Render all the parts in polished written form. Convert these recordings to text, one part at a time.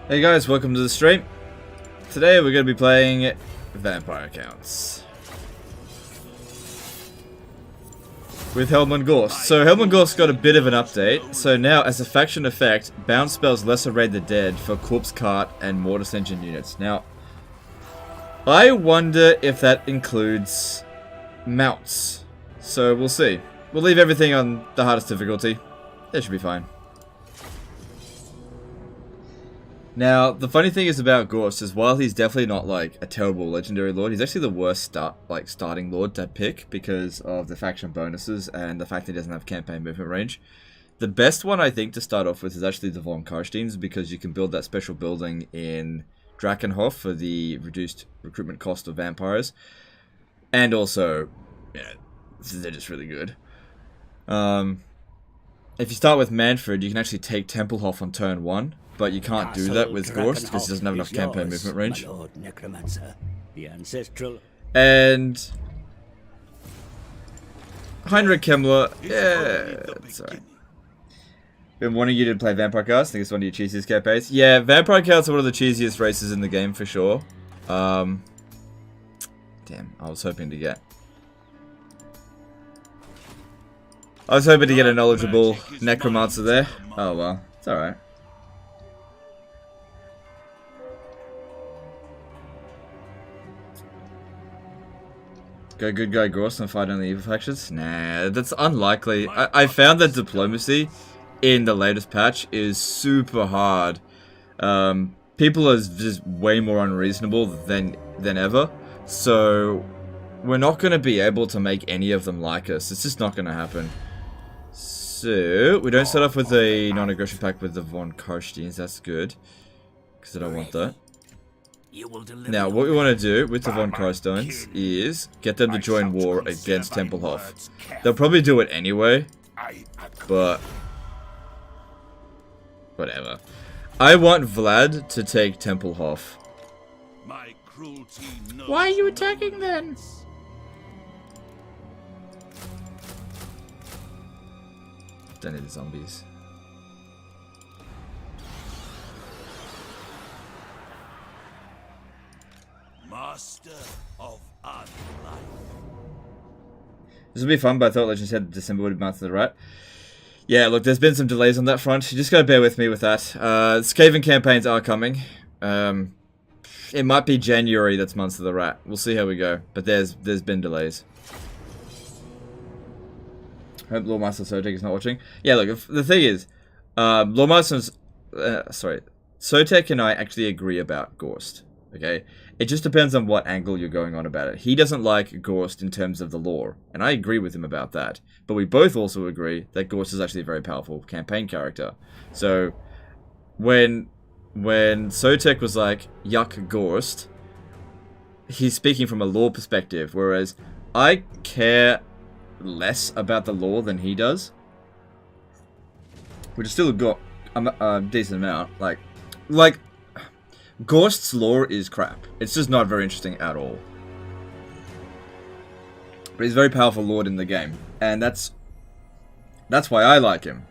Hey guys, welcome to the stream. Today we're going to be playing Vampire Accounts with Helman Ghorst. So Helman Ghorst got a bit of an update. So now, as a faction effect, bounce spells Lesser Raid the Dead for Corpse Cart and Mortis Engine units. Now, I wonder if that includes mounts. So we'll see. We'll leave everything on the hardest difficulty. It should be fine. Now, the funny thing is about Ghorst is while he's definitely not like a terrible legendary lord, he's actually the worst starting lord to pick because of the faction bonuses and the fact that he doesn't have campaign movement range. The best one I think to start off with is actually the von Karstein's, because you can build that special building in Drakenhof for the reduced recruitment cost of vampires. And also, yeah, they're just really good. If you start with Manfred, you can actually take Templehof on turn 1. But you can't do that with Ghorst because he doesn't have enough campaign movement range. And Heinrich Kemmler, yeah, it's alright. Been wanting you to play Vampire Cast. I think it's one of your cheesiest campaigns. Yeah, Vampire Cast are one of the cheesiest races in the game for sure. Damn, I was hoping to get a knowledgeable Necromancer there. Oh well, it's alright. Go good guy Ghorst and fight on the evil factions? Nah, that's unlikely. I found that diplomacy in the latest patch is super hard. People are just way more unreasonable than ever. So we're not going to be able to make any of them like us. It's just not going to happen. So we don't start off with a non-aggression pact with the von Karsteins. That's good, because I don't want that. Now, what we want to do with the von Karsteins is get them to join war against Templehof. They'll probably do it anyway, but whatever. I want Vlad to take Templehof. Why are you attacking then? Don't need the zombies. Master of life. This will be fun, but I thought Legends said December would be month of the rat. Yeah, look, there's been some delays on that front. You just gotta bear with me with that. Skaven campaigns are coming. It might be January that's months of the rat. We'll see how we go. But there's been delays. Hope Lordmaster Sotek is not watching. Yeah, look, the thing is, Lordmaster's Sotek and I actually agree about Ghorst. Okay? It just depends on what angle you're going on about it. He doesn't like Ghorst in terms of the lore, and I agree with him about that. But we both also agree that Ghorst is actually a very powerful campaign character. So, when Sotek was like, yuck Ghorst, he's speaking from a lore perspective, whereas I care less about the lore than he does. Which is still got a decent amount. Like, Ghorst's lore is crap. It's just not very interesting at all. But he's a very powerful lord in the game. And that's why I like him.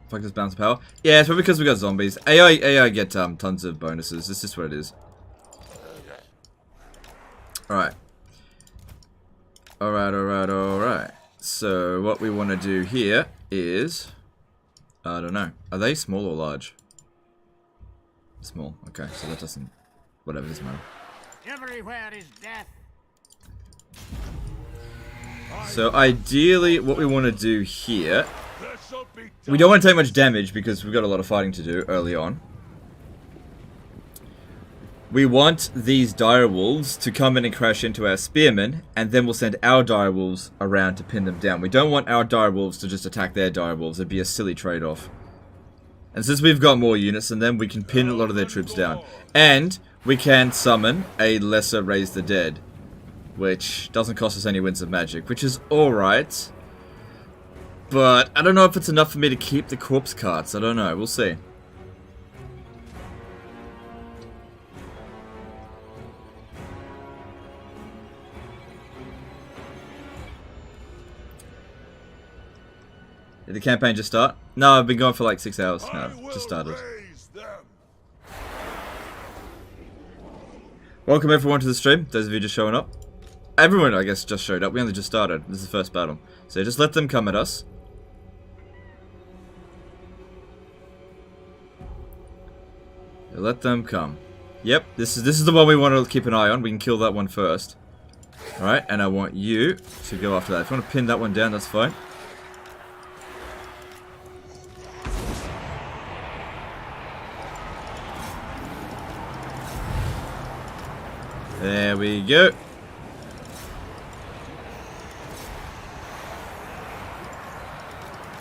Fuck this balance of power. Yeah, it's probably because we got zombies. AI get tons of bonuses. It's just what it is. Alright. Alright. So, what we want to do here is... I don't know. Are they small or large? Small. Okay, so that doesn't... Whatever, doesn't matter. Everywhere is death. So ideally, what we want to do here... We don't want to take much damage because we've got a lot of fighting to do early on. We want these direwolves to come in and crash into our spearmen, and then we'll send our direwolves around to pin them down. We don't want our direwolves to just attack their direwolves. It'd be a silly trade-off. And since we've got more units than them, we can pin a lot of their troops down. And we can summon a Lesser Raise the Dead, which doesn't cost us any Winds of Magic, which is alright. But I don't know if it's enough for me to keep the corpse carts. I don't know. We'll see. Did the campaign just start? No, I've been going for like 6 hours now. Just started. them. Welcome everyone to the stream, those of you just showing up. Everyone, I guess, just showed up. We only just started. This is the first battle. So just let them come at us. Let them come. Yep, this is the one we want to keep an eye on. We can kill that one first. Alright, and I want you to go after that. If you want to pin that one down, that's fine. There we go.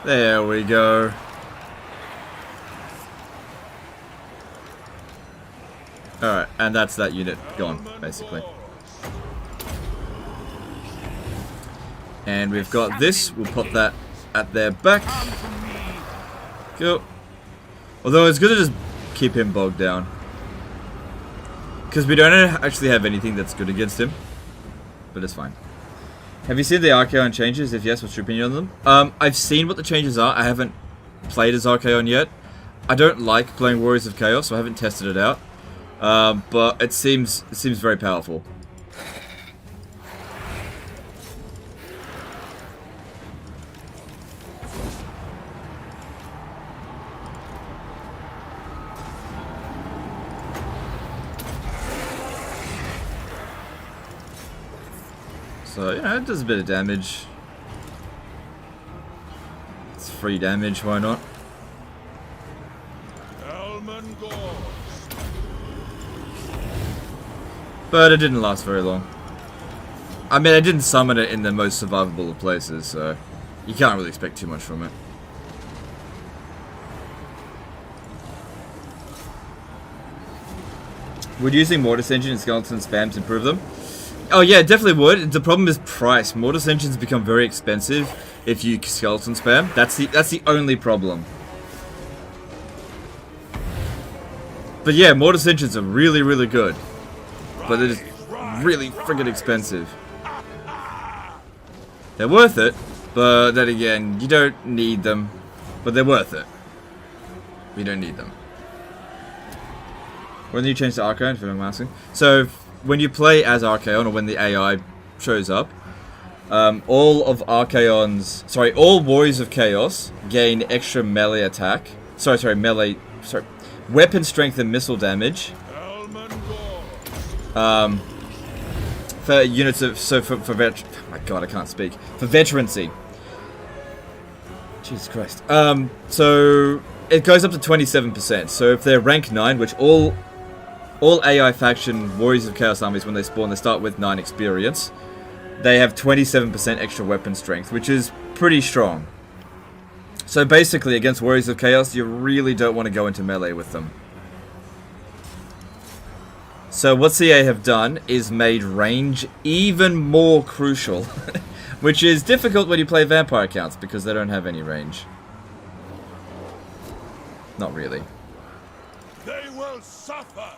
There we go. Alright, and that's that unit gone, basically. And we've got this. We'll put that at their back. Cool. Although it's good to just keep him bogged down. Because we don't actually have anything that's good against him. But it's fine. Have you seen the Archaon changes? If yes, what's your opinion on them? I've seen what the changes are. I haven't played as Archaon yet. I don't like playing Warriors of Chaos, so I haven't tested it out. But it seems very powerful. So, you know, it does a bit of damage. It's free damage, why not? Helman Ghorst. But it didn't last very long. I mean, I didn't summon it in the most survivable of places, so you can't really expect too much from it. Would using Mortis Engine and Skeleton Spams improve them? Oh yeah, it definitely would. The problem is price. Mortis Engines become very expensive if you Skeleton Spam. That's the only problem. But yeah, Mortis Engines are really, really good. But they're just really friggin' expensive. They're worth it, but then again, you don't need them. But they're worth it. You don't need them. When do you change to Archaon, if I'm asking? So, when you play as Archaon, or when the AI shows up, all Warriors of Chaos gain extra melee attack. Weapon strength and missile damage. For units of, for oh my god, I can't speak. For veterancy. Jesus Christ. So, it goes up to 27%. So if they're rank 9, which all AI faction Warriors of Chaos armies, when they spawn, they start with 9 experience. They have 27% extra weapon strength, which is pretty strong. So basically, against Warriors of Chaos, you really don't want to go into melee with them. So what CA have done is made range even more crucial. Which is difficult when you play vampire accounts, because they don't have any range. Not really. They will suffer.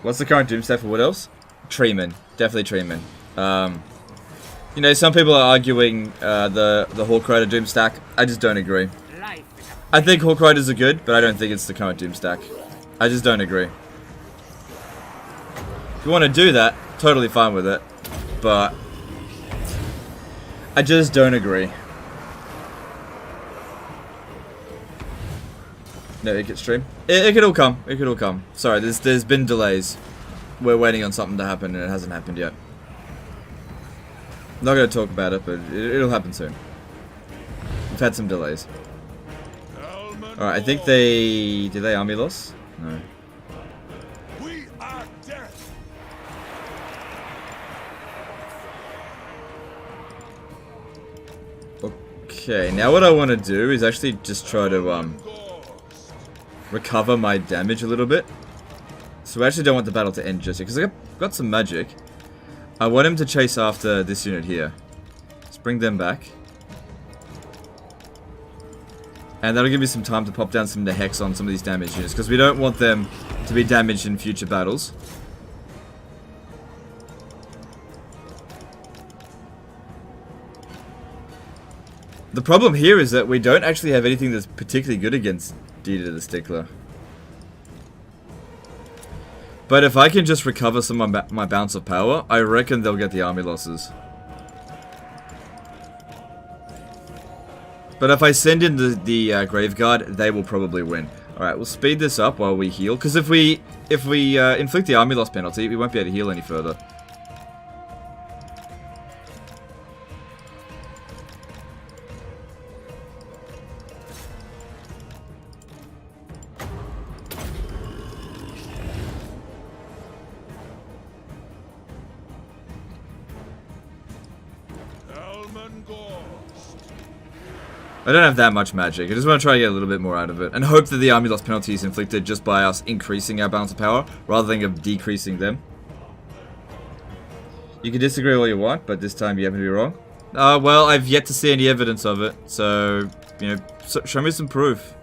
What's the current doomstack for what else? Treeman. Definitely Treeman. You know, some people are arguing the Hawk Rider doomstack. I just don't agree. I think Hawk Riders are good, but I don't think it's the current doomstack. I just don't agree. If you want to do that, totally fine with it. But I just don't agree. No, it could stream. It could all come. It could all come. Sorry, there's been delays. We're waiting on something to happen and it hasn't happened yet. Not going to talk about it, but it'll happen soon. We've had some delays. Alright, I think they... Did they army loss? No. We are death. Okay, now what I want to do is actually just try to recover my damage a little bit. So I actually don't want the battle to end just yet, because I've got some magic. I want him to chase after this unit here. Let's bring them back. And that'll give me some time to pop down some of the hex on some of these damaged units, because we don't want them to be damaged in future battles. The problem here is that we don't actually have anything that's particularly good against Dieter the Stickler. But if I can just recover some of my bounce of power, I reckon they'll get the army losses. But if I send in the Grave Guard, they will probably win. Alright, we'll speed this up while we heal. Because if we inflict the army loss penalty, we won't be able to heal any further. Helman Ghorst. I don't have that much magic. I just want to try to get a little bit more out of it. And hope that the army loss penalty is inflicted just by us increasing our balance of power, rather than of decreasing them. You can disagree all you want, but this time you happen to be wrong. Well, I've yet to see any evidence of it. So, you know, show me some proof.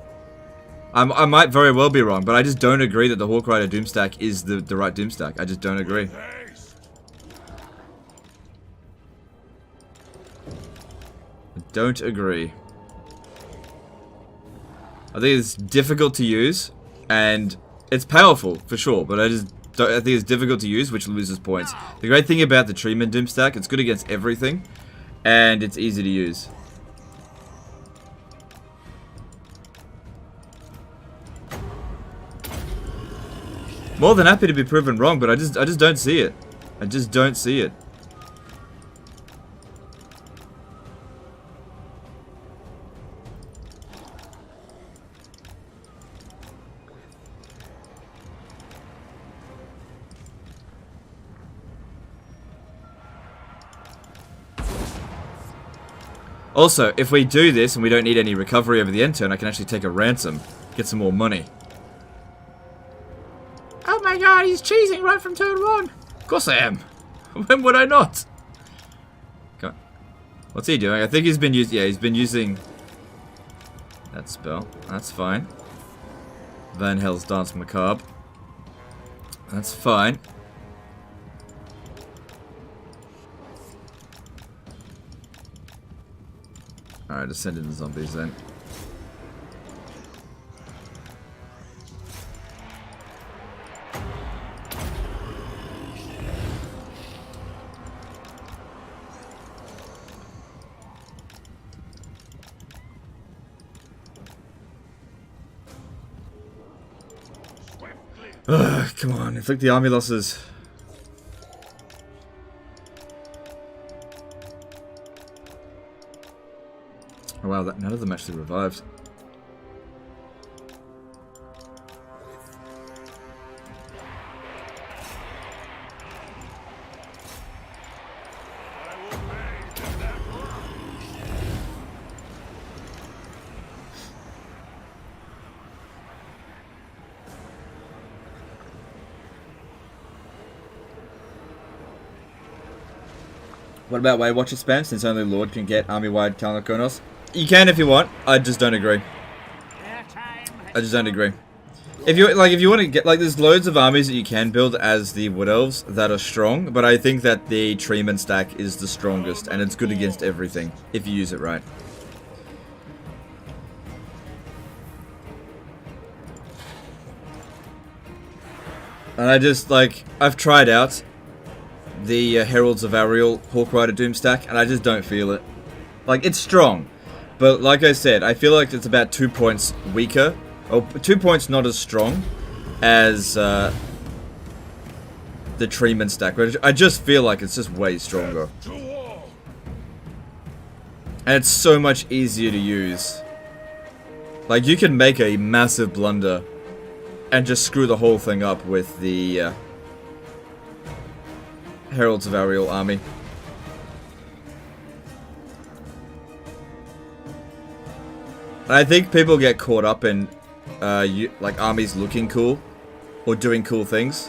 I might very well be wrong, but I just don't agree that the Hawk Rider Doomstack is the right Doomstack. I just don't agree. Haste. I don't agree. I think it's difficult to use, and it's powerful, for sure, but I think it's difficult to use, which loses points. The great thing about the Treeman Doomstack, it's good against everything, and it's easy to use. More than happy to be proven wrong, but I just don't see it. I just don't see it. Also, if we do this and we don't need any recovery over the end turn, I can actually take a ransom, get some more money. Oh my god, he's cheesing right from turn 1. Of course I am. When would I not? Come on. What's he doing? I think he's been using that spell. That's fine. Van Hell's Dance Macabre. That's fine. Alright, just send in the zombies then. Ugh, come on, inflict the army losses. Oh wow, none of them actually revived. What about Weight Watcher spam, since only Lord can get army-wide Kalnakonos? You can if you want, I just don't agree. I just don't agree. If you want to get, there's loads of armies that you can build as the Wood Elves that are strong, but I think that the Treeman stack is the strongest, and it's good against everything, if you use it right. And I just, I've tried out the Heralds of Ariel Hawk Rider Doomstack, and I just don't feel it. It's strong, but like I said, I feel like it's about 2 points weaker, or 2 points not as strong as the Treeman stack, which I just feel like it's just way stronger. And it's so much easier to use. You can make a massive blunder and just screw the whole thing up with the Heralds of Ariel army. And I think people get caught up in armies looking cool or doing cool things,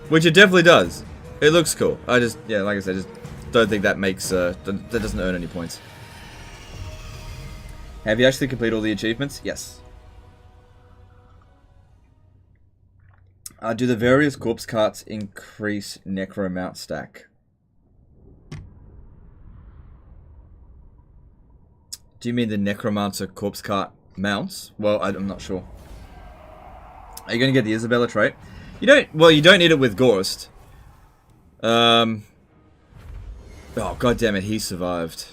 which it definitely does. It looks cool. I just, like I said, just don't think that makes that doesn't earn any points. Have you actually completed all the achievements? Yes. Do the various corpse carts increase necromount stack? Do you mean the Necromancer Corpse Cart mounts? Well, I'm not sure. Are you going to get the Isabella trait? You don't... Well, you don't need it with Ghorst. Oh, goddammit, he survived.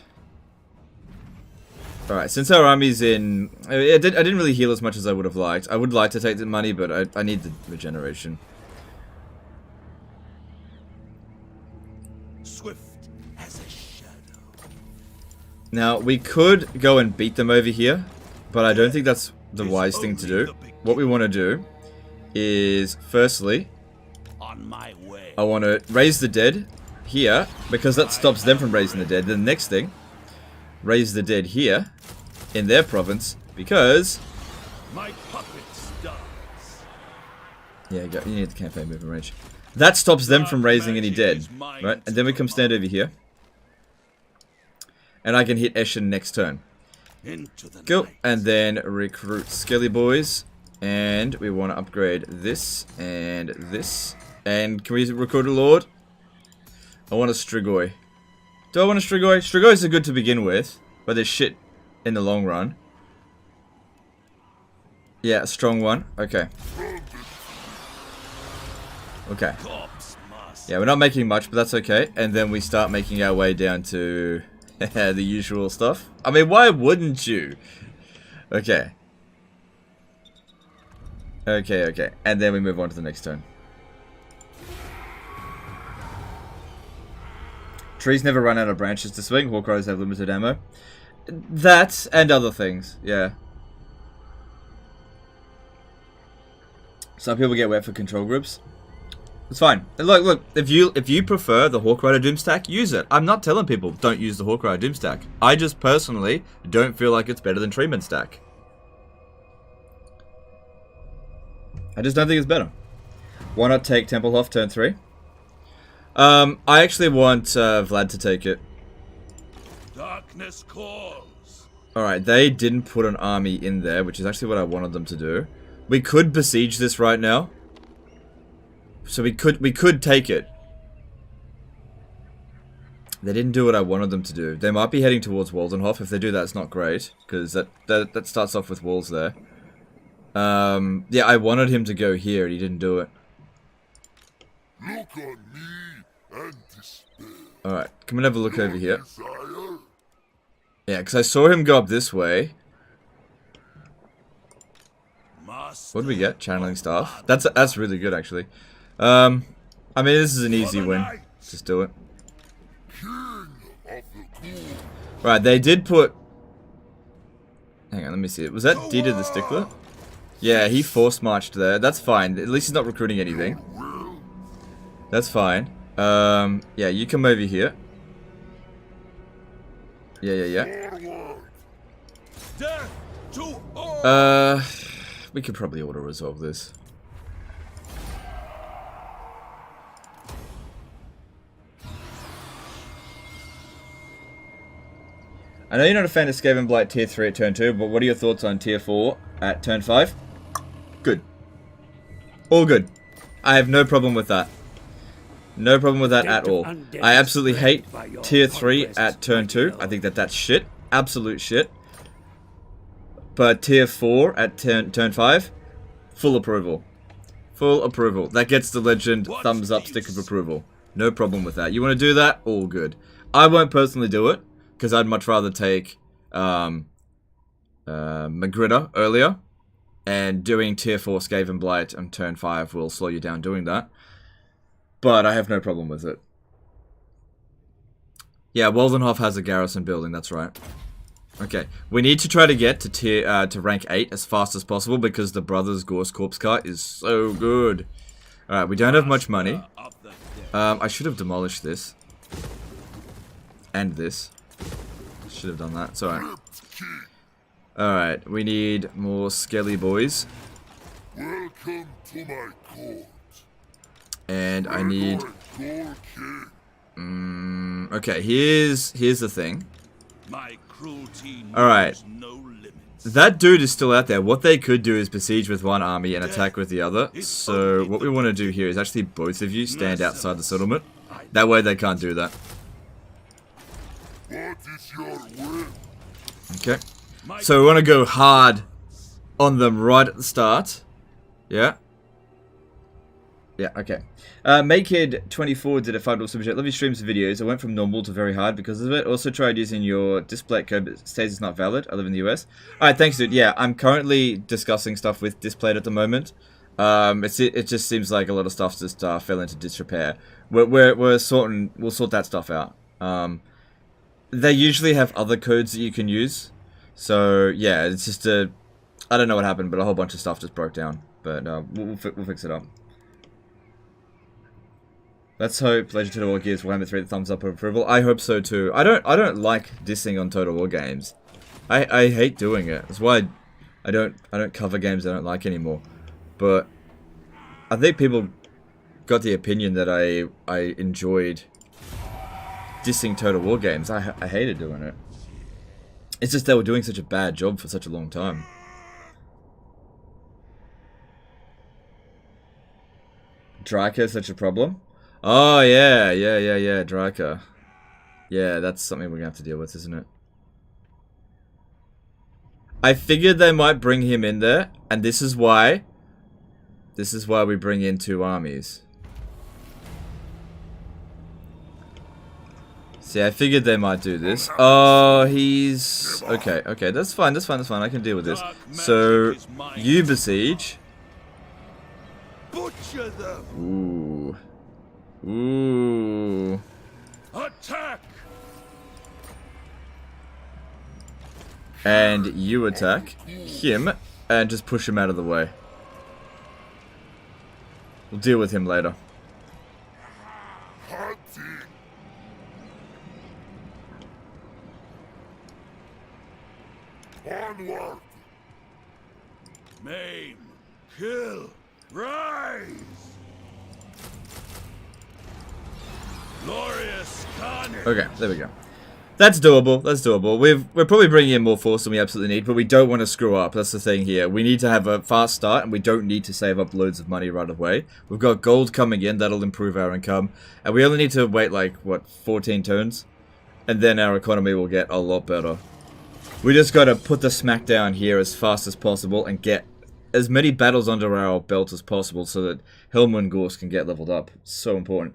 Alright, since our army's in... I didn't really heal as much as I would have liked. I would like to take the money, but I need the regeneration. Swift as a shadow. Now, we could go and beat them over here, but I don't think that's the wise thing to do. What we want to do is, firstly, On my way. I want to raise the dead here, because that stops them from raising the dead. Then the next thing, raise the dead here, in their province, because... My puppet starts. Yeah, you need the campaign movement range. That stops them from raising any dead, right? And then we come stand over here. And I can hit Eshin next turn. Cool. And then recruit Skelly Boys. And we want to upgrade this and this. And can we recruit a Lord? I want a Strigoi. Do I want a Strigoi? Strigois are good to begin with, but they're shit in the long run. Yeah, a strong one. Okay. Okay. Yeah, we're not making much, but that's okay. And then we start making our way down to the usual stuff. I mean, why wouldn't you? Okay. Okay. And then we move on to the next turn. Trees never run out of branches to swing. Hawkeyes have limited ammo. That and other things, yeah. Some people get wet for control groups. It's fine. Look. If you prefer the Hawkrider Doomstack, use it. I'm not telling people don't use the Hawkrider Doomstack. I just personally don't feel like it's better than Treeman Stack. I just don't think it's better. Why not take Templehof turn 3? I actually want Vlad to take it. Darkness calls. Alright, they didn't put an army in there, which is actually what I wanted them to do. We could besiege this right now. So we could take it. They didn't do what I wanted them to do. They might be heading towards Waldenhof. If they do that, it's not great, because that starts off with walls there. Yeah, I wanted him to go here, and he didn't do it. Look on me and despair. Alright, come and have a look over here. Yeah, because I saw him go up this way. What did we get? Channeling staff. That's really good, actually. I mean, this is an easy win. Just do it. Right, they did put... Hang on, let me see it. Was that Dieter the Stickler? Yeah, he force marched there. That's fine. At least he's not recruiting anything. That's fine. Yeah, you come over here. Yeah. We could probably auto-resolve this. I know you're not a fan of Skaven Blight tier 3 at turn 2, but what are your thoughts on tier 4 at turn 5? Good. All good. I have no problem with that. No problem with that at all. I absolutely hate tier 3 at turn 2. I think that's shit. Absolute shit. But tier 4 at turn 5, full approval. Full approval. That gets the legend thumbs up stick of approval. No problem with that. You want to do that? All good. I won't personally do it, because I'd much rather take Magritta earlier. And doing tier 4 Skaven Blight on turn 5 will slow you down doing that. But I have no problem with it. Yeah, Waldenhof has a garrison building, that's right. Okay, we need to try to get to rank 8 as fast as possible because the Brothers Ghorst Corpse Cart is so good. Alright, we don't have much money. I should have demolished this. And this. Should have done that, it's alright. Alright, we need more Skelly Boys. Welcome to my court. And I need... okay, here's the thing. Alright. That dude is still out there. What they could do is besiege with one army and attack with the other. So what we want to do here is actually both of you stand outside the settlement. That way they can't do that. What is your will? Okay. So we want to go hard on them right at the start. Yeah. Yeah, okay. Makid24 did a $5 super chat. Love your streams and videos. I went from normal to very hard because of it. Also tried using your display code, but it says it's not valid. I live in the US. Alright, thanks, dude. Yeah, I'm currently discussing stuff with Displayed at the moment. It just seems like a lot of stuff just fell into disrepair. We'll sort that stuff out. They usually have other codes that you can use. So, yeah, it's just I don't know what happened, but a whole bunch of stuff just broke down. But we'll fix it up. Let's hope Legend of Total War gives Warhammer 3 the thumbs up of approval. I hope so too. I don't like dissing on Total War games. I hate doing it. That's why I don't cover games I don't like anymore. But I think people got the opinion that I enjoyed dissing Total War games. I hated doing it. It's just they were doing such a bad job for such a long time. Draka is such a problem? Oh, yeah, Draka. Yeah, that's something we're gonna have to deal with, isn't it? I figured they might bring him in there, and this is why we bring in 2 armies. See, I figured they might do this. Oh, he's... Okay, that's fine, I can deal with this. So, you besiege. Butcher them. Ooh. Attack. And you attack him and just push him out of the way. We'll deal with him later. Onward. Maim. Kill. Rise. Glorious carnage. Okay, there we go. That's doable. We're probably bringing in more force than we absolutely need, but we don't want to screw up. That's the thing here. We need to have a fast start, and we don't need to save up loads of money right away. We've got gold coming in. That'll improve our income. And we only need to wait, like, what, 14 turns? And then our economy will get a lot better. We just got to put the smack down here as fast as possible and get as many battles under our belt as possible so that Helman Ghorst can get leveled up. So important.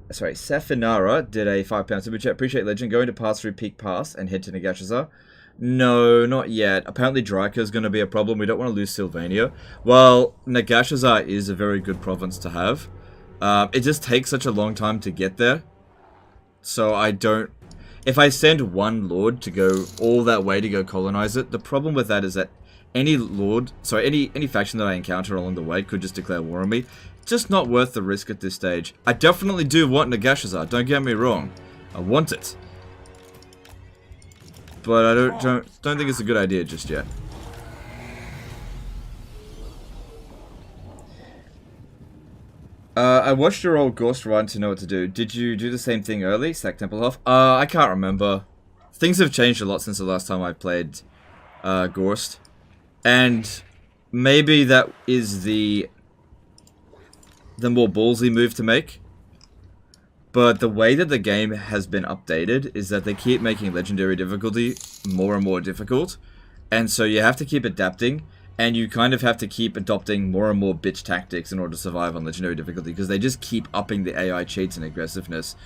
Sephinara did a £5 super chat. Appreciate Legend. Going to pass through Peak Pass and head to Nagashazar? No, not yet. Apparently Draka is going to be a problem. We don't want to lose Sylvania. Well, Nagashazar is a very good province to have. It just takes such a long time to get there. So I don't... If I send one lord to go all that way to go colonize it, the problem with that is that any faction that I encounter along the way could just declare war on me. Just not worth the risk at this stage. I definitely do want Nagashazar, don't get me wrong. I want it. But I don't think it's a good idea just yet. I watched your old Ghorst run to know what to do. Did you do the same thing early? Sack Templehof? I can't remember. Things have changed a lot since the last time I played Ghorst. And maybe that is the more ballsy move to make. But the way that the game has been updated is that they keep making legendary difficulty more and more difficult. And so you have to keep adapting. And you kind of have to keep adopting more and more bitch tactics in order to survive on legendary difficulty. Because they just keep upping the AI cheats and aggressiveness.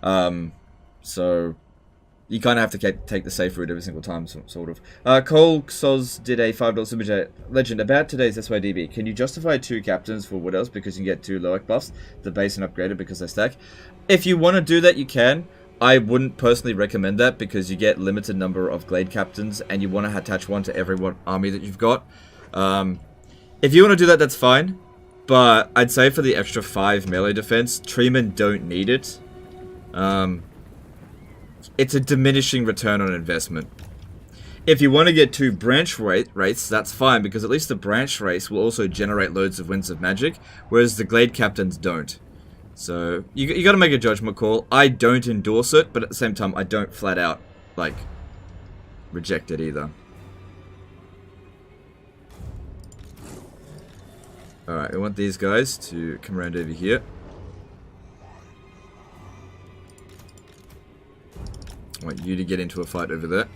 So you kind of have to take the safe route every single time, sort of. Cole Soz did a $5 super chat. Legend, about today's SYDB, can you justify 2 captains for Wood Elves because you can get 2 Loic buffs, the base and upgraded because they stack? If you want to do that, you can. I wouldn't personally recommend that because you get limited number of Glade captains and you want to attach one to every army that you've got. If you want to do that, that's fine. But I'd say for the extra 5 melee defense, Treemen don't need it. It's a diminishing return on investment. If you want to get 2 branch wraiths, that's fine because at least the branch wraiths will also generate loads of Winds of Magic, whereas the Glade captains don't. So, you gotta make a judgment call. I don't endorse it, but at the same time, I don't flat out, like, reject it either. Alright, we want these guys to come around over here. I want you to get into a fight over there.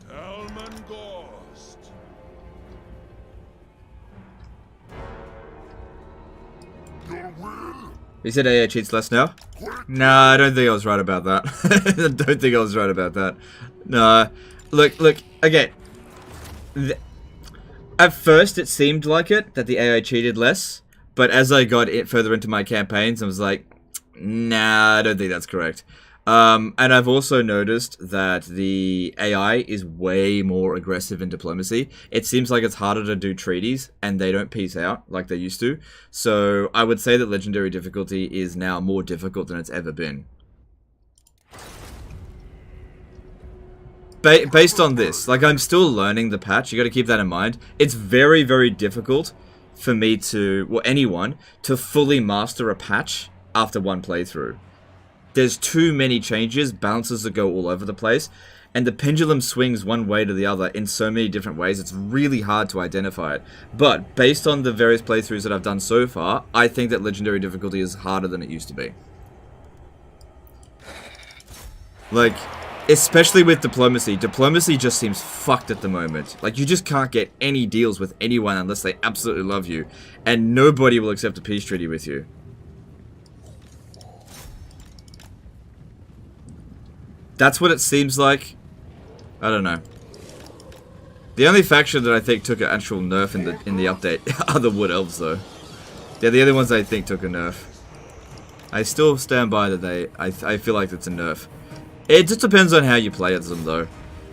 Helman Ghorst. Your will? He said AA cheats less now? Nah, I don't think I was right about that. I don't think I was right about that. Nah. Look, again. At first it seemed like it, that the AI cheated less. But as I got further into my campaigns, I was like, nah, I don't think that's correct. And I've also noticed that the AI is way more aggressive in diplomacy. It seems like it's harder to do treaties, and they don't peace out like they used to. So I would say that Legendary difficulty is now more difficult than it's ever been. Based on this, like, I'm still learning the patch, you gotta keep that in mind. It's very, very difficult for me to, well, anyone, to fully master a patch after one playthrough. There's too many changes, balances that go all over the place, and the pendulum swings one way to the other in so many different ways, it's really hard to identify it. But, based on the various playthroughs that I've done so far, I think that Legendary difficulty is harder than it used to be. Like, especially with diplomacy. Diplomacy just seems fucked at the moment. Like, you just can't get any deals with anyone unless they absolutely love you, and nobody will accept a peace treaty with you. That's what it seems like. I don't know. The only faction that I think took an actual nerf in the update are the Wood Elves, though. They're the only ones I think took a nerf. I still stand by that I feel like it's a nerf. It just depends on how you play as them, though.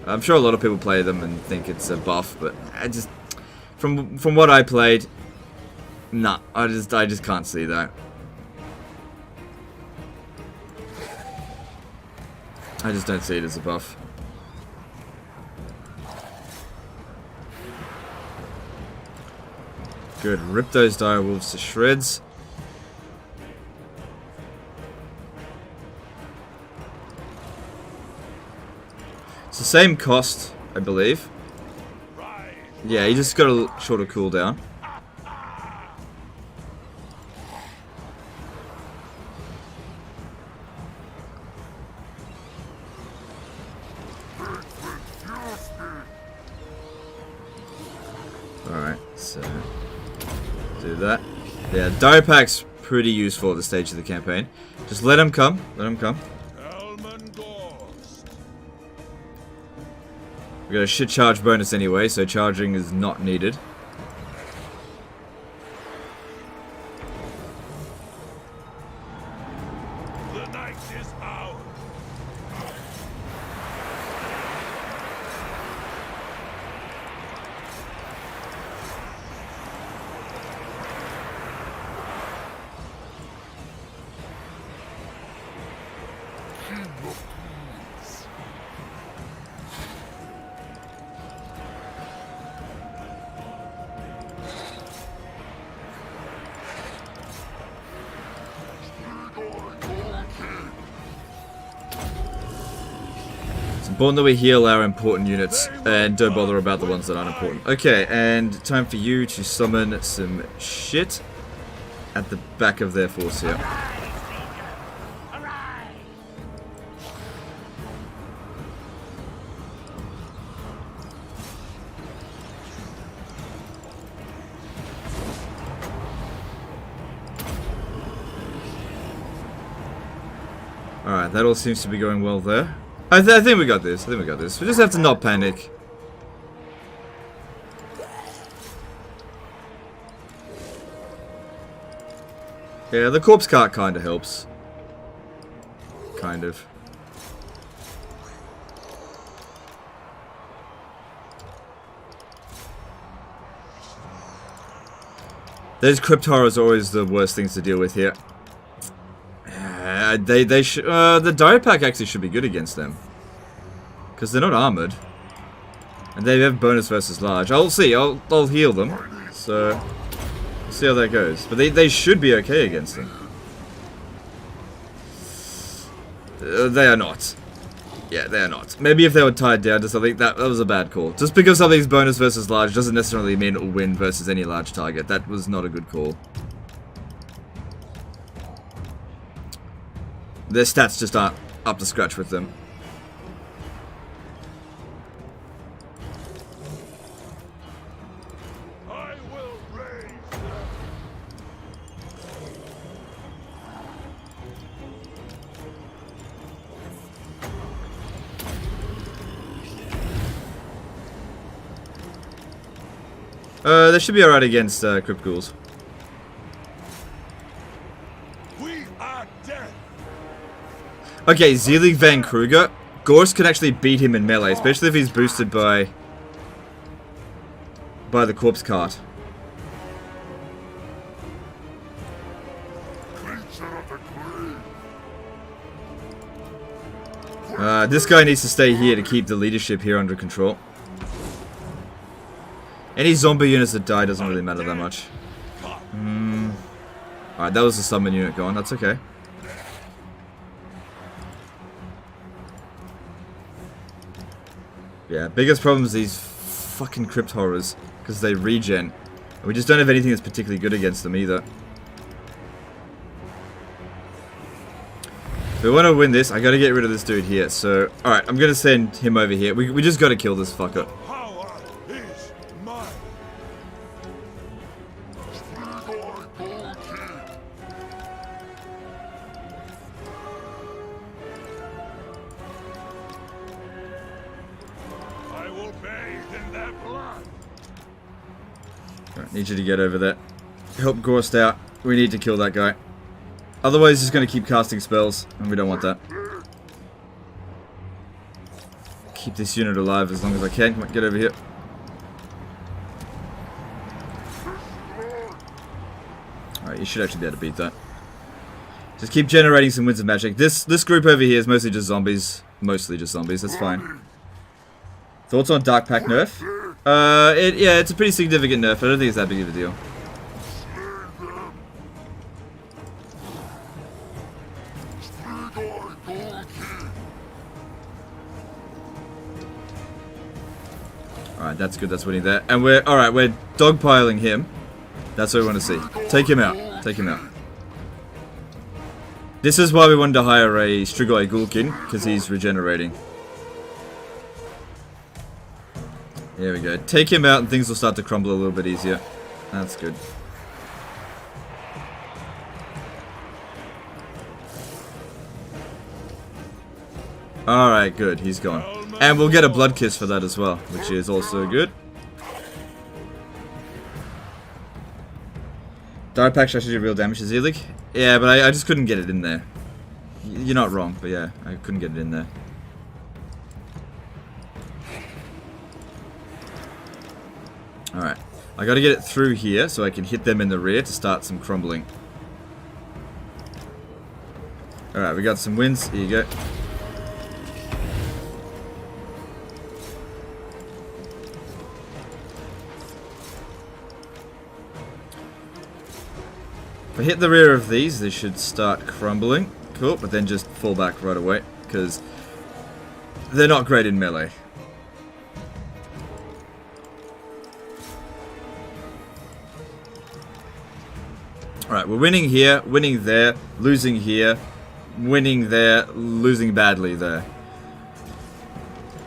I'm sure a lot of people play them and think it's a buff, but I just, from what I played, nah, I just can't see that. I just don't see it as a buff. Good, rip those direwolves to shreds. It's the same cost, I believe. Yeah, you just got a shorter cooldown. Alright, so do that. Yeah, dire pack's pretty useful at this stage of the campaign. Just let him come, let him come. Helman Ghorst. We got a shit charge bonus anyway, so charging is not needed. The night is ours. It's important that we heal our important units and don't bother about the ones that aren't important. Okay, and time for you to summon some shit at the back of their force here. Alright, that all seems to be going well there. I think we got this. I think we got this. We just have to not panic. Yeah, the corpse cart kind of helps. Kind of. Those crypt horrors are always the worst things to deal with here. They should. The dire pack actually should be good against them, because they're not armored, and they have bonus versus large. I'll see. I'll heal them. So we'll see how that goes. But they should be okay against them. They are not. Yeah, they're not. Maybe if they were tied down to something, that was a bad call. Just because something's bonus versus large doesn't necessarily mean it will win versus any large target. That was not a good call. Their stats just aren't up to scratch with them. I will raise them. They should be alright against Crypt Ghouls. We are dead. Okay, Zelig Van Kruger. Ghorst can actually beat him in melee, especially if he's boosted by the corpse cart. Creature of the grave. This guy needs to stay here to keep the leadership here under control. Any zombie units that die doesn't really matter that much. Alright, that was the summon unit gone. That's okay. Yeah, biggest problem is these fucking crypt horrors. Because they regen. And we just don't have anything that's particularly good against them either. If we want to win this, I gotta get rid of this dude here. So, alright, I'm gonna send him over here. We just gotta kill this fucker. Power is mine. I will bathe in their blood. Alright, need you to get over there. Help Ghorst out. We need to kill that guy. Otherwise, he's gonna keep casting spells, and we don't want that. Keep this unit alive as long as I can. Come on, get over here. Alright, you should actually be able to beat that. Just keep generating some winds of magic. This group over here is mostly just zombies. Mostly just zombies, that's fine. Thoughts on Dark Pack nerf? Yeah, it's a pretty significant nerf. I don't think it's that big of a deal. Alright, that's good, that's winning there. And we're dogpiling him. That's what we want to see. Take him out. Take him out. This is why we wanted to hire a Strigoi Ghoulkin, because he's regenerating. There we go. Take him out and things will start to crumble a little bit easier. That's good. Alright, good. He's gone. And we'll get a blood kiss for that as well, which is also good. Dark Pack should actually do real damage to Zelig. Yeah, but I just couldn't get it in there. You're not wrong, but yeah, I couldn't get it in there. Alright. I gotta get it through here so I can hit them in the rear to start some crumbling. Alright, we got some wins. Here you go. If I hit the rear of these, they should start crumbling. Cool, but then just fall back right away, because they're not great in melee. Alright, we're winning here, winning there, losing here, winning there, losing badly there.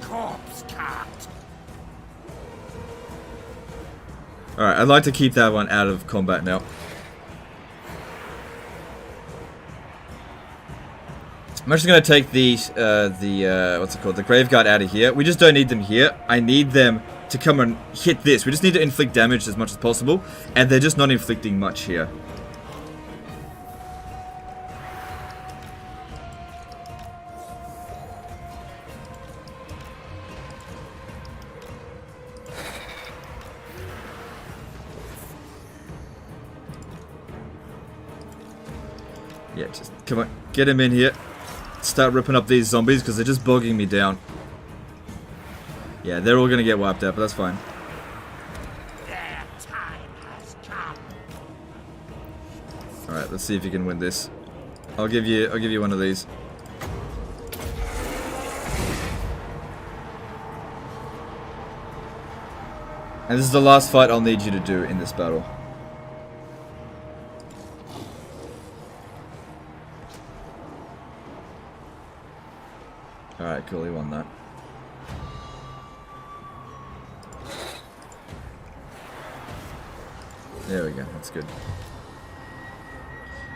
Corpse cart. Alright, I'd like to keep that one out of combat now. I'm actually going to take what's it called, the Graveguard out of here. We just don't need them here. I need them to come and hit this. We just need to inflict damage as much as possible, and they're just not inflicting much here. Yeah, just, come on, get him in here. Start ripping up these zombies, because they're just bogging me down. Yeah, they're all gonna get wiped out, but that's fine. Their time has come. Alright, let's see if you can win this. I'll give you one of these. And this is the last fight I'll need you to do in this battle. Alright, cool, he won that. There we go, that's good.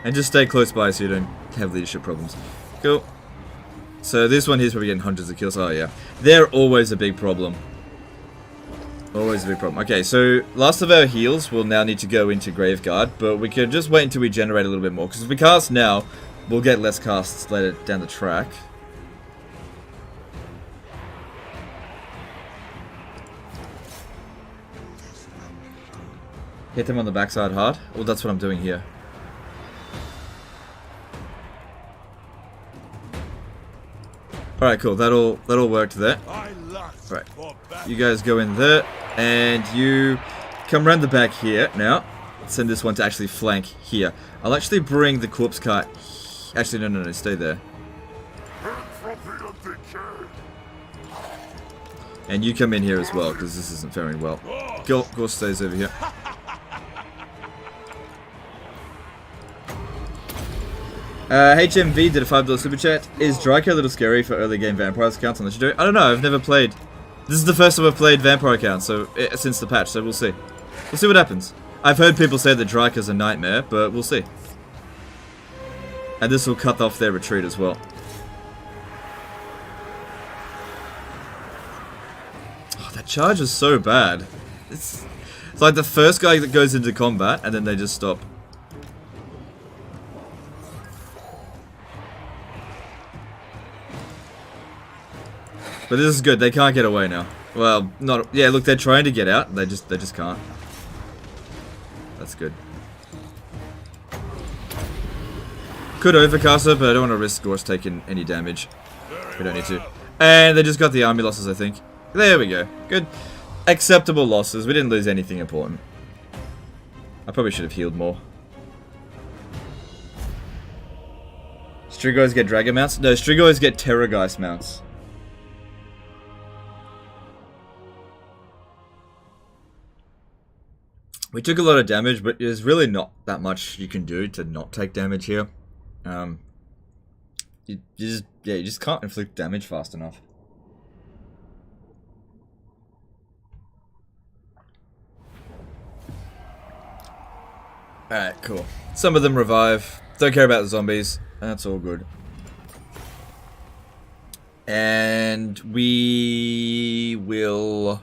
And just stay close by so you don't have leadership problems. Cool. So this one here's probably getting hundreds of kills. Oh yeah. They're always a big problem. Always a big problem. Okay, so last of our heals will now need to go into Graveguard, but we can just wait until we generate a little bit more. Because if we cast now, we'll get less casts later down the track. Hit them on the backside hard. Well, that's what I'm doing here. Alright, cool. That'll work there. Right. You guys go in there, and you come around the back here. Now, send this one to actually flank here. I'll actually bring the corpse cart. Actually, no, stay there. And you come in here as well, because this isn't faring well. Ghorst stays over here. HMV did a $5 super chat. Is Draco a little scary for early game vampires accounts on the show? I don't know, I've never played. This is the first time I've played vampire accounts, so since the patch, so we'll see. We'll see what happens. I've heard people say that Draco's a nightmare, but we'll see. And this will cut off their retreat as well. Oh, that charge is so bad. It's like the first guy that goes into combat, and then they just stop. But this is good. They can't get away now. Well, not. Yeah, look, they're trying to get out. They just can't. That's good. Could overcast it, but I don't want to risk Ghorst taking any damage. We don't need to. And they just got the army losses, I think. There we go. Good. Acceptable losses. We didn't lose anything important. I probably should have healed more. Strigoi get dragon mounts? No, Strigoi get Terrorgeist mounts. We took a lot of damage, but there's really not that much you can do to not take damage here. You just can't inflict damage fast enough. Alright, cool. Some of them revive. Don't care about the zombies. That's all good. And we will...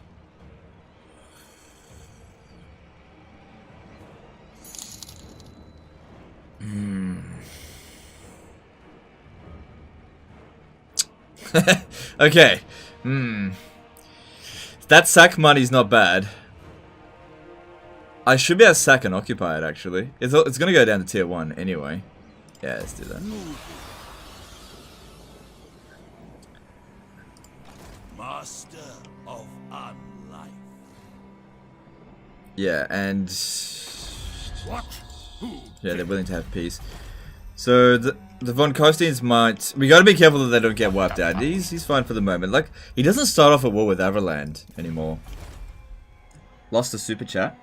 Okay. That sack money's not bad. I should be able to sack and occupy it, actually. It's gonna go down to tier 1 anyway. Yeah, let's do that. Master of unlife. Yeah, and... What? Yeah, they're willing to have peace. So, the Von Kostins might... We gotta be careful that they don't get wiped out. He's fine for the moment. Like, he doesn't start off at war with Everland anymore. Lost a super chat.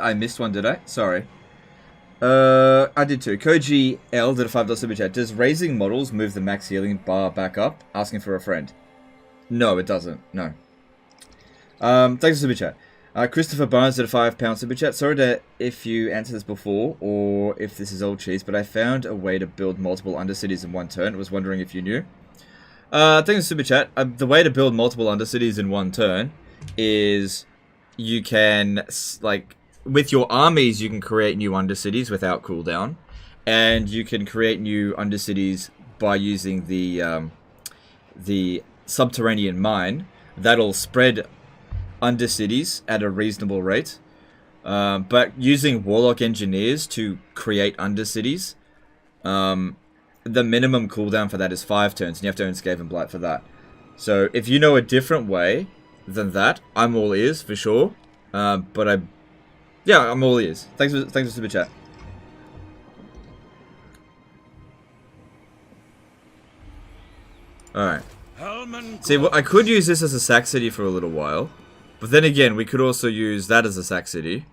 I missed one, did I? Sorry. I did too. Koji L did a $5 super chat. Does raising models move the max healing bar back up? Asking for a friend. No, it doesn't. No. Thanks for super chat. Christopher Barnes did a £5 super chat. Sorry if you answered this before, or if this is old cheese, but I found a way to build multiple undercities in one turn. I was wondering if you knew. Thanks for super chat. The way to build multiple undercities in one turn is you can, like, with your armies, you can create new undercities without cooldown, and you can create new undercities by using the subterranean mine. That'll spread undercities at a reasonable rate, but using warlock engineers to create undercities, the minimum cooldown for that is 5 turns, and you have to earn Skaven Blight for that. So if you know a different way than that, I'm all ears for sure. But I'm all ears. Thanks for super chat. All right. See, well, I could use this as a sack city for a little while. But then again, we could also use that as a sack city.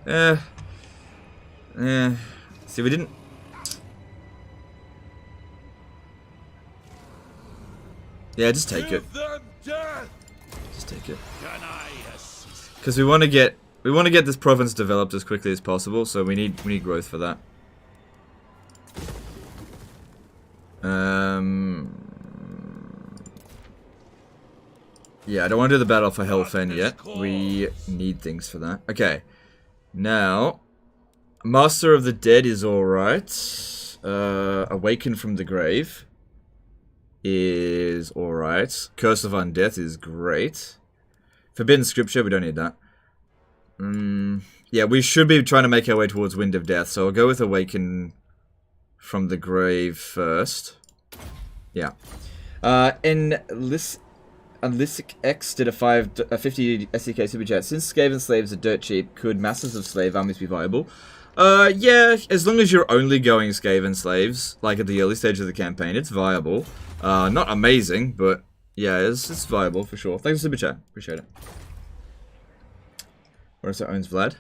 See, we didn't... Yeah, just take it. Just take it. Because we want to get this province developed as quickly as possible, so we need growth for that. Yeah, I don't want to do the battle for Helfen yet. We need things for that. Okay. Now, Master of the Dead is alright. Awaken from the Grave is alright. Curse of Undeath is great. Forbidden Scripture, we don't need that. Yeah, we should be trying to make our way towards Wind of Death, so I'll go with Awaken from the Grave first. Yeah. Unlistic X did a 50 SEK super chat. Since Skaven slaves are dirt cheap, could masses of slave armies be viable? Yeah, as long as you're only going Skaven slaves, like at the early stage of the campaign, it's viable. Not amazing, but yeah, it's viable for sure. Thanks for super chat. Appreciate it. What else owns Vlad?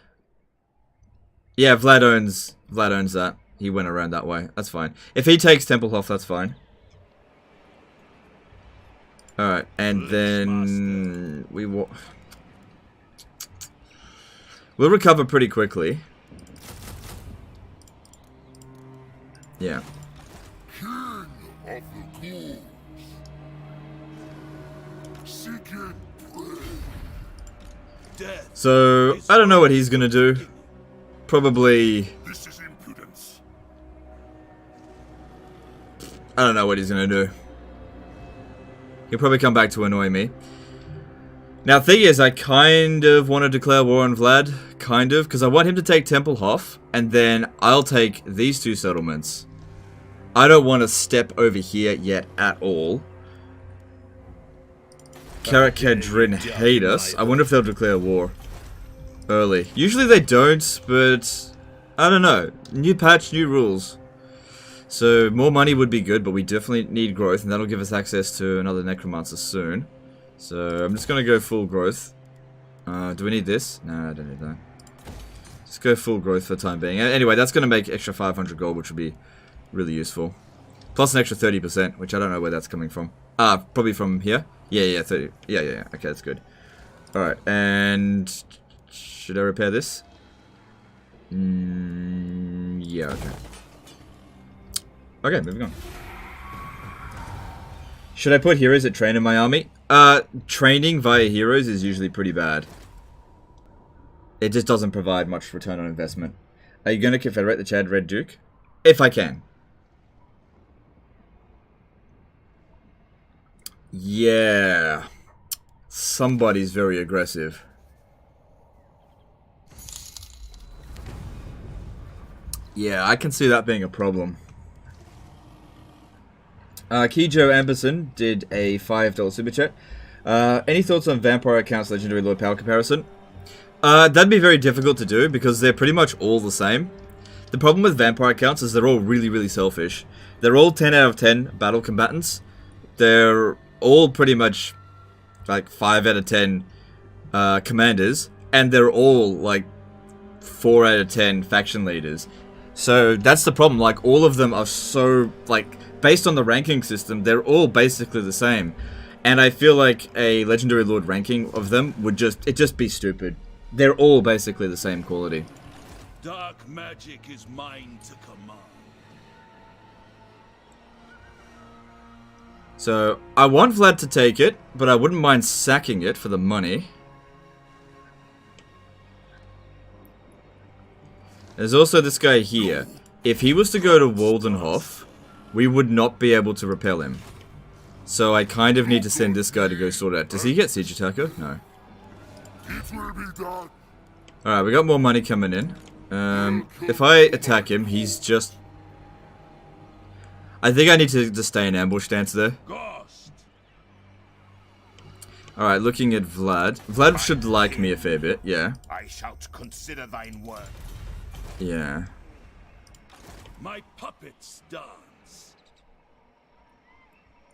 Yeah, Vlad owns that. He went around that way. That's fine. If he takes Templehof, that's fine. Alright, and then we'll recover pretty quickly. Yeah. King of the ghouls. Seeking prey. So, I don't know what he's gonna do. Probably... This is impudence. I don't know what he's gonna do. He'll probably come back to annoy me. Now, thing is, I kind of want to declare war on Vlad. Kind of, because I want him to take Templehof, and then I'll take these two settlements. I don't want to step over here yet at all. Karakadrin hate us. I wonder if they'll declare war early. Usually they don't, but I don't know. New patch, new rules. So more money would be good, but we definitely need growth, and that'll give us access to another Necromancer soon. So I'm just going to go full growth. Do we need this? No, I don't need that. Just go full growth for the time being. Anyway, that's going to make extra 500 gold, which will be really useful. Plus an extra 30%, which I don't know where that's coming from. Probably from here? Yeah, 30. Yeah. Okay, that's good. Alright, and... should I repair this? Yeah, okay. Okay, moving on. Should I put heroes that train in my army? Training via heroes is usually pretty bad. It just doesn't provide much return on investment. Are you going to confederate the Chad Red Duke? If I can. Yeah. Somebody's very aggressive. Yeah, I can see that being a problem. Kijo Amberson did a $5 super chat. Any thoughts on Vampire Accounts Legendary Lord Power comparison? That'd be very difficult to do because they're pretty much all the same. The problem with Vampire Accounts is they're all really, really selfish. They're all 10 out of 10 battle combatants. They're all pretty much like 5 out of 10 commanders. And they're all like 4 out of 10 faction leaders. So that's the problem. Like all of them are so like... based on the ranking system, they're all basically the same. And I feel like a Legendary Lord ranking of them would just be stupid. They're all basically the same quality. Dark magic is mine to command. So, I want Vlad to take it, but I wouldn't mind sacking it for the money. There's also this guy here. If he was to go to Waldenhof, we would not be able to repel him. So I kind of need to send this guy to go sort out. Does he get Siege Attacker? No. Alright, we got more money coming in. If I attack him, he's just... I think I need to just stay in ambush stance there. Alright, looking at Vlad. Vlad should like me a fair bit, yeah. I shalt consider thine word. Yeah. My puppets dance.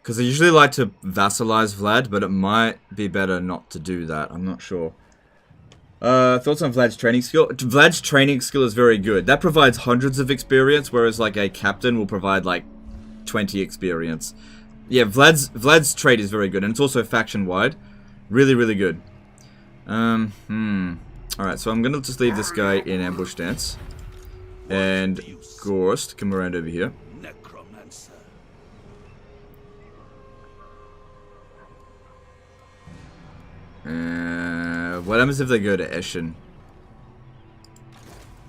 Because I usually like to vassalize Vlad, but it might be better not to do that. I'm not sure. Thoughts on Vlad's training skill? Vlad's training skill is very good. That provides hundreds of experience, whereas like a captain will provide like 20 experience. Yeah, Vlad's trait is very good, and it's also faction-wide. Really, really good. Alright, so I'm gonna just leave this guy in ambush stance. And Ghorst, come around over here. Necromancer. What happens if they go to Eshin?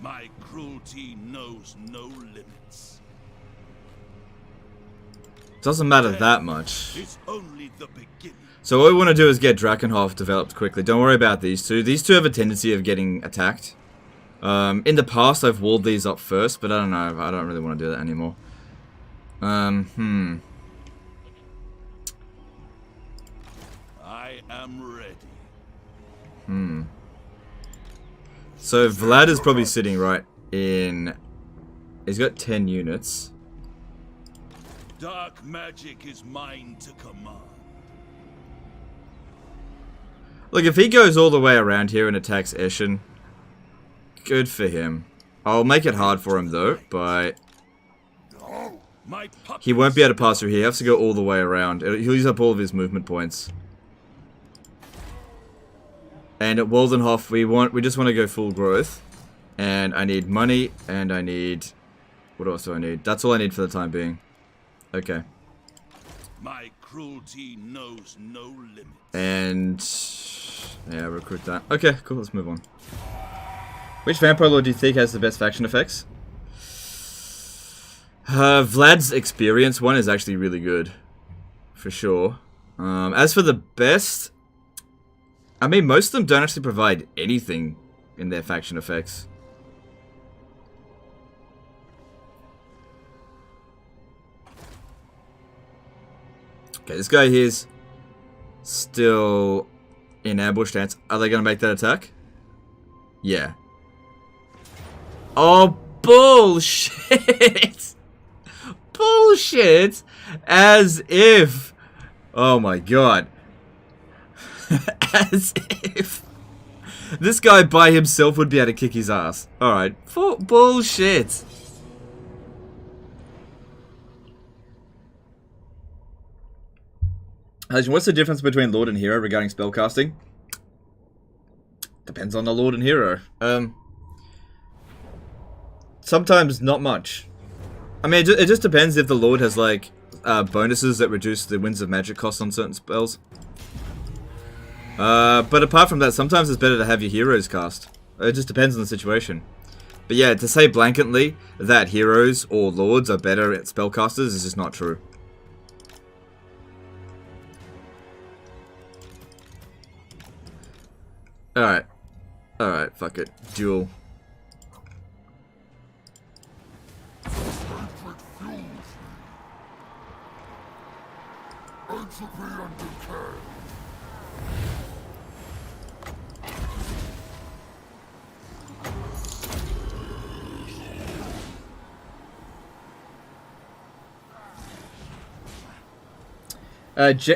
My cruelty knows no limits. Doesn't matter that much. It's only the beginning. So what we want to do is get Drakenhof developed quickly. Don't worry about these two. These two have a tendency of getting attacked. In the past, I've walled these up first, but I don't know. I don't really want to do that anymore. I am ready. So Vlad is probably sitting right in... He's got 10 units. Dark magic is mine to command. Look, if he goes all the way around here and attacks Eshin, good for him. I'll make it hard for him though, but he won't be able to pass through here. He has to go all the way around. He'll use up all of his movement points. And at Waldenhof, we just want to go full growth. And I need money, and I need... What else do I need? That's all I need for the time being. Okay. My cruelty knows no limits. And... yeah, recruit that. Okay, cool, let's move on. Which Vampire Lord do you think has the best faction effects? Vlad's experience one is actually really good. For sure. As for the best... I mean, most of them don't actually provide anything in their faction effects. Okay, this guy here's still in ambush stance. Are they going to make that attack? Yeah. Oh, bullshit! Bullshit! As if... Oh my god. As if this guy by himself would be able to kick his ass. Alright. Bullshit. What's the difference between Lord and Hero regarding spellcasting? Depends on the Lord and Hero. Sometimes not much. I mean, it just depends if the Lord has like bonuses that reduce the Winds of Magic cost on certain spells. But apart from that, sometimes it's better to have your heroes cast. It just depends on the situation. But yeah, to say blanketly that heroes or lords are better at spellcasters is just not true. Alright. Alright, fuck it. Duel.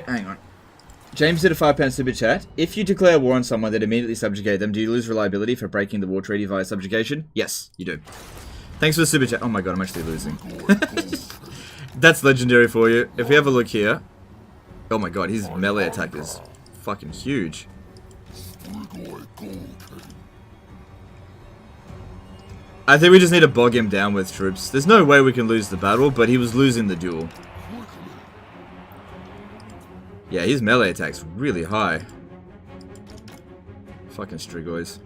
Hang on. James did a £5 super chat. If you declare war on someone that immediately subjugate them, do you lose reliability for breaking the war treaty via subjugation? Yes, you do. Thanks for the super chat. Oh my god, I'm actually losing. That's legendary for you. If we have a look here. Oh my god, his melee attack is fucking huge. I think we just need to bog him down with troops. There's no way we can lose the battle, but he was losing the duel. Yeah, his melee attack's really high. Fucking Strigoi.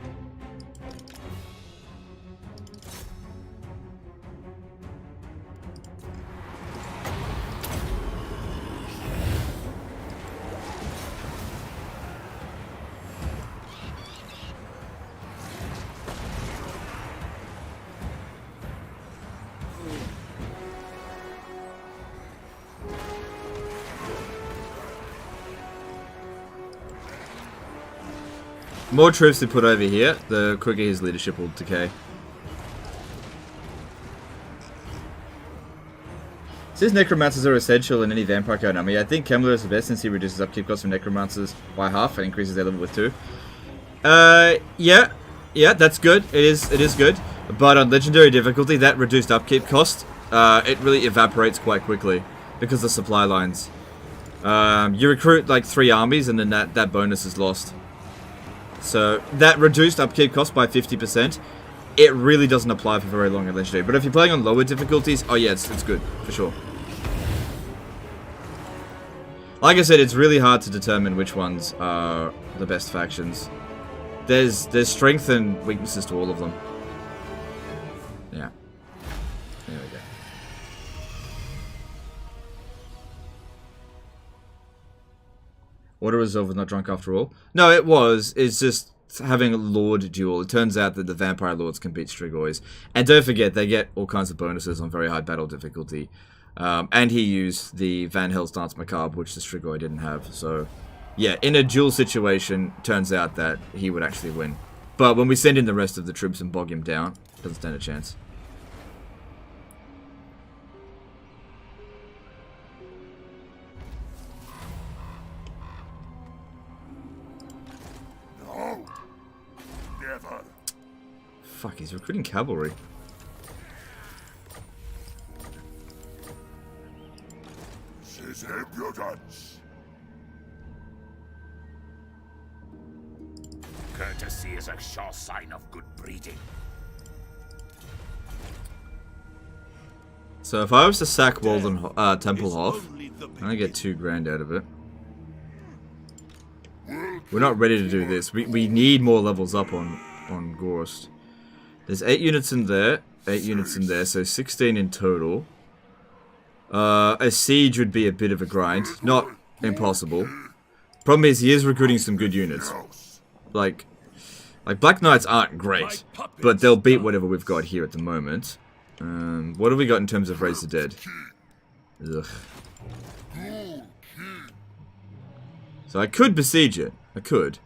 More troops to put over here, the quicker his leadership will decay. Since Necromancers are essential in any Vampire card army, I think Kemmler is the best since he reduces upkeep costs from Necromancers by half and increases their level with 2. Yeah, that's good. It is good. But on Legendary difficulty, that reduced upkeep cost, it really evaporates quite quickly because of supply lines. You recruit like 3 armies and then that bonus is lost. So that reduced upkeep cost by 50%, it really doesn't apply for very long in Legendary. But if you're playing on lower difficulties, oh yeah, it's good, for sure. Like I said, it's really hard to determine which ones are the best factions. There's strength and weaknesses to all of them. Yeah. There we go. Water Resolve was not drunk after all. No, it was. It's just having a Lord duel. It turns out that the Vampire Lords can beat Strigoi. And don't forget, they get all kinds of bonuses on very high battle difficulty. And he used the Van Hels's Dance Macabre, which the Strigoi didn't have. So, yeah, in a duel situation, turns out that he would actually win. But when we send in the rest of the troops and bog him down, doesn't stand a chance. No. Never. Fuck, he's recruiting cavalry. His impudence. Courtesy is a sure sign of good breeding. So if I was to sack Walden Templehof, I'm gonna get 2 grand out of it. We're not ready to do this. We need more levels up on Ghorst. There's 8 units in there, 8 units in there, so 16 in total. A siege would be a bit of a grind. Not impossible. Problem is, he is recruiting some good units. Like Black Knights aren't great, but they'll beat whatever we've got here at the moment. What have we got in terms of Raise the Dead? Ugh. So I could besiege it. I could.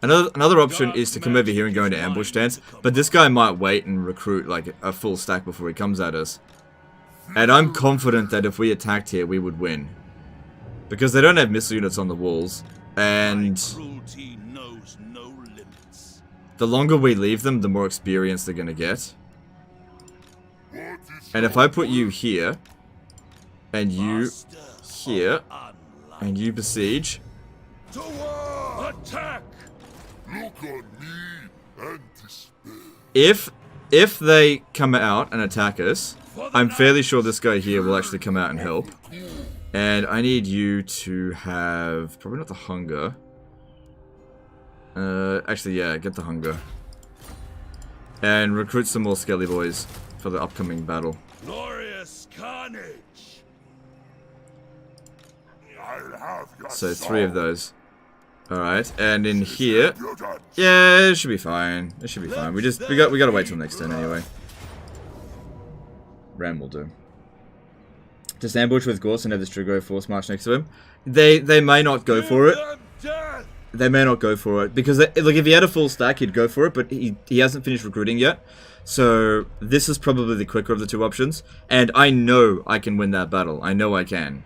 Another option is to come over here and go into ambush stance, but this guy might wait and recruit like a full stack before he comes at us. And I'm confident that if we attacked here, we would win. Because they don't have missile units on the walls, and the longer we leave them, the more experience they're gonna get. And if I put you here, and you here, and you besiege, Attack! Look on me and despair. if they come out and attack us, I'm fairly sure this guy here will actually come out and help. And I need you to have... probably not the hunger. Actually, yeah, get the hunger. And recruit some more Skelly Boys for the upcoming battle. Glorious carnage! I'll have your So 3 soul. of those. Alright, and in here... yeah, it should be fine. It should be fine. We gotta wait till next turn anyway. Ram will do. Just ambush with Ghorst and have the Strigoi force march next to him. They may not go for it. They may not go for it. Because, look, if he had a full stack, he'd go for it, but he hasn't finished recruiting yet. So, this is probably the quicker of the 2 options. And I know I can win that battle. I know I can.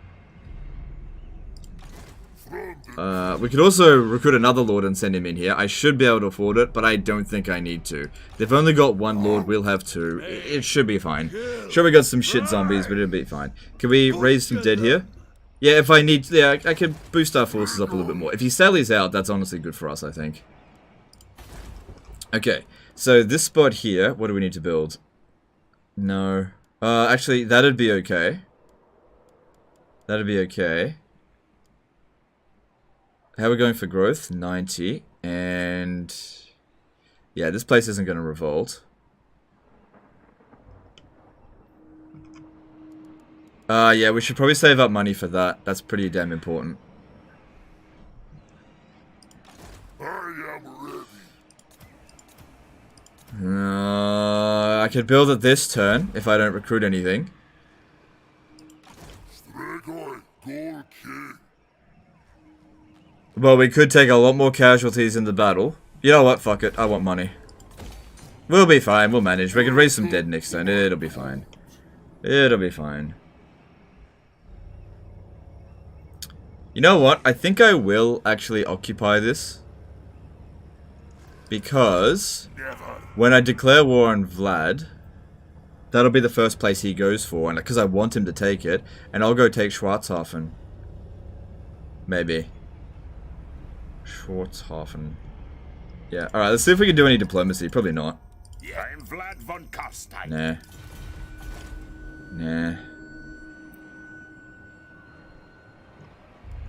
We could also recruit another Lord and send him in here. I should be able to afford it, but I don't think I need to. They've only got 1 Lord, we'll have 2. It should be fine. Sure, we got some shit zombies, but it'll be fine. Can we raise some dead here? Yeah, if I need... yeah, I can boost our forces up a little bit more. If he sallies out, that's honestly good for us, I think. Okay, so this spot here, what do we need to build? No. Actually, that'd be okay. That'd be okay. How are we going for growth? 90. And... yeah, this place isn't going to revolt. Yeah, we should probably save up money for that. That's pretty damn important. I am ready. I could build it this turn if I don't recruit anything. Strigoi, Gold King. Well, we could take a lot more casualties in the battle. You know what? Fuck it. I want money. We'll be fine. We'll manage. We can raise some dead next turn. It'll be fine. It'll be fine. You know what? I think I will actually occupy this. Because when I declare war on Vlad, that'll be the first place he goes for, and because I want him to take it, and I'll go take Schwarzhafen. Maybe. Schwarzhafen. Yeah, alright, let's see if we can do any diplomacy. Probably not. Yeah, I'm Vlad von Karstein. Nah. Nah.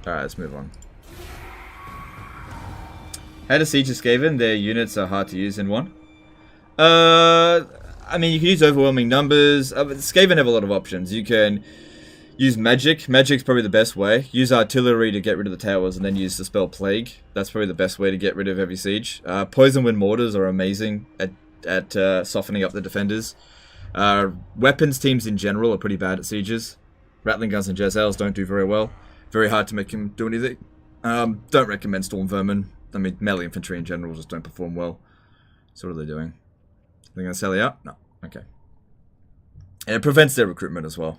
Alright, let's move on. How to siege Skaven? Their units are hard to use in one. I mean, you can use overwhelming numbers. Skaven have a lot of options. You can use magic. Magic's probably the best way. Use artillery to get rid of the towers, and then use the spell Plague. That's probably the best way to get rid of heavy siege. Poison wind mortars are amazing at softening up the defenders. Weapons teams in general are pretty bad at sieges. Rattling guns and Jezzails don't do very well. Very hard to make him do anything. Don't recommend Storm Vermin. I mean, melee infantry in general just don't perform well. So what are they doing? Are they going to sell you out? No. Okay. And it prevents their recruitment as well.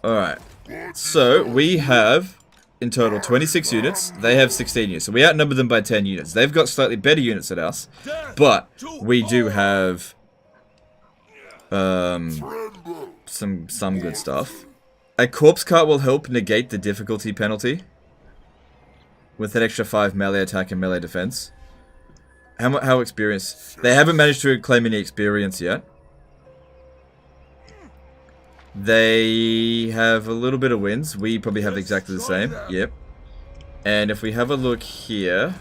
Alright. So, we have, in total, 26 units. They have 16 units. So we outnumber them by 10 units. They've got slightly better units than us. But, we do have some good stuff. A corpse cart will help negate the difficulty penalty with an extra 5 melee attack and melee defense. How experienced? They haven't managed to claim any experience yet. They have a little bit of wins. We probably have exactly the same. Yep. And if we have a look here,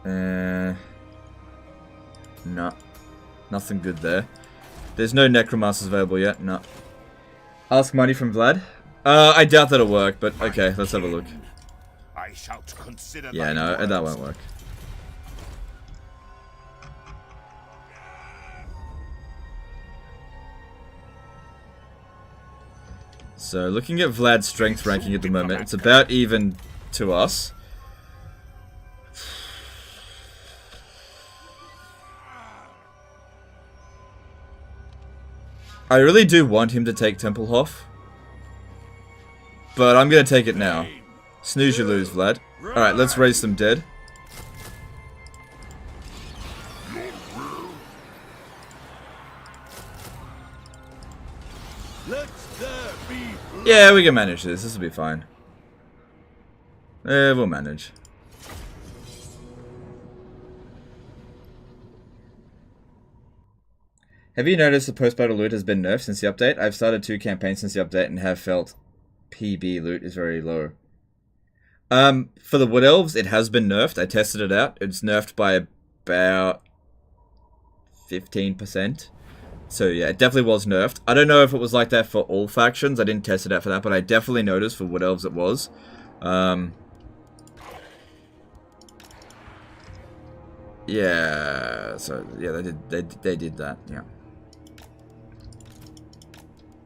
no, nothing good there. There's no necromancers available yet. No. Ask money from Vlad. I doubt that'll work, but okay, let's have a look. I shall consider. Yeah, no, that won't work. So, looking at Vlad's strength ranking at the moment, it's about even to us. I really do want him to take Tempelhof. But I'm going to take it now. Snooze you lose, Vlad. Alright, let's raise some dead. Yeah, we can manage this. This will be fine. We'll manage. Have you noticed the post-battle loot has been nerfed since the update? I've started 2 campaigns since the update and have felt PB loot is very low. For the Wood Elves, it has been nerfed. I tested it out. It's nerfed by about 15%. So yeah, it definitely was nerfed. I don't know if it was like that for all factions. I didn't test it out for that, but I definitely noticed for Wood Elves it was. Yeah, so yeah, they did that, yeah.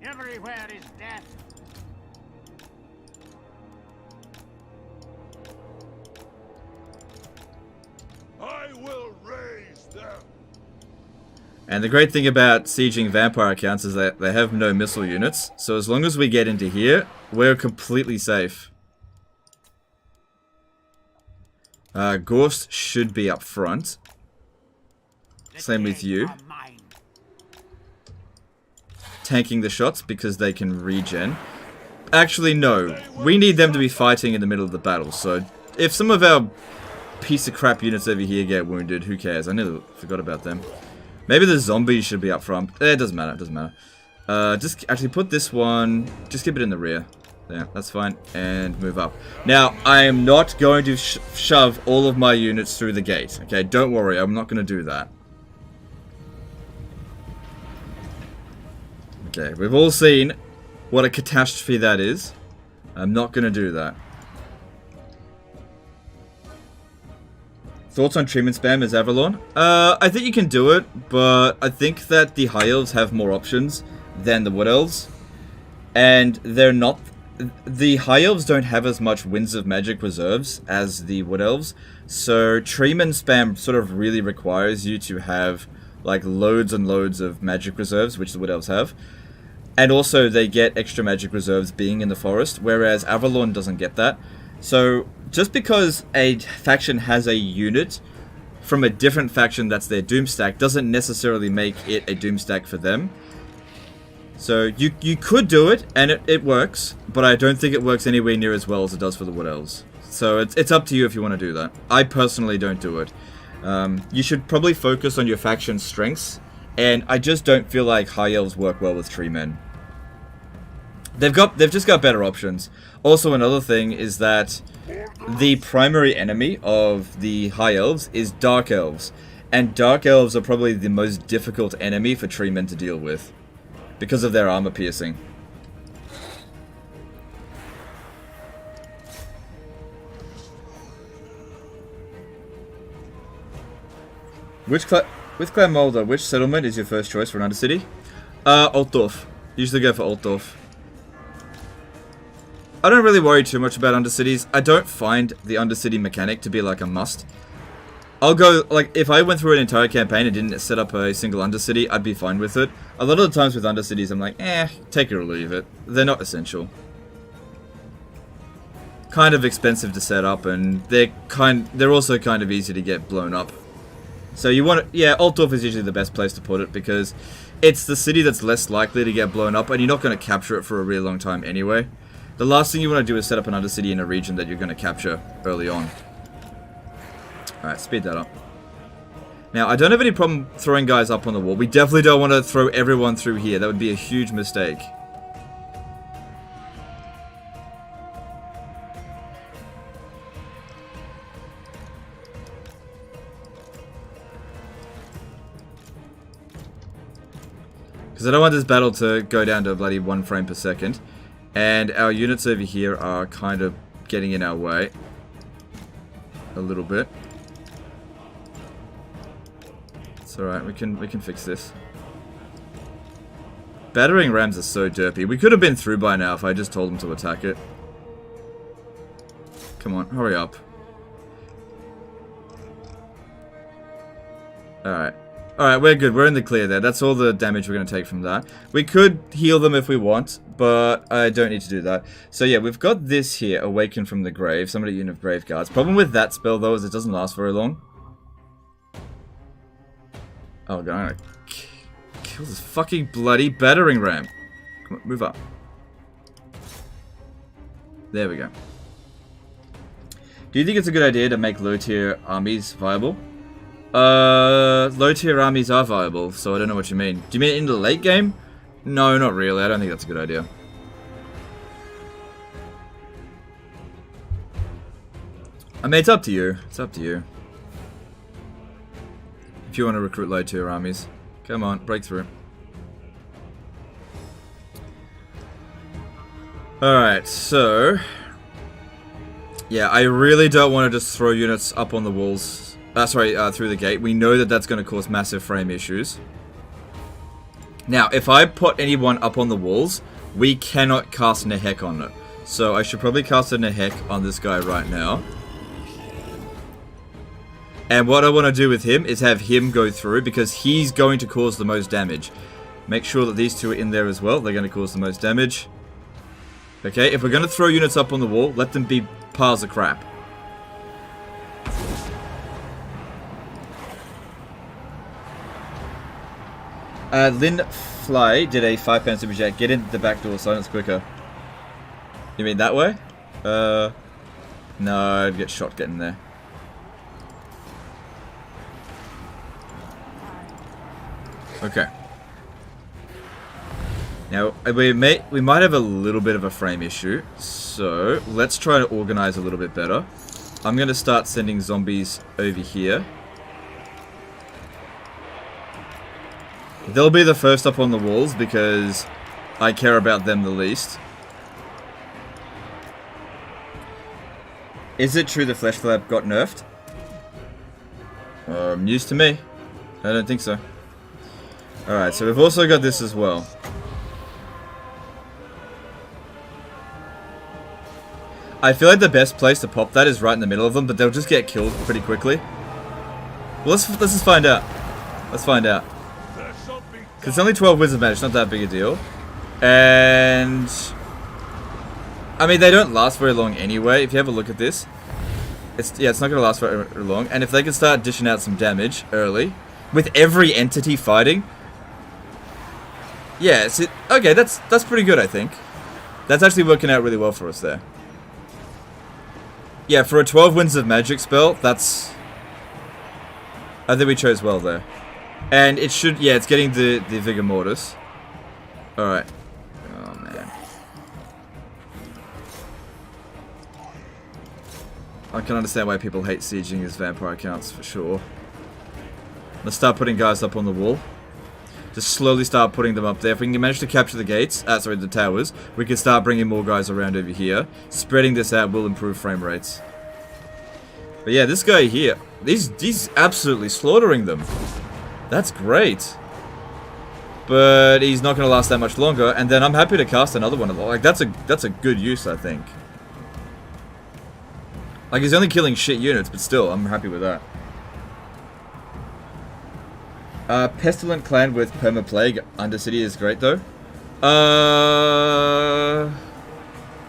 Everywhere is death. I will raise them. And the great thing about sieging vampire accounts is that they have no missile units. So as long as we get into here, we're completely safe. Ghorst should be up front. Same with you. Tanking the shots because they can regen. Actually, no. We need them to be fighting in the middle of the battle. So if some of our piece of crap units over here get wounded, who cares? I nearly forgot about them. Maybe the zombies should be up front. It doesn't matter. It doesn't matter. Just actually put this one. Just keep it in the rear. Yeah, that's fine. And move up. Now, I am not going to shove all of my units through the gate. Okay, don't worry. I'm not going to do that. Okay, we've all seen what a catastrophe that is. I'm not going to do that. Thoughts on treatment spam as Avalon? I think you can do it, but I think that the High Elves have more options than the Wood Elves. And they're not... The High Elves don't have as much Winds of Magic reserves as the Wood Elves. So treatment spam sort of really requires you to have like loads and loads of magic reserves, which the Wood Elves have. And also they get extra magic reserves being in the forest, whereas Avalon doesn't get that. So just because a faction has a unit from a different faction that's their doomstack doesn't necessarily make it a doomstack for them. So you could do it, and it works, but I don't think it works anywhere near as well as it does for the Wood Elves. So it's up to you if you want to do that. I personally don't do it. You should probably focus on your faction's strengths, and I just don't feel like High Elves work well with Tree Men. They've just got better options. Also, another thing is that the primary enemy of the High Elves is Dark Elves, and Dark Elves are probably the most difficult enemy for Tree Men to deal with because of their armor piercing. With Clan Mulder, which settlement is your first choice for an Undercity? Altdorf. Usually go for Altdorf. I don't really worry too much about Undercities. I don't find the Undercity mechanic to be like a must. I'll go, like, if I went through an entire campaign and didn't set up a single Undercity, I'd be fine with it. A lot of the times with Undercities, I'm like, take it or leave it. They're not essential. Kind of expensive to set up, and they're also kind of easy to get blown up. So you want to, yeah, Altdorf is usually the best place to put it, because it's the city that's less likely to get blown up, and you're not going to capture it for a really long time anyway. The last thing you want to do is set up an Undercity in a region that you're going to capture early on. Alright, speed that up. Now, I don't have any problem throwing guys up on the wall. We definitely don't want to throw everyone through here. That would be a huge mistake. Because I don't want this battle to go down to bloody 1 frame per second. And our units over here are kind of getting in our way. A little bit. It's alright, we can fix this. Battering rams are so derpy. We could have been through by now if I just told them to attack it. Come on, hurry up. Alright. Alright, we're good. We're in the clear there. That's all the damage we're going to take from that. We could heal them if we want, but I don't need to do that. So yeah, we've got this here, Awaken from the Grave. Somebody unit of Grave Guards. Problem with that spell, though, is it doesn't last very long. Oh god, I'm gonna kill this fucking bloody battering ram. Come on, move up. There we go. Do you think it's a good idea to make low-tier armies viable? Low-tier armies are viable, so I don't know what you mean. Do you mean in the late game? No, not really. I don't think that's a good idea. I mean, it's up to you. It's up to you. If you want to recruit low-tier armies. Come on, break through. Alright, so... yeah, I really don't want to just throw units up on the walls. Through the gate. We know that that's going to cause massive frame issues. Now, if I put anyone up on the walls, we cannot cast Nehek on it. So I should probably cast a Nehek on this guy right now. And what I want to do with him is have him go through, because he's going to cause the most damage. Make sure that these two are in there as well. They're going to cause the most damage. Okay, if we're going to throw units up on the wall, let them be piles of crap. Lynn Fly did a £5 super chat. Get in the back door, silence quicker. You mean that way? No, I'd get shot getting there. Okay. Now, we might have a little bit of a frame issue, so let's try to organize a little bit better. I'm going to start sending zombies over here. They'll be the first up on the walls because I care about them the least. Is it true the Flesh Flap got nerfed? News to me. I don't think so. Alright, so we've also got this as well. I feel like the best place to pop that is right in the middle of them, but they'll just get killed pretty quickly. Well, let's just find out. Let's find out. Because it's only 12 wins of magic, it's not that big a deal. And I mean, they don't last very long anyway. If you have a look at this, it's not going to last very long. And if they can start dishing out some damage early, with every entity fighting, yeah, okay, that's pretty good, I think. That's actually working out really well for us there. Yeah, for a 12 wins of magic spell, I think we chose well there. And it should, yeah, it's getting the Vigor Mortis. Alright. Oh, man. I can understand why people hate sieging as vampire accounts, for sure. Let's start putting guys up on the wall. Just slowly start putting them up there. If we can manage to capture the gates, sorry, the towers, we can start bringing more guys around over here. Spreading this out will improve frame rates. But yeah, this guy here, he's absolutely slaughtering them. That's great. But he's not going to last that much longer, and then I'm happy to cast another one of them. Like, that's a good use, I think. Like, he's only killing shit units, but still, I'm happy with that. Pestilent Clan with Perma-Plague Undercity is great, though.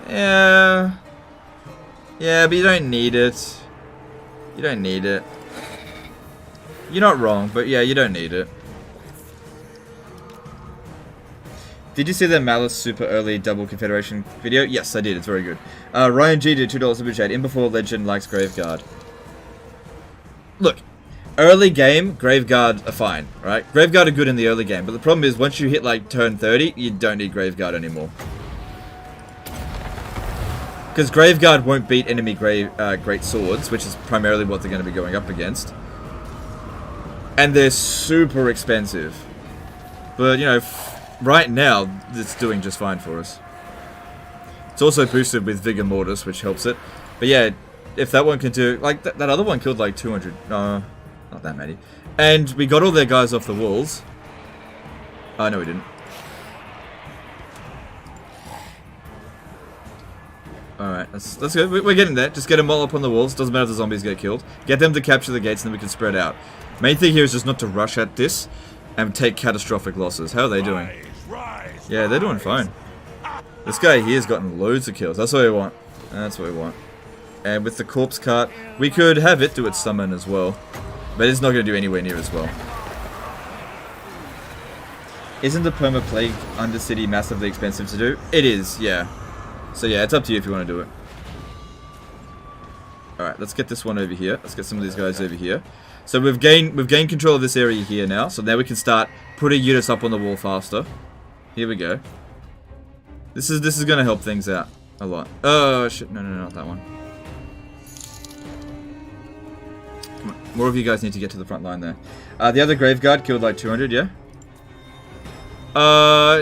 Yeah. Yeah, but you don't need it. You don't need it. You're not wrong, but yeah, you don't need it. Did you see the Malice super early double confederation video? Yes, I did. It's very good. Ryan G did $2 super chat. In before legend likes Graveguard. Look, early game, Graveguard are fine, right? Graveguard are good in the early game, but the problem is once you hit like turn 30, you don't need Graveguard anymore. Because Graveguard won't beat enemy great swords, which is primarily what they're going to be going up against. And they're super expensive. But, you know, right now, it's doing just fine for us. It's also boosted with Vigor Mortis, which helps it. But yeah, if that one can do... Like, that other one killed like 200... No, not that many. And we got all their guys off the walls. Oh, no we didn't. Alright, that's good. We're getting there. Just get them all up on the walls. Doesn't matter if the zombies get killed. Get them to capture the gates and then we can spread out. Main thing here is just not to rush at this and take catastrophic losses. How are they doing? Yeah, they're doing fine. This guy here has gotten loads of kills. That's what we want. That's what we want. And with the corpse cart, we could have it do its summon as well. But it's not going to do anywhere near as well. Isn't the Perma-Plague Undercity massively expensive to do? It is, yeah. So yeah, it's up to you if you want to do it. Alright, let's get this one over here. Let's get some of these guys over here. So we've gained control of this area here now. So now we can start putting units up on the wall faster. Here we go. This is going to help things out a lot. Oh shit, no, not that one. Come on, more of you guys need to get to the front line there. The other Graveguard killed like 200, yeah?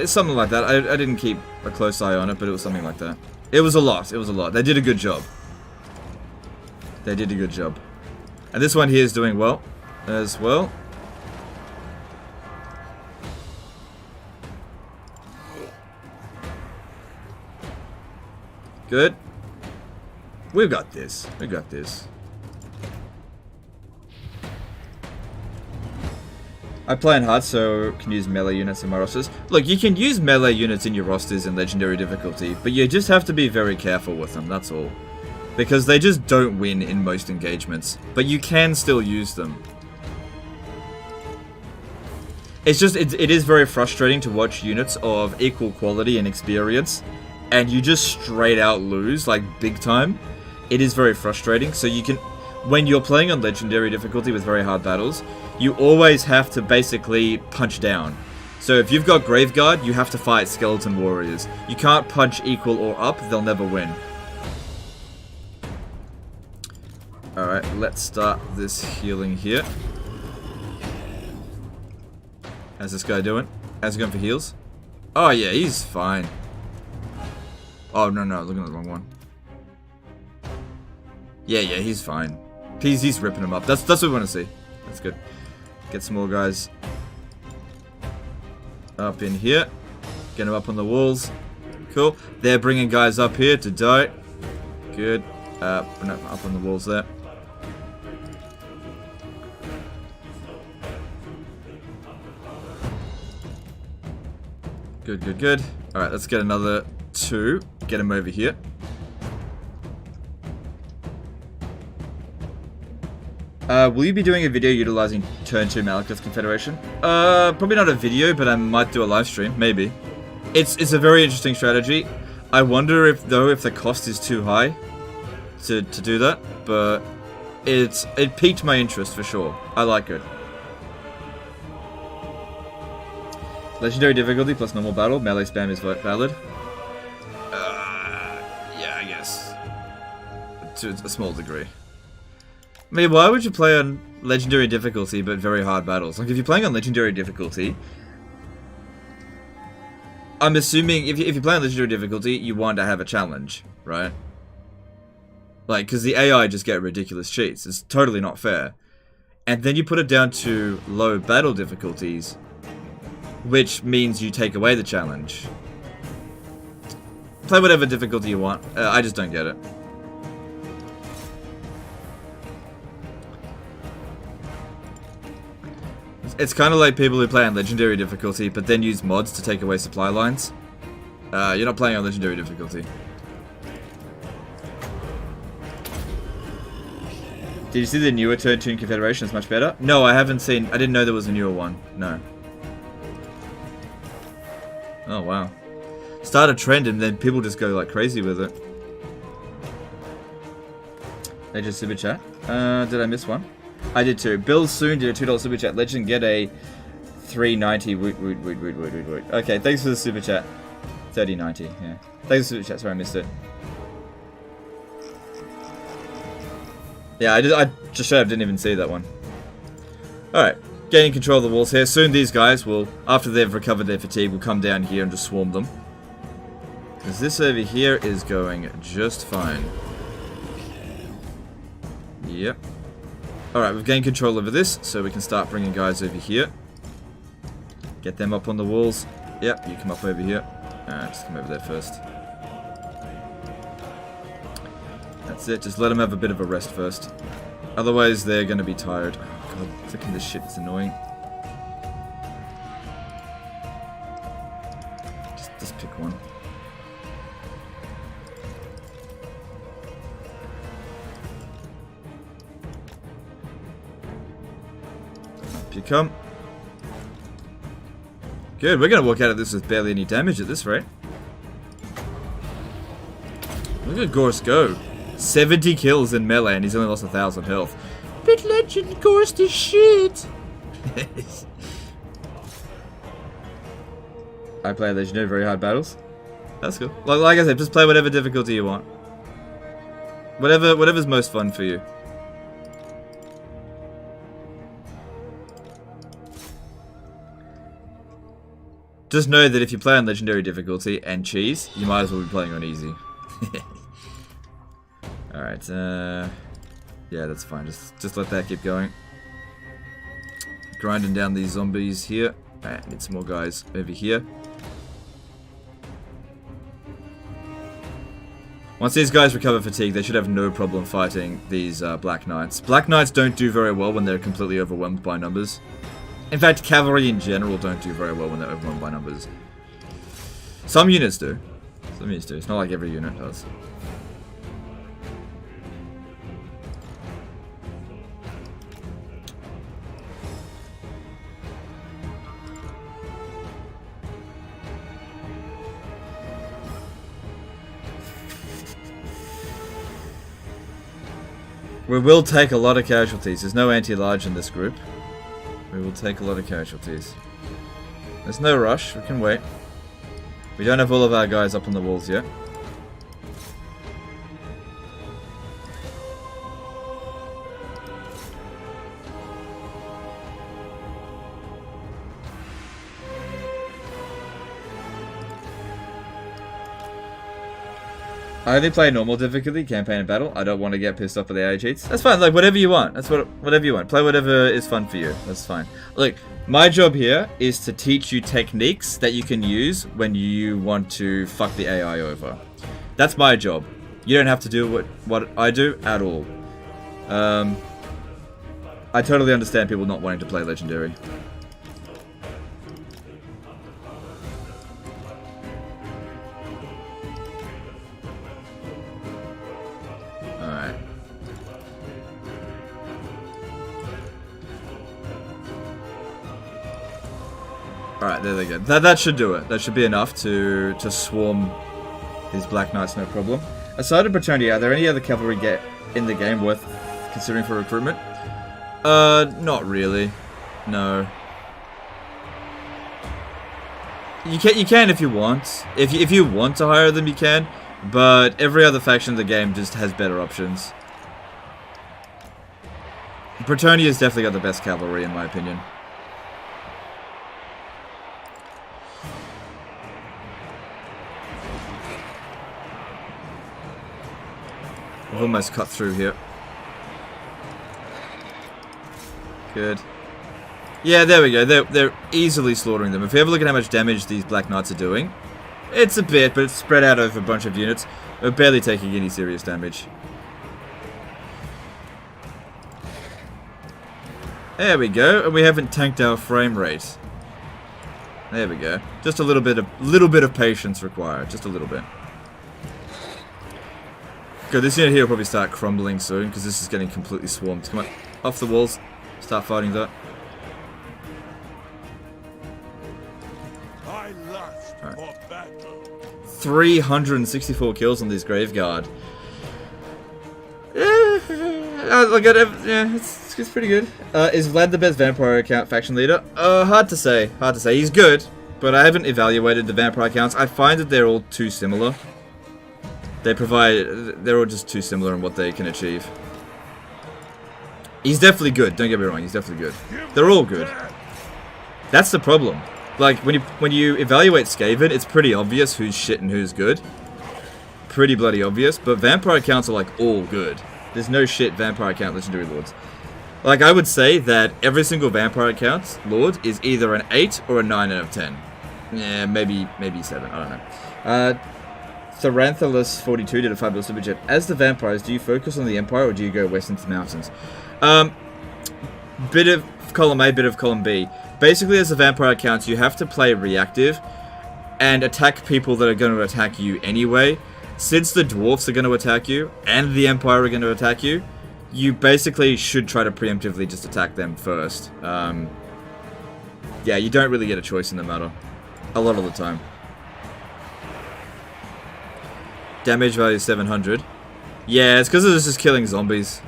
It's something like that. I didn't keep a close eye on it, but it was something like that. It was a lot. It was a lot. They did a good job. They did a good job. And this one here is doing well as well. Good. We've got this. We got this. I play on hard, so can use melee units in my rosters. Look, you can use melee units in your rosters in legendary difficulty, but you just have to be very careful with them, that's all. Because they just don't win in most engagements, but you can still use them. It's just, it is very frustrating to watch units of equal quality and experience, and you just straight out lose, like big time. It is very frustrating, so you can, when you're playing on legendary difficulty with very hard battles, you always have to basically punch down. So if you've got Graveguard, you have to fight Skeleton Warriors. You can't punch equal or up, they'll never win. Alright, let's start this healing here. How's this guy doing? How's he going for heals? Oh yeah, he's fine. Oh no, looking at the wrong one. Yeah, he's fine. He's ripping him up. That's what we want to see. That's good. Get some more guys up in here. Get them up on the walls. Cool. They're bringing guys up here to die. Good. No, up on the walls there. Good, good, good. Alright, let's get another 2. Get him over here. Will you be doing a video utilizing Turn 2 Malekith's Confederation? Probably not a video, but I might do a live stream. Maybe. It's a very interesting strategy. I wonder if the cost is too high to do that, but it piqued my interest for sure. I like it. Legendary difficulty plus normal battle. Melee spam is valid. Yeah, I guess. To a small degree. I mean, why would you play on legendary difficulty but very hard battles? Like, if you're playing on legendary difficulty, I'm assuming if you play on legendary difficulty, you want to have a challenge, right? Like, because the AI just get ridiculous cheats. It's totally not fair. And then you put it down to low battle difficulties, which means you take away the challenge. Play whatever difficulty you want. I just don't get it. It's kind of like people who play on legendary difficulty, but then use mods to take away supply lines. You're not playing on legendary difficulty. Did you see the newer Turn 2 Confederation is much better? No, I haven't seen. I didn't know there was a newer one. No. Oh wow. Start a trend and then people just go like crazy with it. They just super chat. Did I miss one? I did too. Bill Soon did a $2 super chat. Legend get a $3.90. Woot. Okay, thanks for the super chat. $30.90. Yeah. Thanks for the super chat. Sorry, I missed it. Yeah, I just straight up didn't even see that one. Alright, gaining control of the walls here. Soon these guys will, after they've recovered their fatigue, will come down here and just swarm them. Because this over here is going just fine. Yep. Alright, we've gained control over this, so we can start bringing guys over here. Get them up on the walls. Yep, you come up over here. Just come over there first. That's it, just let them have a bit of a rest first. Otherwise, they're going to be tired. Oh god, clicking this shit is annoying. Just pick one. Up you come. Good, we're going to walk out of this with barely any damage at this rate. Look at Ghorst go. 70 kills in melee and he's only lost 1,000 health. But Legend Ghorst is shit. I play legendary very hard battles. That's cool. Like I said, just play whatever difficulty you want. Whatever's most fun for you. Just know that if you play on legendary difficulty and cheese, you might as well be playing on easy. Alright, yeah, that's fine. Just let that keep going. Grinding down these zombies here. Alright, need some more guys over here. Once these guys recover fatigue, they should have no problem fighting these Black Knights. Black Knights don't do very well when they're completely overwhelmed by numbers. In fact, cavalry in general don't do very well when they're overwhelmed by numbers. Some units do. Some units do. It's not like every unit does. We will take a lot of casualties. There's no anti-large in this group. We will take a lot of casualties. There's no rush. We can wait. We don't have all of our guys up on the walls yet. I only play normal difficulty, campaign and battle. I don't want to get pissed off at the AI cheats. That's fine, like whatever you want. That's whatever you want. Play whatever is fun for you. That's fine. Look, my job here is to teach you techniques that you can use when you want to fuck the AI over. That's my job. You don't have to do what I do at all. I totally understand people not wanting to play Legendary. Alright, there they go. That should do it. That should be enough to swarm these Black Knights, no problem. Aside of Britannia, are there any other cavalry in the game worth considering for recruitment? Not really. No. You can if you want. If you want to hire them, you can. But every other faction in the game just has better options. Bretonia's definitely got the best cavalry, in my opinion. I've almost cut through here. Good. Yeah, there we go. They're easily slaughtering them. If you have a look at how much damage these Black Knights are doing, it's a bit, but it's spread out over a bunch of units. We're barely taking any serious damage. There we go, and we haven't tanked our frame rate. There we go. Just a little bit of patience required. Just a little bit. Good, this unit here will probably start crumbling soon, because this is getting completely swarmed. Come on, off the walls. Start fighting that. I lust for battle. 364 kills on this Graveguard. Yeah, it's pretty good. Is Vlad the best Vampire account faction leader? Hard to say. Hard to say. He's good, but I haven't evaluated the Vampire accounts. I find that they're all too similar. They're all just too similar in what they can achieve. He's definitely good, don't get me wrong, he's definitely good. They're all good. That's the problem. Like, when you evaluate Skaven, it's pretty obvious who's shit and who's good. Pretty bloody obvious, but Vampire accounts are like all good. There's no shit Vampire account Legendary Lords. Like, I would say that every single Vampire account Lord is either an 8 or a 9 out of 10. Yeah, maybe 7, I don't know. Thoranthalus42 did a fabulous super chat. As the vampires, do you focus on the Empire or do you go west into the mountains? Bit of column A, bit of column B. Basically, as the vampire accounts, you have to play reactive and attack people that are going to attack you anyway. Since the dwarfs are going to attack you and the Empire are going to attack you, you basically should try to preemptively just attack them first. Yeah, you don't really get a choice in the matter. A lot of the time. Damage value 700. Yeah, it's because this is killing zombies.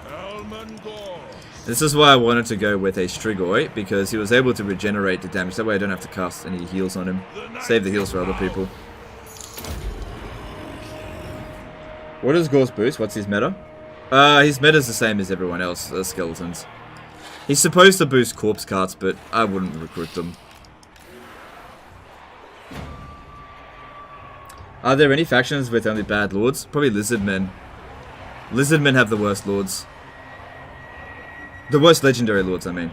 Helman Ghorst. This is why I wanted to go with a Strigoi, because he was able to regenerate the damage. That way I don't have to cast any heals on him. Save the heals for other people. What is Ghorst boost? What's his meta? His meta is the same as everyone else, skeletons. He's supposed to boost corpse carts, but I wouldn't recruit them. Are there any factions with only bad lords? Probably Lizardmen. Lizardmen have the worst lords. The worst legendary lords, I mean.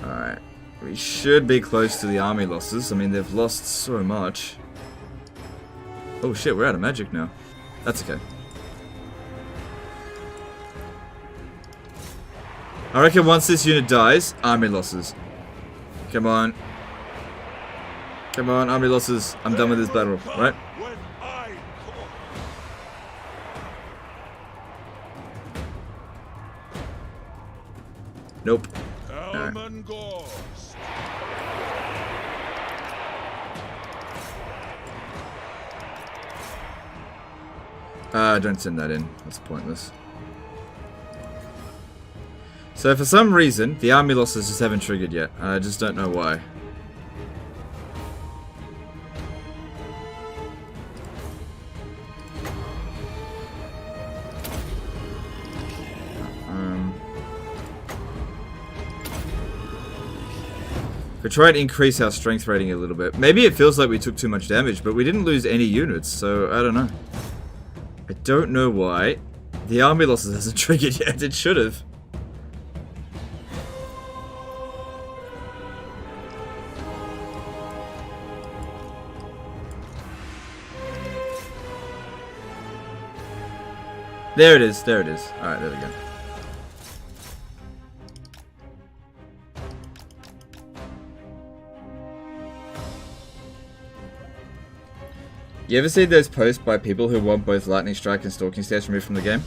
Alright. We should be close to the army losses. I mean, they've lost so much. Oh shit, we're out of magic now. That's okay. I reckon once this unit dies, army losses. Come on. Come on, army losses. I'm done with this battle, right? Nope. Helman Ghorst. Don't send that in. That's pointless. So for some reason, the army losses just haven't triggered yet. I just don't know why. We try to increase our strength rating a little bit. Maybe it feels like we took too much damage, but we didn't lose any units, so I don't know. I don't know why. The army losses hasn't triggered yet. It should have. There it is, there it is. Alright, there we go. You ever see those posts by people who want both Lightning Strike and Stalking Stance removed from the game?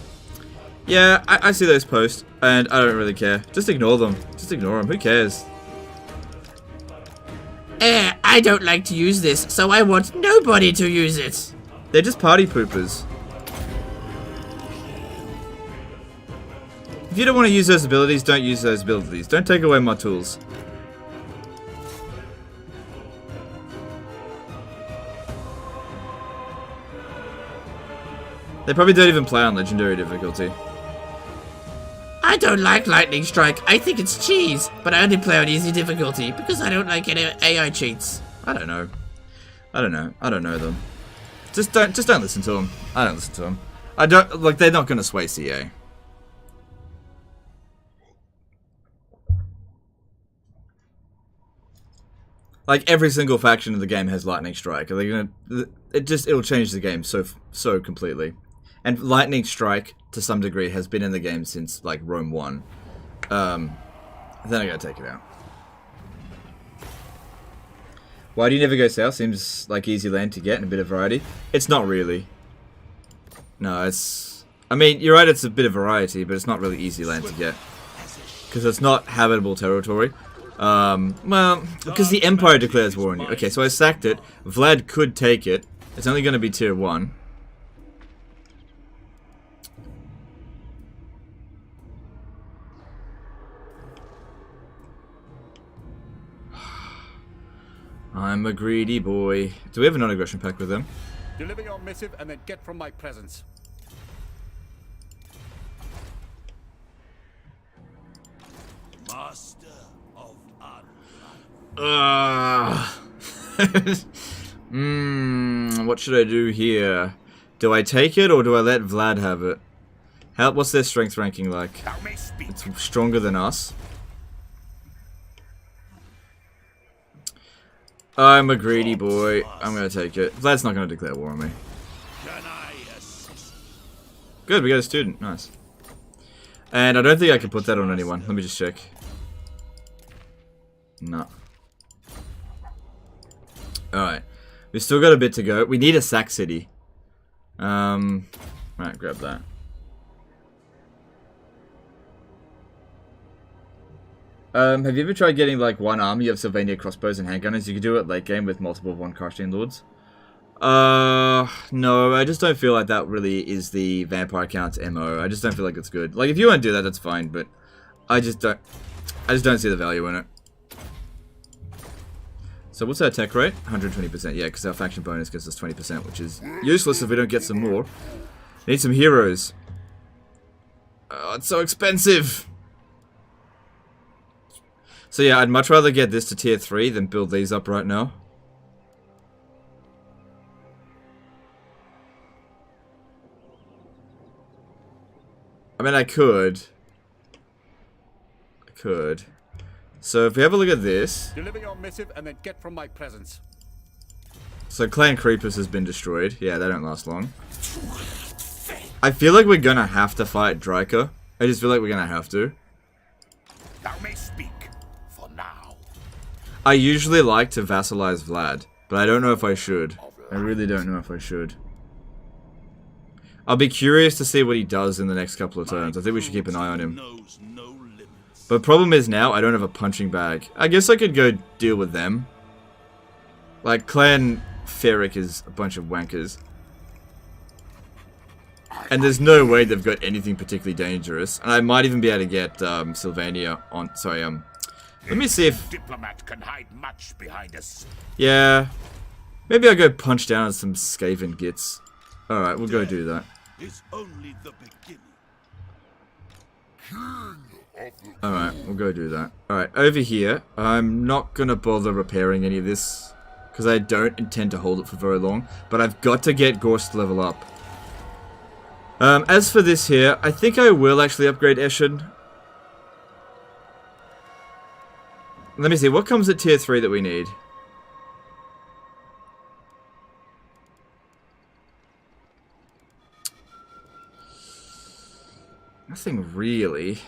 Yeah, I see those posts, and I don't really care. Just ignore them. Just ignore them. Who cares? I don't like to use this, so I want nobody to use it. They're just party poopers. If you don't want to use those abilities, don't use those abilities. Don't take away my tools. They probably don't even play on legendary difficulty. I don't like Lightning Strike. I think it's cheese, but I only play on easy difficulty because I don't like any AI cheats. I don't know. I don't know them. Just don't listen to them. I don't listen to them. I don't like. They're not gonna sway CA. Like every single faction in the game has Lightning Strike. Are they gonna? It'll change the game so completely. And Lightning Strike to some degree has been in the game since like Rome 1. Then I gotta take it out. Why do you never go south? Seems like easy land to get and a bit of variety. It's not really. No, it's... I mean, you're right, it's a bit of variety, but it's not really easy land to get. Because it's not habitable territory. Well, because the Empire declares war on you. Okay, so I sacked it. Vlad could take it. It's only going to be tier 1. I'm a greedy boy. Do we have a non-aggression pact with them? Deliver your missive and then get from my presence. Master of unlife. What should I do here? Do I take it or do I let Vlad have it? What's their strength ranking like? Thou may speak. It's stronger than us. I'm a greedy boy. I'm gonna take it. Vlad's not gonna declare war on me. Can I assist? Good, we got a student. Nice. And I don't think I can put that on anyone. Let me just check. No. Alright. We've still got a bit to go. We need a sack city. Right, grab that. Have you ever tried getting like one army of Sylvannia crossbows and handgunners? You could do it late game with multiple Von Karstein lords. No, I just don't feel like that really is the vampire count's MO. I just don't feel like it's good. Like if you want to do that, that's fine, but I just don't see the value in it. So what's our tech rate? 120%, yeah, because our faction bonus gives us 20%, which is useless if we don't get some more. Need some heroes. Oh, it's so expensive! So yeah, I'd much rather get this to tier 3 than build these up right now. I mean, I could. So if we have a look at this. Deliver your missive and then get from my presence. So Clan Creepers has been destroyed. Yeah, they don't last long. I feel like we're gonna have to fight Dryker. I just feel like we're gonna have to. Thou may speak for now. I usually like to vassalize Vlad, but I don't know if I should. I really don't know if I should. I'll be curious to see what he does in the next couple of turns. I think we should keep an eye on him. Knows no limits. But problem is now, I don't have a punching bag. I guess I could go deal with them. Like, Clan Ferric is a bunch of wankers. And there's no way they've got anything particularly dangerous. And I might even be able to get Sylvania on... Sorry, let me see if... Diplomat can hide much behind us. Yeah. Maybe I'll go punch down on some Skaven gits. Alright, we'll go do that. Is only the beginning. Alright, we'll go do that. Alright, over here, I'm not gonna bother repairing any of this, because I don't intend to hold it for very long, but I've got to get Ghorst to level up. As for this here, I think I will actually upgrade Eshin. Let me see, what comes at tier 3 that we need? Nothing really.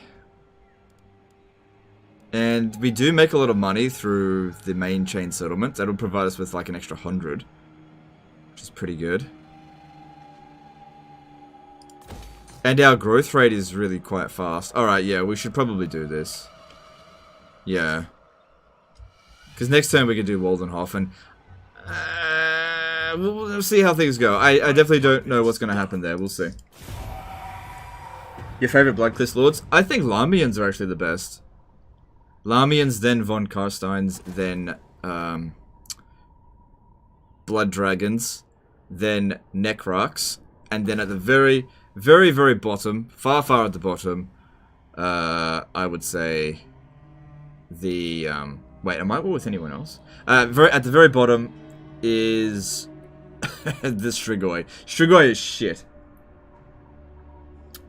And we do make a lot of money through the main chain settlement. That'll provide us with like an extra 100. Which is pretty good. And our growth rate is really quite fast. Alright, yeah, we should probably do this. Yeah. Because next turn we can do Waldenhof, and we'll see how things go. I definitely don't know what's going to happen there. We'll see. Your favorite Bloodcliff Lords? I think Lamians are actually the best. Lamians, then Von Karsteins, then Blood Dragons, then Necrox, and then at the very, very, very bottom, far, far at the bottom, I would say the wait, am I war with anyone else? At the very bottom is the Strigoi. Strigoi is shit.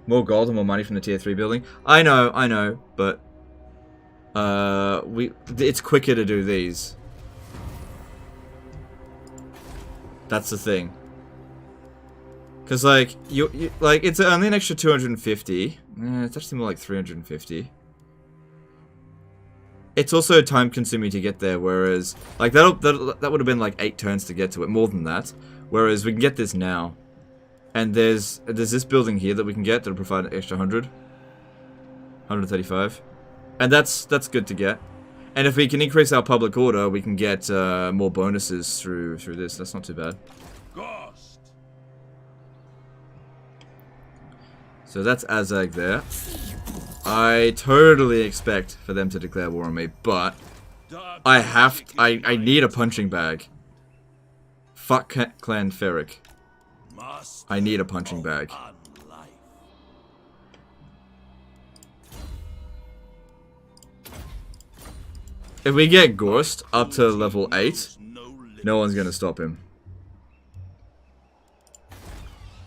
More gold and more money from the tier 3 building. I know, but it's quicker to do these. That's the thing. Cause like you like it's only an extra 250. It's actually more like 350. It's also time consuming to get there, whereas like that would have been like 8 turns to get to it, more than that. Whereas we can get this now. And there's this building here that we can get that'll provide an extra 100. 135. And that's good to get. And if we can increase our public order, we can get more bonuses through this. That's not too bad. Ghorst. So that's Azag there. I totally expect for them to declare war on me, but I need a punching bag. Fuck Clan Ferric. I need a punching bag. If we get Ghorst up to level 8, no one's gonna stop him.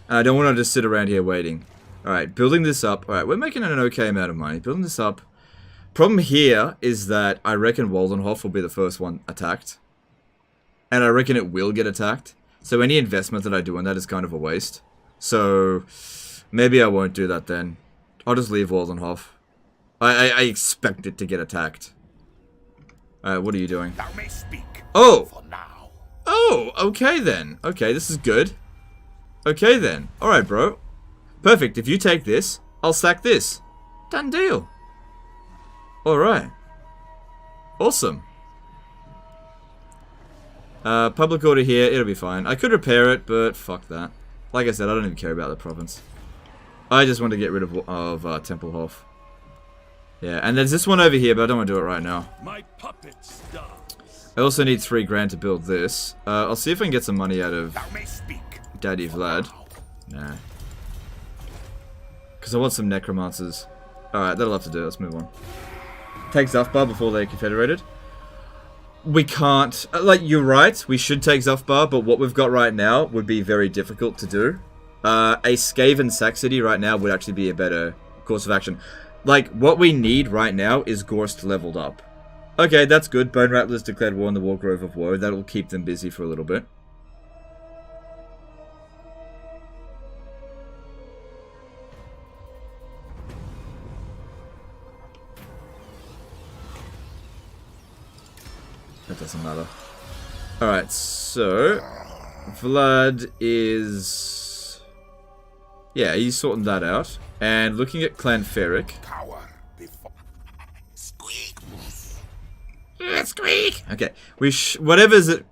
I don't want to just sit around here waiting. Alright, building this up. Alright, we're making an okay amount of money. Building this up. Problem here is that I reckon Waldenhof will be the first one attacked. And I reckon it will get attacked. So any investment that I do in that is kind of a waste. So maybe I won't do that then. I'll just leave Waldenhof. I expect it to get attacked. Alright, what are you doing? Thou may speak. Oh! For now. Oh, okay then. Okay, this is good. Okay then. Alright, bro. Perfect. If you take this, I'll sack this. Done deal. Alright. Awesome. Public order here, it'll be fine. I could repair it, but fuck that. Like I said, I don't even care about the province. I just want to get rid of Tempelhof. Yeah, and there's this one over here, but I don't want to do it right now. My puppet stars. I also need 3 grand to build this. I'll see if I can get some money out of Thou may speak. Daddy Vlad. Nah. Because I want some necromancers. Alright, that'll have to do. Let's move on. Take Zafbar before they're confederated. We can't. Like, you're right. We should take Zafbar, but what we've got right now would be very difficult to do. A Skaven Sack City right now would actually be a better course of action. Like, what we need right now is Ghorst leveled up. Okay, that's good. Bone Rattlers declared war on the Wargrove of Woe. That'll keep them busy for a little bit. That doesn't matter. Alright, so Vlad is... yeah, he's sorting that out. And looking at Clan Ferric. Power before. Squeak. Squeak! Okay, whatever's at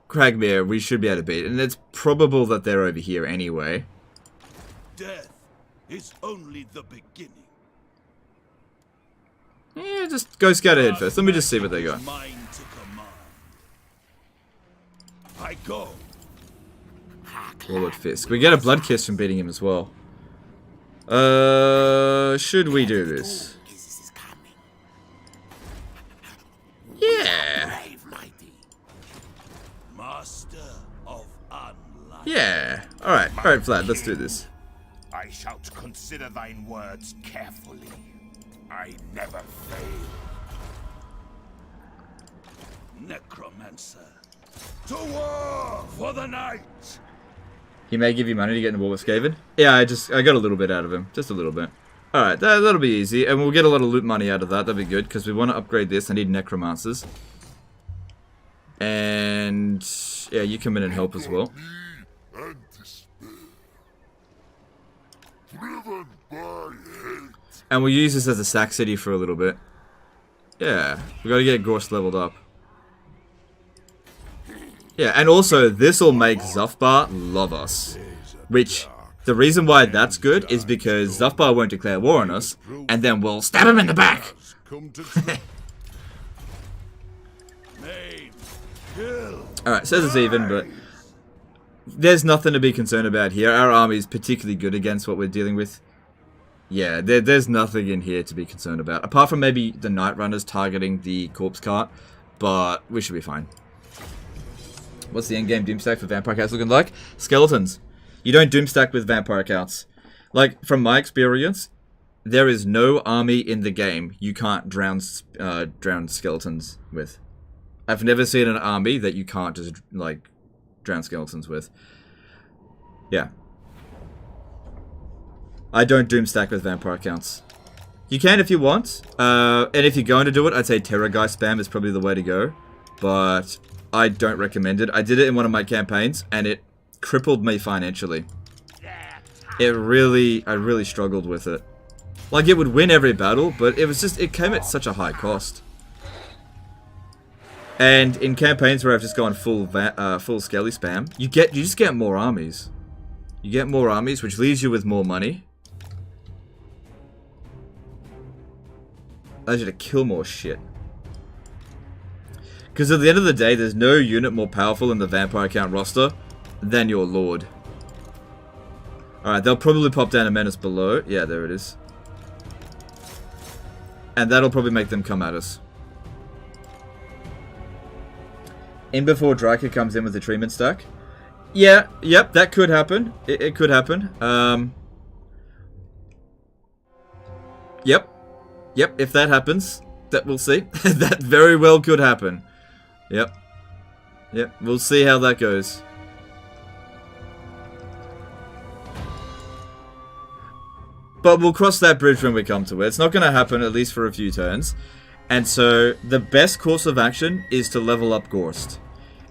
Cragmere, we should be able to beat. And it's probable that they're over here anyway. Death is only the beginning. Yeah, just go scout ahead first. Let me just see what they got. Mine to command. I go. Warlord Fisk. We get a blood kiss from beating him as well. Should we do this? Yeah. Master of unlife. Yeah. Alright, Vlad, let's do this. I shall consider thine words carefully. I never fail. Necromancer. To war for the night. He may give you money to get in the war with Skaven. Yeah, I got a little bit out of him. Just a little bit. Alright, that'll be easy. And we'll get a lot of loot money out of that. That'll be good, because we want to upgrade this. I need necromancers. And... yeah, you come in and help as well. And despair. Driven And we'll use this as a sack city for a little bit. Yeah, we gotta get Ghorst leveled up. Yeah, and also this will make Zufbar love us. Which, the reason why that's good is because Zufbar won't declare war on us, and then we'll stab him in the back. Alright, says it's even, but there's nothing to be concerned about here. Our army is particularly good against what we're dealing with. Yeah, there's nothing in here to be concerned about. Apart from maybe the Night Runners targeting the corpse cart, but we should be fine. What's the endgame doomstack for vampire counts looking like? Skeletons. You don't doomstack with vampire counts. Like, from my experience, there is no army in the game you can't drown skeletons with. I've never seen an army that you can't just, like, drown skeletons with. Yeah. I don't doomstack with vampire counts. You can if you want. And if you're going to do it, I'd say Terror Guy spam is probably the way to go. But I don't recommend it. I did it in one of my campaigns, and it crippled me financially. I really struggled with it. Like, it would win every battle, but it was just, it came at such a high cost. And in campaigns where I've just gone full skelly spam, you just get more armies. You get more armies, which leaves you with more money. Allows you to kill more shit. Because at the end of the day, there's no unit more powerful in the vampire count roster than your lord. Alright, they'll probably pop down a menace below. Yeah, there it is. And that'll probably make them come at us. In before Dryker comes in with the treatment stack. Yeah, yep, that could happen. It could happen. Yep, if that happens, that we'll see. That very well could happen. Yep, we'll see how that goes. But we'll cross that bridge when we come to it. It's not going to happen, at least for a few turns. And so, the best course of action is to level up Ghorst.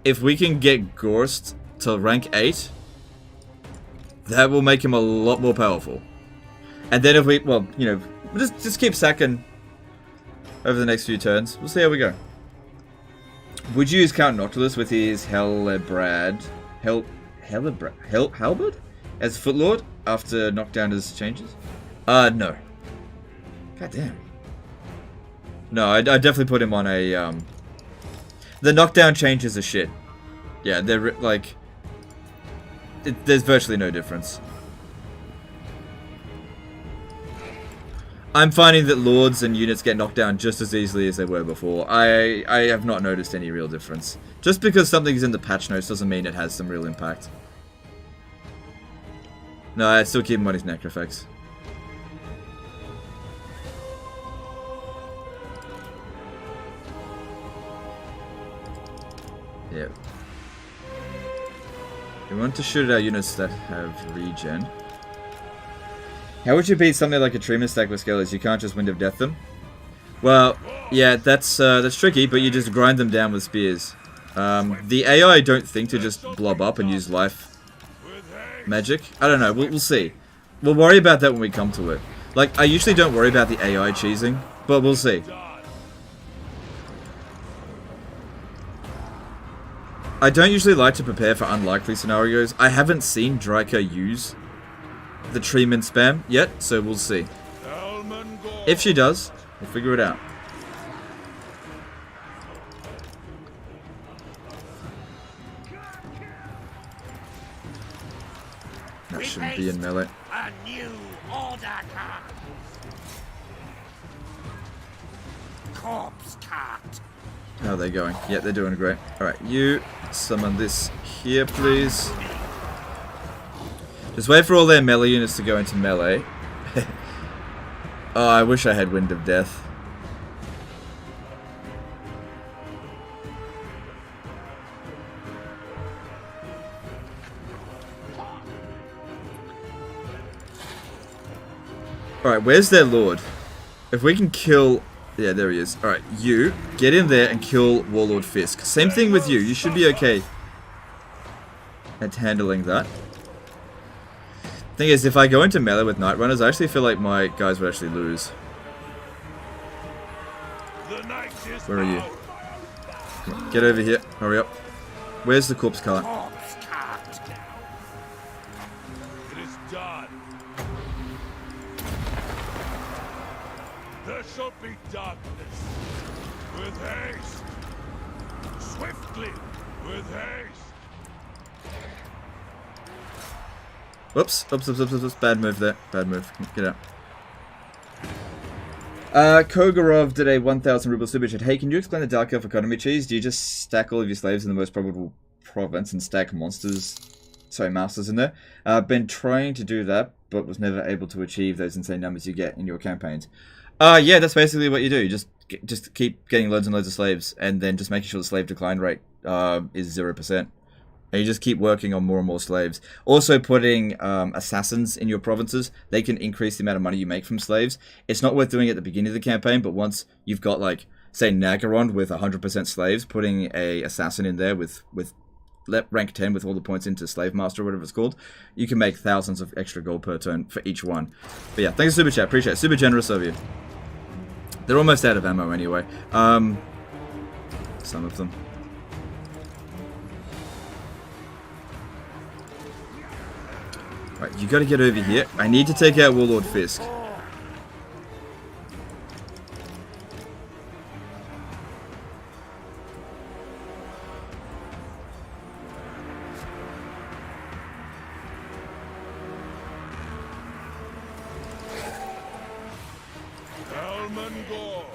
If we can get Ghorst to rank 8, that will make him a lot more powerful. And then if we, well, you know, we'll just keep sacking over the next few turns. We'll see how we go. Would you use Count Noctilus with his Halberd as Footlord after knockdown his changes? No. God damn. No, I definitely put him on a, the knockdown changes are shit. Yeah, they're, like, there's virtually no difference. I'm finding that lords and units get knocked down just as easily as they were before. I have not noticed any real difference. Just because something's in the patch notes doesn't mean it has some real impact. No, I still keep him on his necrophags. Yep. We want to shoot at our units that have regen. How would you beat something like a treatment stack with skeletons? You can't just Wind of Death them? Well, yeah, that's tricky, but you just grind them down with spears. The AI don't think to just blob up and use life magic. I don't know, we'll see. We'll worry about that when we come to it. Like, I usually don't worry about the AI cheesing, but we'll see. I don't usually like to prepare for unlikely scenarios. I haven't seen Dryker use the treatment spam yet, so we'll see. If she does, we'll figure it out. That shouldn't be in melee. A new order comes. Corpse cart. How are they going? Yeah, they're doing great. Alright, you summon this here, please. Just wait for all their melee units to go into melee. Oh, I wish I had Wind of Death. Alright, where's their lord? If we can kill... Yeah, there he is. Alright, you, get in there and kill Warlord Fisk. Same thing with you. You should be okay at handling that. Thing is, if I go into melee with Night Runners, I actually feel like my guys would actually lose. The night is Where are you? out. Come on, get over here. Hurry up. Where's the corpse cart? Corpse cart. It is done. There shall be darkness. With haste. Swiftly. With haste. Whoops. Oops. Bad move there. Bad move. Get out. Kogorov did a 1,000 ruble super chat. Hey, can you explain the Dark Elf economy cheese? Do you just stack all of your slaves in the most probable province and stack masters in there? Been trying to do that, but was never able to achieve those insane numbers you get in your campaigns. Yeah, that's basically what you do. You just keep getting loads and loads of slaves, and then just making sure the slave decline rate is 0%. And you just keep working on more and more slaves. Also putting assassins in your provinces. They can increase the amount of money you make from slaves. It's not worth doing at the beginning of the campaign, but once you've got, like, say, Nagaron with 100% slaves, putting a assassin in there with rank 10 with all the points into Slave Master or whatever it's called, you can make thousands of extra gold per turn for each one. But yeah, thanks for Super Chat. Appreciate it. Super generous of you. They're almost out of ammo anyway. Some of them. Right, you gotta get over here. I need to take out Warlord Fisk. Helman Ghorst.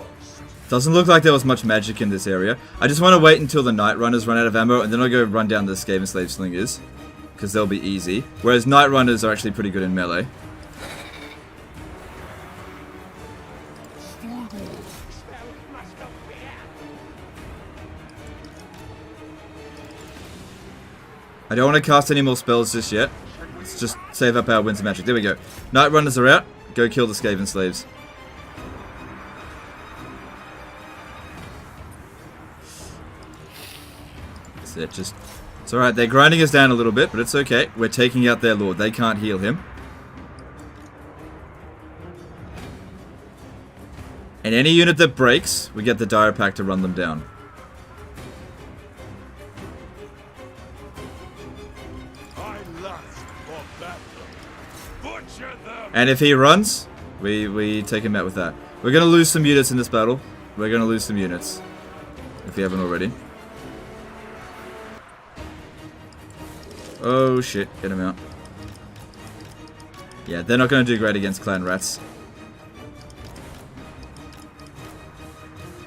Doesn't look like there was much magic in this area. I just want to wait until the Night Runners run out of ammo, and then I'll go run down the Skaven Slave Slingers. Because they'll be easy. Whereas Night Runners are actually pretty good in melee. I don't want to cast any more spells just yet. Let's just save up our Winds of Magic. There we go. Night Runners are out. Go kill the Skaven Slaves. That's it. Just... It's alright, they're grinding us down a little bit, but it's okay. We're taking out their lord. They can't heal him. And any unit that breaks, we get the Dire Pack to run them down. I lust for battle. Butcher them. And if he runs, we take him out with that. We're going to lose some units in this battle. We're going to lose some units. If we haven't already. Oh shit, get him out. Yeah, they're not going to do great against clan rats.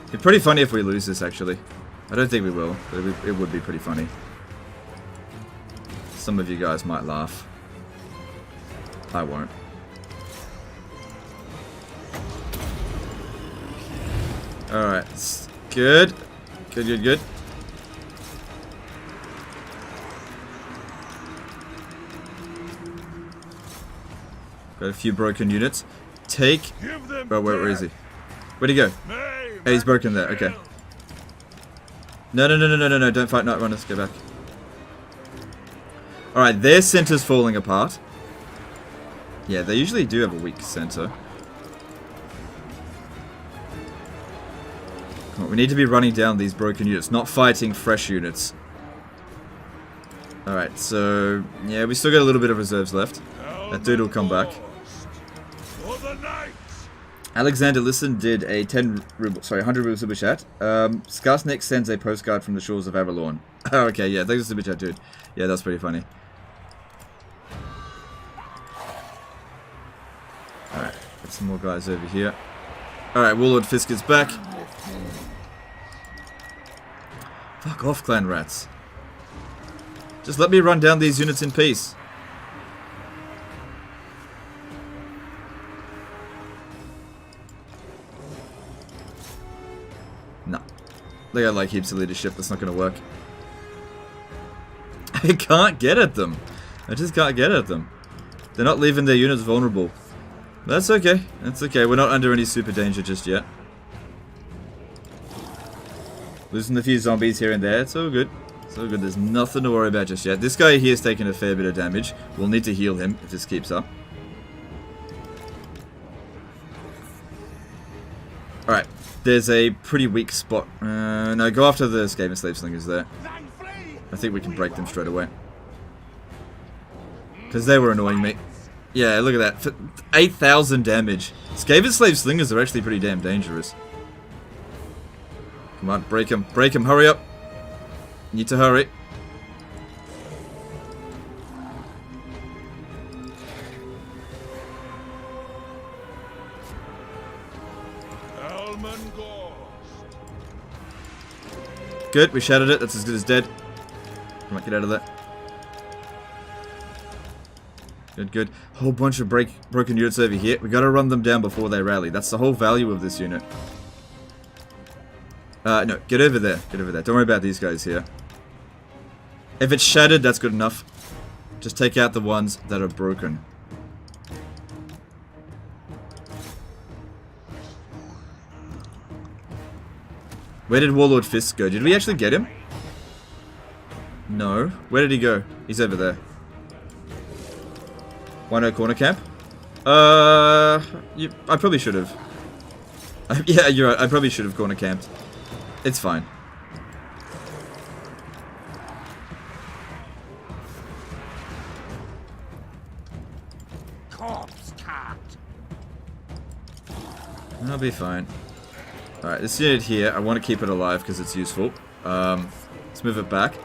It'd be pretty funny if we lose this, actually. I don't think we will, but it would be pretty funny. Some of you guys might laugh. I won't. Alright, good. Good. Got a few broken units. Take... Oh, where is he? Where'd he go? Hey, he's broken there. Okay. No. Don't fight Night Runners. Go back. Alright, their center's falling apart. Yeah, they usually do have a weak center. Come on, we need to be running down these broken units, not fighting fresh units. Alright, so... Yeah, we still got a little bit of reserves left. That dude will come back. Alexander Listen did a 100 ruble super chat. Skarsnik sends a postcard from the shores of Avalon. Oh, okay, yeah, thanks for super chat, dude. Yeah, that's pretty funny. Alright, get some more guys over here. Alright, Warlord Fisk is back. Fuck off, clan rats. Just let me run down these units in peace. No. They got like heaps of leadership, that's not gonna work. I can't get at them. I just can't get at them. They're not leaving their units vulnerable. That's okay. That's okay. We're not under any super danger just yet. Losing a few zombies here and there. It's all good. It's So good, there's nothing to worry about just yet. This guy here is taking a fair bit of damage. We'll need to heal him if this keeps up. Alright, there's a pretty weak spot. No, go after the Skaven Slave Slingers there. I think we can break them straight away. Because they were annoying me. Yeah, look at that. For 8,000 damage. Skaven Slave Slingers are actually pretty damn dangerous. Come on, break him. Break him, hurry up. Need to hurry. Helman Ghorst. Good, we shattered it. That's as good as dead. Come on, get out of there. Good, good. Whole bunch of broken units over here. We gotta run them down before they rally. That's the whole value of this unit. No, get over there. Get over there. Don't worry about these guys here. If it's shattered, that's good enough. Just take out the ones that are broken. Where did Warlord Fisk go? Did we actually get him? No. Where did he go? He's over there. Why no corner camp? I probably should have. Yeah, you're right. I probably should have corner camped. It's fine. Corpse cart. I'll be fine. Alright, this unit here, I want to keep it alive because it's useful. Let's move it back.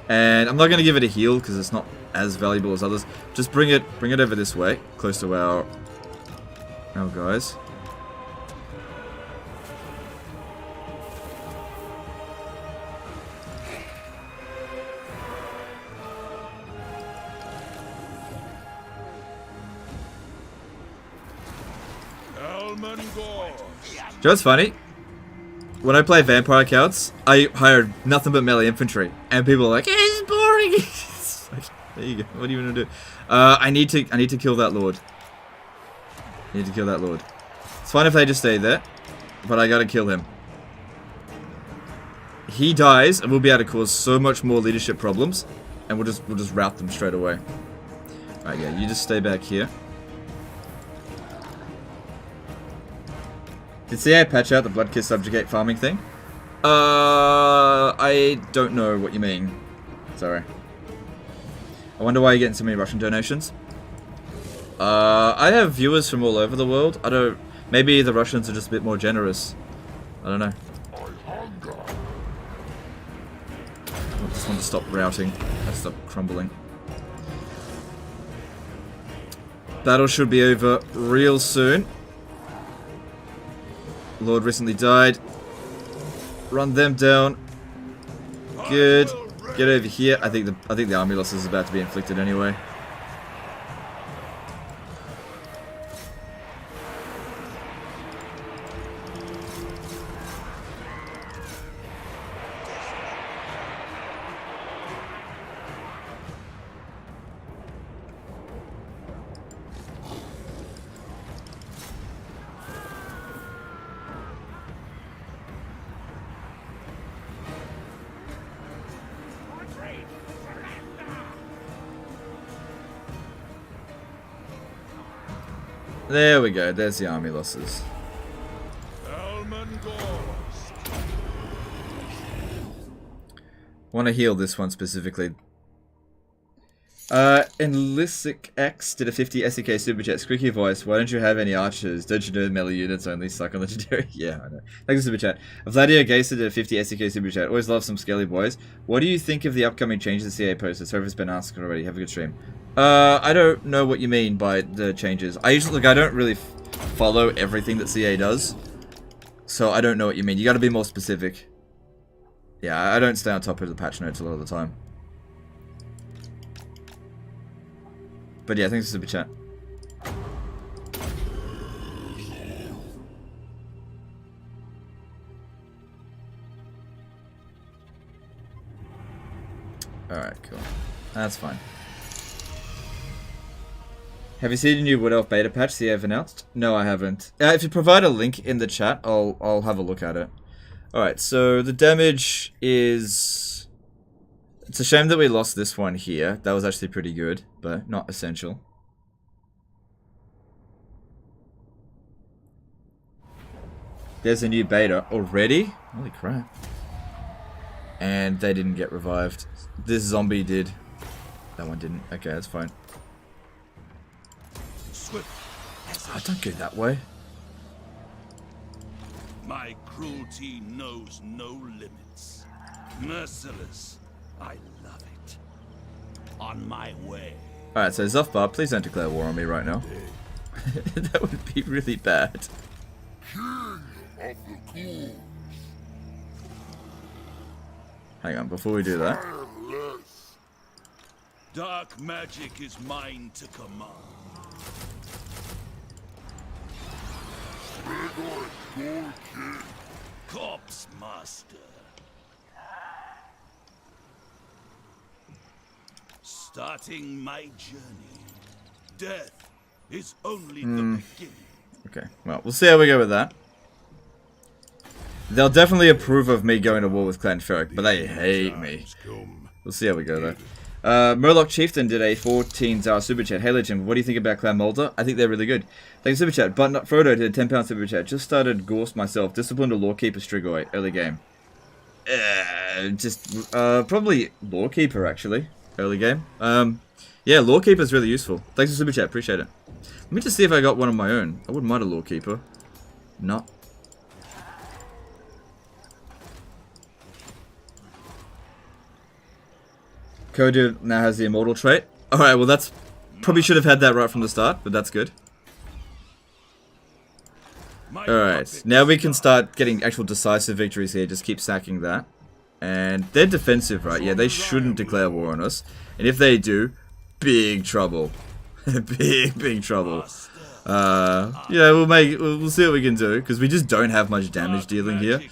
And I'm not going to give it a heal because it's not as valuable as others. Just bring it over this way, close to our guys. Helman Ghorst. You know what's funny? When I play vampire accounts, I hired nothing but melee infantry, and people are like, "Hey, it's boring." It's like, there you go. What are you gonna do? I need to kill that lord. I need to kill that lord. It's fine if they just stay there, but I gotta kill him. He dies, and we'll be able to cause so much more leadership problems, and we'll just rout them straight away. Alright, yeah, you just stay back here. Did CA patch out the Bloodkiss Subjugate farming thing? I don't know what you mean. Sorry. I wonder why you're getting so many Russian donations. I have viewers from all over the world. Maybe the Russians are just a bit more generous. I don't know. I just want to stop routing. Stop crumbling. Battle should be over real soon. Lord recently died. Run them down. Good. Get over here. I think the army loss is about to be inflicted anyway. There we go, there's the army losses. Helman Ghorst. Want to heal this one specifically. Enlistic X did a 50 SEK super chat. Squeaky voice, why don't you have any archers? Don't you know melee units only suck on legendary? Yeah, I know. Thanks for super chat. Vladio Geyser did a 50 SEK super chat. Always love some scaly boys. What do you think of the upcoming changes to CA posted? Sorry if it's been asked already. Have a good stream. I don't know what you mean by the changes. I don't really follow everything that CA does. So I don't know what you mean. You gotta be more specific. Yeah, I don't stay on top of the patch notes a lot of the time. But yeah, thanks for super chat. Alright, cool. That's fine. Have you seen the new Wood Elf beta patch they have announced? No, I haven't. If you provide a link in the chat, I'll have a look at it. Alright, so the damage is It's a shame that we lost this one here. That was actually pretty good, but not essential. There's a new beta already? Holy crap. And they didn't get revived. This zombie did. That one didn't. Okay, that's fine. Oh, don't go that way. My cruelty knows no limits. Merciless. I love it. On my way. Alright, so Zuffbar, please don't declare war on me right now. That would be really bad. King of the ghouls. Hang on, before we do that. Tireless. Dark magic is mine to command. Gregor, your king. Corpse Master. Starting my journey. Death is only the beginning. Okay, well, we'll see how we go with that. They'll definitely approve of me going to war with Clan Ferric, but they hate me. We'll see how we go though. Murloc Chieftain did a 14-hour super chat. Hey Legend, what do you think about Clan Mulder? I think they're really good. Thanks super chat. Button Frodo did a £10 super chat. Just started Ghorst myself. Disciplined or Lawkeeper Strigoi. Early game. Probably Lawkeeper actually. Early game. Yeah, Lawkeeper's really useful. Thanks for super chat. Appreciate it. Let me just see if I got one of my own. I wouldn't mind a Lawkeeper. No. Kodu now has the immortal trait. Alright, well that's... Probably should have had that right from the start, but that's good. Alright, now we can start getting actual decisive victories here. Just keep sacking that. And they're defensive, right? Yeah, they shouldn't declare war on us. And if they do, big trouble. big trouble. Yeah, we'll see what we can do, because we just don't have much damage dealing here.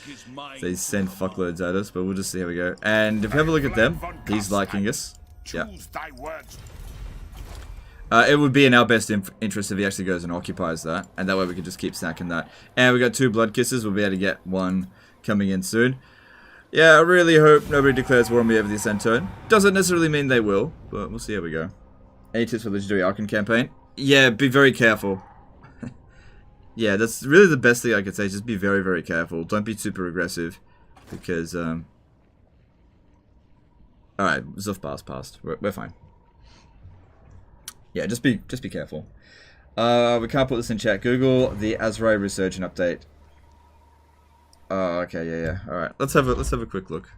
They send fuckloads at us, but we'll just see how we go. And if we have a look at them, he's liking us. Yeah. It would be in our best interest if he actually goes and occupies that, and that way we can just keep snacking that. And we got 2 blood kisses. We'll be able to get 1 coming in soon. Yeah, I really hope nobody declares war on me over the Ascent turn. Doesn't necessarily mean they will, but we'll see how we go. Any tips for the Legendary Archon campaign? Yeah, be very careful. Yeah, that's really the best thing I could say. Just be very, very careful. Don't be super aggressive, because alright, Zuffbar's passed. We're fine. Yeah, just be careful. We can't put this in chat. Google the Azrai Resurgent update. Oh, okay, yeah. Alright, let's have a quick look.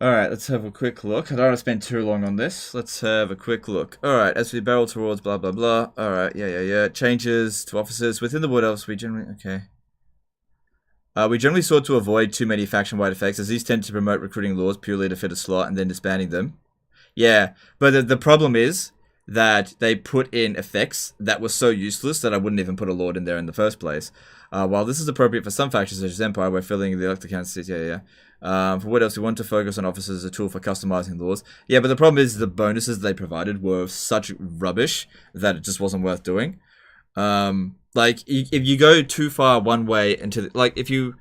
Alright, let's have a quick look. I don't want to spend too long on this. Let's have a quick look. Alright, as we barrel towards blah blah blah. Alright, yeah. Changes to officers. Within the Wood Elves, we generally... Okay. We generally sought to avoid too many faction-wide effects, as these tend to promote recruiting laws purely to fit a slot and then disbanding them. Yeah, but the problem is that they put in effects that were so useless that I wouldn't even put a lord in there in the first place. While this is appropriate for some factions such as Empire, we're filling the elector councils. Yeah. For what else? We want to focus on officers as a tool for customizing laws. Yeah, but the problem is the bonuses they provided were such rubbish that it just wasn't worth doing. Like, if you go too far one way into the, like, if you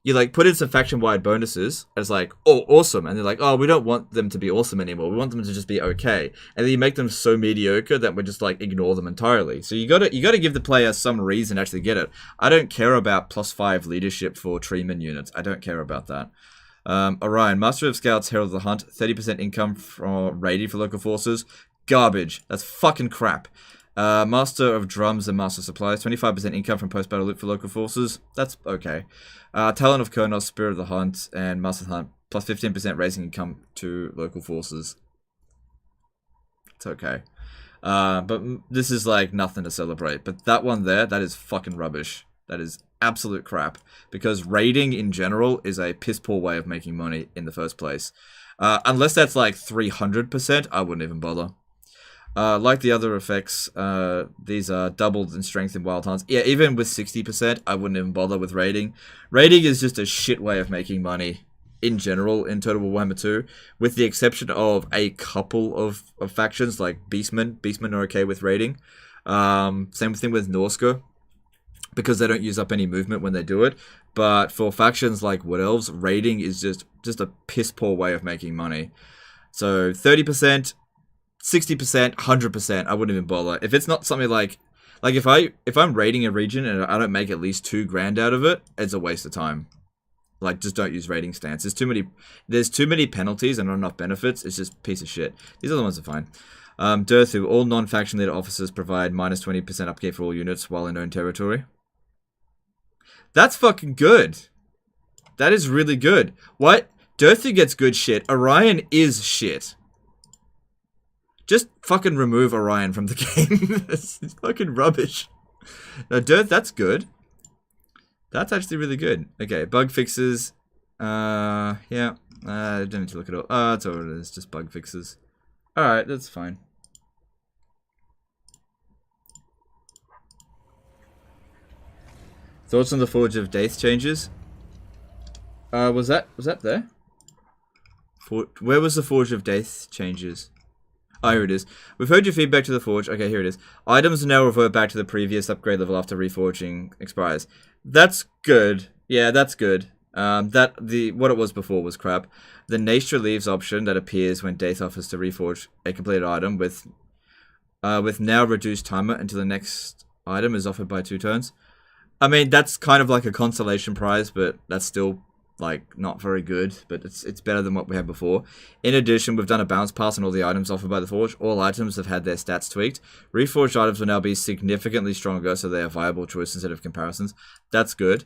like put in some faction-wide bonuses, it's like, oh, awesome, and they're like, oh, we don't want them to be awesome anymore. We want them to just be okay, and then you make them so mediocre that we just like ignore them entirely. So you gotta give the player some reason to actually get it. I don't care about +5 leadership for treatment units. I don't care about that. Orion, Master of Scouts, Herald of the Hunt, 30% income from raiding for local forces. Garbage. That's fucking crap. Master of Drums and Master of Supplies, 25% income from post-battle loot for local forces. That's okay. Talon of Kurnos, Spirit of the Hunt, and Master of the Hunt, plus 15% raising income to local forces. It's okay. But this is like nothing to celebrate. But that one there, that is fucking rubbish. That is absolute crap. Because raiding in general is a piss-poor way of making money in the first place. Unless that's like 300%, I wouldn't even bother. Like the other effects, these are doubled in strength in Wild Hunts. Yeah, even with 60%, I wouldn't even bother with raiding. Raiding is just a shit way of making money in general in Total War Warhammer 2, with the exception of a couple of factions like Beastmen. Beastmen are okay with raiding. Same thing with Norska. because they don't use up any movement when they do it. But for factions like Wood Elves, raiding is just a piss poor way of making money. So 30%, 60%, 100%, I wouldn't even bother. If it's not something like if I'm raiding a region and I don't make at least 2 grand out of it, it's a waste of time. Like, just don't use raiding stance. There's too many penalties and not enough benefits. It's just a piece of shit. These other ones are fine. Durthu, all non-faction leader officers provide minus 20% upkeep for all units while in own territory. That's fucking good. That is really good. What? Durthu gets good shit. Orion is shit. Just fucking remove Orion from the game. It's fucking rubbish. No, Durth, that's good. That's actually really good. Okay, bug fixes. Yeah. I don't need to look at all. Oh, that's all it is. Just bug fixes. Alright, that's fine. Thoughts on the Forge of Daith changes? Was that there? Where was the Forge of Daith changes? Oh, here it is. We've heard your feedback to the Forge. Okay, here it is. Items now revert back to the previous upgrade level after reforging expires. That's good. Yeah, that's good. What it was before was crap. The Nature Leaves option that appears when Daith offers to reforge a completed item with now reduced timer until the next item is offered by 2 turns. I mean, that's kind of like a consolation prize, but that's still like not very good, but it's better than what we had before. In addition, we've done a bounce pass on all the items offered by the Forge. All items have had their stats tweaked. Reforged items will now be significantly stronger, so they are viable choice instead of comparisons. That's good.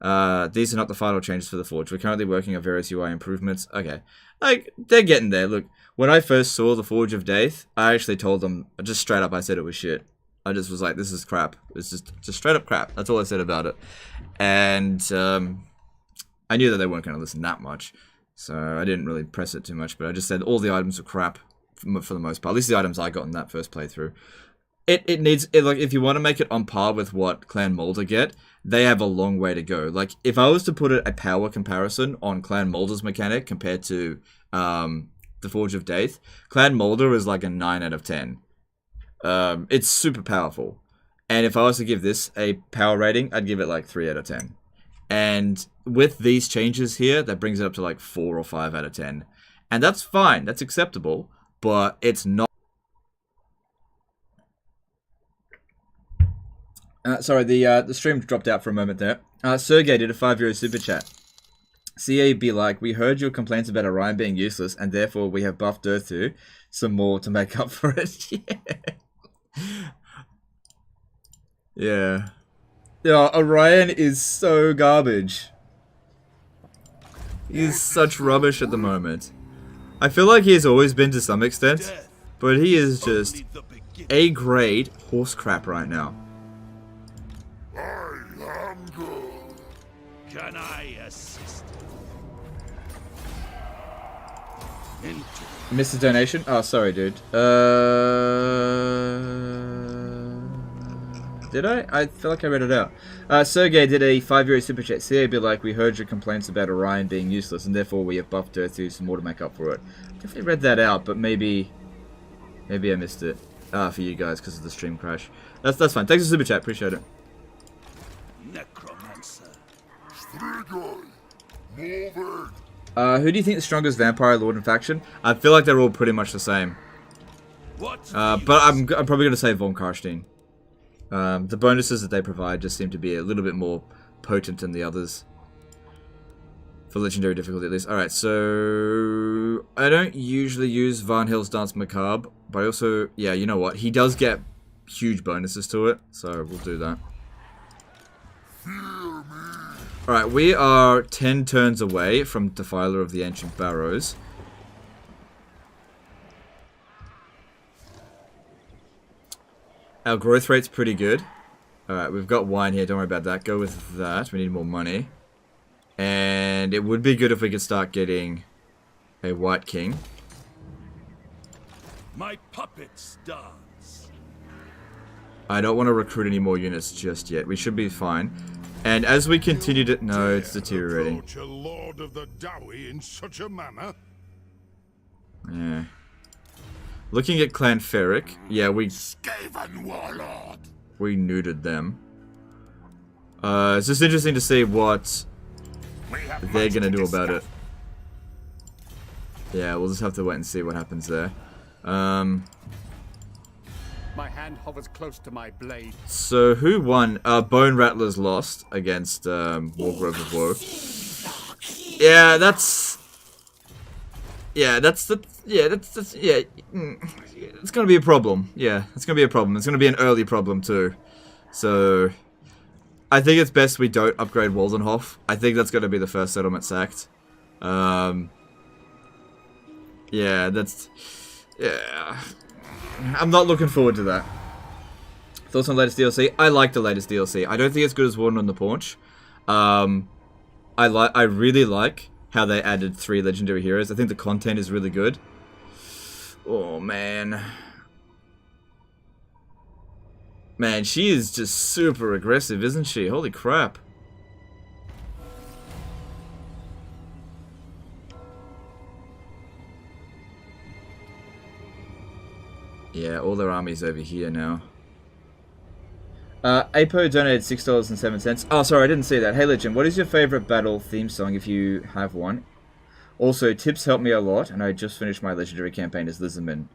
These are not the final changes for the Forge. We're currently working on various UI improvements. Okay. Like, they're getting there. Look, when I first saw the Forge of Daith, I actually told them, just straight up, I said it was shit. I just was like, this is crap. It's just straight up crap. That's all I said about it. And, I knew that they weren't going to listen that much, so I didn't really press it too much, but I just said all the items are crap for the most part. At least the items I got in that first playthrough. It needs, like, if you want to make it on par with what Clan Moulder get, they have a long way to go. Like, if I was to put a power comparison on Clan Moulder's mechanic compared to the Forge of Daith, Clan Moulder is like a 9 out of 10. It's super powerful. And if I was to give this a power rating, I'd give it like 3 out of 10. And with these changes here, that brings it up to like 4 or 5 out of 10. And that's fine, that's acceptable, but it's not... sorry, the stream dropped out for a moment there. Sergey did a €5 super chat. CA be like, we heard your complaints about Orion being useless, and therefore we have buffed Durthu some more to make up for it. Yeah. Yeah, Orion is so garbage. He is such rubbish at the moment. I feel like he has always been to some extent, but he is just A-grade horse crap right now. I am good. Can I assist? Missed a donation? Oh, sorry, dude. Did I? I feel like I read it out. Sergey did a €5 super chat. CA be like, we heard your complaints about Orion being useless, and therefore we have buffed Durthu some more to make up for it. Definitely read that out, but maybe I missed it. For you guys, because of the stream crash. That's fine. Thanks for super chat. Appreciate it. Necromancer. Strigoi. Moving. Who do you think the strongest vampire lord in faction? I feel like they're all pretty much the same. What? But I'm probably going to say Von Karstein. The bonuses that they provide just seem to be a little bit more potent than the others. For legendary difficulty at least. Alright, so... I don't usually use Varnhill's Dance Macabre, but I also... Yeah, you know what? He does get huge bonuses to it, so we'll do that. Alright, we are 10 turns away from Defiler of the Ancient Barrows. Our growth rate's pretty good. Alright, we've got wine here, don't worry about that. Go with that, we need more money. And it would be good if we could start getting a White King. My puppets dance. I don't want to recruit any more units just yet. We should be fine. And as we continue to... No, it's deteriorating. Approach a lord of the Dowie in such a manner? Yeah. Looking at Clan Ferric, yeah, we Skaven warlord. neutered them. It's just interesting to see what We have they're much gonna to do about it. discuss. Yeah, we'll just have to wait and see what happens there. My hand hovers close to my blade. So who won? Bone Rattlers lost against Wargrove of Woe. Yeah, that's it's gonna be a problem. Yeah, it's gonna be a problem. It's gonna be an early problem too. So I think it's best we don't upgrade Waldenhof. I think that's gonna be the first settlement sacked. Yeah, I'm not looking forward to that. Thoughts on latest DLC? I like the latest DLC. I don't think it's good as Warden on the Paunch. I really like how they added 3 legendary heroes. I think the content is really good. Oh man. Man, she is just super aggressive, isn't she? Holy crap. Yeah, all their armies over here now. Apo donated $6.07. Oh, sorry, I didn't see that. Hey, Legend, what is your favorite battle theme song if you have one? Also, tips help me a lot, and I just finished my legendary campaign as Lizardman.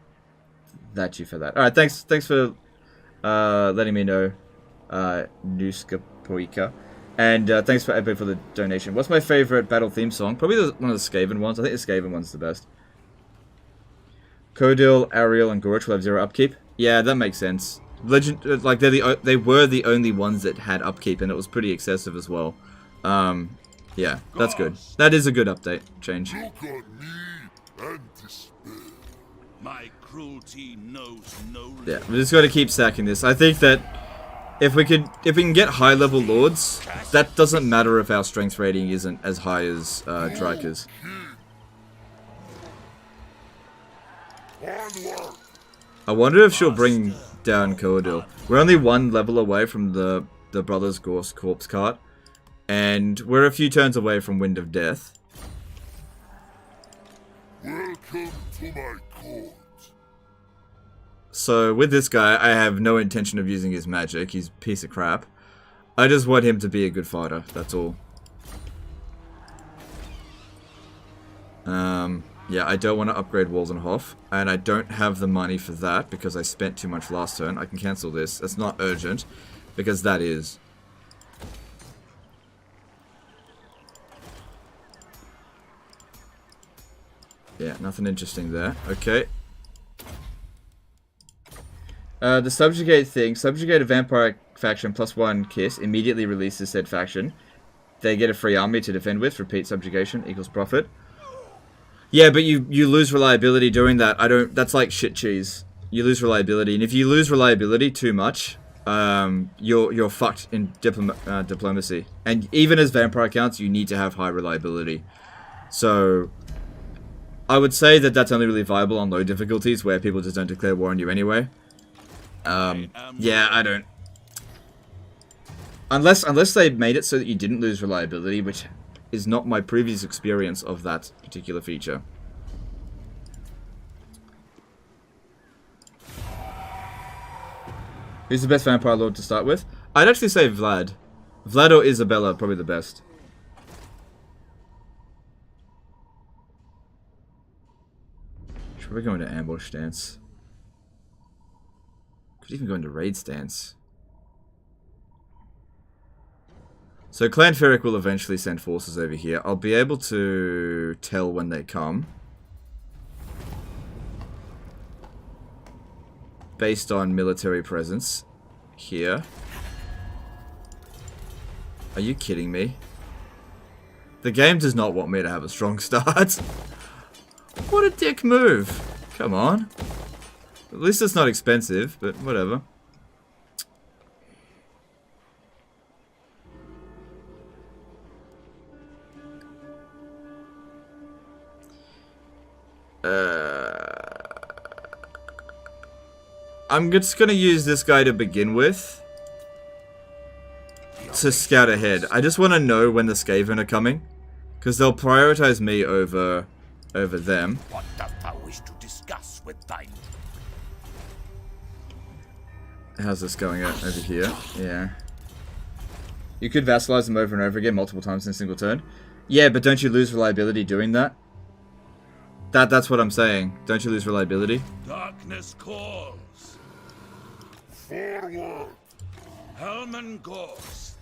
That's you for that. Alright, thanks for letting me know, Nuskapoika. And thanks for Apo for the donation. What's my favorite battle theme song? Probably one of the Skaven ones. I think the Skaven one's the best. Codil, Ariel, and Gorch will have 0 upkeep. Yeah, that makes sense. Legend, like they were the only ones that had upkeep, and it was pretty excessive as well. Yeah, that's good. That is a good update change. Look on me and despair. My cruelty knows no Yeah, we just got to keep sacking this. I think that if we can get high level lords, that doesn't matter if our strength rating isn't as high as Dryker's. Onward. I wonder if she'll bring down Codil. We're only 1 level away from the Brothers Ghorst corpse cart, and we're a few turns away from Wind of Death. Welcome to my court. So with this guy, I have no intention of using his magic. He's a piece of crap. I just want him to be a good fighter. That's all. Yeah, I don't want to upgrade Waldenhof, and I don't have the money for that because I spent too much last turn. I can cancel this. That's not urgent, because that is. Yeah, nothing interesting there. Okay. The Subjugate thing. Subjugate a vampire faction +1 kiss. Immediately releases said faction. They get a free army to defend with. Repeat subjugation equals profit. Yeah, but you lose reliability doing that. That's like shit cheese. You lose reliability, and if you lose reliability too much, you're fucked in diplomacy. And even as vampire counts, you need to have high reliability. So I would say that that's only really viable on low difficulties where people just don't declare war on you anyway. Yeah, I don't. Unless they made it so that you didn't lose reliability, which is not my previous experience of that particular feature. Who's the best vampire lord to start with? I'd actually say Vlad. Vlad or Isabella, probably the best. Should we go into ambush stance? Could even go into raid stance. So Clan Ferric will eventually send forces over here. I'll be able to tell when they come. Based on military presence here. Are you kidding me? The game does not want me to have a strong start. What a dick move. Come on. At least it's not expensive, but whatever. I'm just gonna use this guy to begin with to scout ahead. I just want to know when the Skaven are coming, because they'll prioritize me over them. What dost thou wish to discuss with thine? How's this going over here? Yeah. You could vassalize them over and over again multiple times in a single turn. Yeah, but don't you lose reliability doing that? That's what I'm saying. Don't you lose reliability? Darkness calls. Forward! Helman Ghorst.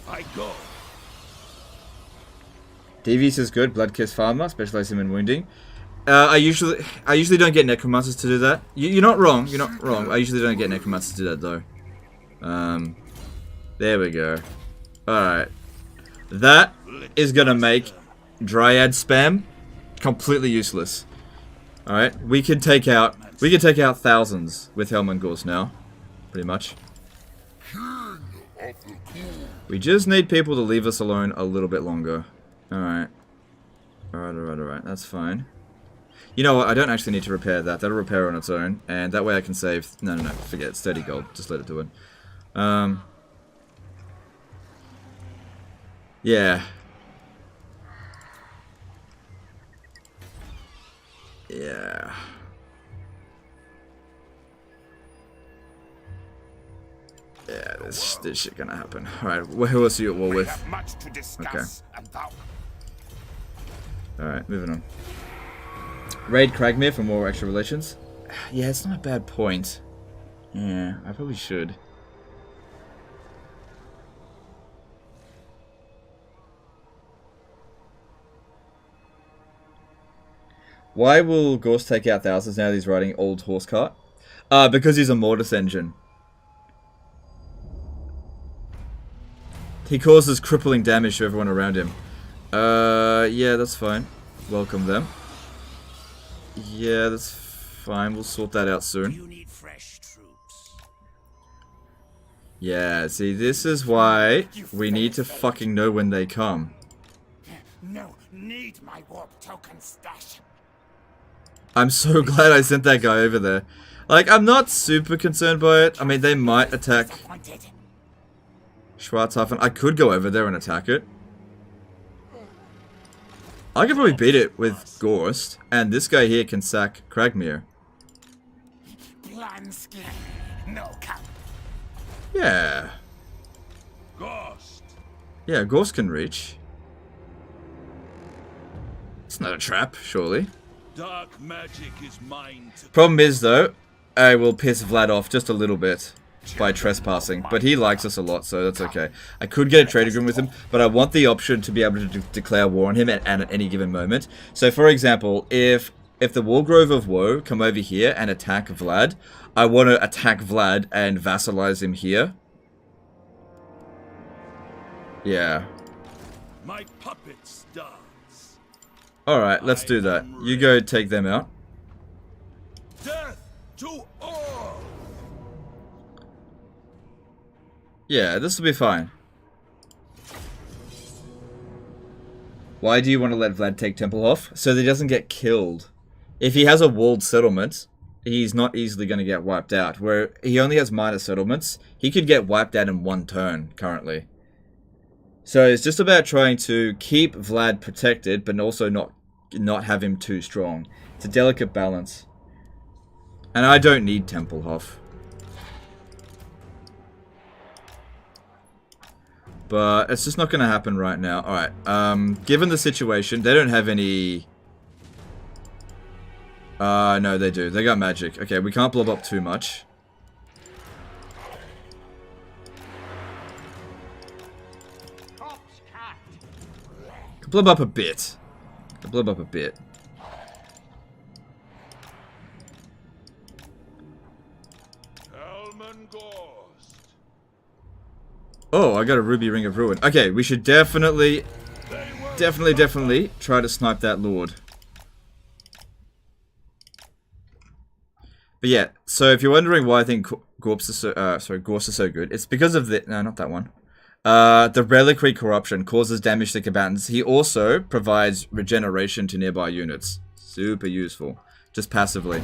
I go. Devious is good. Bloodkiss Farmer, specialize him in wounding. I usually don't get necromancers to do that. You're not wrong. You're not wrong. I usually don't get necromancers to do that though. There we go. All right. That is gonna make Dryad spam completely useless. All right. We can take out thousands with Helman Ghorst now, pretty much. We just need people to leave us alone a little bit longer. Alright. Alright. That's fine. You know what? I don't actually need to repair that. That'll repair on its own. And that way I can save... No. Forget it. It's 30 gold. Just let it do it. Yeah. Yeah. Yeah, this shit gonna happen. Alright, who else are you at war with? We have much to discuss, and thou Alright, moving on. Raid Cragmere for more extra relations. Yeah, it's not a bad point. Yeah, I probably should. Why will Ghorst take out thousands now that he's riding old horse cart? Because he's a mortis engine. He causes crippling damage to everyone around him. Yeah, that's fine. Welcome them. Yeah, that's fine. We'll sort that out soon. You need fresh troops. Yeah, see, this is why we need to fucking know when they come. No, need my warp token stash. I'm so glad I sent that guy over there. Like, I'm not super concerned by it. I mean, they might attack Disappointed. Schwarzhafen. I could go over there and attack it. I could probably beat it with Ghorst, and this guy here can sack Cragmere. Plan skin. No count. Yeah. Ghorst. Yeah, Ghorst can reach. It's not a trap, surely. Dark magic is mine to Problem is, though, I will piss Vlad off just a little bit by trespassing, but he likes us a lot, so that's okay. I could get a trade agreement with him, but I want the option to be able to declare war on him at any given moment. So, for example, if the Wargrove of Woe come over here and attack Vlad, I want to attack Vlad and vassalize him here. Yeah. my puppets dance. Alright, let's do that. You go take them out. Death to all. Yeah, this will be fine. Why do you want to let Vlad take Tempelhof? So that he doesn't get killed. If he has a walled settlement, he's not easily going to get wiped out. Where he only has minor settlements, he could get wiped out in one turn, currently. So it's just about trying to keep Vlad protected, but also not have him too strong. It's a delicate balance. And I don't need Tempelhof. But it's just not going to happen right now. Alright, given the situation, they don't have any... no, they do. They got magic. Okay, we can't blob up too much. Can blob up a bit. Can blob up a bit. Helman Ghorst. Oh, I got a Ruby Ring of Ruin. Okay, we should definitely try to snipe that Lord. But yeah, so if you're wondering why I think Ghorst is so good, it's because of the... No, not that one. The Reliquary Corruption causes damage to combatants. He also provides regeneration to nearby units. Super useful. Just passively.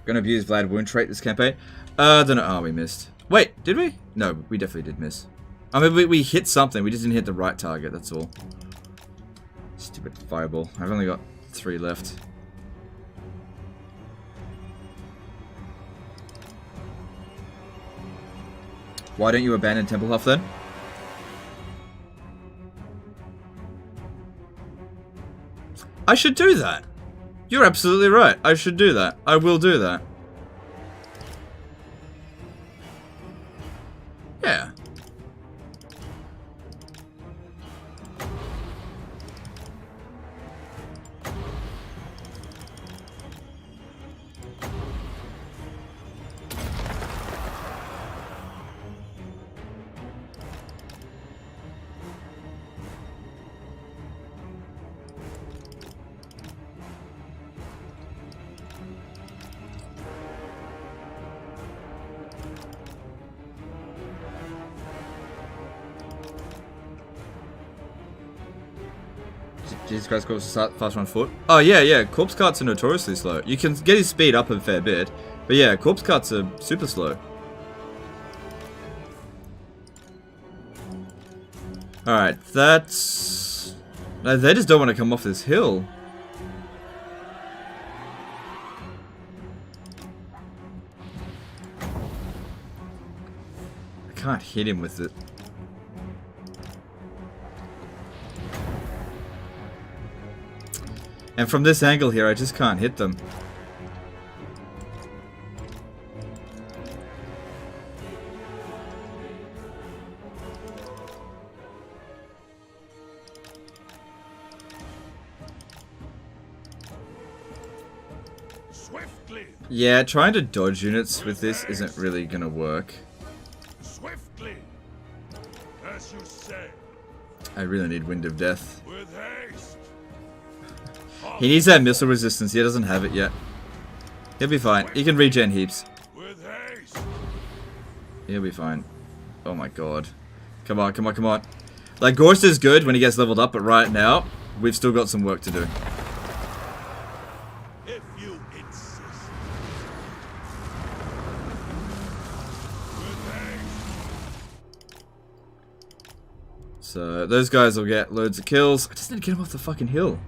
Gonna abuse Vlad Wound Trait this campaign. Don't know. Oh, we missed. Wait, did we? No, we definitely did miss. I mean, we hit something. We just didn't hit the right target, that's all. Stupid fireball. I've only got 3 left. Why don't you abandon Templehof then? I should do that. You're absolutely right. I should do that. I will do that. Yeah. Jesus Christ, corpse fast on foot. Oh yeah, corpse carts are notoriously slow. You can get his speed up a fair bit, but yeah, corpse carts are super slow. Alright, that's... No, they just don't want to come off this hill. I can't hit him with it. And from this angle here, I just can't hit them. Swiftly, Yeah, trying to dodge units with this isn't really gonna work. swiftly, as you say, I really need Wind of Death. with haste. He needs that missile resistance. He doesn't have it yet. He'll be fine. He can regen heaps. With haste. He'll be fine. Oh my god. Come on, come on, come on. Like, Ghorst is good when he gets leveled up, but right now, we've still got some work to do. If you insist. With haste. So, those guys will get loads of kills. I just need to get him off the fucking hill.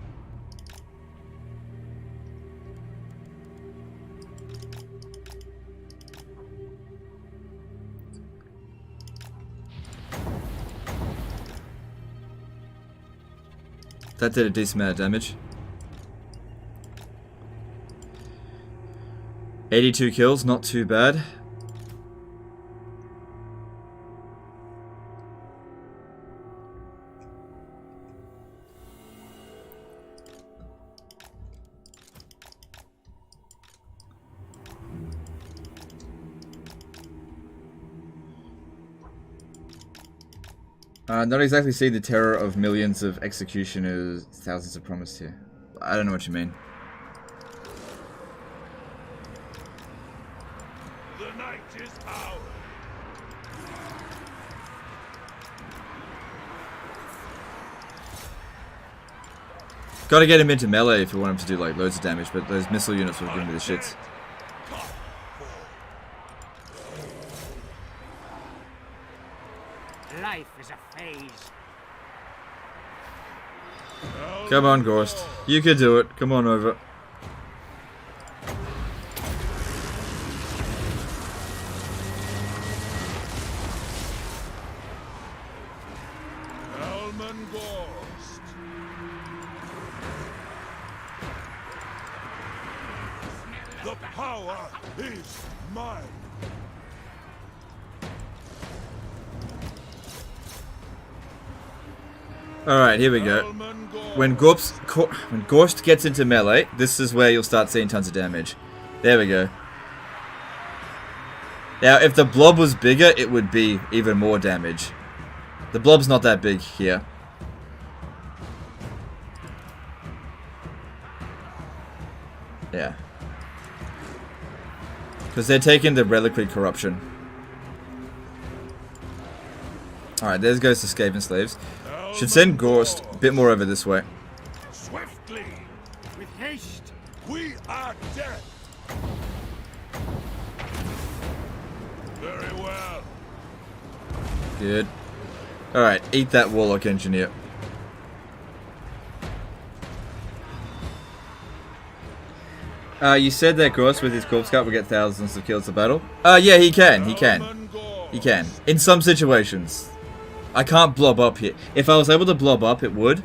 That did a decent amount of damage. 82 kills, not too bad. Not exactly see the terror of millions of executioners, thousands of promised here. I don't know what you mean. The night is ours. Gotta get him into melee if you want him to do like loads of damage, but those missile units will give me the shits. Life is a phase. Come on, Ghorst. You can do it. Come on over. Helman Ghorst. The power is mine. Alright, here we go. Helman Ghorst. When Ghorst gets into melee, this is where you'll start seeing tons of damage. There we go. Now, if the blob was bigger, it would be even more damage. The blob's not that big here. Yeah. Because they're taking the reliquary corruption. Alright, there goes the Skaven slaves. Should send Ghorst a bit more over this way. Swiftly, With haste. we are dead. Very well. Good. Alright, eat that Warlock Engineer. You said that Ghorst with his corpse cut will get thousands of kills a battle. Yeah, he can. He can. You can. In some situations. I can't blob up here. If I was able to blob up, it would.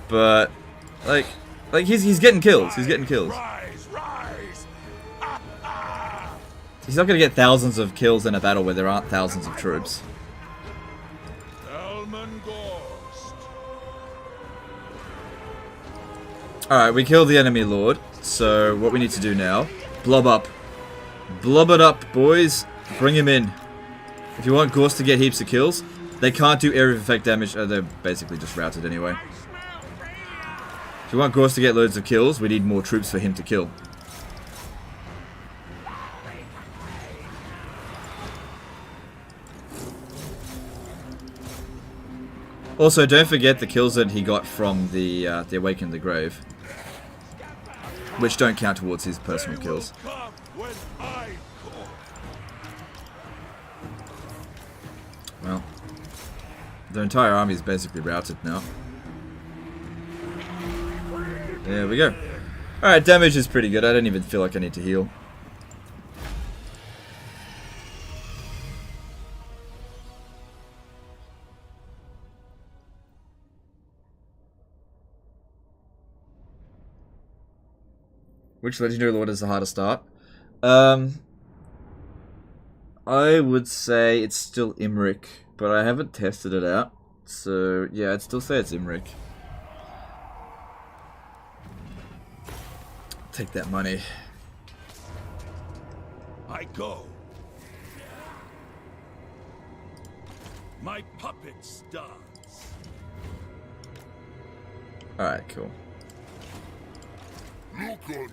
But, like he's getting kills. He's getting kills. Rise, rise! He's not going to get thousands of kills in a battle where there aren't thousands of troops. Helman Ghorst. Alright, we killed the enemy lord. So, what we need to do now... blob up. Blob it up, boys. Bring him in. If you want Ghorst to get heaps of kills, they can't do area of effect damage. They're basically just routed anyway. If you want Ghorst to get loads of kills, we need more troops for him to kill. Also, don't forget the kills that he got from the Awaken the Grave, which don't count towards his personal kills. Come when I call. Well, the entire army is basically routed now. There we go. Alright, damage is pretty good. I don't even feel like I need to heal. Which legendary lord is the hardest start? I would say it's still Imric, but I haven't tested it out. So, yeah, I'd still say it's Imric. Take that money. I go. My puppet starts. Alright, cool. Look on me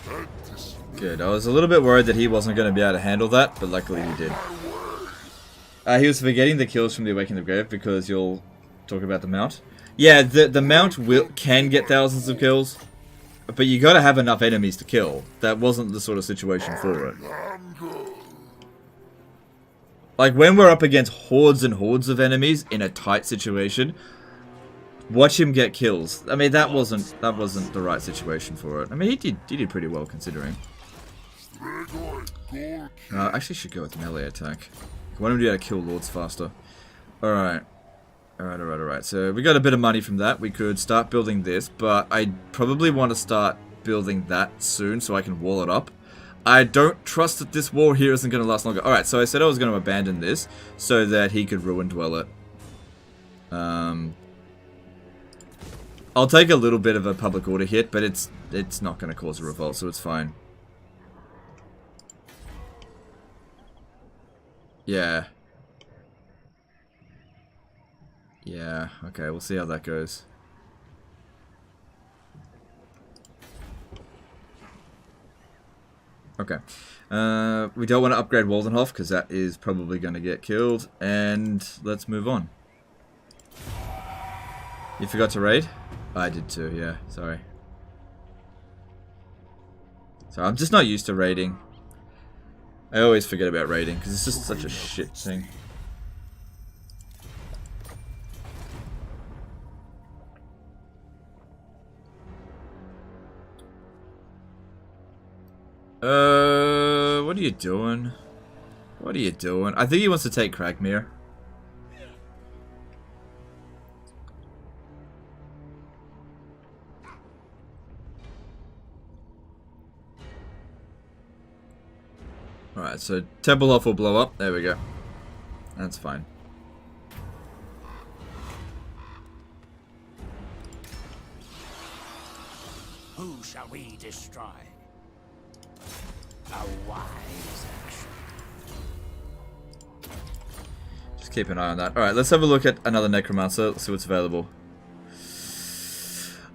and dismay. Good. I was a little bit worried that he wasn't going to be able to handle that, but luckily he did. He was forgetting the kills from the Awaken of the Grave because you'll talk about the mount. Yeah, the mount can get thousands of kills, but you got to have enough enemies to kill. That wasn't the sort of situation for it. Like when we're up against hordes and hordes of enemies in a tight situation, watch him get kills. I mean, that wasn't the right situation for it. I mean, he did pretty well considering. I actually should go with melee attack. I want him to be able to kill lords faster. Alright. Alright. So we got a bit of money from that. We could start building this, but I probably want to start building that soon so I can wall it up. I don't trust that this war here isn't going to last longer. Alright, so I said I was going to abandon this so that he could ruin dwell it. I'll take a little bit of a public order hit, but it's not going to cause a revolt, so it's fine. Yeah. Yeah, okay, we'll see how that goes. Okay. We don't want to upgrade Waldenhof, because that is probably going to get killed, and let's move on. You forgot to raid? I did too, yeah, sorry. So I'm just not used to raiding. I always forget about raiding, because it's just such a shit thing. What are you doing? What are you doing? I think he wants to take Cragmere. Alright, so Templehof will blow up. There we go. That's fine. Who shall we destroy? A wise action. Just keep an eye on that. Alright, let's have a look at another Necromancer. Let's see what's available.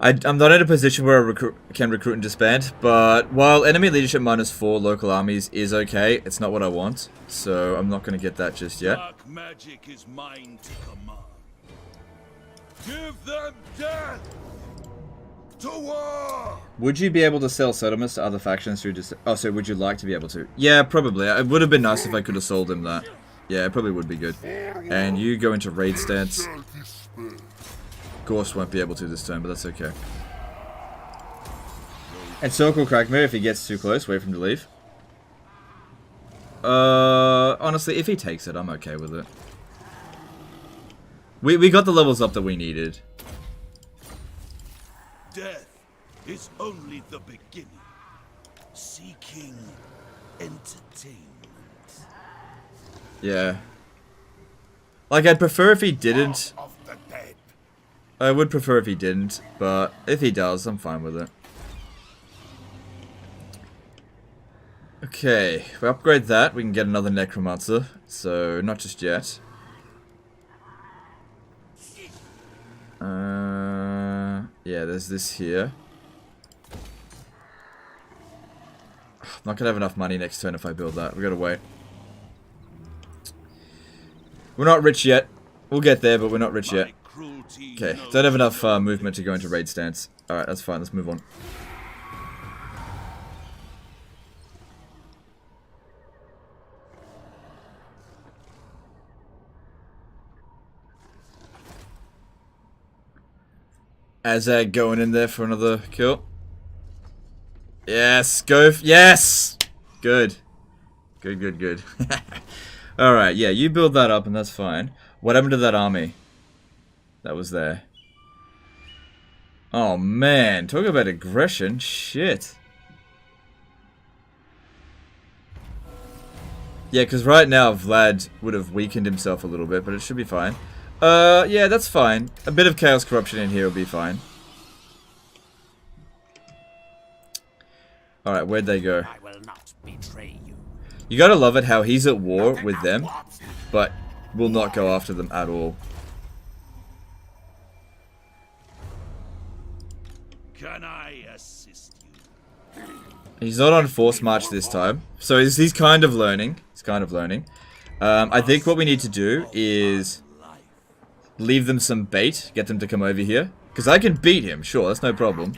I'm not in a position where I can recruit and disband, but while enemy leadership -4 local armies is okay, it's not what I want, so I'm not going to get that just yet. Dark magic is mine to command. Give them death to war. Would you be able to sell settlements to other factions through oh, so would you like to be able to? Yeah, probably. It would have been nice if I could have sold him that. Yeah, it probably would be good. And you go into raid stance. Ghorst won't be able to this turn, but that's okay. And circle Cragmere if he gets too close, wait for him to leave. Honestly, if he takes it, I'm okay with it. We got the levels up that we needed. Death is only the beginning. Seeking entertainment. Yeah. Like, I'd prefer if he didn't. Of the dead. I would prefer if he didn't, but if he does, I'm fine with it. Okay, if we upgrade that, we can get another Necromancer, so not just yet. Yeah, there's this here. I'm not gonna have enough money next turn if I build that. We gotta wait. We're not rich yet. We'll get there, but we're not rich yet. Okay, don't have enough movement to go into raid stance. Alright, that's fine. Let's move on. Azag going in there for another kill. Yes, yes! Good. Good. Alright, yeah, you build that up and that's fine. What happened to that army that was there? Oh man, talk about aggression. Shit. Yeah, because right now Vlad would have weakened himself a little bit, but it should be fine. Yeah, that's fine. A bit of chaos corruption in here will be fine. Alright, where'd they go? I will not betray you. You gotta love it how he's at war with them, but will not go after them at all. Can I assist you? He's not on force march this time, so he's kind of learning. I think what we need to do is leave them some bait, get them to come over here. Because I can beat him, sure, that's no problem.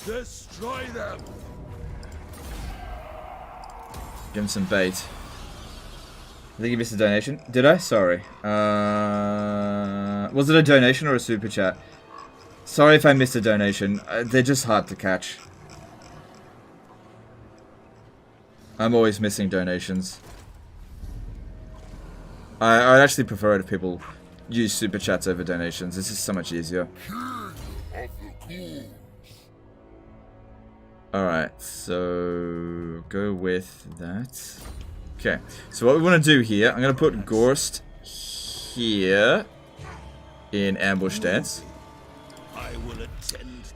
Destroy them. Give him some bait. I think you missed a donation. Did I? Sorry. Was it a donation or a super chat? Sorry if I missed a donation. They're just hard to catch. I'm always missing donations. I'd actually prefer it if people use super chats over donations. It's just so much easier. Alright, so go with that. Okay, so what we want to do here, I'm going to put Ghorst here in ambush stance.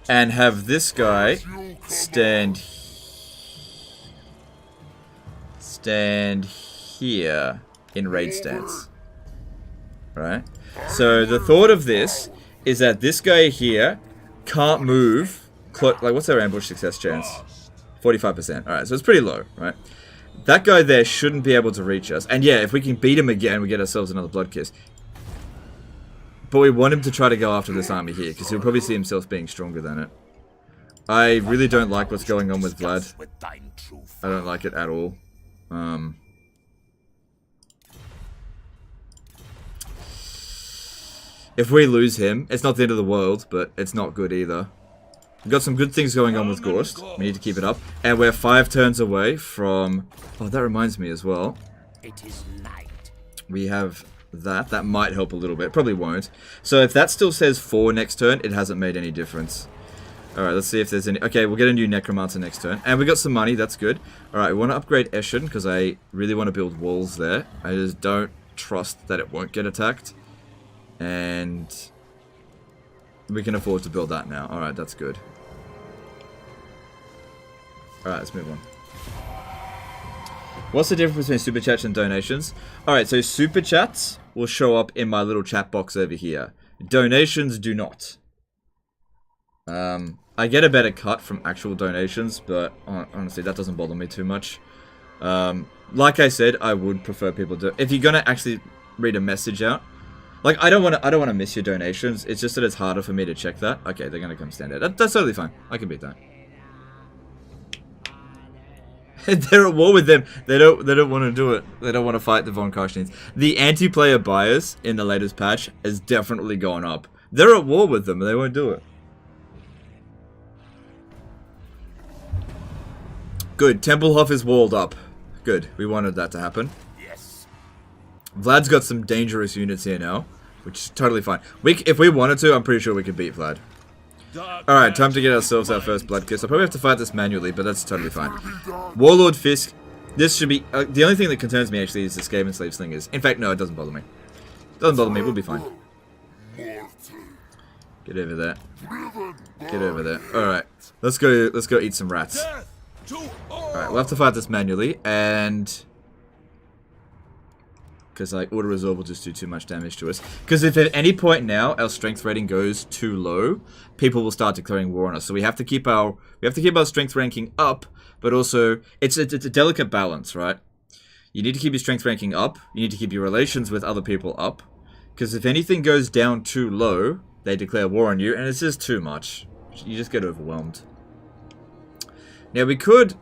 And have this guy stand here in raid stance. Right? So the thought of this is that this guy here can't move. Like, what's our ambush success chance? 45%. Alright, so it's pretty low, right? That guy there shouldn't be able to reach us. And yeah, if we can beat him again, we get ourselves another blood kiss. But we want him to try to go after this army here, because he'll probably see himself being stronger than it. I really don't like what's going on with Vlad. I don't like it at all. If we lose him, it's not the end of the world, but it's not good either. We've got some good things going on with Ghorst. We need to keep it up. And we're 5 turns away from... Oh, that reminds me as well. It is night. We have that. That might help a little bit. Probably won't. So if that still says 4 next turn, it hasn't made any difference. Alright, let's see if there's any... Okay, we'll get a new Necromancer next turn. And we got some money, that's good. Alright, we want to upgrade Eshin, because I really want to build walls there. I just don't trust that it won't get attacked. And... we can afford to build that now. Alright, that's good. Alright, let's move on. What's the difference between super chats and donations? Alright, so super chats will show up in my little chat box over here. Donations do not. I get a better cut from actual donations, but honestly, that doesn't bother me too much. Like I said, I would prefer people to... If you're gonna actually read a message out, like, I don't want to miss your donations. It's just that it's harder for me to check that. Okay, they're gonna come stand out. That's totally fine. I can beat that. They're at war with them. They don't want to do it. They don't want to fight the Von Karstins. The anti-player bias in the latest patch has definitely gone up. They're at war with them, and they won't do it. Good. Templehof is walled up. Good. We wanted that to happen. Yes. Vlad's got some dangerous units here now, which is totally fine. If we wanted to, I'm pretty sure we could beat Vlad. Alright, time to get ourselves our first blood kiss. I'll probably have to fight this manually, but that's totally fine. Warlord Fisk. This should be... the only thing that concerns me, actually, is the Skaven Slave Slingers. In fact, no, it doesn't bother me. Doesn't bother me, we'll be fine. Get over there. Get over there. Alright. Let's go eat some rats. Alright, we'll have to fight this manually, and... because, like, auto-resolve will just do too much damage to us. Because if at any point now our strength rating goes too low, people will start declaring war on us. So we have to keep our strength ranking up, but also it's a delicate balance, right? You need to keep your strength ranking up. You need to keep your relations with other people up. Because if anything goes down too low, they declare war on you, and it's just too much. You just get overwhelmed. Now we could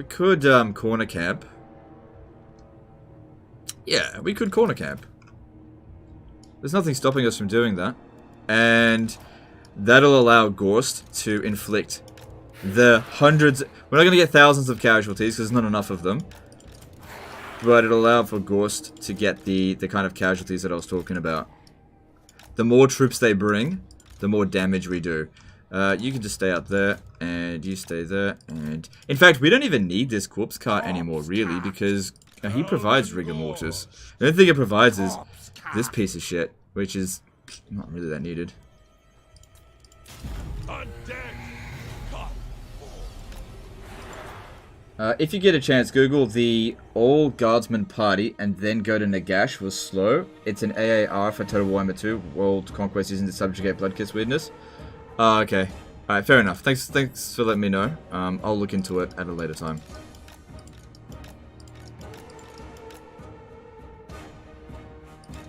corner camp. Yeah, we could corner camp. There's nothing stopping us from doing that. And that'll allow Ghorst to inflict the hundreds... we're not going to get thousands of casualties, because there's not enough of them. But it'll allow for Ghorst to get the kind of casualties that I was talking about. The more troops they bring, the more damage we do. You can just stay up there, and you stay there, and... in fact, we don't even need this corpse cart anymore, really, because... he provides rigor mortis. The only thing it provides is this piece of shit, which is not really that needed. If you get a chance, Google the All Guardsmen Party and then go to Nagash was slow. It's an AAR for Total Warhammer 2. World Conquest using to subjugate Bloodkiss weirdness. Okay. Alright, fair enough. Thanks for letting me know. I'll look into it at a later time.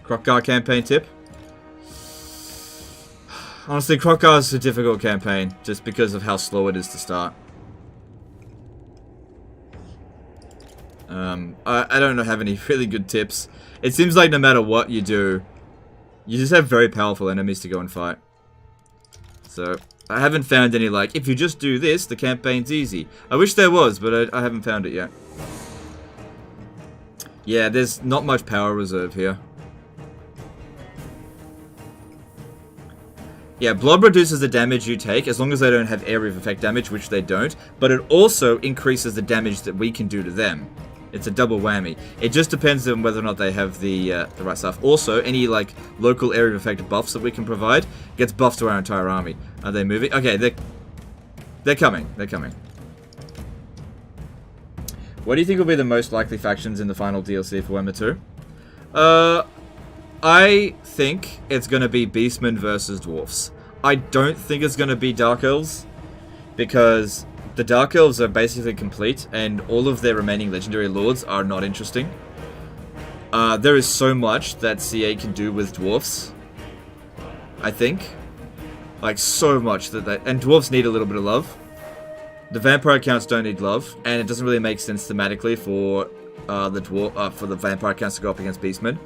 Krokgar campaign tip. Honestly, Krokgar is a difficult campaign, just because of how slow it is to start. I don't have any really good tips. It seems like no matter what you do, you just have very powerful enemies to go and fight. So, I haven't found any, like, if you just do this, the campaign's easy. I wish there was, but I haven't found it yet. Yeah, there's not much power reserve here. Yeah, Blob reduces the damage you take, as long as they don't have area of effect damage, which they don't. But it also increases the damage that we can do to them. It's a double whammy. It just depends on whether or not they have the right stuff. Also, any, like, local area of effect buffs that we can provide gets buffed to our entire army. Are they moving? Okay, they're coming. They're coming. What do you think will be the most likely factions in the final DLC for Warhammer 2? I think it's going to be Beastmen versus Dwarfs. I don't think it's going to be Dark Elves, because the Dark Elves are basically complete, and all of their remaining Legendary Lords are not interesting. There is so much that CA can do with Dwarfs, I think. Like, so much and Dwarfs need a little bit of love. The Vampire Counts don't need love, and it doesn't really make sense thematically for the Vampire Counts to go up against Beastmen.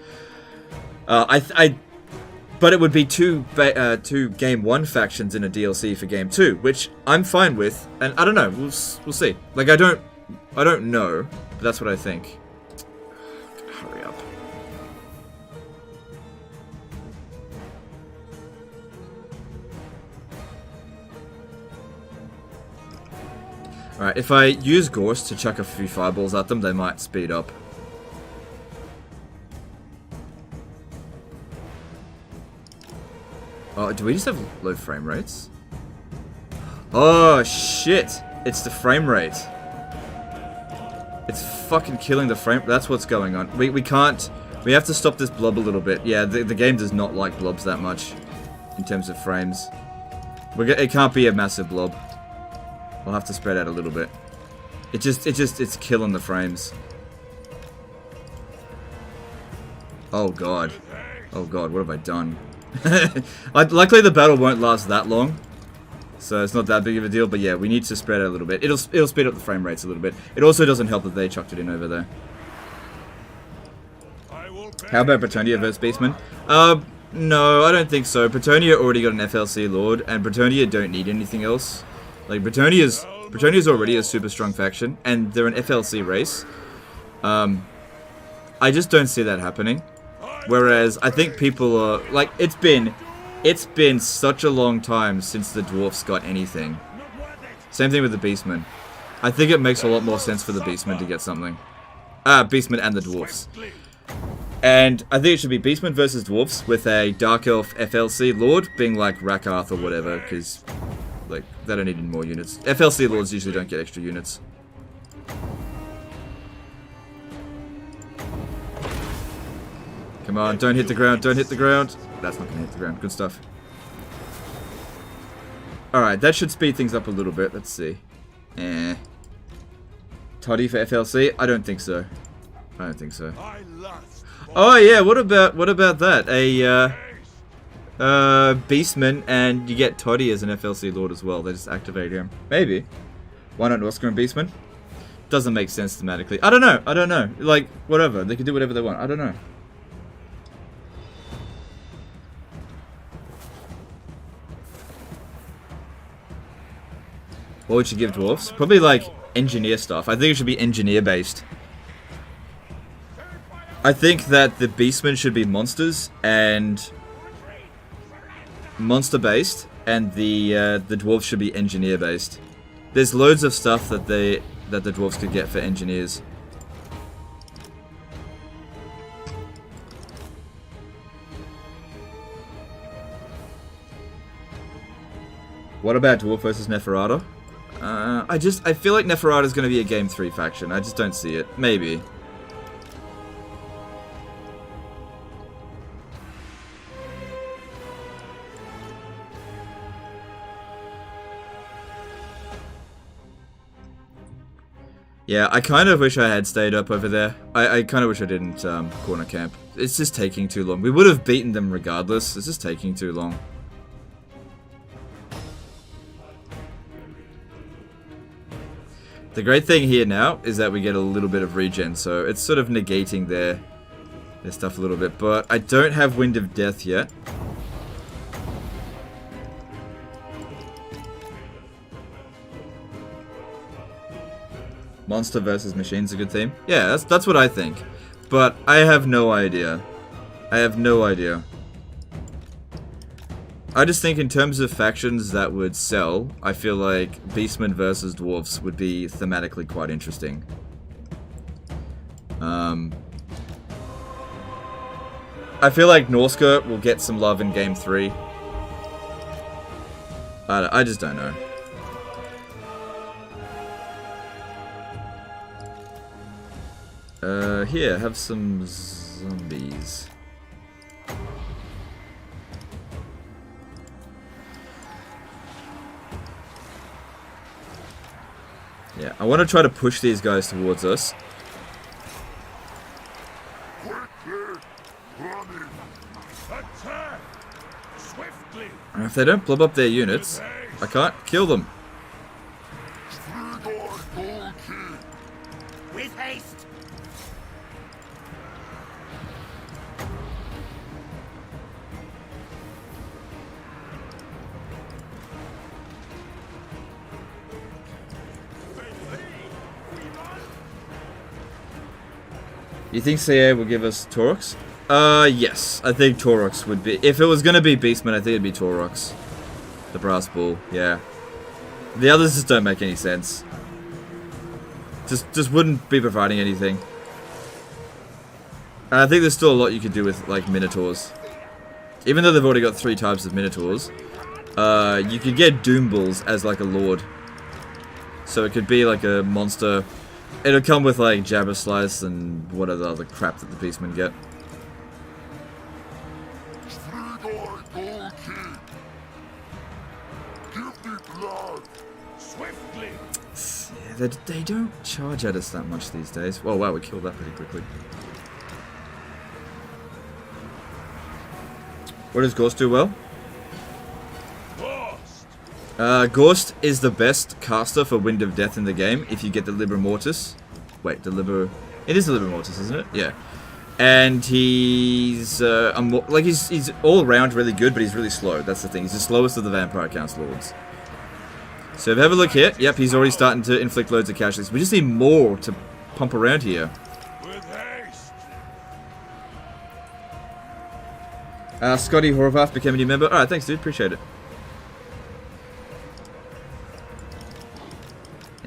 But it would be two Game 1 factions in a DLC for Game 2, which I'm fine with, and I don't know, we'll see. Like, I don't know, but that's what I think. Hurry up. Alright, if I use Ghorst to chuck a few fireballs at them, they might speed up. Oh, do we just have low frame rates? Oh, shit. It's the frame rate. It's fucking killing the frame. That's what's going on. We can't... we have to stop this blob a little bit. Yeah, the game does not like blobs that much in terms of frames. It can't be a massive blob. We'll have to spread out a little bit. It's killing the frames. Oh, God. Oh, God, what have I done? Luckily the battle won't last that long, so it's not that big of a deal, but yeah, we need to spread out a little bit. It'll speed up the frame rates a little bit. It also doesn't help that they chucked it in over there. How about Bretonia versus Beastmen? No, I don't think so. Bretonia already got an FLC Lord, and Bretonia don't need anything else. Like, Bretonia's Bretonnia is already a super strong faction, and they're an FLC race. I just don't see that happening. Whereas I think people are like, it's been such a long time since the dwarfs got anything. Same thing with the beastmen. I think it makes a lot more sense for the beastmen to get something. Beastmen and the dwarfs. And I think it should be beastmen versus dwarfs with a dark elf FLC lord being like Rakarth or whatever, because like they don't need any more units. FLC lords usually don't get extra units. Come on, don't hit the ground, don't hit the ground. That's not gonna hit the ground. Good stuff. Alright, that should speed things up a little bit. Let's see. Toddy for FLC? I don't think so. I don't think so. Oh yeah, what about that? A Beastman, and you get Toddy as an FLC Lord as well. They just activate him. Maybe. Why not Norsker and Beastman? Doesn't make sense thematically. I don't know. Like, whatever. They can do whatever they want. I don't know. What would you give dwarfs? Probably like engineer stuff. I think it should be engineer based. I think that the beastmen should be monsters and monster based, and the dwarves should be engineer based. There's loads of stuff that the dwarves could get for engineers. What about dwarf versus Neferata? I feel like Neferata is going to be a game 3 faction. I just don't see it. Maybe. Yeah, I kind of wish I had stayed up over there. I kind of wish I didn't corner camp. It's just taking too long. We would have beaten them regardless. It's just taking too long. The great thing here now is that we get a little bit of regen, so it's sort of negating their stuff a little bit. But I don't have Wind of Death yet. Monster versus machine's a good theme. Yeah, that's what I think. But I have no idea. I have no idea. I just think in terms of factions that would sell, I feel like Beastmen versus Dwarfs would be thematically quite interesting. I feel like Norsker will get some love in Game 3. I just don't know. Here, have some zombies. Yeah, I want to try to push these guys towards us. And if they don't blob up their units, I can't kill them. With haste. You think CA will give us Taurox? Yes. I think Taurox would be... If it was going to be Beastman, I think it'd be Taurox. The Brass Bull, yeah. The others just don't make any sense. Just wouldn't be providing anything. And I think there's still a lot you could do with, like, Minotaurs. Even though they've already got 3 types of Minotaurs, you could get Doom Bulls as, like, a Lord. So it could be, like, a monster... It'll come with, like, Jabber Slice and what other other crap that the Beastmen get. Yeah, they don't charge at us that much these days. Oh wow, we killed that pretty quickly. What does Ghorst do well? Ghorst is the best caster for Wind of Death in the game if you get the Libra Mortis. Wait, it is the Libra Mortis, isn't it? Yeah. And he's he's all around really good, but he's really slow. That's the thing. He's the slowest of the Vampire Council Lords. So if we have a look here, yep, he's already starting to inflict loads of casualties. We just need more to pump around here. With haste. Scotty Horvath became a new member. Alright, thanks dude, appreciate it.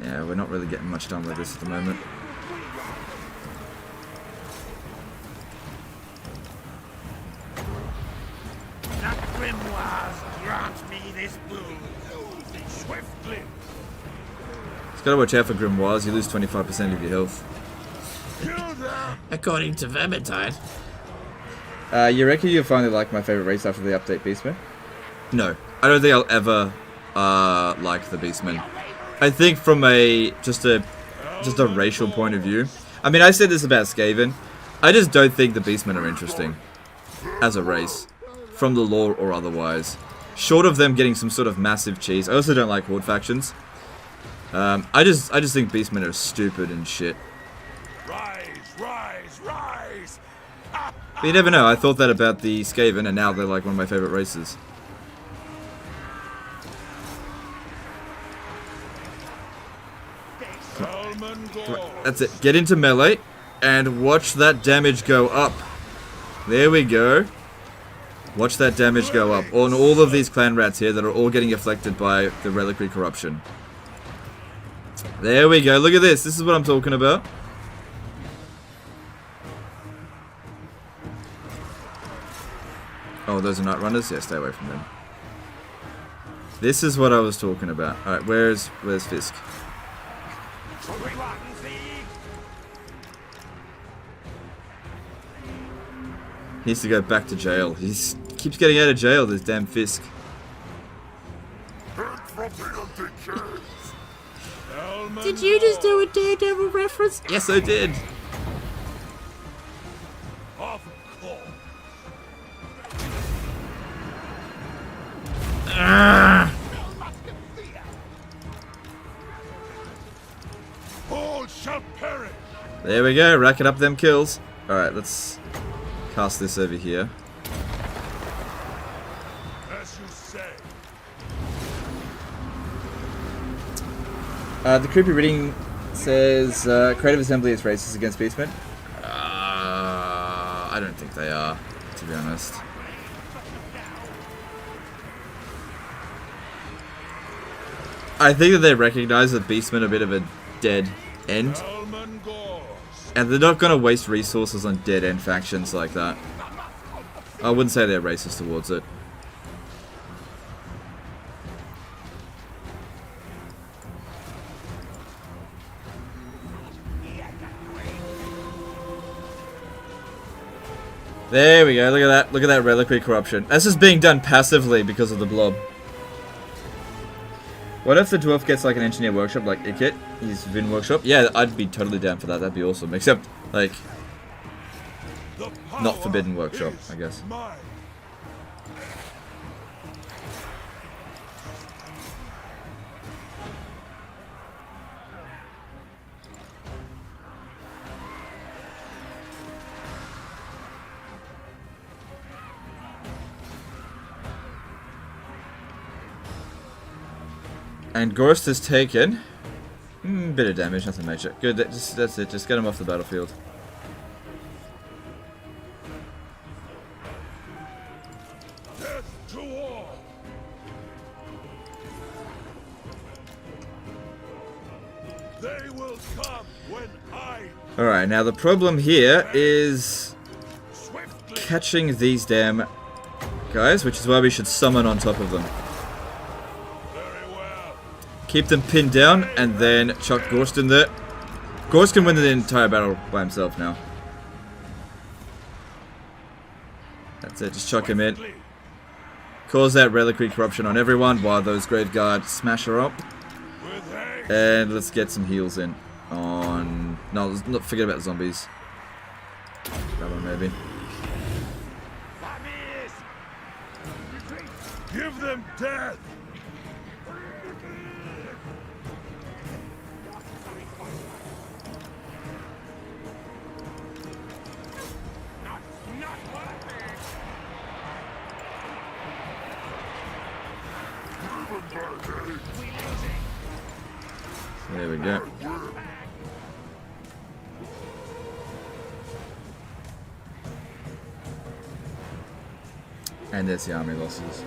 Yeah, we're not really getting much done with this at the moment. The grimoires grant me this boon. Swiftly. Just gotta watch out for grimoires, you lose 25% of your health. According to Vermintide. You reckon you'll finally like my favorite race after the update, Beastman? No, I don't think I'll ever like the Beastmen. I think from just a racial point of view. I mean, I said this about Skaven. I just don't think the Beastmen are interesting as a race, from the lore or otherwise. Short of them getting some sort of massive cheese. I also don't like Horde factions. I just think Beastmen are stupid and shit. Rise, rise, rise. But you never know. I thought that about the Skaven, and now they're like one of my favorite races. Helman Ghorst. That's it. Get into melee and watch that damage go up. There we go. Watch that damage go up on all of these clan rats here that are all getting afflicted by the reliquary corruption. There we go. Look at this. This is what I'm talking about. Oh, those are night runners? Yeah, stay away from them. This is what I was talking about. Alright, where's Fisk? He needs to go back to jail. He keeps getting out of jail, this damn Fisk. Did you just do a Daredevil reference? Yes, I did. Of course. All shall perish. There we go, racking up them kills. Alright, let's cast this over here. As you say. The creepy reading says Creative Assembly is racist against Beastmen. I don't think they are, to be honest. I think that they recognize that Beastmen are a bit of a dead end. Helman Ghorst. And they're not going to waste resources on dead end factions like that. I wouldn't say they're racist towards it. There we go, look at that. Look at that reliquary corruption. That's just being done passively because of the blob. What if the dwarf gets like an engineer workshop like Ikit? His Vin workshop? Yeah, I'd be totally down for that. That'd be awesome. Except, like, not forbidden workshop, I guess. Mine. And Ghorst has taken bit of damage, nothing major. Good, that's it. Just get him off the battlefield. Death to all. They will come when I Alright, now the problem here is swiftly. catching these damn guys, which is why we should summon on top of them. Very well. Keep them pinned down, and then chuck Ghorst in there. Ghorst can win the entire battle by himself now. That's it, just chuck him in. Cause that reliquary corruption on everyone while those grave guards smash her up. With haste. And let's get some heals in on... No, let's not forget about the zombies. That one maybe. Give them death. go. And there's the army losses.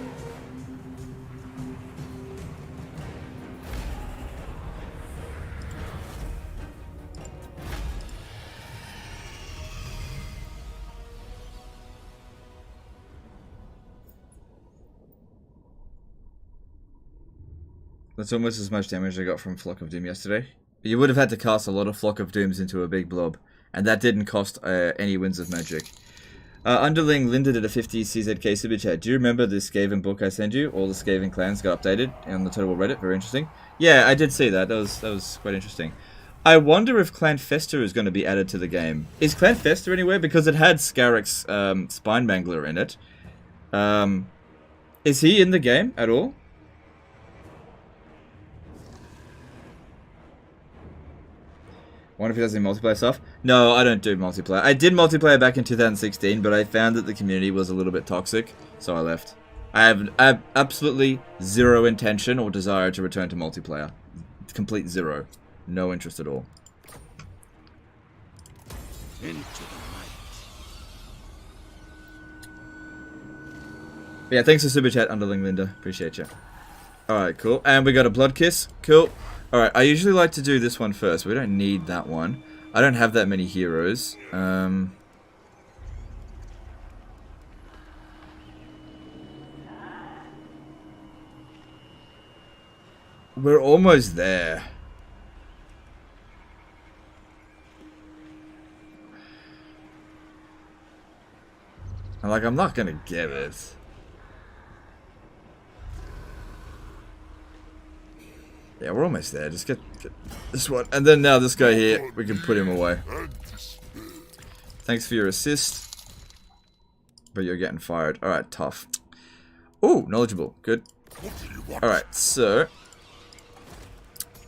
That's almost as much damage I got from Flock of Doom yesterday. You would have had to cast a lot of Flock of Dooms into a big blob, and that didn't cost any Winds of Magic. Underling Linda did a 50 CZK super chat. Do you remember the Skaven book I sent you? All the Skaven clans got updated on the Total Reddit. Very interesting. Yeah, I did see that. That was quite interesting. I wonder if Clan Fester is going to be added to the game. Is Clan Fester anywhere? Because it had Scarrick's Spine Mangler in it. Is he in the game at all? Wonder if he does any multiplayer stuff? No, I don't do multiplayer. I did multiplayer back in 2016, but I found that the community was a little bit toxic, so I left. I have absolutely zero intention or desire to return to multiplayer. Complete zero. No interest at all. Into the Yeah, thanks for super chat, Underling Linda. Appreciate you. Alright, cool. And we got a Blood Kiss. Cool. Alright, I usually like to do this one first. We don't need that one. I don't have that many heroes. We're almost there. And like, I'm not gonna get it. Yeah, we're almost there. Just get this one. And then now this guy here, we can put him away. Thanks for your assist. But you're getting fired. Alright, tough. Ooh, knowledgeable. Good. Alright, so...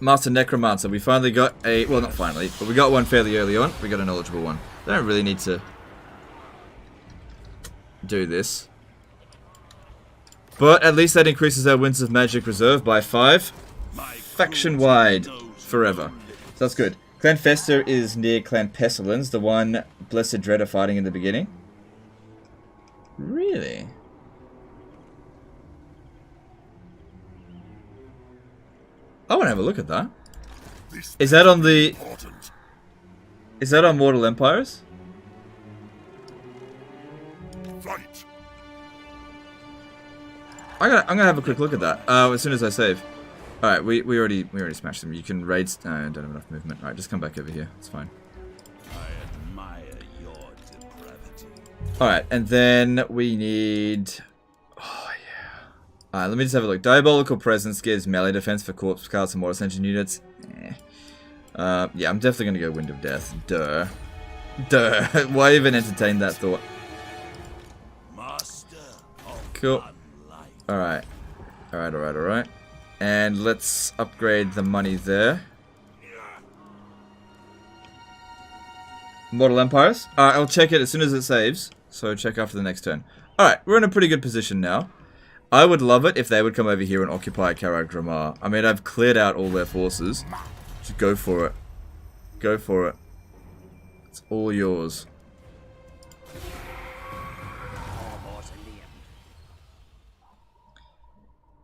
Master Necromancer. We finally got a... Well, not finally, but we got one fairly early on. We got a knowledgeable one. I don't really need to do this. But at least that increases our Winds of Magic reserve by 5. Faction-wide forever. So that's good. Clan Fester is near Clan Pestilence, the one Blessed Dread are fighting in the beginning. Really? I want to have a look at that. Is that on the... Is that on Mortal Empires? I'm gonna have a quick look at that as soon as I save. Alright, we already smashed them. You can raid... No, I don't have enough movement. Alright, just come back over here. It's fine. I admire your depravity. Alright, and then we need... Oh, yeah. Alright, let me just have a look. Diabolical Presence gives melee defense for corpse cards and mortal ascension units. Yeah, I'm definitely gonna go Wind of Death. Duh. Duh. Why even entertain that thought? Master of Cool. unlight. Alright. Alright. And let's upgrade the money there. Mortal Empires? Alright, I'll check it as soon as it saves. So check after the next turn. Alright, we're in a pretty good position now. I would love it if they would come over here and occupy Karak Dramar. I mean, I've cleared out all their forces. Just go for it. Go for it. It's all yours.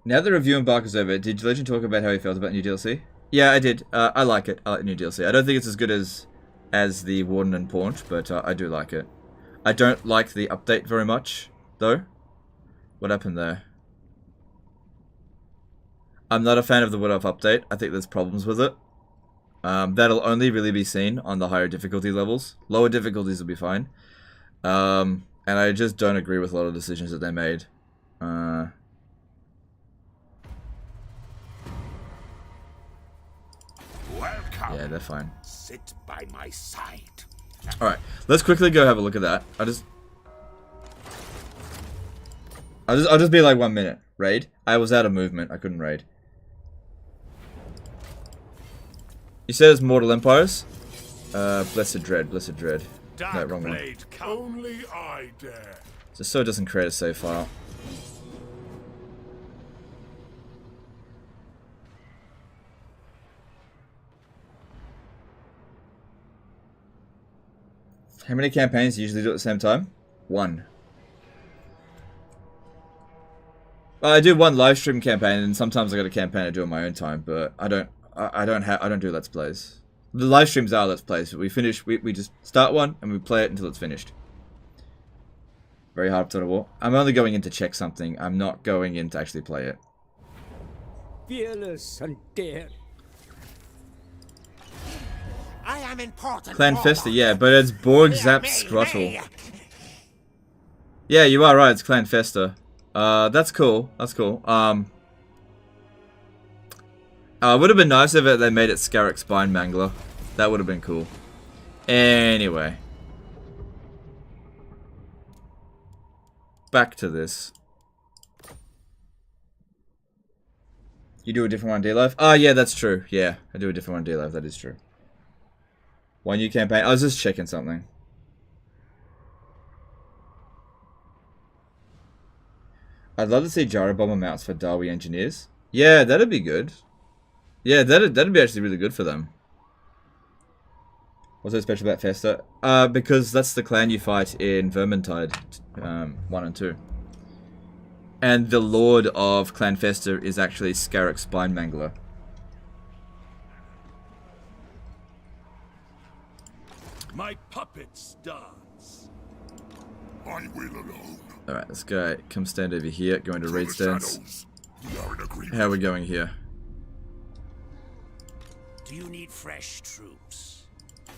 Now the review embark is over, did Legend talk about how he felt about new DLC? Yeah, I did. I like it. I like new DLC. I don't think it's as good as the Warden and Paunch, but I do like it. I don't like the update very much, though. What happened there? I'm not a fan of the Wood Elf update. I think there's problems with it. That'll only really be seen on the higher difficulty levels. Lower difficulties will be fine. And I just don't agree with a lot of decisions that they made. Welcome. Yeah, they're fine. Sit by my side. Alright, let's quickly go have a look at that. I'll just be like 1 minute. Raid? I was out of movement. I couldn't raid. You said it's Mortal Empires? Blessed Dread. No, wrong one. Only I dare. Just so it doesn't create a save file. How many campaigns do you usually do at the same time? 1. I do 1 live stream campaign, and sometimes I got a campaign I do on my own time, but I don't do Let's Plays. The live streams are Let's Plays. We just start one and we play it until it's finished. Very hard to war. I'm only going in to check something. I'm not going in to actually play it. Fearless and dare. I am important. Clan Festa, yeah, but it's Borg Zap Scrottle. Yeah, you are right. It's Clan Festa. That's cool. That's cool. It would have been nice if they made it Scarrick Spine Mangler. That would have been cool. Anyway. Back to this. You do a different one on D-Live? Oh, yeah, that's true. Yeah, I do a different one on D-Live. That is true. 1 new campaign. I was just checking something. I'd love to see gyro bomber mounts for Darwi engineers. Yeah, that'd be good. Yeah, that'd be actually really good for them. What's so special about Festa? Because that's the clan you fight in Vermintide 1 and 2. And the Lord of Clan Festa is actually Scarrick Spine Mangler. My puppets dance. I will alone. Alright, this guy come stand over here, going to raid stance. We are in agreement. How are we going here? Do you need fresh troops?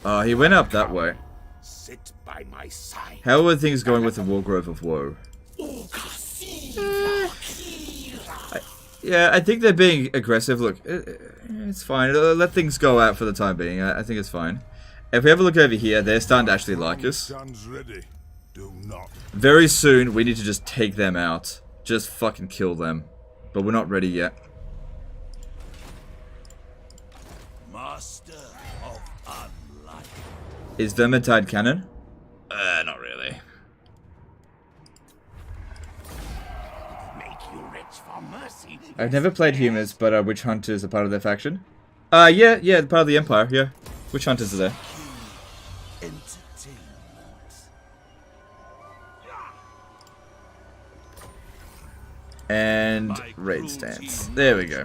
Oh, he went up that way. Sit by my side. How are things going with the Wargrove of Woe? Yeah, I think they're being aggressive. Look, it's fine. Let things go out for the time being. I think it's fine. If we have a look over here, they're starting to actually like us. Guns ready. Do not. Very soon, we need to just take them out. Just fucking kill them. But we're not ready yet. Master of unlife. Is Vermintide canon? Not really. Make you rich for mercy. I've never played Humans, but Witch Hunters are part of their faction? Yeah, part of the Empire, yeah. Witch Hunters are there. Entertainment. And raid stance. There we go.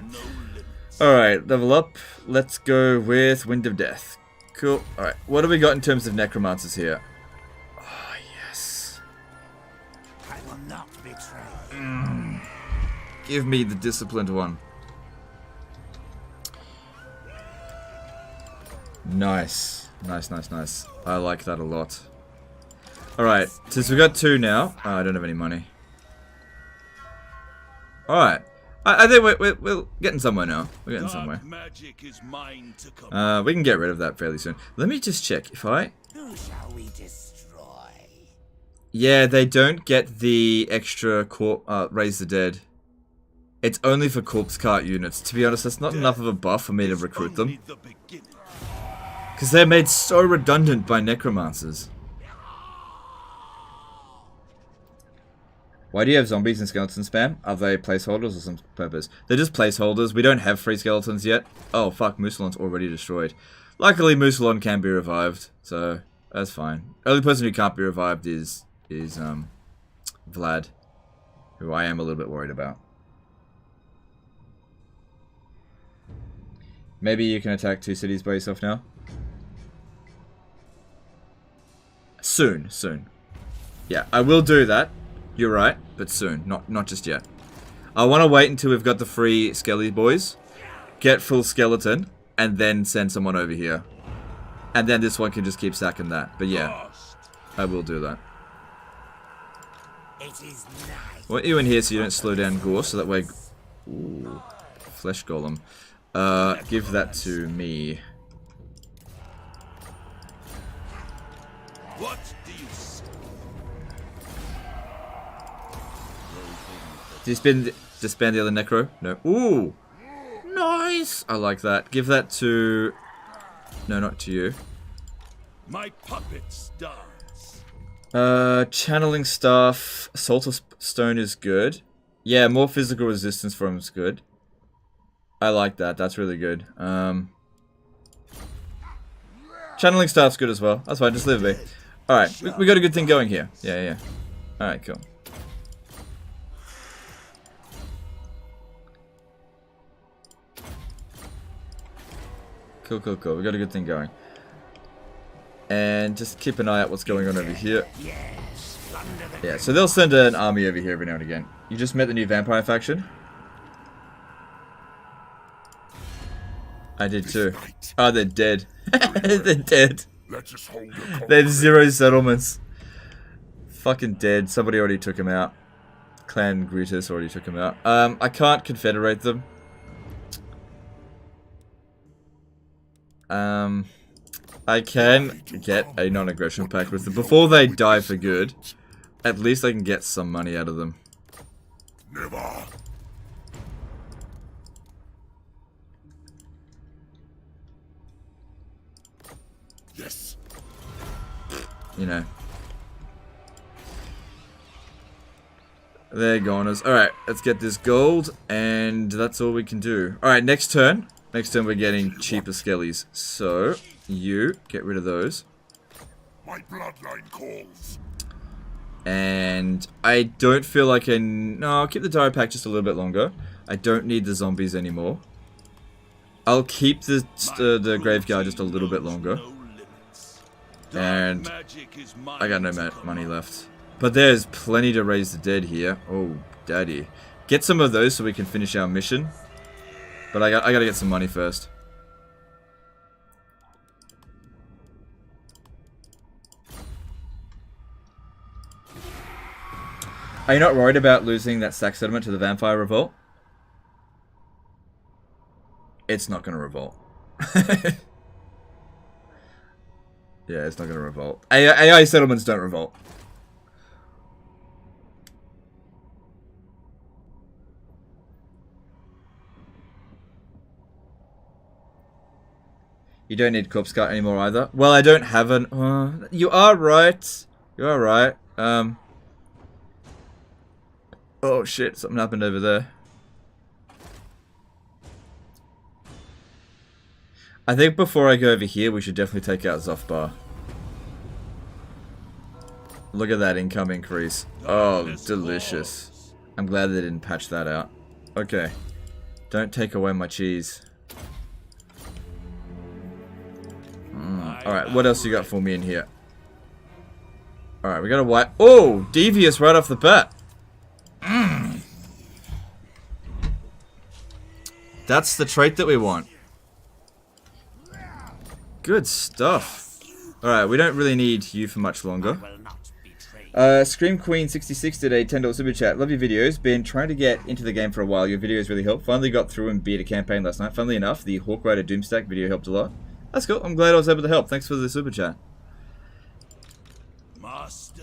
Alright, level up. Let's go with Wind of Death. Cool. Alright, what do we got in terms of necromancers here? Oh, yes. I will not betray. Give me the disciplined one. Nice. Nice. I like that a lot. Alright, since we got 2 now, I don't have any money. Alright. I think we're getting somewhere now. We're getting somewhere. Magic is mine to command. We can get rid of that fairly soon. Let me just check. If I... Who shall we destroy? Yeah, they don't get the extra Raise the Dead. It's only for corpse cart units. To be honest, that's not enough of a buff for me to recruit them. Only the beginning. Because they're made so redundant by necromancers. Why do you have zombies and skeleton spam? Are they placeholders or some purpose? They're just placeholders. We don't have free skeletons yet. Oh fuck, Moussalon's already destroyed. Luckily, Moussalon can be revived, so that's fine. Only person who can't be revived is Vlad, who I am a little bit worried about. Maybe you can attack 2 cities by yourself now? Soon. Yeah, I will do that. You're right, but soon. Not just yet. I want to wait until we've got the free Skelly boys, get full skeleton, and then send someone over here. And then this one can just keep sacking that. But yeah, I will do that. It is nice. I want you in here so you don't slow down Ghorst, so that way... Ooh, Flesh Golem. Give that to me. What do you say? Disband the other Necro? No. Ooh! Nice! I like that. Give that to... No, not to you. My puppets dance. Channeling Staff. Assault of Stone is good. Yeah, more physical resistance for him is good. I like that. That's really good. Channeling Staff's good as well. That's fine. Just leave it be. Alright, we got a good thing going here. Yeah. Alright, cool. Cool. We got a good thing going. And just keep an eye out what's going on over here. Yeah, so they'll send an army over here every now and again. You just met the new vampire faction? I did too. Oh, they're dead. They're dead. They have 0 settlements. Fucking dead. Somebody already took him out. Clan Grutus already took him out. I can't confederate them. I can get a non-aggression pact with them before they die for good. At least I can get some money out of them. Never. Yes. You know. They're goners. Alright, let's get this gold, and that's all we can do. Alright, next turn. Next turn we're getting cheaper skellies. So, you, get rid of those. My bloodline calls. And I don't feel like no, I'll keep the diary pack just a little bit longer. I don't need the zombies anymore. I'll keep the graveyard just a little bit longer. And I got no money left. But there's plenty to raise the dead here. Oh, daddy. Get some of those so we can finish our mission. But I gotta get some money first. Are you not worried about losing that stack settlement to the Vampire Revolt? It's not gonna revolt. Yeah, it's not gonna revolt. AI settlements don't revolt. You don't need corpse cart anymore either. Well, I don't have an. You are right. You are right. Oh shit! Something happened over there. I think before I go over here, we should definitely take out Zofbar. Look at that income increase. Oh, delicious. I'm glad they didn't patch that out. Okay. Don't take away my cheese. Alright, what else you got for me in here? Alright, we got a white. Oh! Devious right off the bat. That's the trait that we want. Good stuff. Alright, we don't really need you for much longer. Scream Queen 66 did a $10 super chat. Love your videos. Been trying to get into the game for a while. Your videos really help. Finally got through and beat a campaign last night. Funnily enough, the Hawk Rider Doomstack video helped a lot. That's cool. I'm glad I was able to help. Thanks for the super chat. Master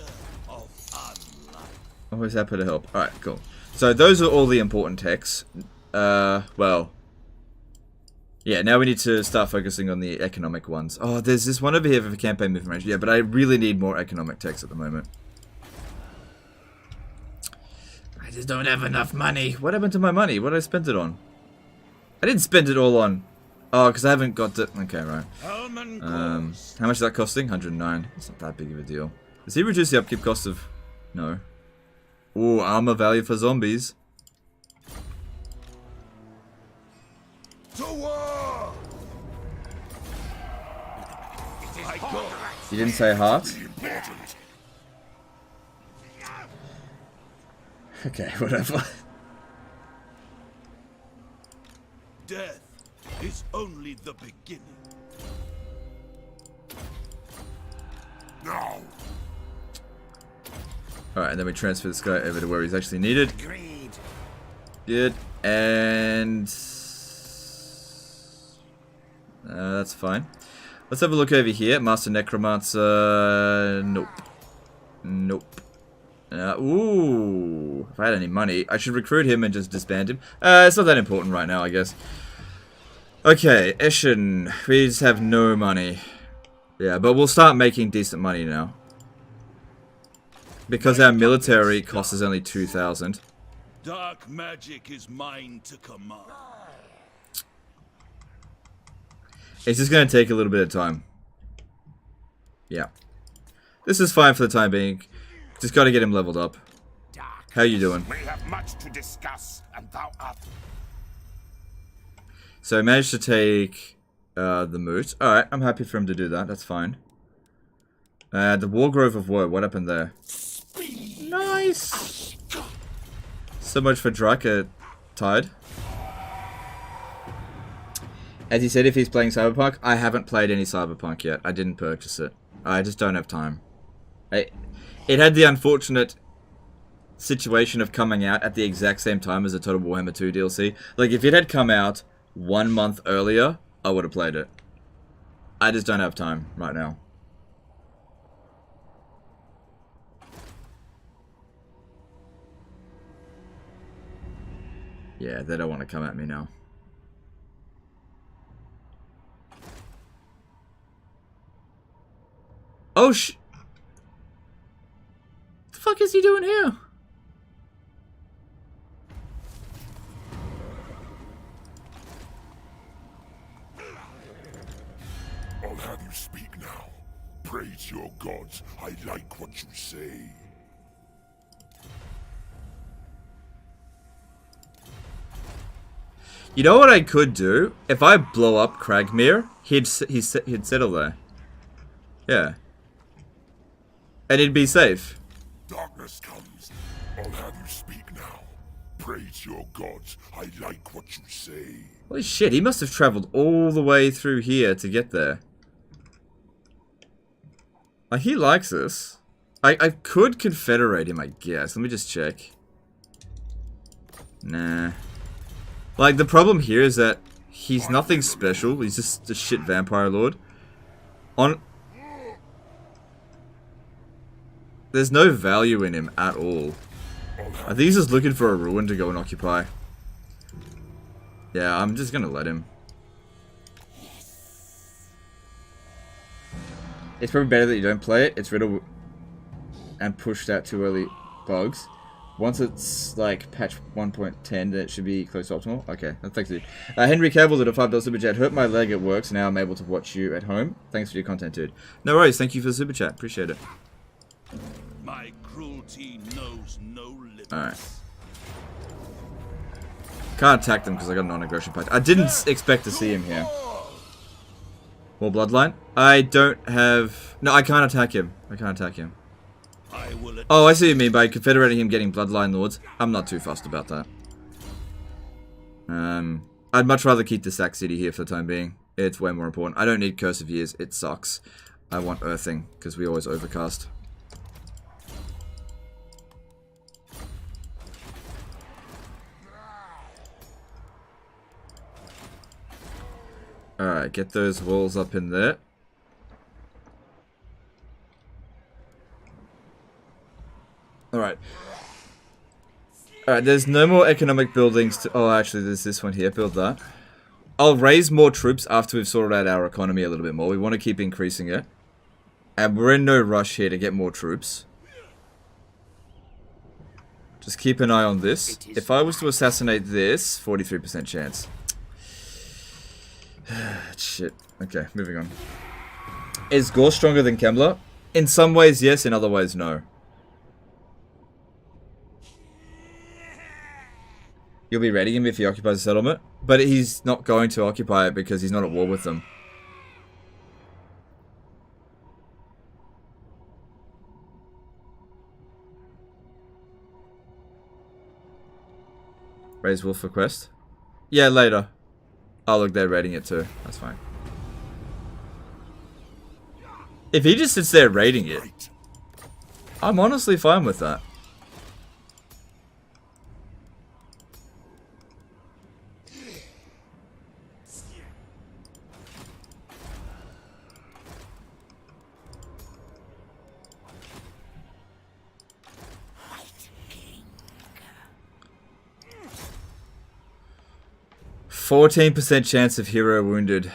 of unlife. Always happy to help. Alright, cool. So those are all the important techs. Well. Yeah, now we need to start focusing on the economic ones. Oh, there's this one over here for campaign movement range. Yeah, but I really need more economic techs at the moment. I just don't have enough money. What happened to my money? What did I spend it on? I didn't spend it all on... Oh, because I haven't got the... Okay, right. Helman Ghorst. How much is that costing? 109. It's not that big of a deal. Does he reduce the upkeep cost of... No. Ooh, armor value for zombies. To war! You didn't say heart? Okay, whatever. Death is only the beginning. Now. Alright, and then we transfer this guy over to where he's actually needed. Agreed. Good. And... that's fine. Let's have a look over here. Master Necromancer... Nope. Nope. Ooh. If I had any money, I should recruit him and just disband him. It's not that important right now, I guess. Okay, Eshin. We just have no money. Yeah, but we'll start making decent money now. Because our military cost is only 2,000. Dark magic is mine to command. It's just going to take a little bit of time. Yeah. This is fine for the time being. Just gotta get him leveled up. How you doing? We have much to discuss, and thou art. So I managed to take the moot. Alright, I'm happy for him to do that. That's fine. The Wargrove of Woe. What happened there? Nice! So much for Draka Tide. As he said, if he's playing Cyberpunk, I haven't played any Cyberpunk yet. I didn't purchase it. I just don't have time. It had the unfortunate situation of coming out at the exact same time as the Total Warhammer 2 DLC. Like, if it had come out 1 month earlier, I would have played it. I just don't have time right now. Yeah, they don't want to come at me now. Oh what the fuck is he doing here? I'll have you speak now. Praise your gods. I like what you say. You know what I could do? If I blow up Cragmere, he'd settle there. Yeah. And he'd be safe. Darkness comes. I'll have you speak now. Praise your gods. I like what you say. Holy shit, he must have traveled all the way through here to get there. Like, he likes this. I could confederate him, I guess. Let me just check. Nah. Like, the problem here is that he's nothing special. He's just a shit vampire lord. There's no value in him at all. I think he's just looking for a ruin to go and occupy. Yeah, I'm just gonna let him. It's probably better that you don't play it. It's riddled and pushed out too early bugs. Once it's like patch 1.10, then it should be close to optimal. Okay, thanks, dude. Henry Cavill did a $5 super chat. Hurt my leg at work, so now I'm able to watch you at home. Thanks for your content, dude. No worries. Thank you for the super chat. Appreciate it. My cruelty knows no limits. Alright. Can't attack them because I got a non-aggression pact. I didn't expect to see him here. More bloodline? I don't have... No, I can't attack him. I can't attack him. Oh, I see what you mean by confederating him getting bloodline lords. I'm not too fussed about that. I'd much rather keep the Sack City here for the time being. It's way more important. I don't need Curse of Years. It sucks. I want Earthing because we always overcast. Alright, get those walls up in there. Alright. Alright, there's no more economic buildings to... Oh, actually, there's this one here. Build that. I'll raise more troops after we've sorted out our economy a little bit more. We want to keep increasing it. And we're in no rush here to get more troops. Just keep an eye on this. If I was to assassinate this, 43% chance. Shit. Okay, moving on. Is Ghorst stronger than Kemmler? In some ways, yes. In other ways, no. You'll be raiding him if he occupies a settlement. But he's not going to occupy it because he's not at war with them. Raise Wolf for quest? Yeah, later. Oh, look, they're raiding it too. That's fine. If he just sits there raiding it, I'm honestly fine with that. %14% chance of hero wounded.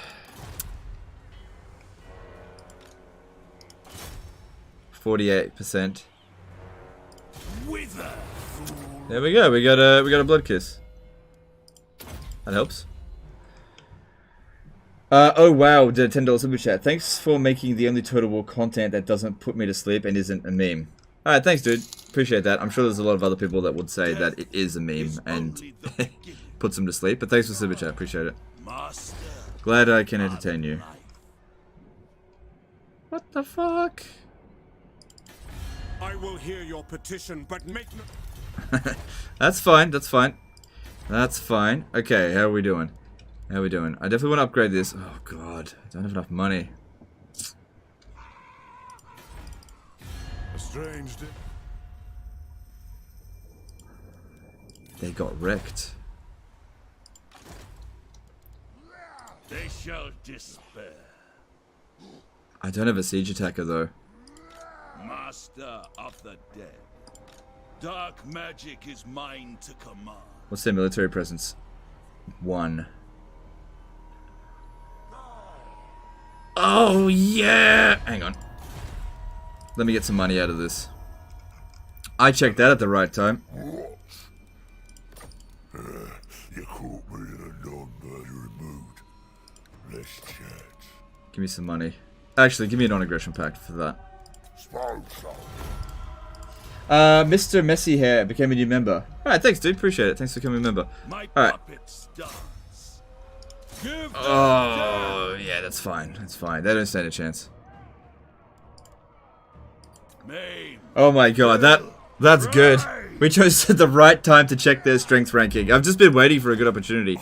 48%. There we go. We got a blood kiss. That helps. Oh wow, did a $10 super chat. Thanks for making the only Total War content that doesn't put me to sleep and isn't a meme. Alright, thanks dude. Appreciate that. I'm sure there's a lot of other people that would say that it is a meme and puts them to sleep. But thanks for super chat. Appreciate it. Glad I can entertain you. What the fuck? I will hear your petition, but make no... That's fine, that's fine. That's fine. Okay, how are we doing? How are we doing? I definitely want to upgrade this. Oh god, I don't have enough money. A strange day. They got wrecked. They shall despair. I don't have a siege attacker though. Master of the dead. Dark magic is mine to command. What's their military presence? 1. Oh, yeah! Hang on. Let me get some money out of this. I checked that at the right time. You caught me in a non-murdering mood. Let's chat. Give me some money. Actually, give me a non-aggression pact for that. Mr. Messy Hair became a new member. Alright, thanks dude, appreciate it. Thanks for becoming a member. Alright. Oh, yeah, that's fine. That's fine. They don't stand a chance. Oh my god, that's good. We chose the right time to check their strength ranking. I've just been waiting for a good opportunity.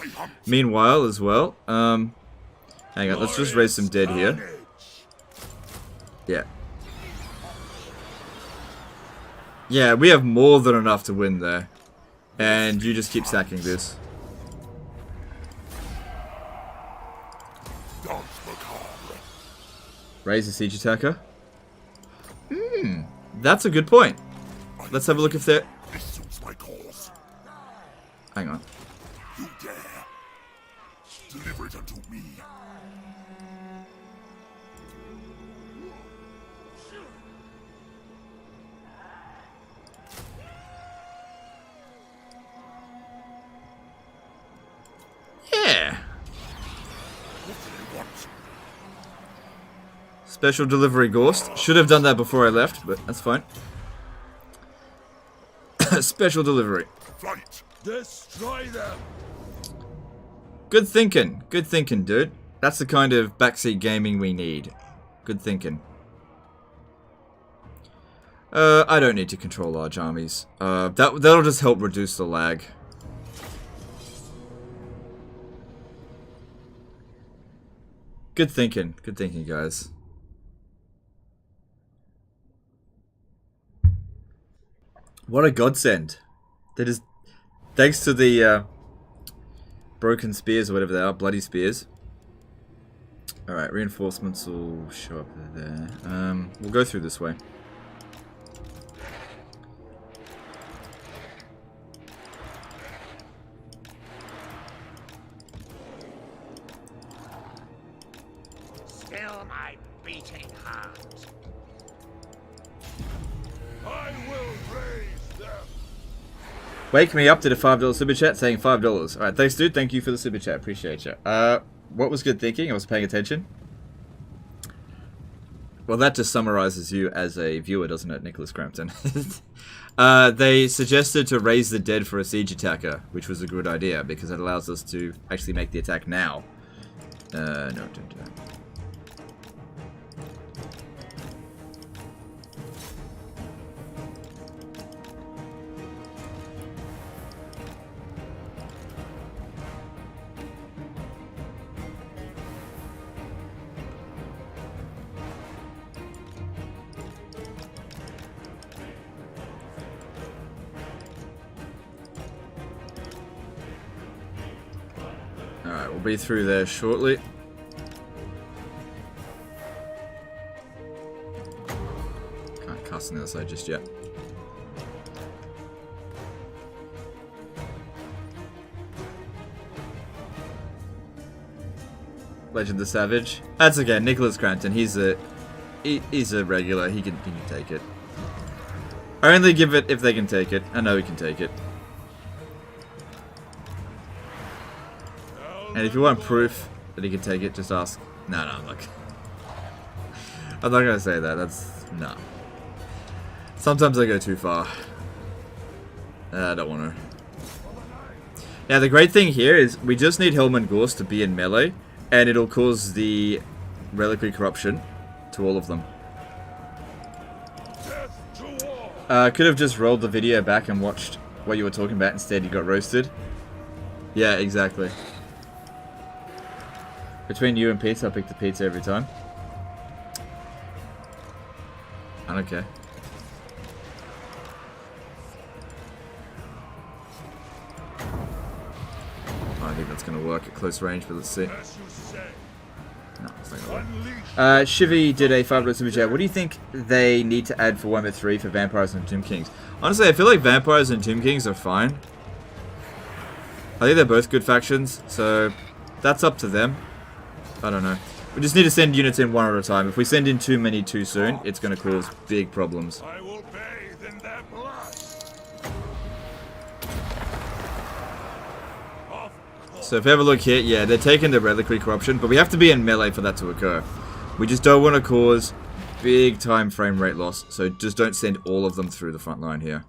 Meanwhile, as well, hang on, let's just raise some dead here. Yeah. Yeah, we have more than enough to win there. And you just keep stacking this. Raise the siege attacker. That's a good point. Let's have a look if they're... This suits my cause. Hang on. You dare. Deliver it unto me. Yeah. Special delivery Ghorst. Should have done that before I left, but that's fine. Special delivery. Fight. Destroy them. Good thinking. Good thinking, dude. That's the kind of backseat gaming we need. Good thinking. I don't need to control large armies. That'll just help reduce the lag. Good thinking. Good thinking, guys. What a godsend. That is... Thanks to the, broken spears or whatever they are. Bloody spears. Alright, reinforcements will show up there. We'll go through this way. Still my beating heart. I will raise them. Wake me up to the $5 super chat saying $5. Alright, thanks dude. Thank you for the super chat. Appreciate you. What was good thinking? I was paying attention. Well, that just summarizes you as a viewer, doesn't it, Nicholas Crampton? They suggested to raise the dead for a siege attacker, which was a good idea because it allows us to actually make the attack now. No, don't do that. Alright, we'll be through there shortly. Can't cast on the other side just yet. Legend the Savage. That's okay, Nicholas Crampton. He's a regular. He can take it. I only give it if they can take it. I know he can take it. And if you want proof, that he could take it, just ask. No, I'm not gonna say that. That's no. Sometimes I go too far. I don't want to. Now the great thing here is we just need Helman Ghorst to be in melee, and it'll cause the reliquary corruption to all of them. Could have just rolled the video back and watched what you were talking about. Instead, you got roasted. Yeah, exactly. Between you and pizza, I'll pick the pizza every time. I don't care. I don't think that's going to work at close range, but let's see. No, it's not going to work. Shivy did a $5 super chat. What do you think they need to add for Warhammer 3 for Vampires and Tomb Kings? Honestly, I feel like Vampires and Tomb Kings are fine. I think they're both good factions, so that's up to them. I don't know. We just need to send units in one at a time. If we send in too many too soon, it's going to cause big problems. I will bathe in their blood. So if you have a look here, yeah, they're taking the reliquary corruption, but we have to be in melee for that to occur. We just don't want to cause big time frame rate loss, so just don't send all of them through the front line here.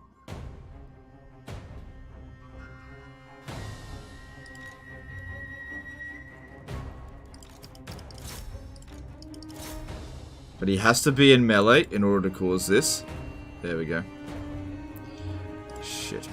But he has to be in melee in order to cause this. There we go. Shit.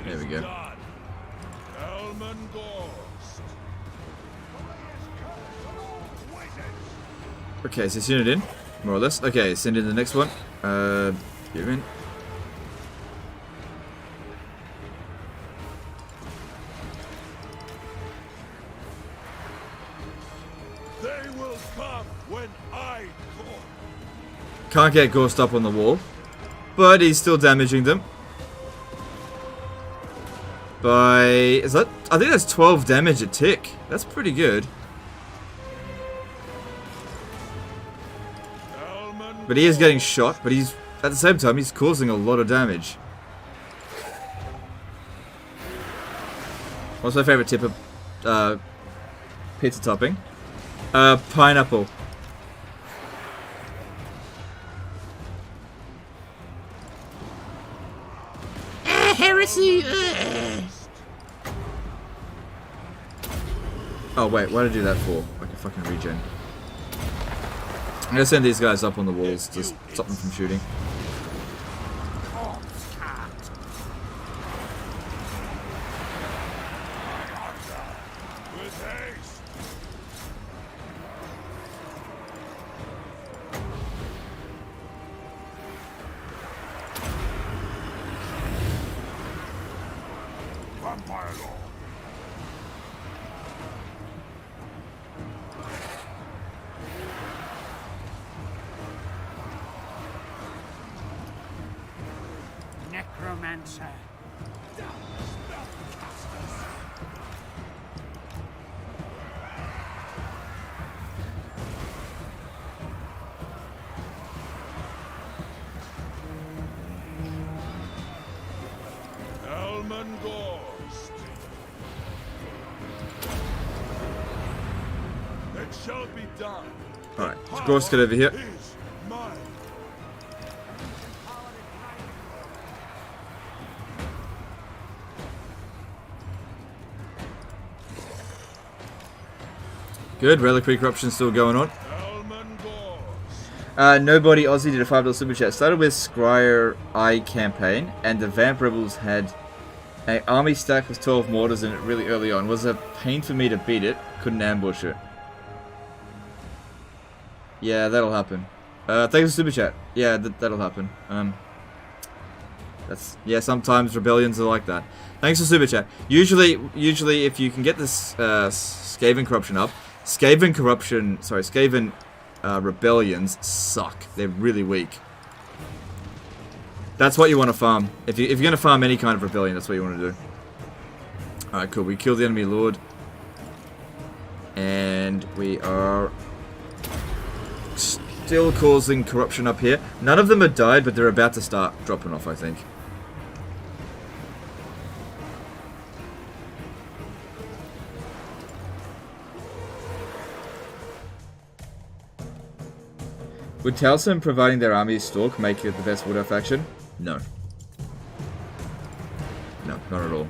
There we go. Helman Ghorst. Okay, so send it in, more or less. Okay, send in the next one. Give in. They will come when I call. Can't get Ghorst up on the wall, but he's still damaging them. I think that's 12 damage a tick. That's pretty good. But he is getting shot, but he's, at the same time, he's causing a lot of damage. What's my favorite tip of pizza topping? Pineapple. Heresy! Oh wait, what did I do that for? Like a fucking regen. I'm gonna send these guys up on the walls to stop them from shooting. With haste. Vampire Lord. Necromancer. Helman Ghorst. It shall be done. Alright, Ghorst, get over here. Is mine. Good, reliquary corruption still going on. Helman Ghorst. Nobody Aussie did a $5 super chat. Started with Scryer Eye campaign, and the Vamp Rebels had an army stack with 12 mortars in it really early on. Was a pain for me to beat it. Couldn't ambush it. Yeah, that'll happen. Thanks for super chat. Yeah, that'll happen. Yeah, sometimes rebellions are like that. Thanks for super chat. Usually if you can get this Skaven corruption up, Skaven rebellions suck. They're really weak. That's what you want to farm. If you're going to farm any kind of rebellion, that's what you want to do. Alright, cool. We killed the enemy lord. And we are still causing corruption up here. None of them have died, but they're about to start dropping off, I think. Would Taliesin providing their armies stalk make it the best Wood Elf faction? No. No, not at all.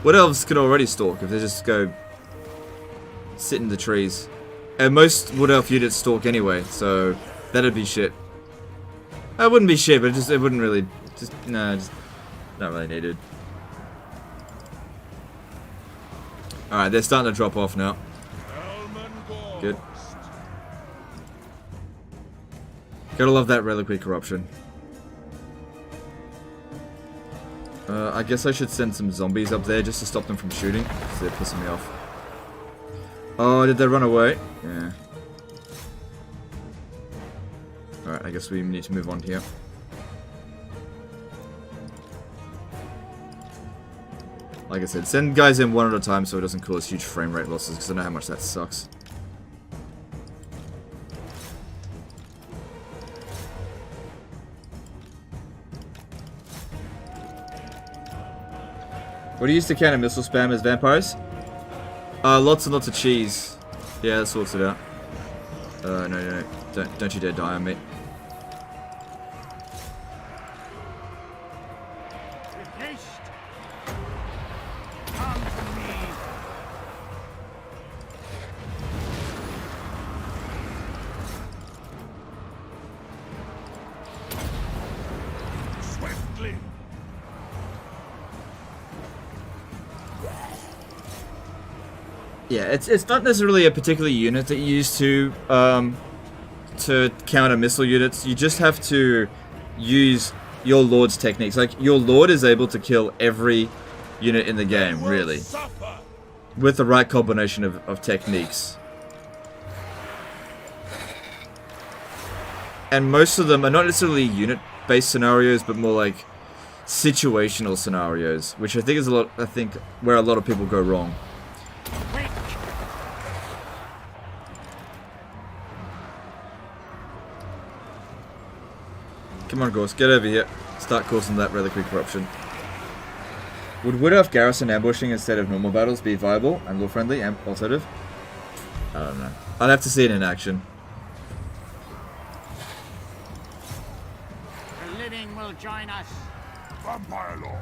Wood Elves could already stalk if they just go sit in the trees. And most Wood Elf units stalk anyway, so that'd be shit. It wouldn't be shit, but it wouldn't really, just not really needed. Alright, they're starting to drop off now. Helman Ghorst. Good. Gotta love that reliquary corruption. I guess I should send some zombies up there just to stop them from shooting, because they're pissing me off. Oh, did they run away? Yeah. Alright, I guess we need to move on here. Like I said, send guys in one at a time so it doesn't cause huge frame rate losses, because I know how much that sucks. What do you use to counter missile spam as vampires? Lots and lots of cheese. Yeah, that sorts it out. No. Don't you dare die on me. Yeah, it's not necessarily a particular unit that you use to counter missile units. You just have to use your Lord's techniques. Like, your Lord is able to kill every unit in the game, really. With the right combination of techniques. And most of them are not necessarily unit-based scenarios, but more like situational scenarios, which I think is where a lot of people go wrong. Come on, Ghorst, get over here. Start causing that reliquary corruption. Would Wood Elf garrison ambushing instead of normal battles be viable and lore-friendly and alternative? I don't know. I'd have to see it in action. The living will join us. Vampire Lord.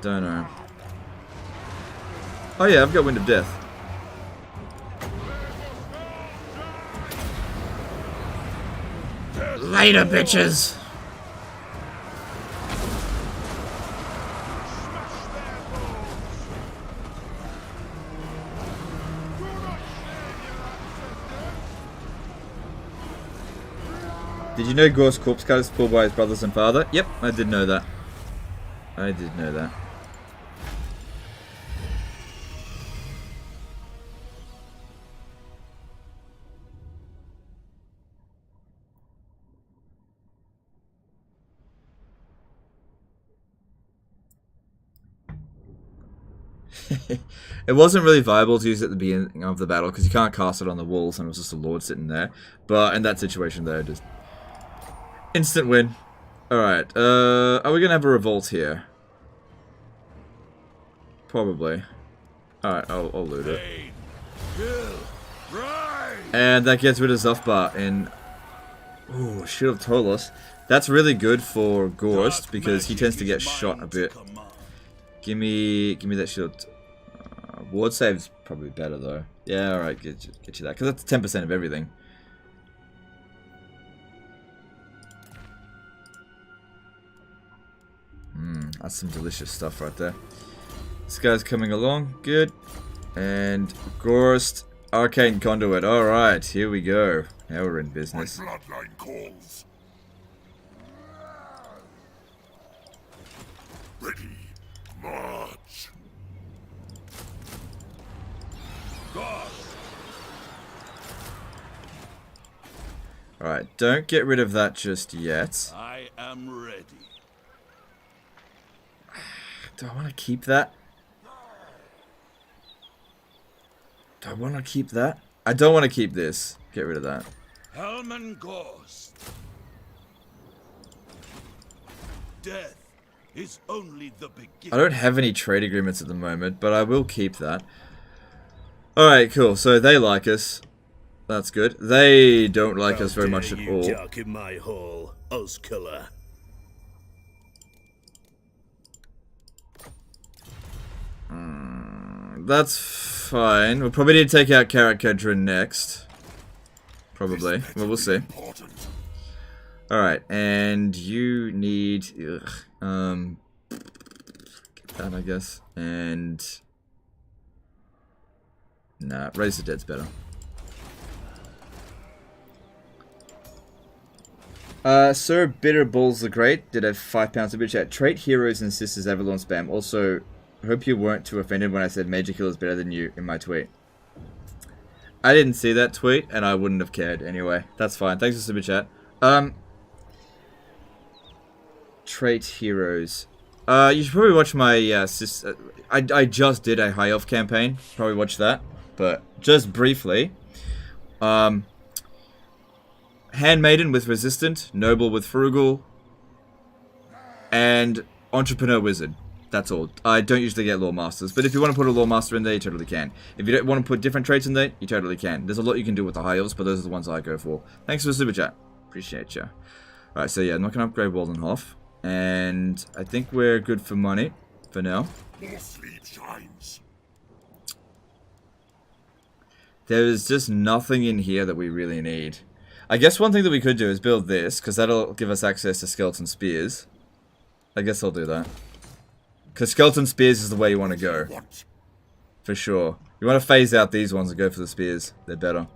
Don't know. Oh yeah, I've got Wind of Death. Later, bitches. Did you know Ghorst's corpse cut is pulled by his brothers and father? Yep, I did know that. I did know that. It wasn't really viable to use it at the beginning of the battle because you can't cast it on the walls and it was just a Lord sitting there. But in that situation there, just instant win. Alright, are we gonna have a revolt here? Probably. Alright, I'll loot it. And that gets rid of Zuffbar in... Ooh, Shield of Tolos. That's really good for Ghorst because he tends to get shot a bit. Give me that shield. Ward save's probably better though. Yeah, alright, get you that. Because that's 10% of everything. That's some delicious stuff right there. This guy's coming along. Good. And Ghorst, Arcane Conduit. Alright, here we go. Now we're in business. My bloodline calls. Ready. March. Alright, don't get rid of that just yet. I am ready. Do I want to keep that? Do I want to keep that? I don't want to keep this. Get rid of that. Helman Ghorst. Death is only the beginning. I don't have any trade agreements at the moment, but I will keep that. Alright, cool. So they like us. That's good. They don't like us very much at all. Talk in my hall, Oskiller. That's fine. We'll probably need to take out Karakadra next. Probably. Well, we'll see. Alright, and you need... Ugh, get that, I guess. And... Nah, Raise the Dead's better. Sir Bitter Balls the Great did a £5 super chat. Trait heroes and sisters Avalon spam. Also, hope you weren't too offended when I said Major Kill is better than you in my tweet. I didn't see that tweet, and I wouldn't have cared anyway. That's fine. Thanks for super chat. Trait heroes. You should probably watch my I just did a high elf campaign. Probably watch that, but just briefly. Handmaiden with Resistant, Noble with Frugal, and Entrepreneur Wizard. That's all. I don't usually get Lore Masters, but if you want to put a Lore Master in there, you totally can. If you don't want to put different traits in there, you totally can. There's a lot you can do with the high elves, but those are the ones I go for. Thanks for the super chat. Appreciate ya. Alright, so yeah, I'm not going to upgrade Waldenhof, and I think we're good for money for now. More sleep shines. There's just nothing in here that we really need. I guess one thing that we could do is build this, because that'll give us access to Skeleton Spears. I guess I'll do that. Because Skeleton Spears is the way you want to go. For sure. You want to phase out these ones and go for the Spears. They're better.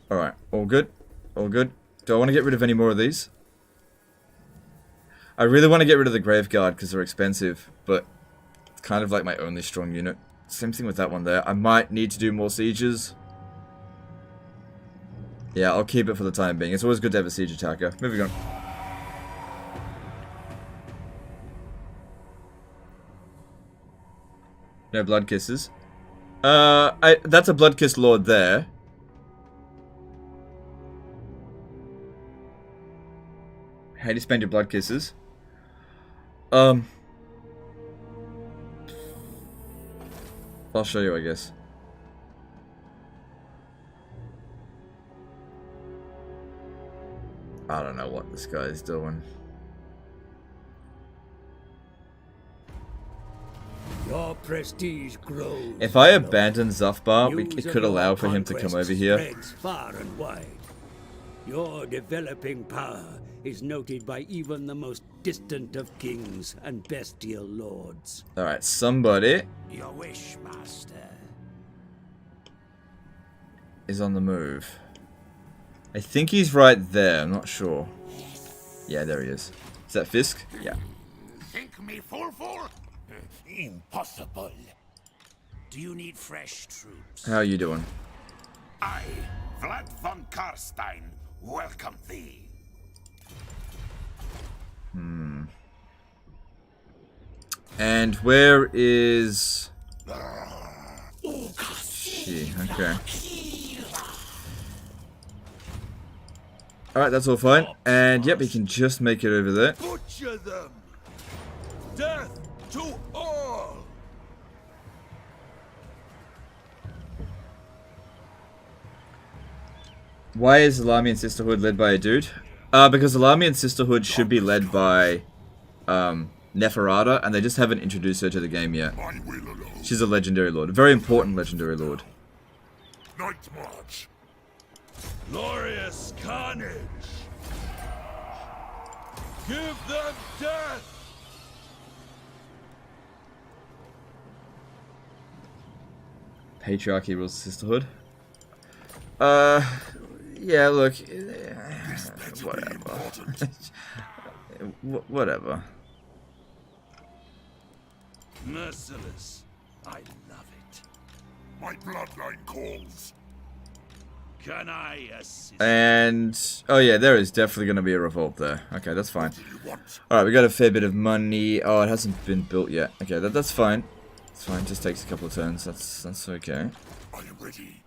Alright, all good? All good? Do I want to get rid of any more of these? I really want to get rid of the Graveguard because they're expensive, but it's kind of like my only strong unit. Same thing with that one there. I might need to do more sieges. Yeah, I'll keep it for the time being. It's always good to have a siege attacker. Moving on. No blood kisses. That's a blood kiss lord there. How do you spend your blood kisses? I'll show you, I guess. I don't know what this guy is doing. Your prestige grows. If I abandon Zufbar, it could allow for him to come over here. Spreads far and wide. Your developing power is noted by even the most distant of kings and bestial lords. Alright, somebody Your wish, master. is on the move. I think he's right there, I'm not sure. Yeah, there he is. Is that Fisk? Yeah. Think me fool? Impossible. Do you need fresh troops? How are you doing? I, Vlad von Karstein, welcome thee. And where is... She, okay. Alright, that's all fine. And yep, he can just make it over there. Butcher them! Death to all! Why is Alamian Sisterhood led by a dude? Because Alamian Sisterhood should be led by Neferata, and they just haven't introduced her to the game yet. She's a legendary lord. A very important legendary lord. Night march. Glorious carnage! Give them death! Patriarchy rules the Sisterhood. Yeah, look. Whatever. Whatever. Merciless. I love it. My bloodline calls. Can I assist? And oh yeah, there is definitely going to be a revolt there. Okay, that's fine. All right, we got a fair bit of money. Oh, it hasn't been built yet. Okay, that's fine. It's fine. Just takes a couple of turns. That's okay. I am ready.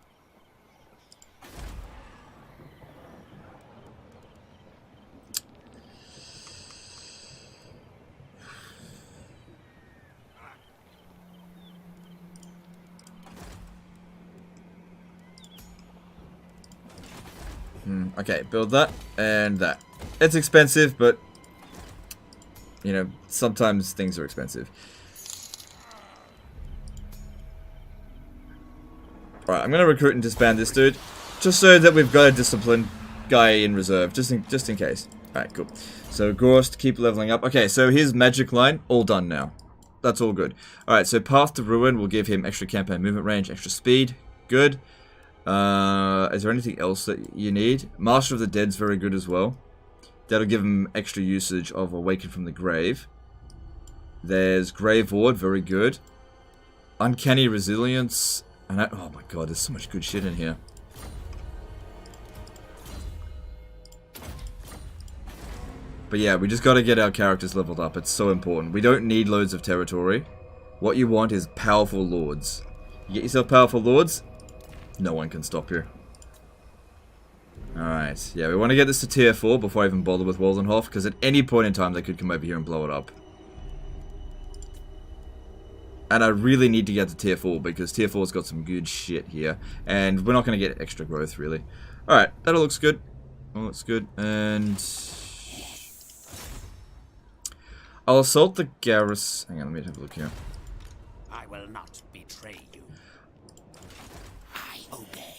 Okay, build that and that. It's expensive, but you know, sometimes things are expensive. Alright, I'm gonna recruit and disband this dude, just so that we've got a disciplined guy in reserve, just in case. Alright, cool. So Ghorst, keep leveling up. Okay, so his magic line, all done now. That's all good. Alright, so Path to Ruin will give him extra campaign movement range, extra speed. Good. Is there anything else that you need? Master of the Dead's very good as well. That'll give him extra usage of Awaken from the Grave. There's Grave Ward, very good. Uncanny Resilience. And oh my god, there's so much good shit in here. But yeah, we just gotta get our characters leveled up. It's so important. We don't need loads of territory. What you want is powerful lords. You get yourself powerful lords, no one can stop you. Alright, yeah, we want to get this to tier 4 before I even bother with Waldenhof, because at any point in time they could come over here and blow it up. And I really need to get to tier 4, because tier 4's got some good shit here. And we're not going to get extra growth, really. Alright, that all looks good. All looks good, and I'll assault the garrison. Hang on, let me have a look here. I will not betray you. I obey.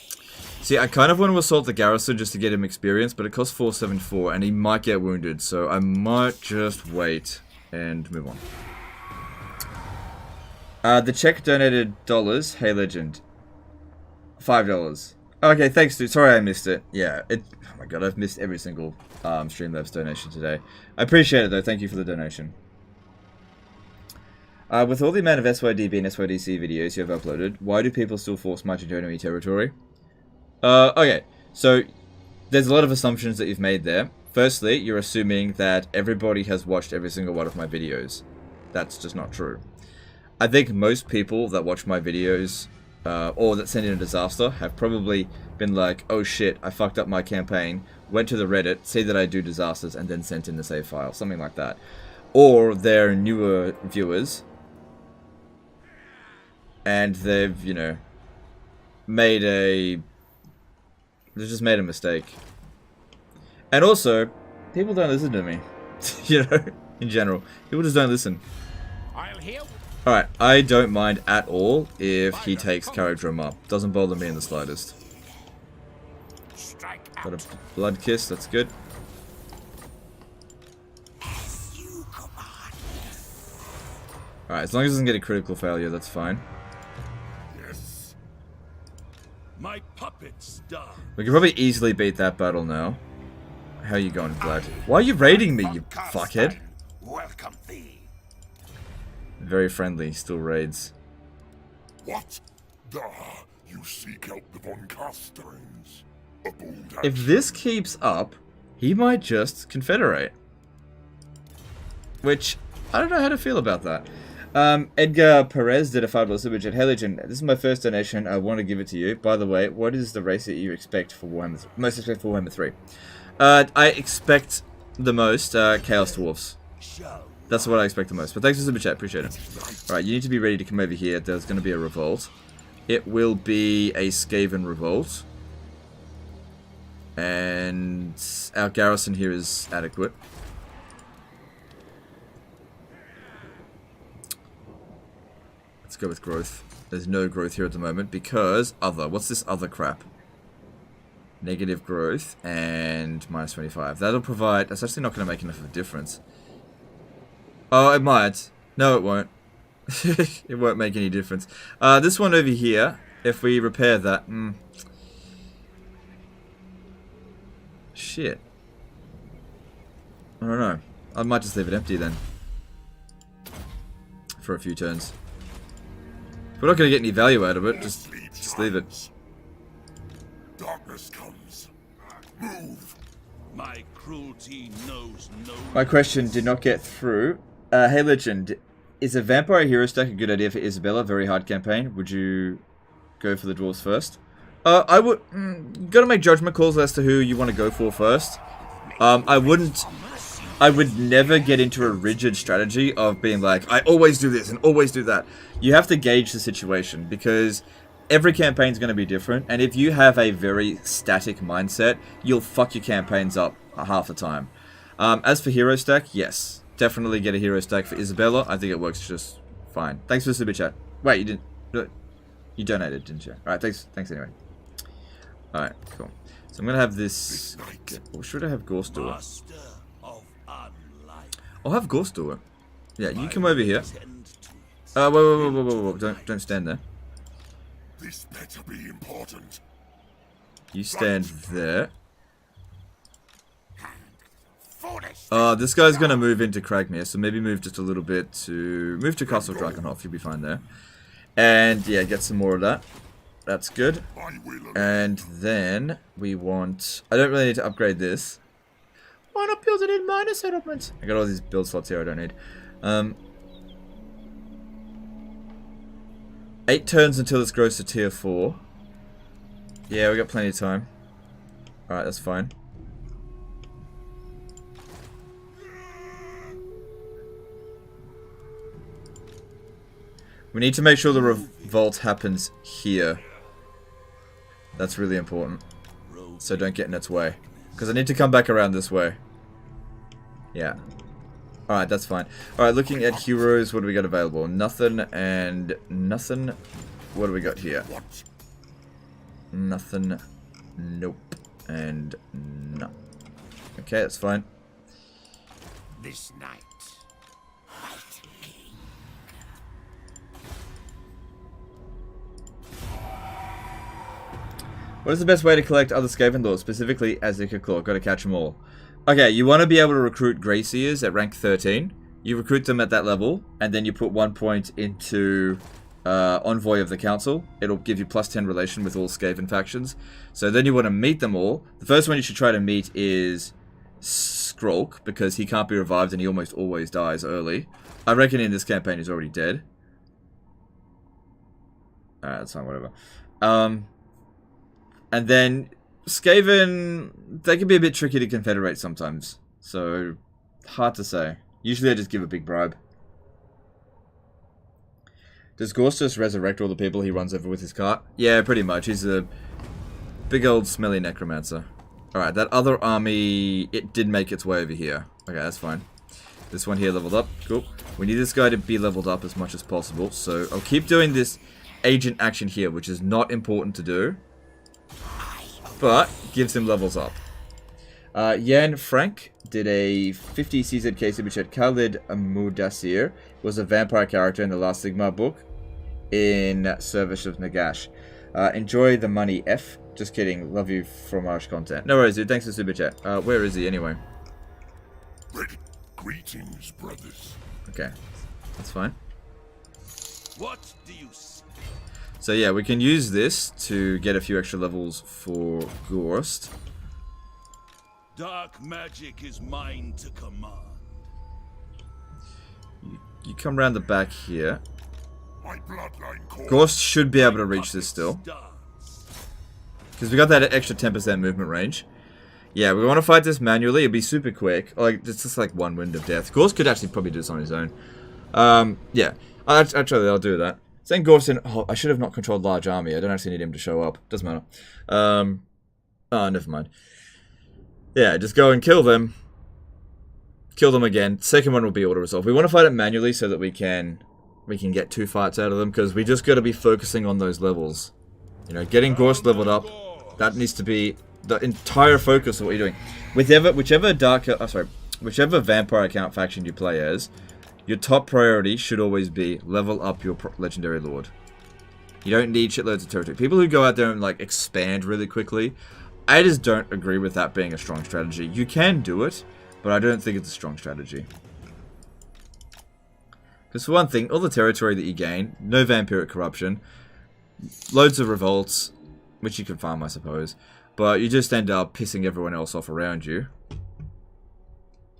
See, I kind of want to assault the garrison just to get him experience, but it costs 474, and he might get wounded, so I might just wait and move on. The check donated dollars. Hey, legend. $5. Okay, thanks, dude. Sorry I missed it. Yeah, oh my god, I've missed every single Streamlabs donation today. I appreciate it, though. Thank you for the donation. With all the amount of SYDB and SYDC videos you have uploaded, why do people still force march into enemy territory? Okay, so there's a lot of assumptions that you've made there. Firstly, you're assuming that everybody has watched every single one of my videos. That's just not true. I think most people that watch my videos, or that send in a disaster, have probably been like, oh shit, I fucked up my campaign, went to the Reddit, see that I do disasters, and then sent in the save file, something like that. Or they're newer viewers, and they've, you know, they've just made a mistake. And also, people don't listen to me, you know, in general. People just don't listen. I'll hear. Alright, I don't mind at all if he takes Charodrome up. Doesn't bother me in the slightest. Strike Got out. a Blood Kiss, that's good. As you command. Alright, as long as it doesn't get a critical failure, that's fine. Yes. My puppets die. We can probably easily beat that battle now. How are you going, Vlad? Why are you raiding me, you fuckhead? Welcome thee. Very friendly, still raids. What? You seek out the Von Casterings. A bold If action. this keeps up, he might just confederate. Which, I don't know how to feel about that. Edgar Perez did a $5 super chat. Hey Legend, this is my first donation. I want to give it to you. By the way, what is the race that you expect for Warhammer 3? Most expect for Warhammer 3? I expect the most Chaos Dwarfs. That's what I expect the most. But thanks for the super chat, appreciate it. Alright, you need to be ready to come over here. There's going to be a revolt. It will be a Skaven revolt. And our garrison here is adequate. Let's go with growth. There's no growth here at the moment because other. What's this other crap? Negative growth and minus 25. That'll provide... That's actually not going to make enough of a difference. Oh, it might. No, it won't. It won't make any difference. This one over here, if we repair that... Shit. I don't know. I might just leave it empty then. For a few turns. If we're not going to get any value out of it, just leave it. Darkness darkness comes. Move! My cruelty knows no... My question did not get through. Hey Legend, is a vampire hero stack a good idea for Isabella? Very hard campaign. Would you go for the dwarves first? I would... you gotta make judgment calls as to who you want to go for first. I would never get into a rigid strategy of being like, I always do this and always do that. You have to gauge the situation, because every campaign is going to be different, and if you have a very static mindset, you'll fuck your campaigns up half the time. As for hero stack, yes. Definitely get a hero stack for Isabella. I think it works just fine. Thanks for the super chat. Wait, you didn't... You donated, didn't you? Alright, thanks anyway. Alright, cool. So I'm going to have this... Or should I have Ghorst do it? I'll have Ghorst do it. Yeah, you come over here. Whoa. Don't stand there. This better be important. You stand there. Foolish. This guy's gonna move into Cragmere, so maybe move just a little bit to... Move to Castle Drakenhof, you'll be fine there. And, yeah, get some more of that. That's good. And then, we want... I don't really need to upgrade this. Why not build it in minor settlements? I got all these build slots here I don't need. 8 turns until this grows to tier 4. Yeah, we got plenty of time. Alright, that's fine. We need to make sure the revolt happens here. That's really important. So don't get in its way. Because I need to come back around this way. Yeah. Alright, that's fine. Alright, looking at heroes, what do we got available? Nothing and nothing. What do we got here? Nothing. Nope. And no. Okay, that's fine. This night. What is the best way to collect other Skaven Lords, specifically Azika Claw? Gotta catch them all. Okay, you want to be able to recruit Greyseers at rank 13. You recruit them at that level, and then you put 1 point into Envoy of the Council. It'll give you +10 relation with all Skaven factions. So then you want to meet them all. The first one you should try to meet is Skrolk, because he can't be revived and he almost always dies early. I reckon in this campaign he's already dead. Alright, that's fine, whatever. And then Skaven, they can be a bit tricky to confederate sometimes. So, hard to say. Usually I just give a big bribe. Does Ghorst just resurrect all the people he runs over with his cart? Yeah, pretty much. He's a big old smelly necromancer. Alright, that other army, it did make its way over here. Okay, that's fine. This one here leveled up. Cool. We need this guy to be leveled up as much as possible. So, I'll keep doing this agent action here, which is not important to do, but gives him levels up. Jan Frank did a 50 CZK super chat. Khalid Mudassir was a vampire character in the last Sigmar book in Service of Nagash. Enjoy the money, F. Just kidding. Love you from Irish content. No worries, dude. Thanks for super chat. Where is he anyway? Greetings, brothers. Okay, that's fine. What do you see? So yeah, we can use this to get a few extra levels for Ghorst. Dark magic is mine to command. You come around the back here. My bloodline calls. Ghorst should be able to reach this still, because we got that extra 10% movement range. Yeah, we want to fight this manually. It'll be super quick. Like, it's just like 1 wind of death. Ghorst could actually probably do this on his own. Yeah, actually I'll do that. Saying Ghorst in... Oh, I should have not controlled large army. I don't actually need him to show up. Doesn't matter. Oh, never mind. Yeah, just go and kill them. Kill them again. Second one will be auto-resolve. We want to fight it manually so that we can get 2 fights out of them, because we just got to be focusing on those levels. You know, getting Ghorst leveled up, that needs to be the entire focus of what you're doing. Whichever vampire account faction you play as, your top priority should always be level up your legendary lord. You don't need shitloads of territory. People who go out there and like expand really quickly, I just don't agree with that being a strong strategy. You can do it, but I don't think it's a strong strategy. Because for one thing, all the territory that you gain, no vampiric corruption, loads of revolts, which you can farm I suppose, but you just end up pissing everyone else off around you.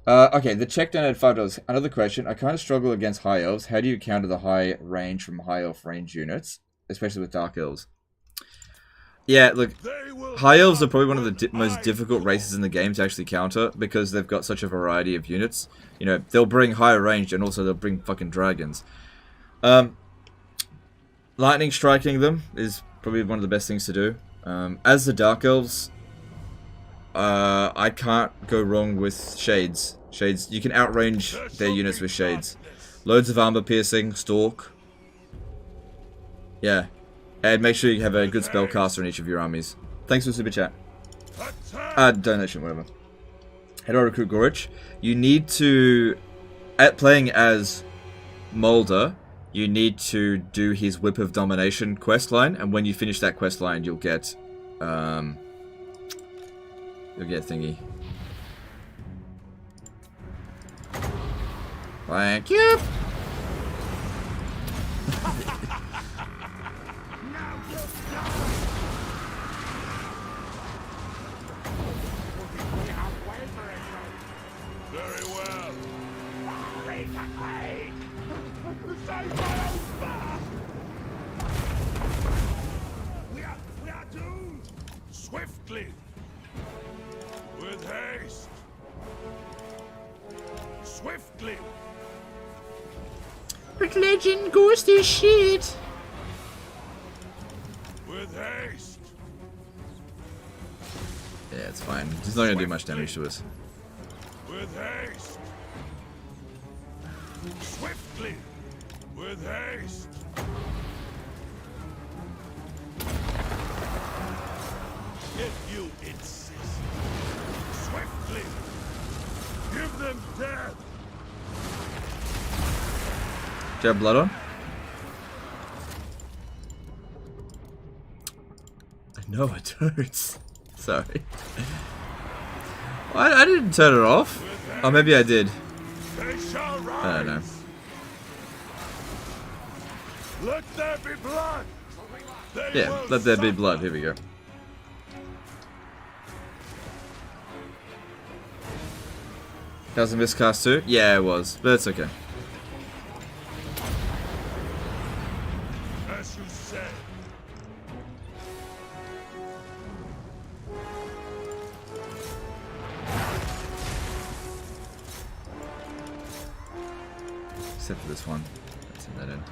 Okay, the check down at $5. Another question. I kind of struggle against high elves. How do you counter the high range from high elf range units, especially with dark elves? Yeah, look, high elves are probably one of the most difficult races in the game to actually counter because they've got such a variety of units. You know, they'll bring higher range and also they'll bring fucking dragons. Lightning striking them is probably one of the best things to do. As the dark elves, I can't go wrong with shades. Shades, you can outrange their units with shades. Loads of armor piercing, stalk. Yeah. And make sure you have a good spellcaster in each of your armies. Thanks for super chat. Donation, whatever. How do I recruit Gorich? You need to, at playing as Mulder, you need to do his Whip of Domination questline, and when you finish that questline, you'll get thingy. Thank you. Very well. We are doomed. Swiftly. With haste. Swiftly. But Legend Ghorst is shit. With haste. Yeah, it's fine. He's not gonna do much damage to us. With haste. Swiftly. With haste. If you insist. Swiftly. Give them death. Do you have blood on? No, I don't. Sorry. I didn't turn it off. Oh, maybe I did. They shall rise. I don't know. Let there be blood. They Yeah, will let there be suffer. blood. Here we go. That was a miscast too? Yeah, it was. But it's okay. As you say. Except for this one. That's in that end.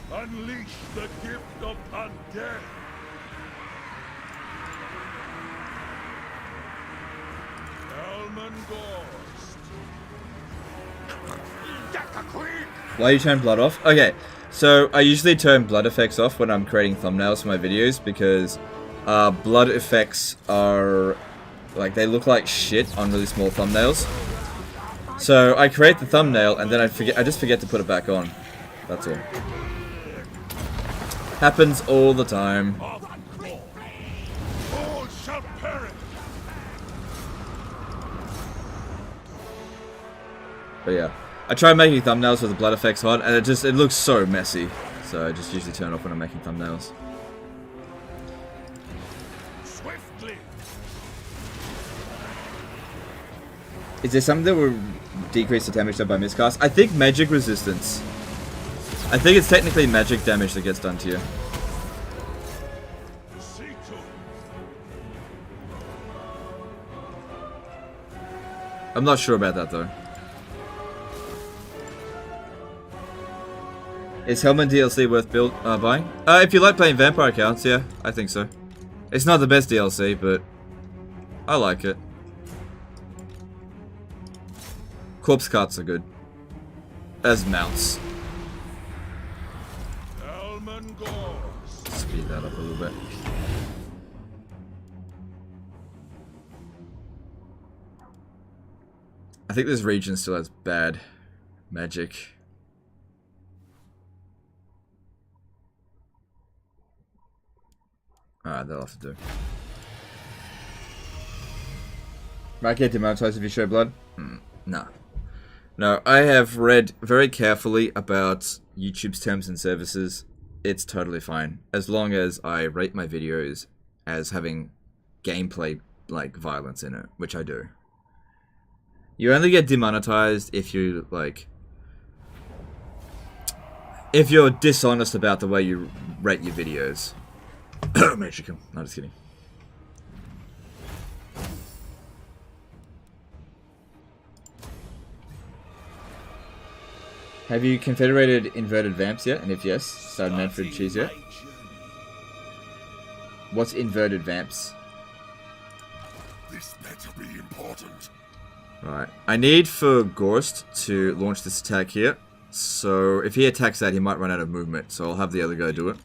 Unleash the gift of undead. Helman Ghorst. Why you turn blood off? Okay, so I usually turn blood effects off when I'm creating thumbnails for my videos because blood effects are like they look like shit on really small thumbnails. So I create the thumbnail and then I just forget to put it back on. That's all. Happens all the time. All shall perish. But yeah, I try making thumbnails with the blood effects on, and it looks so messy. So I just usually turn it off when I'm making thumbnails. Swiftly. Is there something that will decrease the damage done by miscast? I think magic resistance. I think it's technically magic damage that gets done to you. See to it. I'm not sure about that though. Is Helman DLC worth buying? If you like playing vampire accounts, yeah, I think so. It's not the best DLC, but I like it. Corpse carts are good. As mounts. Helman Ghorst. Speed that up a little bit. I think this region still has bad magic. Alright, that'll have to do. Might get demonetized if you show blood? No. No, I have read very carefully about YouTube's terms and services, it's totally fine. As long as I rate my videos as having gameplay, like, violence in it, which I do. You only get demonetized if you, like... if you're dishonest about the way you rate your videos. Magic. No, just kidding. Have you confederated inverted vamps yet? And if yes, started Manfred cheese yet? What's inverted vamps? This better be important. Right. I need for Ghorst to launch this attack here. So if he attacks that, he might run out of movement. So I'll have the other guy do it.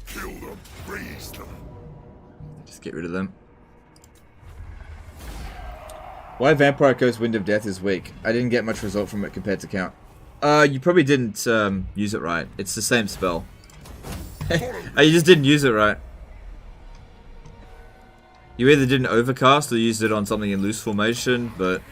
Kill them, freeze them. Just get rid of them. Why Vampire Coast Wind of Death is weak? I didn't get much result from it compared to Count. You probably didn't use it right. It's the same spell. You just didn't use it right. You either didn't overcast or used it on something in loose formation, but...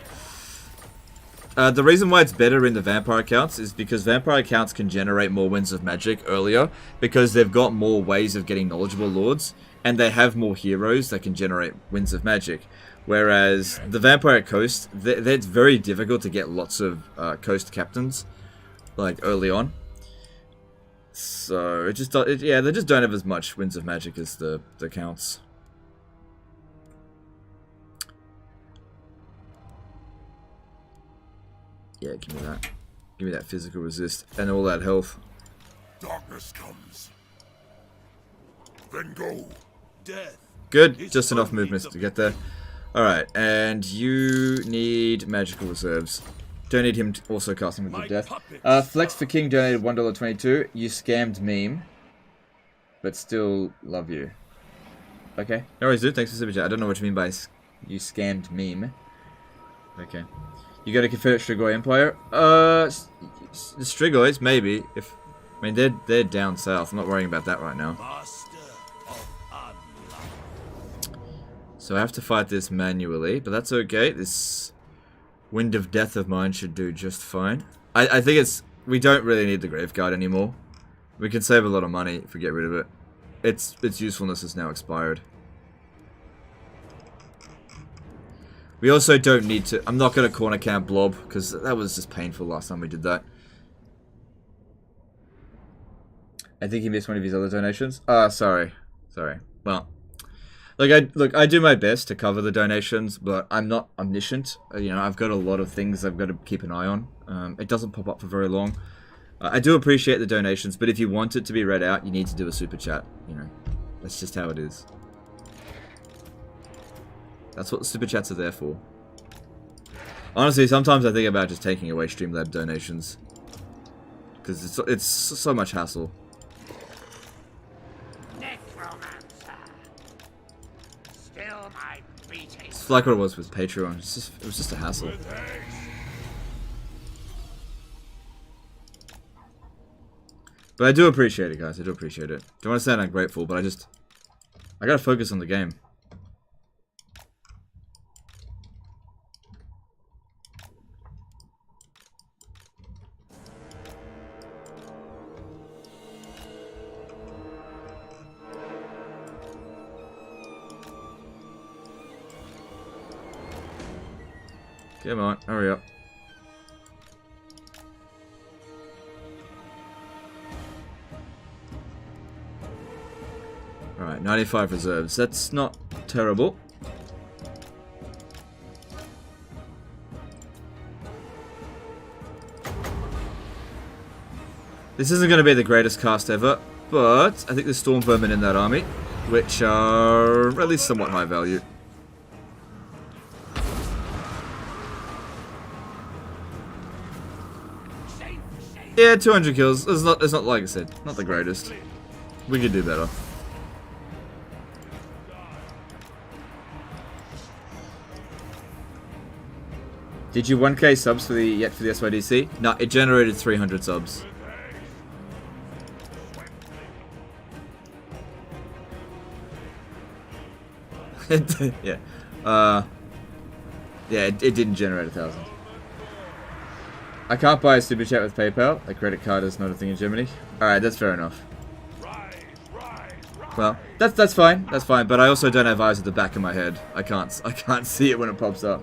the reason why it's better in the Vampire accounts is because Vampire accounts can generate more Winds of Magic earlier, because they've got more ways of getting knowledgeable lords, and they have more heroes that can generate Winds of Magic. Whereas the Vampire Coast, it's very difficult to get lots of coast captains, like, early on. So, it just, yeah, they just don't have as much Winds of Magic as the counts. Yeah, give me that. Give me that physical resist and all that health. Darkness comes. Then go. Death. Good, just enough movements to get there. Alright, and you need magical reserves. Don't need him to also casting with death. Flex for King donated $1.22. You scammed meme. But still love you. Okay. No worries, dude. Thanks for super chat. I don't know what you mean by you scammed meme. Okay. You got a Confederate Strigoi Empire? The Strigois, maybe. If I mean, they're down south. I'm not worrying about that right now. So I have to fight this manually, but that's okay. This Wind of Death of mine should do just fine. I think it's... we don't really need the Graveguard anymore. We can save a lot of money if we get rid of it. Its usefulness is now expired. We also don't need to... I'm not going to corner camp Blob, because that was just painful last time we did that. I think he missed one of his other donations. Sorry. Sorry. Well... Look, I do my best to cover the donations, but I'm not omniscient. You know, I've got a lot of things I've got to keep an eye on. It doesn't pop up for very long. I do appreciate the donations, but if you want it to be read out, you need to do a super chat. You know, that's just how it is. That's what the super chats are there for. Honestly, sometimes I think about just taking away Streamlab donations, because it's so much hassle. It's like what it was with Patreon. It was just a hassle. But I do appreciate it, guys. I do appreciate it. Don't want to sound ungrateful, but I gotta focus on the game. Come on, hurry up. Alright, 95 reserves. That's not terrible. This isn't going to be the greatest cast ever, but I think there's Storm Vermin in that army, which are at least somewhat high value. Yeah, 200 kills. It's not like I said, not the greatest. We could do better. Did you 1k subs for the SYDC? No, it generated 300 subs. Yeah. Yeah, it didn't generate 1,000. I can't buy a super chat with PayPal. A credit card is not a thing in Germany. Alright, that's fair enough. Well, that's fine. That's fine. But I also don't have eyes at the back of my head. I can't see it when it pops up.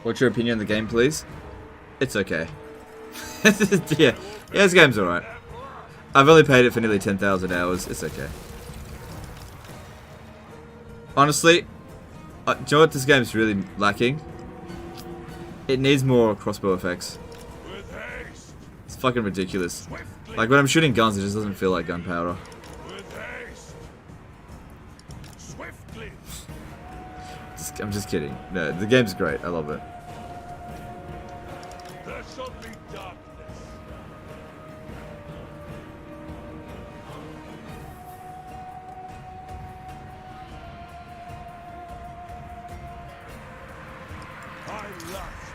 What's your opinion on the game, please? It's okay. yeah, this game's alright. I've only played it for nearly 10,000 hours. It's okay. Honestly, do you know what this game's really lacking? It needs more crossbow effects. It's fucking ridiculous. Like, when I'm shooting guns, it just doesn't feel like gunpowder. I'm just kidding. No, the game's great. I love it. There shall be darkness.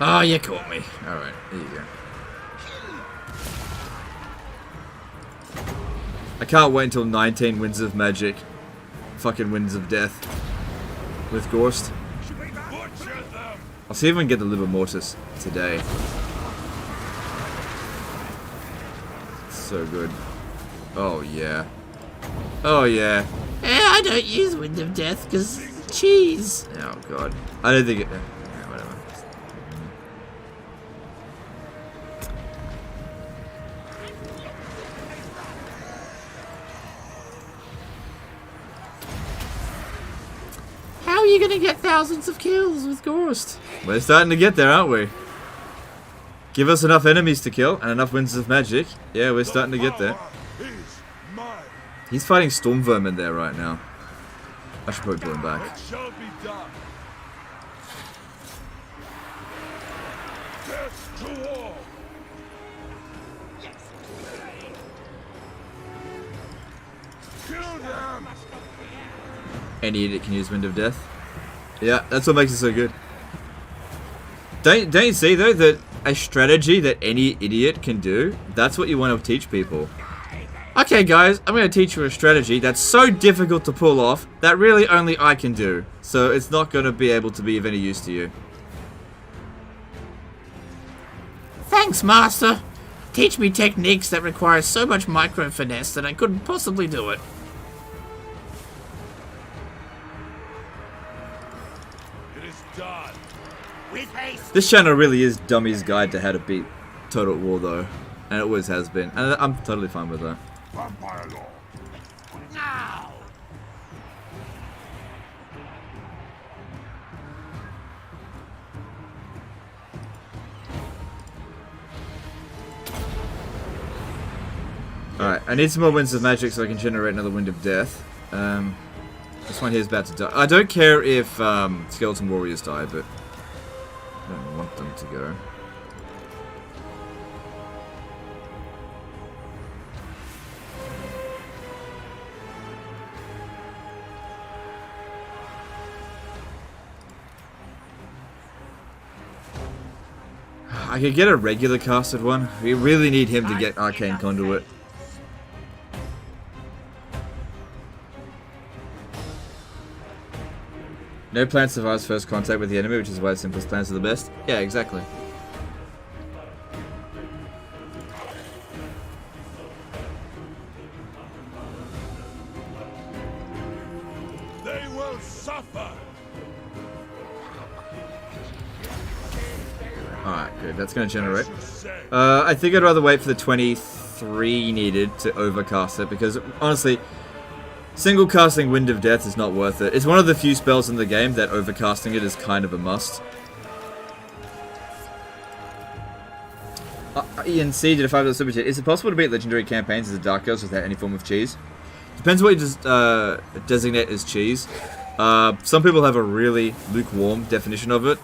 Oh, you caught me. Alright, there you go. I can't wait until 19 Winds of Magic. Fucking Winds of Death. With Ghorst. I'll see if I can get the Liber Mortis today. So good. Oh yeah. Oh yeah. I don't use Wind of Death because cheese. Oh god. I don't think it... whatever. How are you gonna get thousands of kills with Ghorst? We're starting to get there, aren't we? Give us enough enemies to kill and enough Winds of Magic. Yeah, we're starting to get there. He's fighting Storm Vermin there right now. I should probably pull him back. It shall be done. Death to all. Kill them. Any idiot can use Wind of Death. Yeah, that's what makes it so good. Don't you see though that a strategy that any idiot can do, that's what you want to teach people. Okay guys, I'm going to teach you a strategy that's so difficult to pull off that really only I can do. So it's not going to be able to be of any use to you. Thanks, Master. Teach me techniques that require so much micro finesse that I couldn't possibly do it. It is done. With haste. This channel really is Dummy's Guide to how to beat Total War though. And it always has been. And I'm totally fine with that. Vampire Lord. Now. Alright, I need some more Winds of Magic so I can generate another Wind of Death. This one here is about to die. I don't care if Skeleton Warriors die, but I don't want them to go. I could get a regular casted one. We really need him to get Arcane Conduit. No plan survives first contact with the enemy, which is why the simplest plans are the best. Yeah, exactly. They will suffer. Alright, good. That's going to generate. I think I'd rather wait for the 23 needed to overcast it, because honestly, single casting Wind of Death is not worth it. It's one of the few spells in the game that overcasting it is kind of a must. Ian C did a $5 super chat. Is it possible to beat legendary campaigns as a Dark Elves without any form of cheese? Depends what you just designate as cheese. Some people have a really lukewarm definition of it.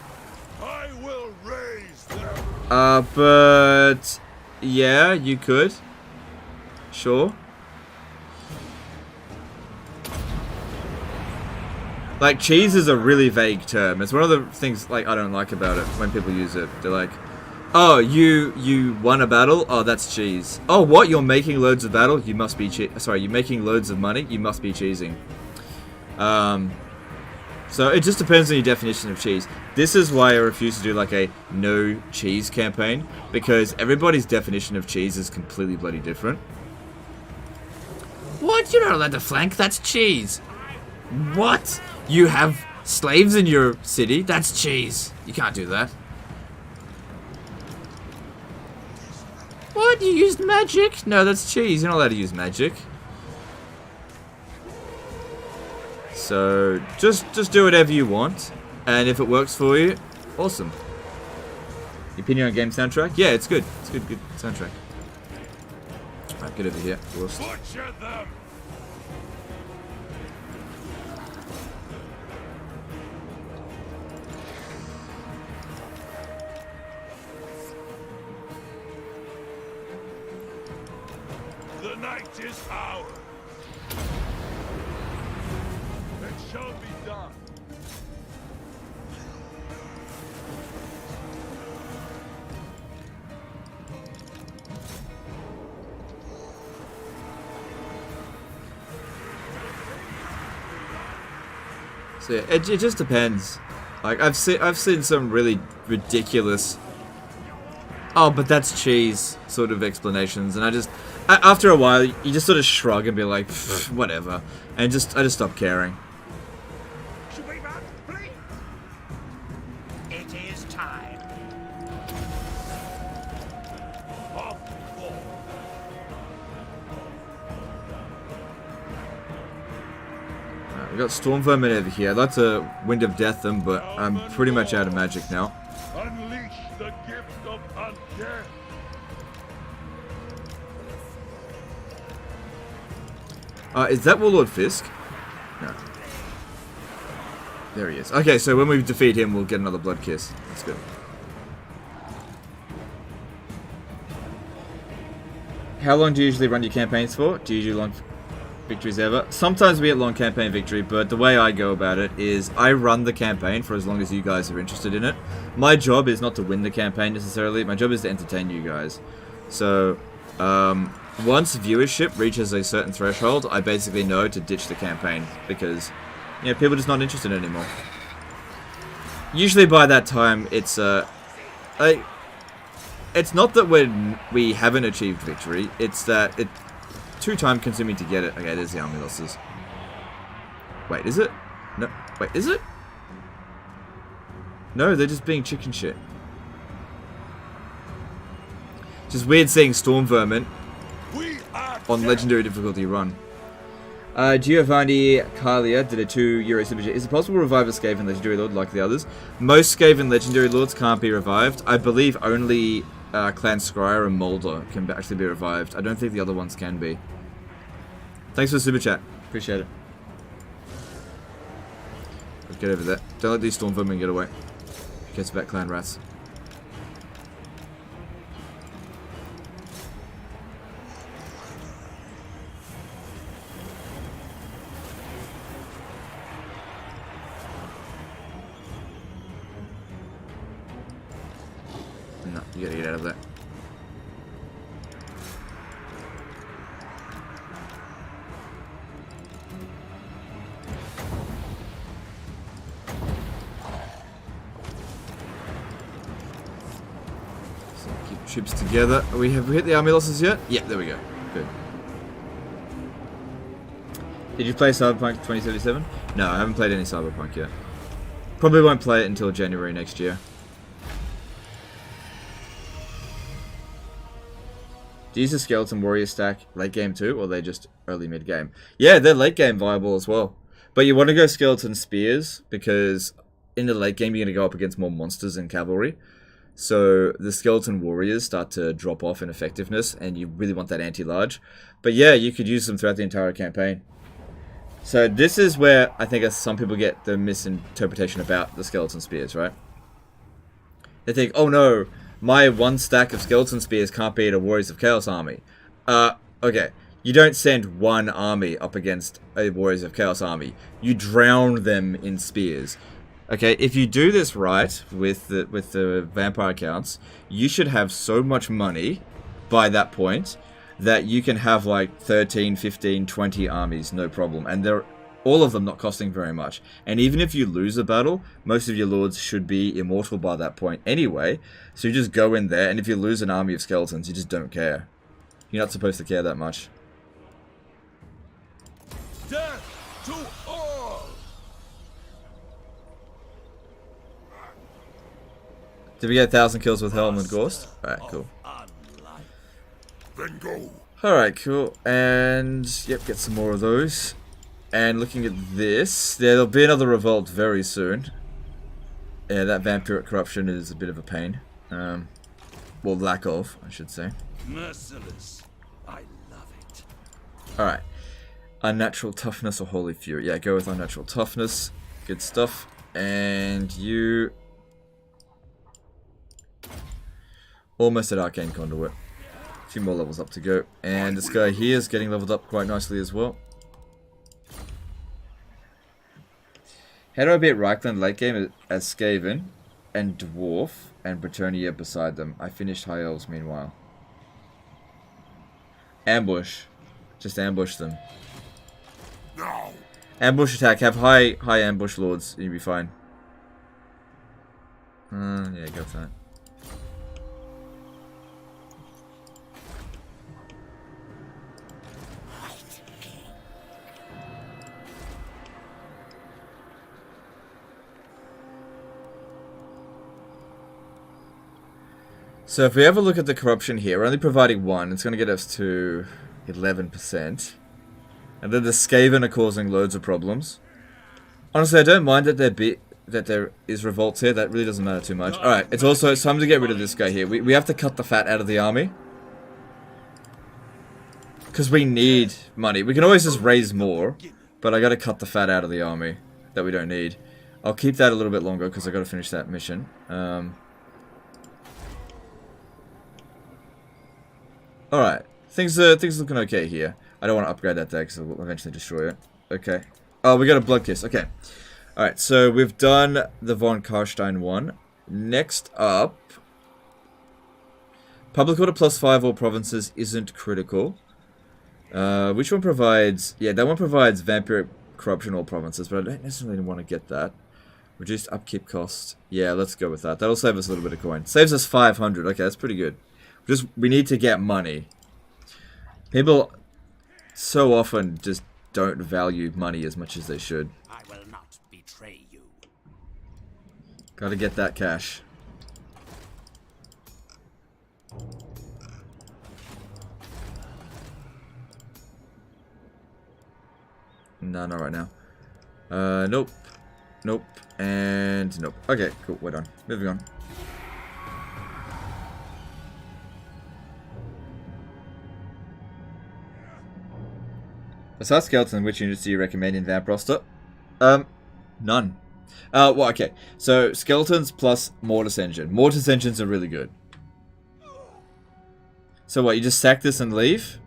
I will raise them. But yeah, you could. Sure. Like, cheese is a really vague term. It's one of the things, like, I don't like about it when people use it. They're like, Oh, you won a battle? Oh, that's cheese. Oh, what? You're making loads of battle? You must be sorry, you're making loads of money? You must be cheesing. So it just depends on your definition of cheese. This is why I refuse to do like a no cheese campaign, because everybody's definition of cheese is completely bloody different. What? You're not allowed to flank? That's cheese. What? You have slaves in your city? That's cheese. You can't do that. What? You used magic? No, that's cheese. You're not allowed to use magic. So just do whatever you want, and if it works for you, awesome. Your opinion on game soundtrack? Yeah, it's good. It's good soundtrack. Alright, get over here. Butcher them! The night is ours. It shall be done. So yeah, it just depends. Like I've seen some really ridiculous. Oh, but that's cheese sort of explanations, and after a while you just sort of shrug and be like, whatever, and I just stop caring. Should we run, please? It is time. We got Storm Vermin over here. I'd like to Wind of Death them, but I'm pretty much out of magic now. Unleash the gift of undeath. Is that Warlord Fisk? No. There he is. Okay, so when we defeat him, we'll get another Blood Kiss. That's good. How long do you usually run your campaigns for? Do you do long victories ever? Sometimes we get long campaign victory, but the way I go about it is I run the campaign for as long as you guys are interested in it. My job is not to win the campaign necessarily. My job is to entertain you guys. So, once viewership reaches a certain threshold, I basically know to ditch the campaign because, you know, people are just not interested anymore. Usually by that time, it's it's not that we haven't achieved victory. It's that it's too time consuming to get it. Okay, there's the army losses. Wait, is it? No, wait, is it? No, they're just being chicken shit. Just weird seeing Storm Vermin on Legendary difficulty run. Giovanni Carlia did a €2 super chat. Is it possible to revive a Skaven Legendary Lord like the others? Most Skaven Legendary Lords can't be revived. I believe only Clan Scryer and Mulder can actually be revived. I don't think the other ones can be. Thanks for the super chat. Appreciate it. Let's get over there. Don't let these Storm Vermin get away. Who cares about Clan Rats? No, you gotta get out of there. So keep troops together. Have we hit the army losses yet? Yeah, there we go. Good. Did you play Cyberpunk 2077? No, I haven't played any Cyberpunk yet. Probably won't play it until January next year. Do you use the Skeleton Warrior stack late game too, or are they just early mid game? Yeah, they're late game viable as well. But you want to go Skeleton Spears, because in the late game you're going to go up against more monsters and cavalry. So the Skeleton Warriors start to drop off in effectiveness, and you really want that anti-large. But yeah, you could use them throughout the entire campaign. So this is where I think some people get the misinterpretation about the Skeleton Spears, right? They think, oh no, my one stack of Skeleton Spears can't beat a Warriors of Chaos army. Okay. You don't send one army up against a Warriors of Chaos army. You drown them in spears. Okay, if you do this right with the vampire accounts, you should have so much money by that point that you can have like 13, 15, 20 armies, no problem. And they're all of them not costing very much. And even if you lose a battle, most of your lords should be immortal by that point anyway. So you just go in there, and if you lose an army of skeletons, you just don't care. You're not supposed to care that much. Death to all! Did we get 1,000 kills with Helman Ghorst? Alright, cool. Then go. Alright, cool. And, yep, get some more of those. And looking at this, there'll be another revolt very soon. Yeah, that vampiric corruption is a bit of a pain. Well, lack of, I should say. Merciless. I love it. Alright. Unnatural toughness or holy fury. Yeah, go with unnatural toughness. Good stuff. And you... almost at arcane conduit. A few more levels up to go. And this guy here is getting leveled up quite nicely as well. How do I beat Reichland late game as Skaven and Dwarf and Bretonnia beside them? I finished High Elves meanwhile. Ambush. Just ambush them. Now. Ambush attack. Have high ambush lords. You'll be fine. Yeah, go for that. So if we have a look at the corruption here, we're only providing 1. It's going to get us to 11%. And then the Skaven are causing loads of problems. Honestly, I don't mind that there is revolts here. That really doesn't matter too much. Alright, it's time to get rid of this guy here. We have to cut the fat out of the army. Because we need money. We can always just raise more. But I got to cut the fat out of the army that we don't need. I'll keep that a little bit longer because I got to finish that mission. Alright, things looking okay here. I don't want to upgrade that deck because I'll eventually destroy it. Okay. Oh, we got a Blood Kiss. Okay. Alright, so we've done the Von Karstein one. Next up... Public Order +5 all provinces isn't critical. Which one provides... Yeah, that one provides Vampiric Corruption all provinces, but I don't necessarily want to get that. Reduced upkeep cost. Yeah, let's go with that. That'll save us a little bit of coin. Saves us 500. Okay, that's pretty good. We need to get money. People so often just don't value money as much as they should. I will not betray you. Gotta get that cash. No, not right now. Nope. Nope. And nope. Okay, cool. We're done. Moving on. Besides skeleton, which units do you recommend in Vamp roster? None. Well, okay. So, skeletons plus Mortis Engine. Mortis Engines are really good. So what, you just sack this and leave?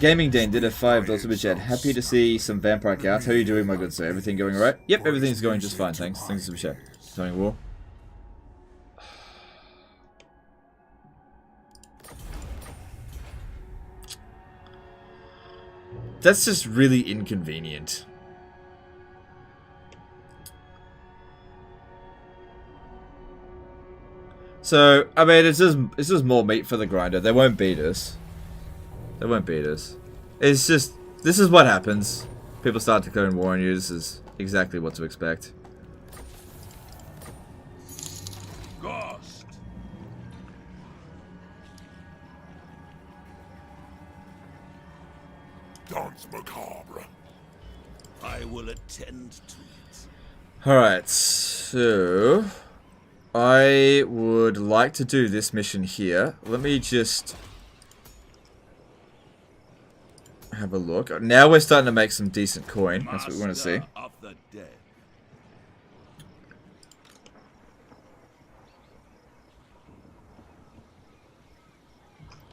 Gaming Dane did a $5 super chat. Happy to see some Vampire Accounts. How are you doing, my good sir? Everything going alright? Yep, everything's going just fine, thanks. Thanks super chat. Tony War. That's just really inconvenient. So, I mean, it's just more meat for the grinder. They won't beat us. They won't beat us. It's just, this is what happens. People start declaring war on you. This is exactly what to expect. Ghorst. Dance macabre. I will attend to it. Alright, so... I would like to do this mission here. Let me just... have a look. Now we're starting to make some decent coin. That's what we want to see. Of the dead.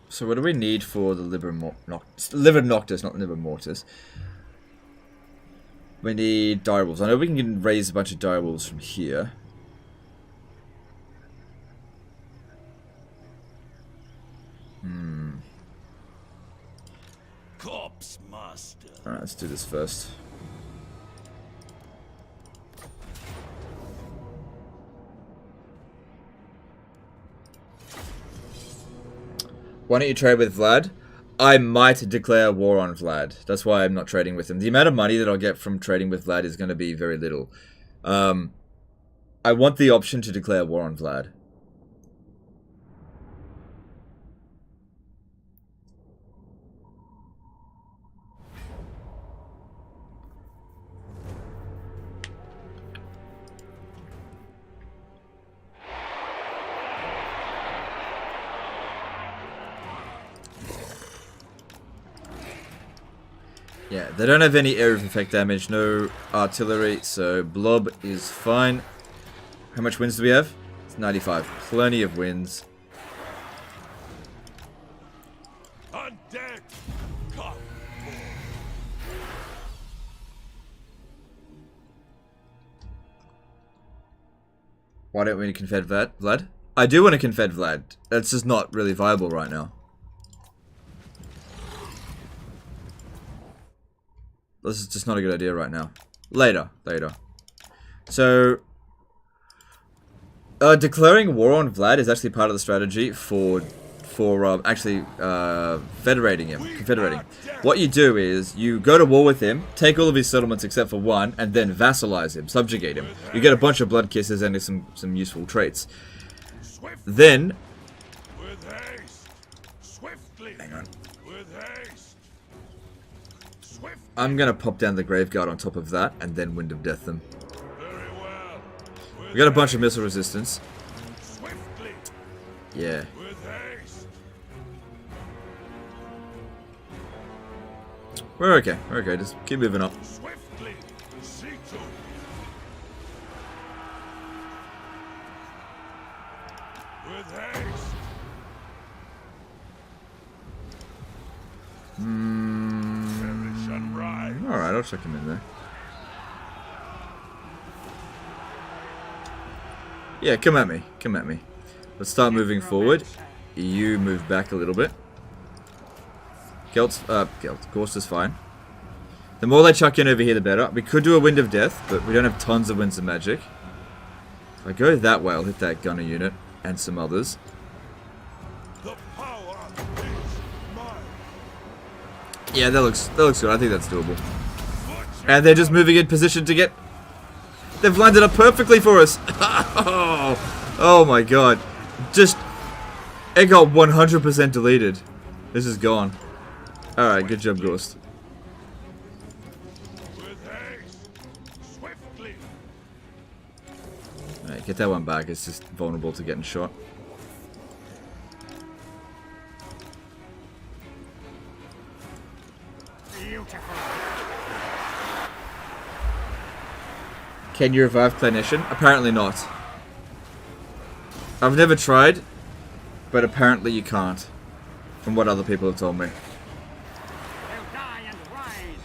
So what do we need for the Liber Noctis, not Liber Mortis? We need direwolves. I know we can raise a bunch of direwolves from here. Corpse master. Alright, let's do this first. Why don't you trade with Vlad? I might declare war on Vlad. That's why I'm not trading with him. The amount of money that I'll get from trading with Vlad is going to be very little. I want the option to declare war on Vlad. Yeah, they don't have any area of effect damage, no artillery, so blob is fine. How much wins do we have? It's 95. Plenty of wins. Undead. Come. Why don't we confed Vlad? I do want to confed Vlad. That's just not really viable right now. This is just not a good idea right now. Later. So, declaring war on Vlad is actually part of the strategy for federating him, confederating. What you do is you go to war with him, take all of his settlements except for one, and then vassalize him, subjugate him. You get a bunch of blood kisses and some useful traits. Then, With haste. Swiftly. hang on. With haste. Swiftly. I'm gonna pop down the Graveguard on top of that, and then Wind of Death them. Very well. We got a bunch of missile resistance. Swiftly. Yeah. With haste. We're okay. Just keep moving up. Swiftly. See to it. With haste. Perish and rise. Alright, I'll check him in there. Yeah, come at me. Let's start moving forward. You move back a little bit. Ghorst is fine. The more they chuck in over here, the better. We could do a Wind of Death, but we don't have tons of Winds of Magic. If I go that way, I'll hit that gunner unit and some others. The power is mine. Yeah, that looks good. I think that's doable. And they're just moving in position to get... They've lined it up perfectly for us. Oh my god. It got 100% deleted. This is gone. Alright, good job, Ghorst. With haste. Swiftly. Alright, get that one back. It's just vulnerable to getting shot. Beautiful. Can you revive Clinician? Apparently not. I've never tried, but apparently you can't. From what other people have told me. They'll die and rise.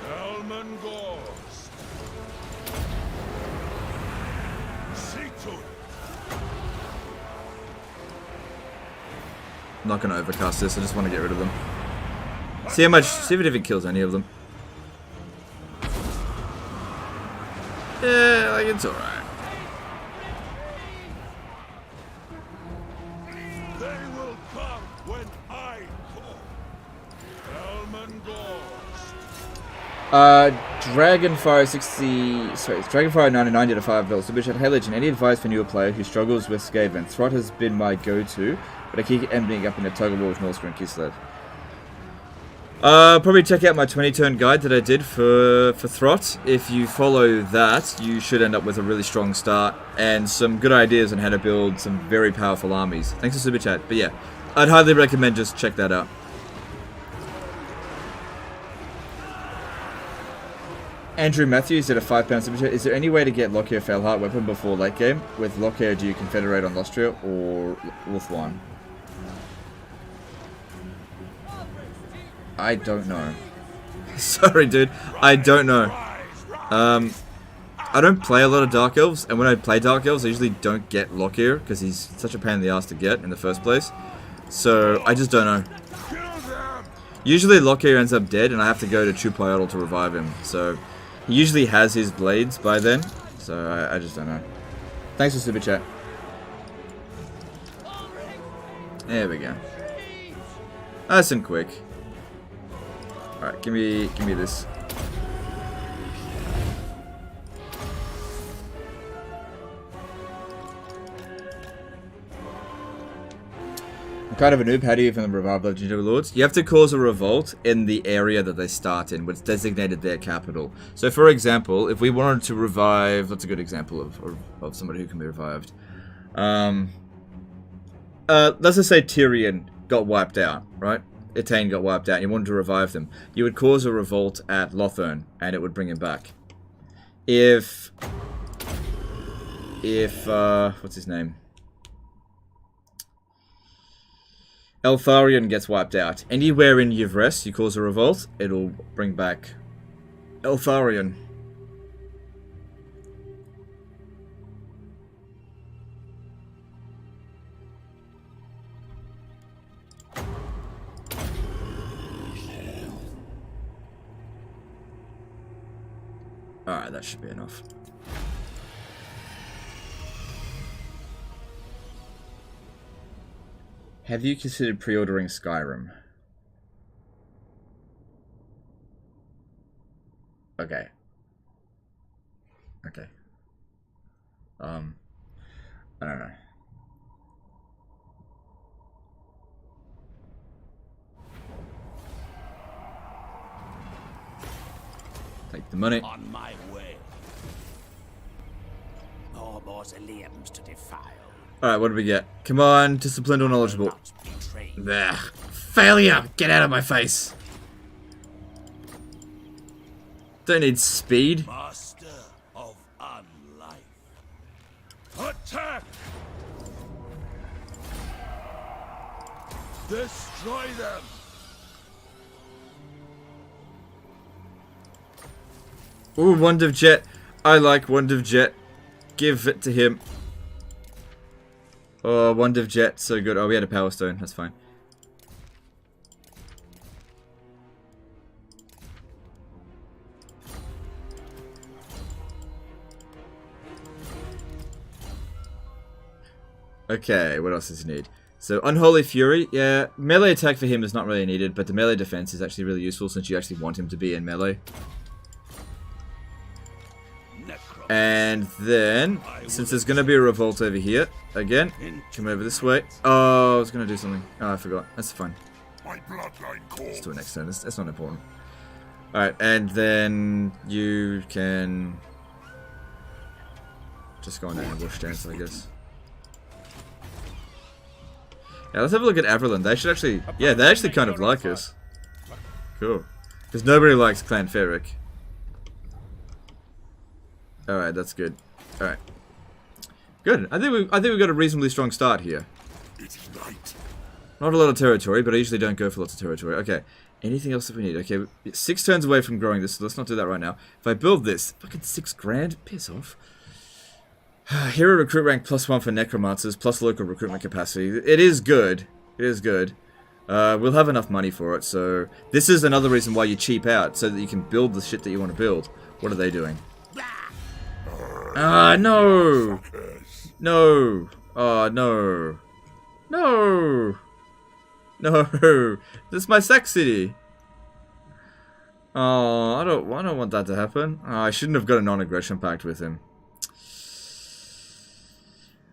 Helman Ghorst. See to it. I'm not going to overcast this. I just want to get rid of them. See if it even kills any of them. Yeah, like it's alright. They will come when I call. Helman Ghorst. Dragonfire 99 did a $5 super chat. Hey Legend, any advice for newer player who struggles with Skaven? Throt has been my go-to, but I keep ending up in a tug of war with Northstar and Kislev. Probably check out my 20-turn guide that I did for Throt. If you follow that, you should end up with a really strong start and some good ideas on how to build some very powerful armies. Thanks for super chat. But yeah, I'd highly recommend just check that out. Andrew Matthews did a £5 super chat. Is there any way to get Lockyer Failheart weapon before late game? With Lockyer, do you confederate on Lostria or Wolfwine? I don't know. Sorry, dude. I don't know. I don't play a lot of Dark Elves, and when I play Dark Elves, I usually don't get Lockyer, because he's such a pain in the ass to get in the first place. So, I just don't know. Usually Lockyer ends up dead, and I have to go to Chupayotl to revive him. So, he usually has his blades by then. So, I just don't know. Thanks for Super Chat. There we go. Nice and quick. Alright, give me this. I'm kind of a noob. How do you even revive legendary lords? You have to cause a revolt in the area that they start in, which designated their capital. So, for example, if we wanted to revive, that's a good example of somebody who can be revived. Let's just say Tyrion got wiped out, right? Etain got wiped out, and you wanted to revive them. You would cause a revolt at Lothern, and it would bring him back. If what's his name? Eltharion gets wiped out. Anywhere in Yvres, you cause a revolt, it'll bring back Eltharion. Alright, that should be enough. Have you considered pre-ordering Skyrim? Okay. Okay. I don't know. Take the money. On my way. More mausoleums to defile. Alright, what do we get? Come on, disciplined or knowledgeable. There. Failure! Get out of my face. Don't need speed. Master of unlife. Attack! Destroy them! Ooh, Wand of Jet. I like Wand of Jet. Give it to him. Oh, Wand of Jet, so good. Oh, we had a Power Stone. That's fine. Okay, what else does he need? So, Unholy Fury. Yeah, melee attack for him is not really needed, but the melee defense is actually really useful since you actually want him to be in melee. And then, since there's going to be a revolt over here, again, come over this way. Oh, I was going to do something. Oh, I forgot. That's fine. Let's do it next turn. That's not important. Alright, and then you can just go on an ambush stance, I guess. Yeah, let's have a look at Averland. They should actually, yeah, they actually kind of like us. Cool. Because nobody likes Clan Ferric. Alright, that's good. Alright. Good. I think we got a reasonably strong start here. Not a lot of territory, but I usually don't go for lots of territory. Okay. Anything else that we need? Okay, 6 turns away from growing this, so let's not do that right now. If I build this, fucking 6 grand? Piss off. Hero recruit rank +1 for necromancers, plus local recruitment capacity. It is good. It is good. We'll have enough money for it, so... This is another reason why you cheap out, so that you can build the shit that you want to build. What are they doing? Ah, no! No! Oh, no. No! No! This is my sack city! Oh, I don't want that to happen. Oh, I shouldn't have got a non-aggression pact with him.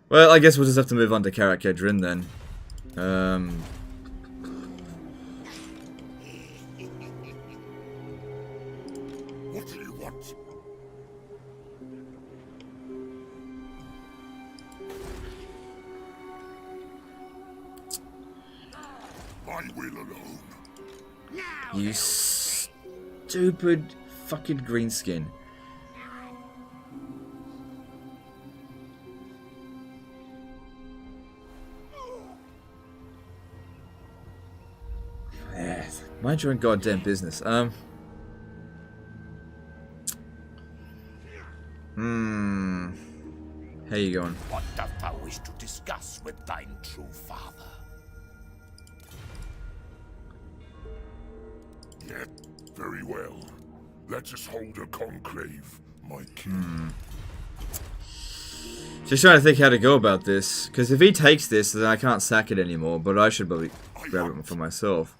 Well, I guess we'll just have to move on to Karak Kedrin then. What do you want? My will alone. You stupid fucking greenskin. Mind your own goddamn business. How you going? What dost thou wish to discuss with thine true father? Yet, very well. Let us hold a conclave, my king. Just trying to think how to go about this. Because if he takes this, then I can't sack it anymore. But I should probably grab it for myself.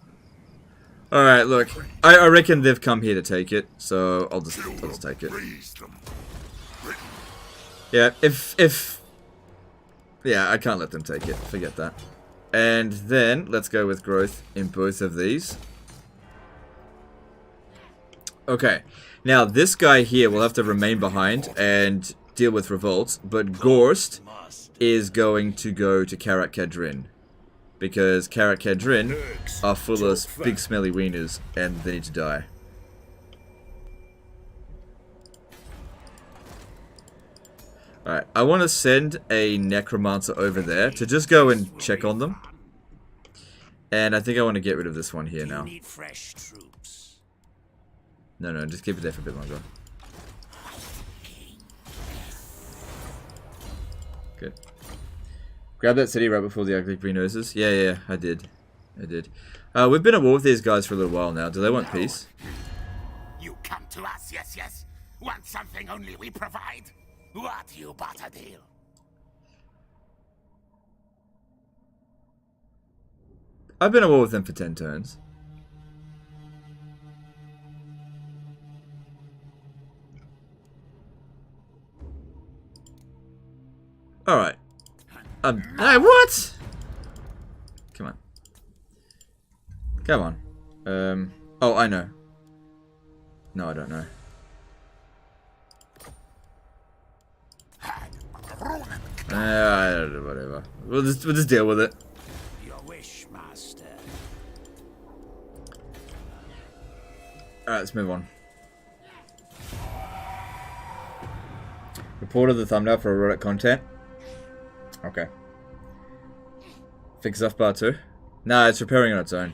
Alright, look. I reckon they've come here to take it. So I'll just take it. Yeah, yeah, I can't let them take it. Forget that. And then, let's go with growth in both of these. Okay. Now, this guy here will have to remain behind and deal with revolts. But Ghorst is going to go to Karak Kadrin. Because Karak Kadrin are full of big smelly wieners and they need to die. Alright, I want to send a necromancer over there to just go and check on them. And I think I want to get rid of this one here now. Need fresh troops. No, just keep it there for a bit longer. Good. Grab that city right before the ugly green noses. Yeah, I did. We've been at war with these guys for a little while now. Do they want peace? You come to us, yes. Want something only we provide? What you bought a deal? I've been at war with them for 10 turns. Alright. Hey, what? Come on. Oh, I know. No, I don't know. Whatever. We'll just deal with it. Your wish, master. Alright, let's move on. Reported the thumbnail for erotic content. Okay. Fix up bar 2. Nah, it's repairing on its own.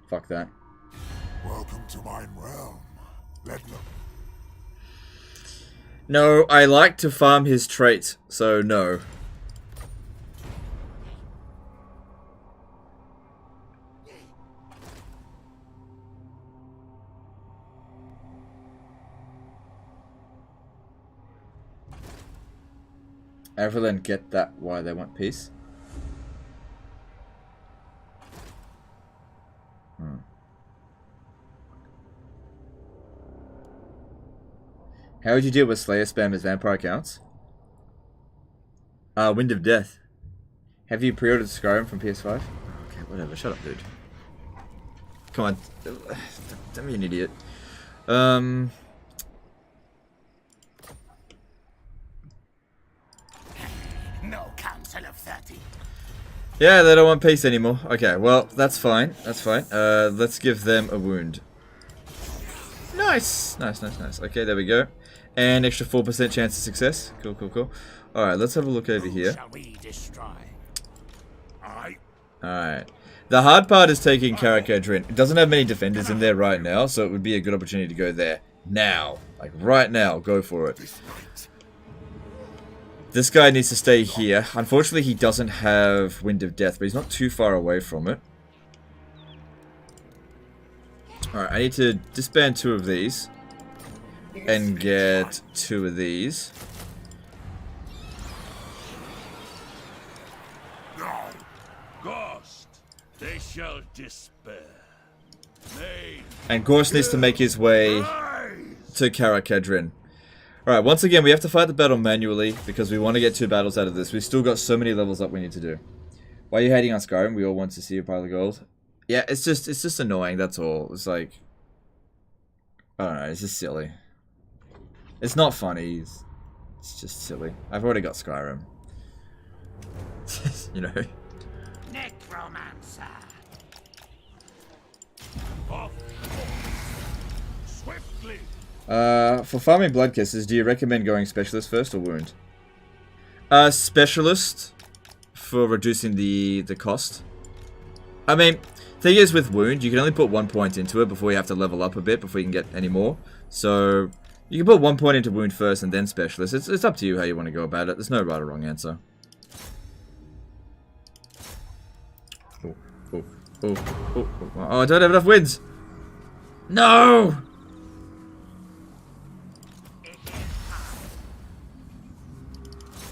Fuck that. Welcome to mine realm. Let them. No, I like to farm his traits, so no. Evelyn get that why they want peace. How would you deal with Slayer spam as vampire accounts? Wind of Death. Have you pre-ordered Skyrim from PS5? Okay, whatever. Shut up, dude. Come on. Don't be an idiot. No council of 30. Yeah, they don't want peace anymore. Okay, well, that's fine. That's fine. Let's give them a wound. Nice. Okay, there we go. And extra 4% chance of success. Cool. Alright, let's have a look over here. Shall we destroy? Alright. The hard part is taking Karak Kadrin. It doesn't have many defenders in there right now, so it would be a good opportunity to go there. Now. Like, right now. Go for it. This guy needs to stay here. Unfortunately, he doesn't have Wind of Death, but he's not too far away from it. Alright, I need to disband 2 of these. And get 2 of these. Ghorst, they shall despair. Nay, And Ghorst needs to make his way to Karak Kadrin. Alright, once again, we have to fight the battle manually because we want to get 2 battles out of this. We've still got so many levels up we need to do. Why are you hating on Skyrim? We all want to see a pile of gold. Yeah, it's just annoying, that's all. It's like, I don't know, it's just silly. It's not funny, it's just silly. I've already got Skyrim. You know. Necromancer. off. Swiftly. For farming blood kisses, do you recommend going specialist first or wound? Specialist for reducing the cost. I mean, thing is with wound, you can only put 1 point into it before you have to level up a bit before you can get any more. So You can put 1 point into wound first and then specialist. It's up to you how you want to go about it. There's no right or wrong answer. Oh, oh, oh, oh, oh, I don't have enough wins. No!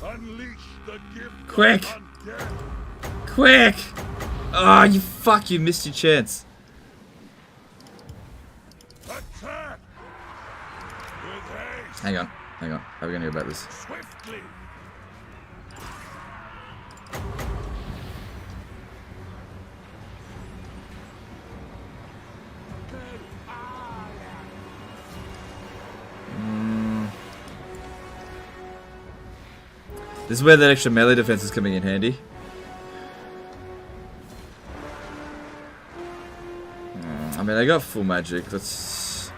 Unleash the gift Quick! of undead. Quick! Oh, you missed your chance. Attack! With haste. Hang on. How are we gonna go about this? Swiftly. This is where that extra melee defense is coming in handy. I mean, I got full magic. That's...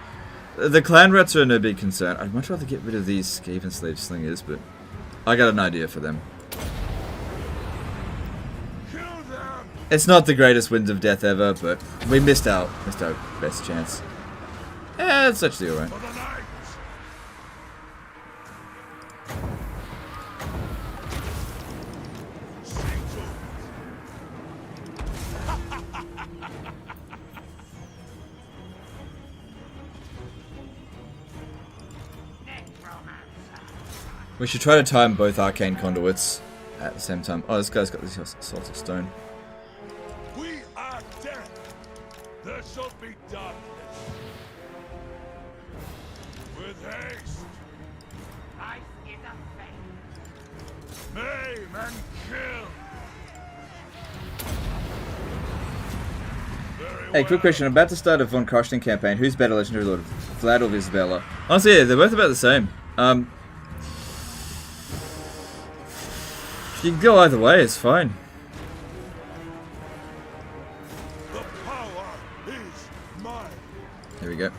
The clan rats are no big concern. I'd much rather get rid of these Skaven slave slingers, but I got an idea for them. Kill them. It's not the greatest winds of death ever, but we missed our best chance. Yeah, it's actually alright. For the night. We should try to time both arcane conduits at the same time. Oh, this guy's got this assault of stone. We are death. There shall be darkness. With haste. Life is a fate. Maim and kill. Very Hey, quick question. I'm about to start a Von Karstein campaign. Who's better, Legendary Lord? Vlad or Isabella? Honestly, yeah, they're both about the same. You can go either way, it's fine. The power is mine. Here we go.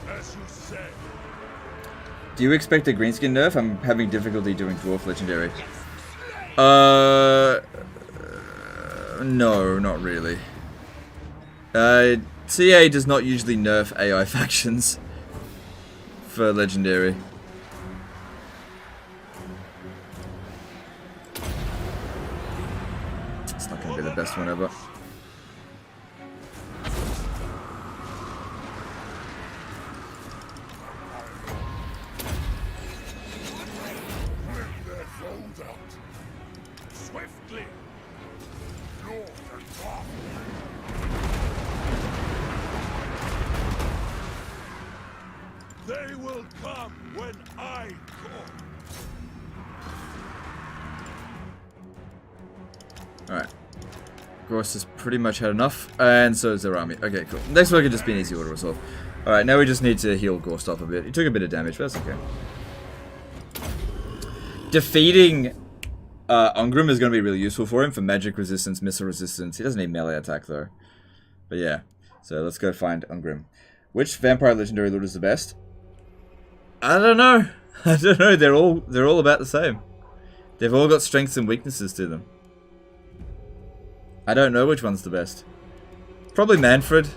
As you say. Do you expect a greenskin nerf? I'm having difficulty doing Dwarf Legendary. No, not really. CA does not usually nerf AI factions for Legendary. It's not going to be the best one ever. Bring their foes out. Swiftly. North and south. They will come when I call. Alright. Ghorst has pretty much had enough, and so is their army. Okay, cool. Next one could just be an easy order resolve. Alright, now we just need to heal Ghorst off a bit. He took a bit of damage, but that's okay. Defeating Ungrim is going to be really useful for him for magic resistance, missile resistance. He doesn't need melee attack though. But yeah, so let's go find Ungrim. Which vampire legendary lord is the best? I don't know. I don't know. They're all about the same. They've all got strengths and weaknesses to them. I don't know which one's the best. Probably Manfred.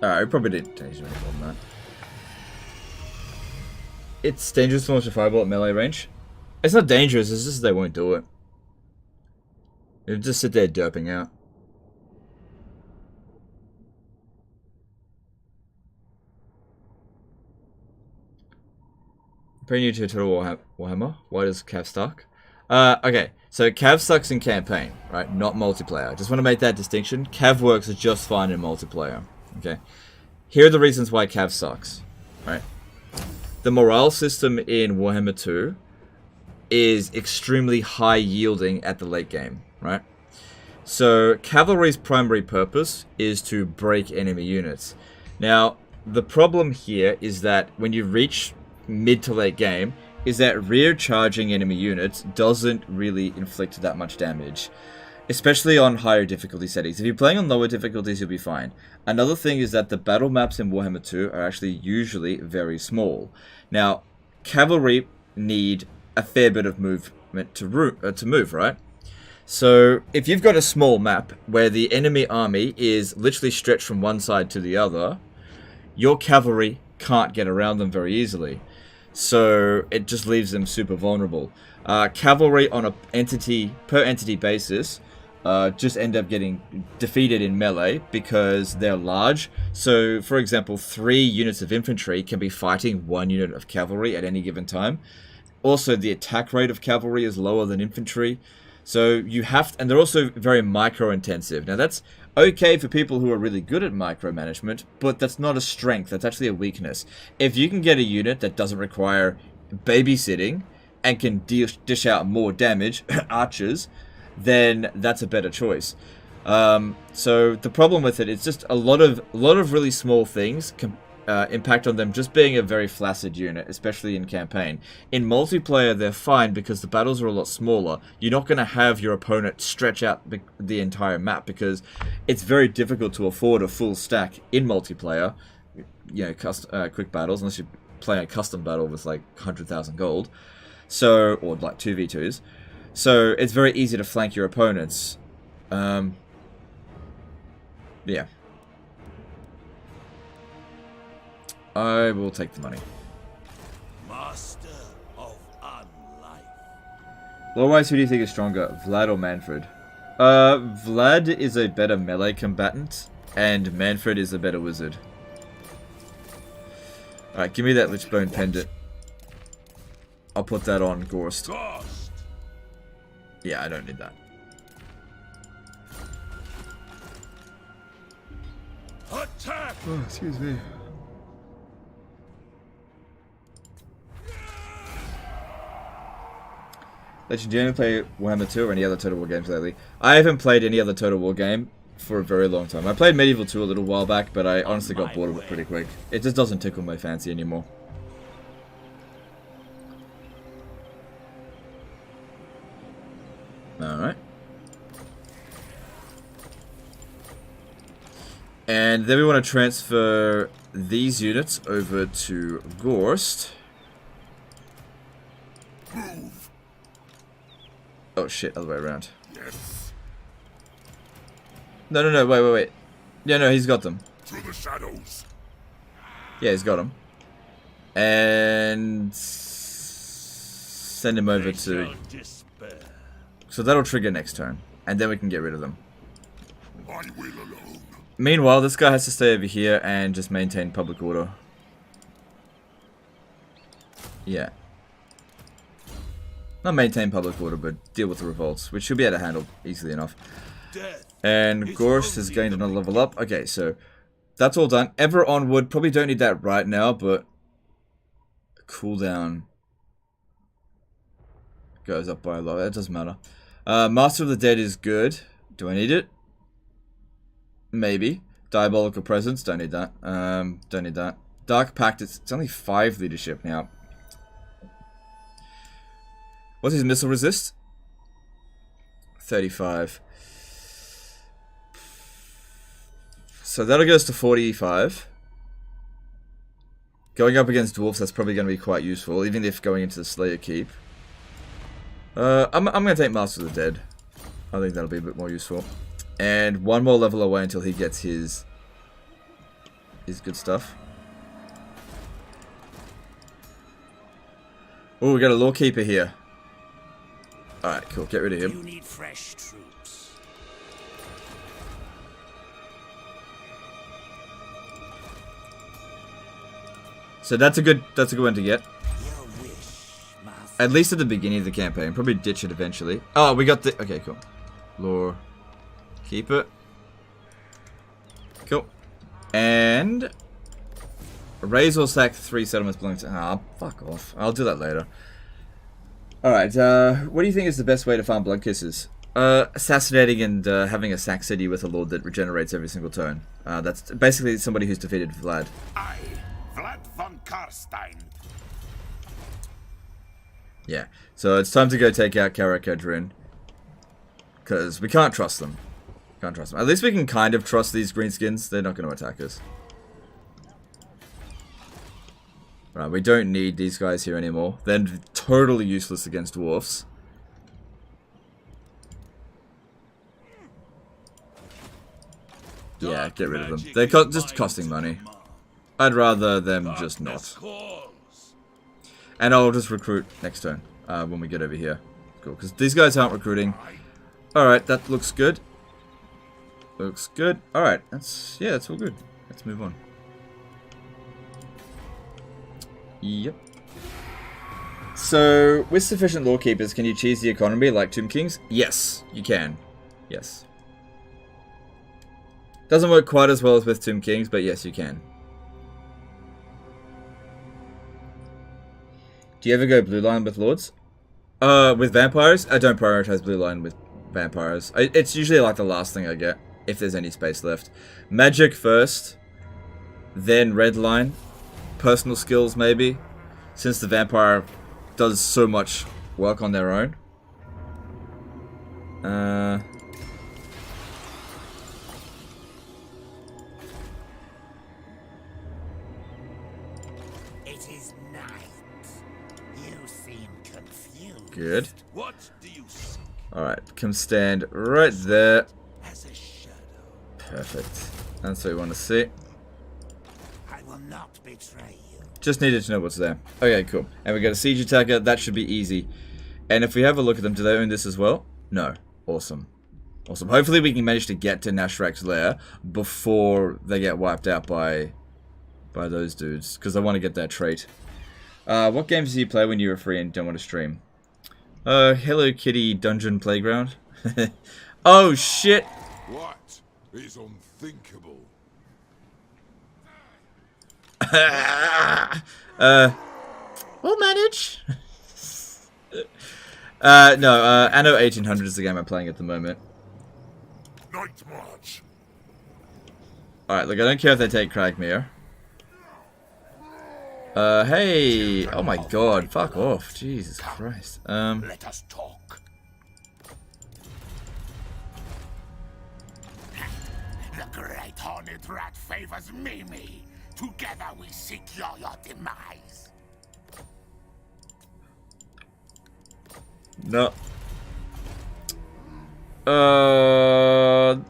Alright, we probably didn't change any more than that. It's dangerous to launch a fireball at melee range. It's not dangerous, it's just they won't do it. They'll just sit there derping out. Pretty new to Total Warhammer. Why does Cav suck? Okay, so Cav sucks in campaign, right? Not multiplayer. Just want to make that distinction. Cav works just fine in multiplayer. Okay, here are the reasons why Cav sucks, right? The morale system in Warhammer 2 is extremely high yielding at the late game, right? So cavalry's primary purpose is to break enemy units. Now, the problem here is that when you reach mid to late game, is that rear charging enemy units doesn't really inflict that much damage. Especially on higher difficulty settings. If you're playing on lower difficulties, you'll be fine. Another thing is that the battle maps in Warhammer 2 are actually usually very small. Now, cavalry need a fair bit of movement to move, right? So if you've got a small map where the enemy army is literally stretched from one side to the other, your cavalry can't get around them very easily. So it just leaves them super vulnerable. Cavalry on a per entity basis just end up getting defeated in melee because they're large. So, for example, 3 units of infantry can be fighting 1 unit of cavalry at any given time. Also, the attack rate of cavalry is lower than infantry. So you have to, and they're also very micro-intensive. Now that's okay for people who are really good at micromanagement, but that's not a strength, that's actually a weakness. If you can get a unit that doesn't require babysitting and can dish out more damage, archers, then that's a better choice. So the problem with it, it's just a lot of really small things can impact on them just being a very flaccid unit, especially in campaign. In multiplayer, they're fine because the battles are a lot smaller. You're not going to have your opponent stretch out the entire map because it's very difficult to afford a full stack in multiplayer. You know, quick battles, unless you're playing a custom battle with like 100,000 gold, so or like 2v2s. So it's very easy to flank your opponents. Yeah. I will take the money. Master of unlife. Otherwise, who do you think is stronger, Vlad or Manfred? Vlad is a better melee combatant, and Manfred is a better wizard. Alright, give me that Lichbone pendant. I'll put that on Ghorst. Yeah, I don't need that. Attack! Oh, excuse me. Legend, do you play Warhammer 2 or any other Total War games lately? I haven't played any other Total War game for a very long time. I played Medieval 2 a little while back, but I honestly got bored of it pretty quick. It just doesn't tickle my fancy anymore. Alright. And then we want to transfer these units over to Ghorst. Oh shit, other way around. Yes. No, wait. Yeah, no, he's got them. Through the shadows. Yeah, he's got them. And send him over to... So that'll trigger next turn. And then we can get rid of them. I will alone. Meanwhile, this guy has to stay over here and just maintain public order. Yeah. Not maintain public order, but deal with the revolts, which should be able to handle easily enough. And Ghorst has gained another level up. Okay, so that's all done. Ever Onward, probably don't need that right now, but cooldown goes up by a lot. That doesn't matter. Master of the Dead is good. Do I need it? Maybe. Diabolical Presence, don't need that. Don't need that. Dark Pact, it's only 5 leadership now. What's his missile resist? 35. So that'll get us to 45. Going up against dwarfs, that's probably going to be quite useful, even if going into the Slayer Keep. I'm going to take Master of the Dead. I think that'll be a bit more useful. And one more level away until he gets his good stuff. Oh, we got a Lawkeeper here. Alright, cool. Get rid of him. You need fresh troops. So that's a good one to get. Your wish, master. At least at the beginning of the campaign. Probably ditch it eventually. Oh, we got the... Okay, cool. Lore. Keep it. Cool. And... raise or sack 3 settlements belonging to... Ah, fuck off. I'll do that later. Alright, what do you think is the best way to farm Blood Kisses? Assassinating and having a sack city with a lord that regenerates every single turn. That's basically somebody who's defeated Vlad. I, Vlad von Karstein. Yeah, so it's time to go take out Karakadrin. Because we can't trust them. Can't trust them. At least we can kind of trust these greenskins. They're not going to attack us. Right, we don't need these guys here anymore. They're totally useless against dwarfs. Yeah, get rid of them. They're just costing money. I'd rather them just not. And I'll just recruit next turn when we get over here. Cool, because these guys aren't recruiting. Alright, that looks good. Looks good. Alright, that's all good. Let's move on. Yep. So, with sufficient law keepers, can you cheese the economy like Tomb Kings? Yes, you can. Yes. Doesn't work quite as well as with Tomb Kings, but yes, you can. Do you ever go blue line with lords? With vampires? I don't prioritize blue line with vampires. It's usually like the last thing I get, if there's any space left. Magic first, then red line. Personal skills, maybe. Since the vampire does so much work on their own. It is night. You seem confused. Good. What do you seek? Alright, come stand right there. As a shadow. Perfect. That's what we want to see. I will not betray you. Just needed to know what's there. Okay, cool. And we got a siege attacker. That should be easy. And if we have a look at them, do they own this as well? No. Awesome. Awesome. Hopefully we can manage to get to Nashrak's lair before they get wiped out by those dudes. Because I want to get that trait. What games do you play when you're free and don't want to stream? Hello Kitty Dungeon Playground. Oh, shit! What is unthinkable? We'll manage. No, Anno 1800 is the game I'm playing at the moment. Night March. Alright, look, I don't care if they take Cragmere. Hey! Oh my god, fuck off. Jesus Christ. Let us talk. The great horned rat favors Mimi. Together we secure your demise. No.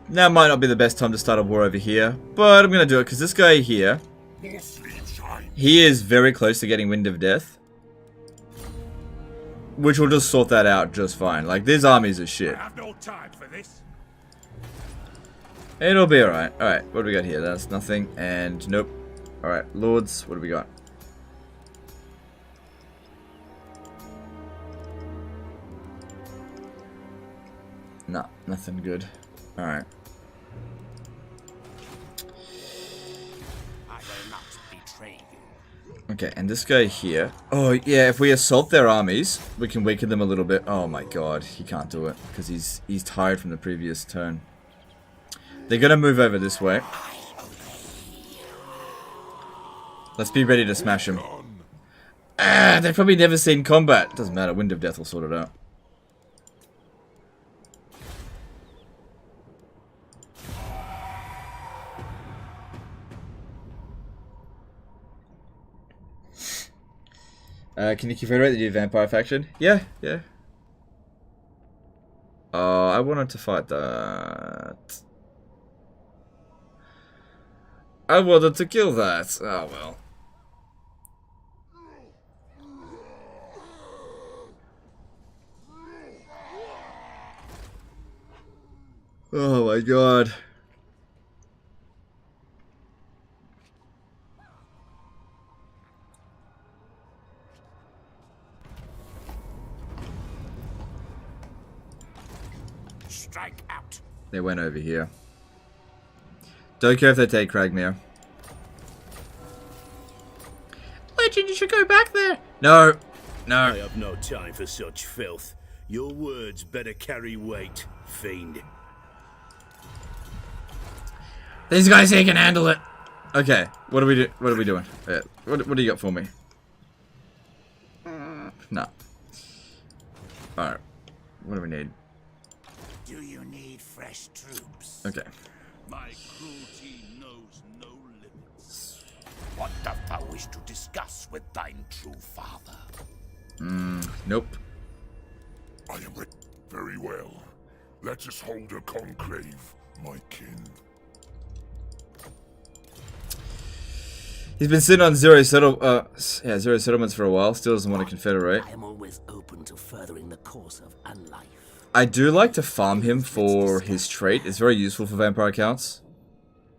Now might not be the best time to start a war over here, but I'm gonna do it because this guy here, More sleep shine. he is very close to getting Wind of Death, which will just sort that out just fine. Like, these armies are shit. I have no time for this. It'll be alright. Alright, what do we got here? That's nothing, and nope. Alright, Lords, what do we got? Nah, nothing good. Alright. I will not betray you. Okay, and this guy here. Oh, yeah, if we assault their armies, we can weaken them a little bit. Oh my god, he can't do it, because he's tired from the previous turn. They're gonna move over this way. Let's be ready to smash him. Ah, they've probably never seen combat. Doesn't matter, Wind of Death will sort it out. Can you confederate the new vampire faction? Yeah, yeah. I wanted to fight that. I wanted to kill that. Oh well. Oh my god. Strike out. They went over here. Don't care if they take Cragmere. Legend, you should go back there. No. No. I have no time for such filth. Your words better carry weight, fiend. These guys here can handle it. Okay. What are we doing? What do you got for me? No. Alright. What do we need? Do you need fresh troops? Okay. My cruelty knows no limits. What doth thou wish to discuss with thine true father? Nope. I am ready. Very well. Let us hold a conclave, my kin. He's been sitting on zero settlements for a while. Still doesn't want to confederate. I am always open to furthering the course of unlife. I do like to farm him for his trait. It's very useful for vampire accounts,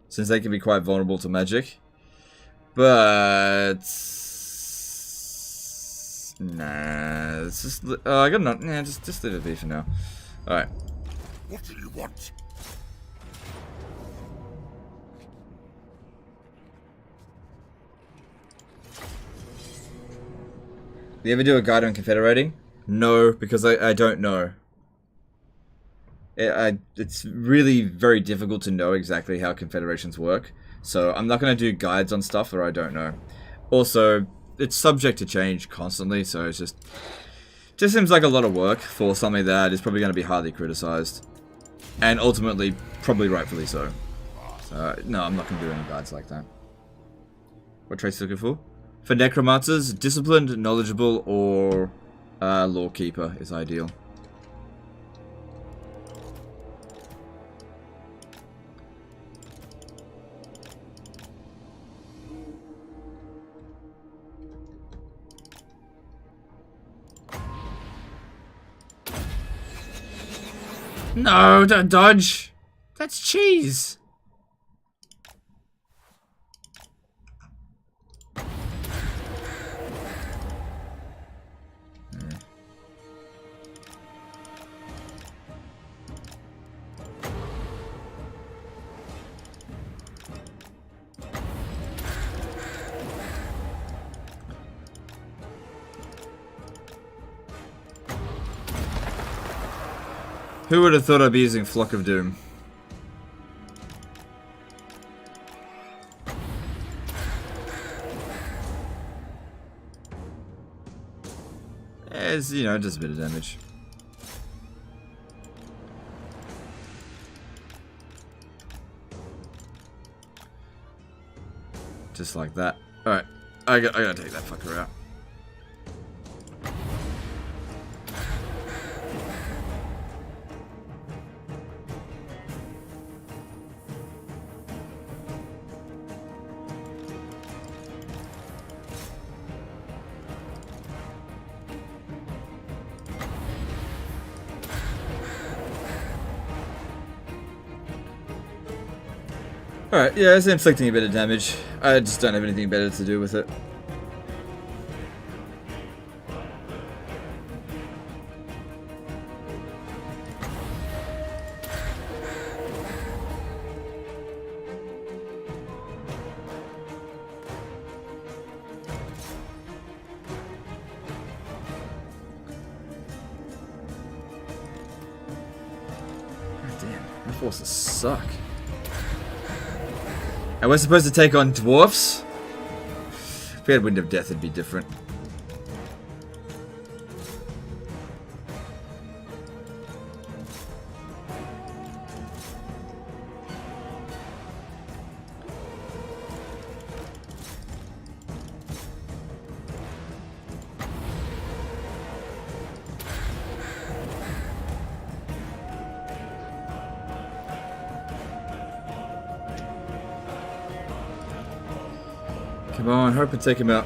since they can be quite vulnerable to magic. But nah, it's just I got not. Nah, just leave it be for now. All right. What do you want? Do you ever do a guide on confederating? No, because I don't know. It's really very difficult to know exactly how confederations work. So I'm not going to do guides on stuff that I don't know. Also, it's subject to change constantly, so it's just seems like a lot of work for something that is probably going to be highly criticized. And ultimately, probably rightfully so. So, no, I'm not going to do any guides like that. What traits are you looking for? For necromancers, disciplined, knowledgeable, or lawkeeper is ideal. No, don't dodge. That's cheese. Who would have thought I'd be using Flock of Doom? It's, you know, just a bit of damage. Just like that. Alright, I gotta take that fucker out. Alright, yeah, it's inflicting a bit of damage. I just don't have anything better to do with it. God damn, my forces suck. And we're supposed to take on dwarfs? If we had Wind of Death, it'd be different. Come on, hurry up and take him out.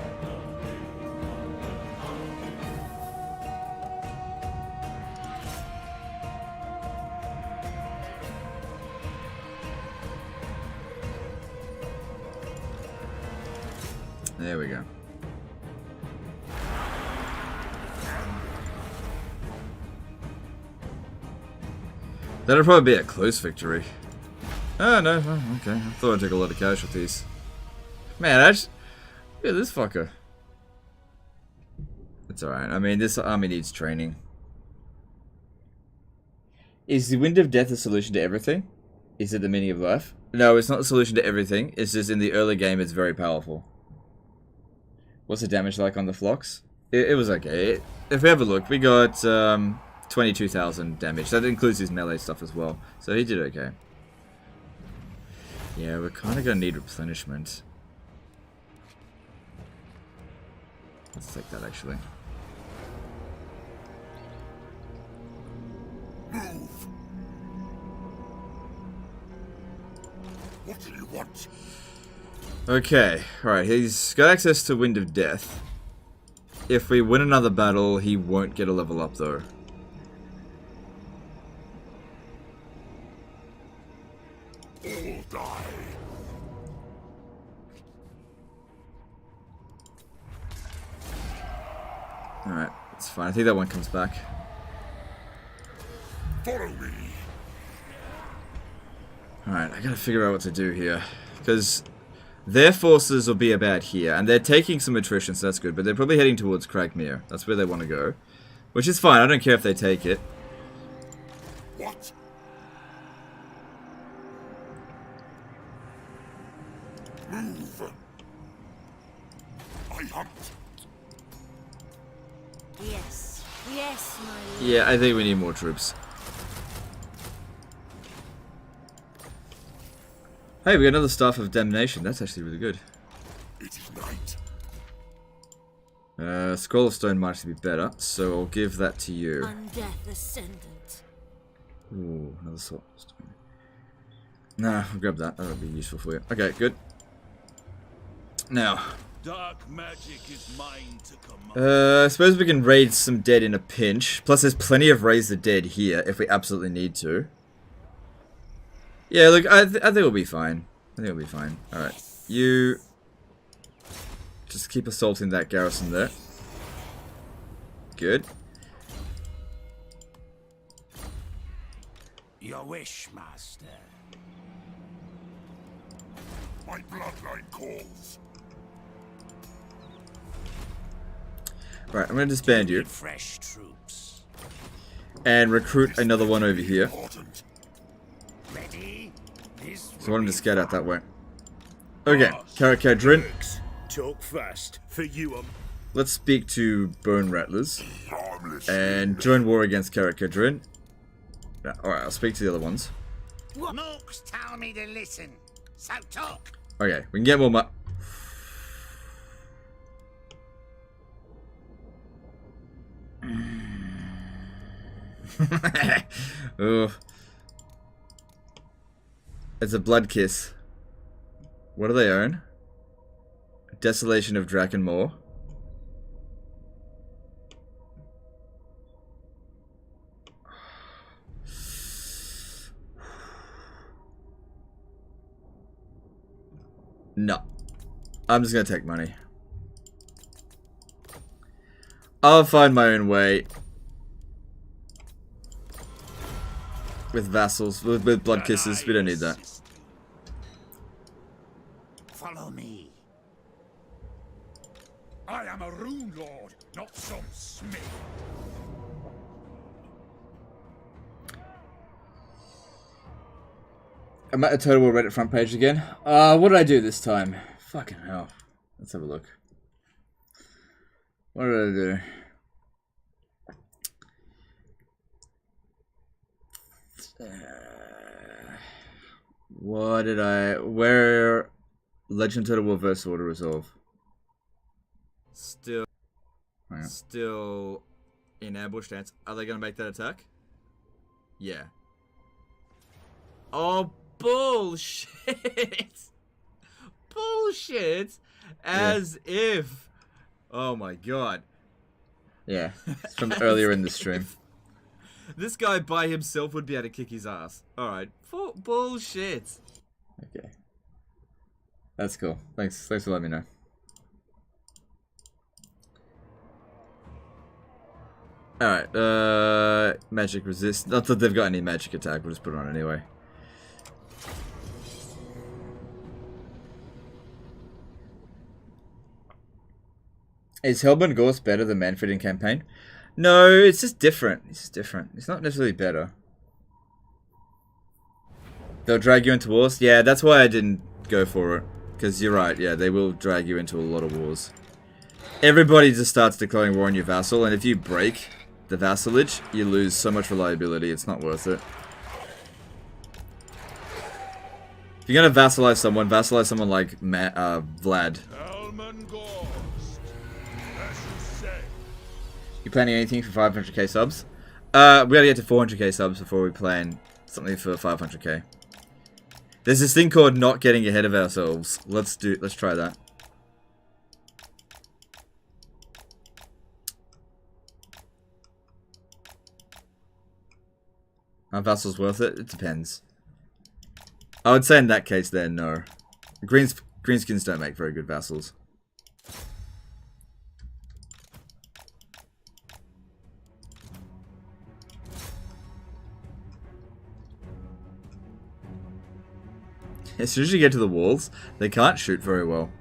There we go. That'll probably be a close victory. Oh, no. Oh, okay. I thought I'd take a lot of casualties. Man, look at this fucker. It's alright. I mean, this army needs training. Is the Wind of Death a solution to everything? Is it the meaning of life? No, it's not a solution to everything. It's just in the early game, it's very powerful. What's the damage like on the flocks? It was okay. If we have a look, we got 22,000 damage. That includes his melee stuff as well. So he did okay. Yeah, we're kind of going to need replenishment. Let's take that actually. Move! What do you want? Okay, alright, he's got access to Wind of Death. If we win another battle, he won't get a level up though. All die. Alright, it's fine. I think that one comes back. Follow me. Alright, I gotta figure out what to do here. Because their forces will be about here, and they're taking some attrition, so that's good, but they're probably heading towards Cragmere. That's where they want to go. Which is fine, I don't care if they take it. What? Move. I hunt. Yes. Yes, my lord. Yeah, I think we need more troops. Hey, we got another Staff of Damnation. That's actually really good. It is night. Scroll of Stone might actually be better, so I'll give that to you. Undeath Ascendant. Ooh, another Sword of Stone. Nah, I'll grab that. That'll be useful for you. Okay, good. Now, Dark magic is mine to command. I suppose we can raid some dead in a pinch. Plus, there's plenty of Raise the Dead here if we absolutely need to. Yeah, look, I think we'll be fine. I think we'll be fine. Alright, you just keep assaulting that garrison there. Good. Your wish, master. My bloodline calls. Right, I'm going to disband you. Fresh troops. And recruit another one over here. Important. Ready? This So I want him to scout out that way. Okay, Karakadrin. Talk fast. For you, Let's speak to Bone Rattlers. Harmless. And join war against Karakadrin. Yeah, alright, I'll speak to the other ones. Mooks tell me to listen. So talk. Okay, we can get more Ooh. It's a blood kiss. What do they own? Desolation of Drakenmoor. No. I'm just gonna take money. I'll find my own way. With vassals, with blood kisses, we don't need that. Follow me. I am a rune lord, not some smith. I'm at the Total War Reddit front page again. What did I do this time? Fucking hell. Let's have a look. What did I do? What did I... Where... Legend Total War versus Order Resolve. Still... Yeah. Still... In ambush stance. Are they going to make that attack? Yeah. Oh, bullshit! Bullshit! As if... Oh my god. Yeah, it's from earlier in the stream. This guy by himself would be able to kick his ass. Alright. Bullshit. Okay. That's cool. Thanks for letting me know. Alright, magic resist. Not that they've got any magic attack, we'll just put it on anyway. Is Helman Ghorst better than Manfred in campaign? No, it's just different. It's just different. It's not necessarily better. They'll drag you into wars? Yeah, that's why I didn't go for it. Because you're right, yeah, they will drag you into a lot of wars. Everybody just starts declaring war on your vassal, and if you break the vassalage, you lose so much reliability, it's not worth it. If you're gonna vassalize someone like Vlad. Helman Ghorst. You planning anything for 500k subs? We gotta get to 400k subs before we plan something for 500k. There's this thing called not getting ahead of ourselves. Let's try that. Are vassals worth it? It depends. I would say in that case then, no. Greenskins don't make very good vassals. As soon as you get to the walls, they can't shoot very well.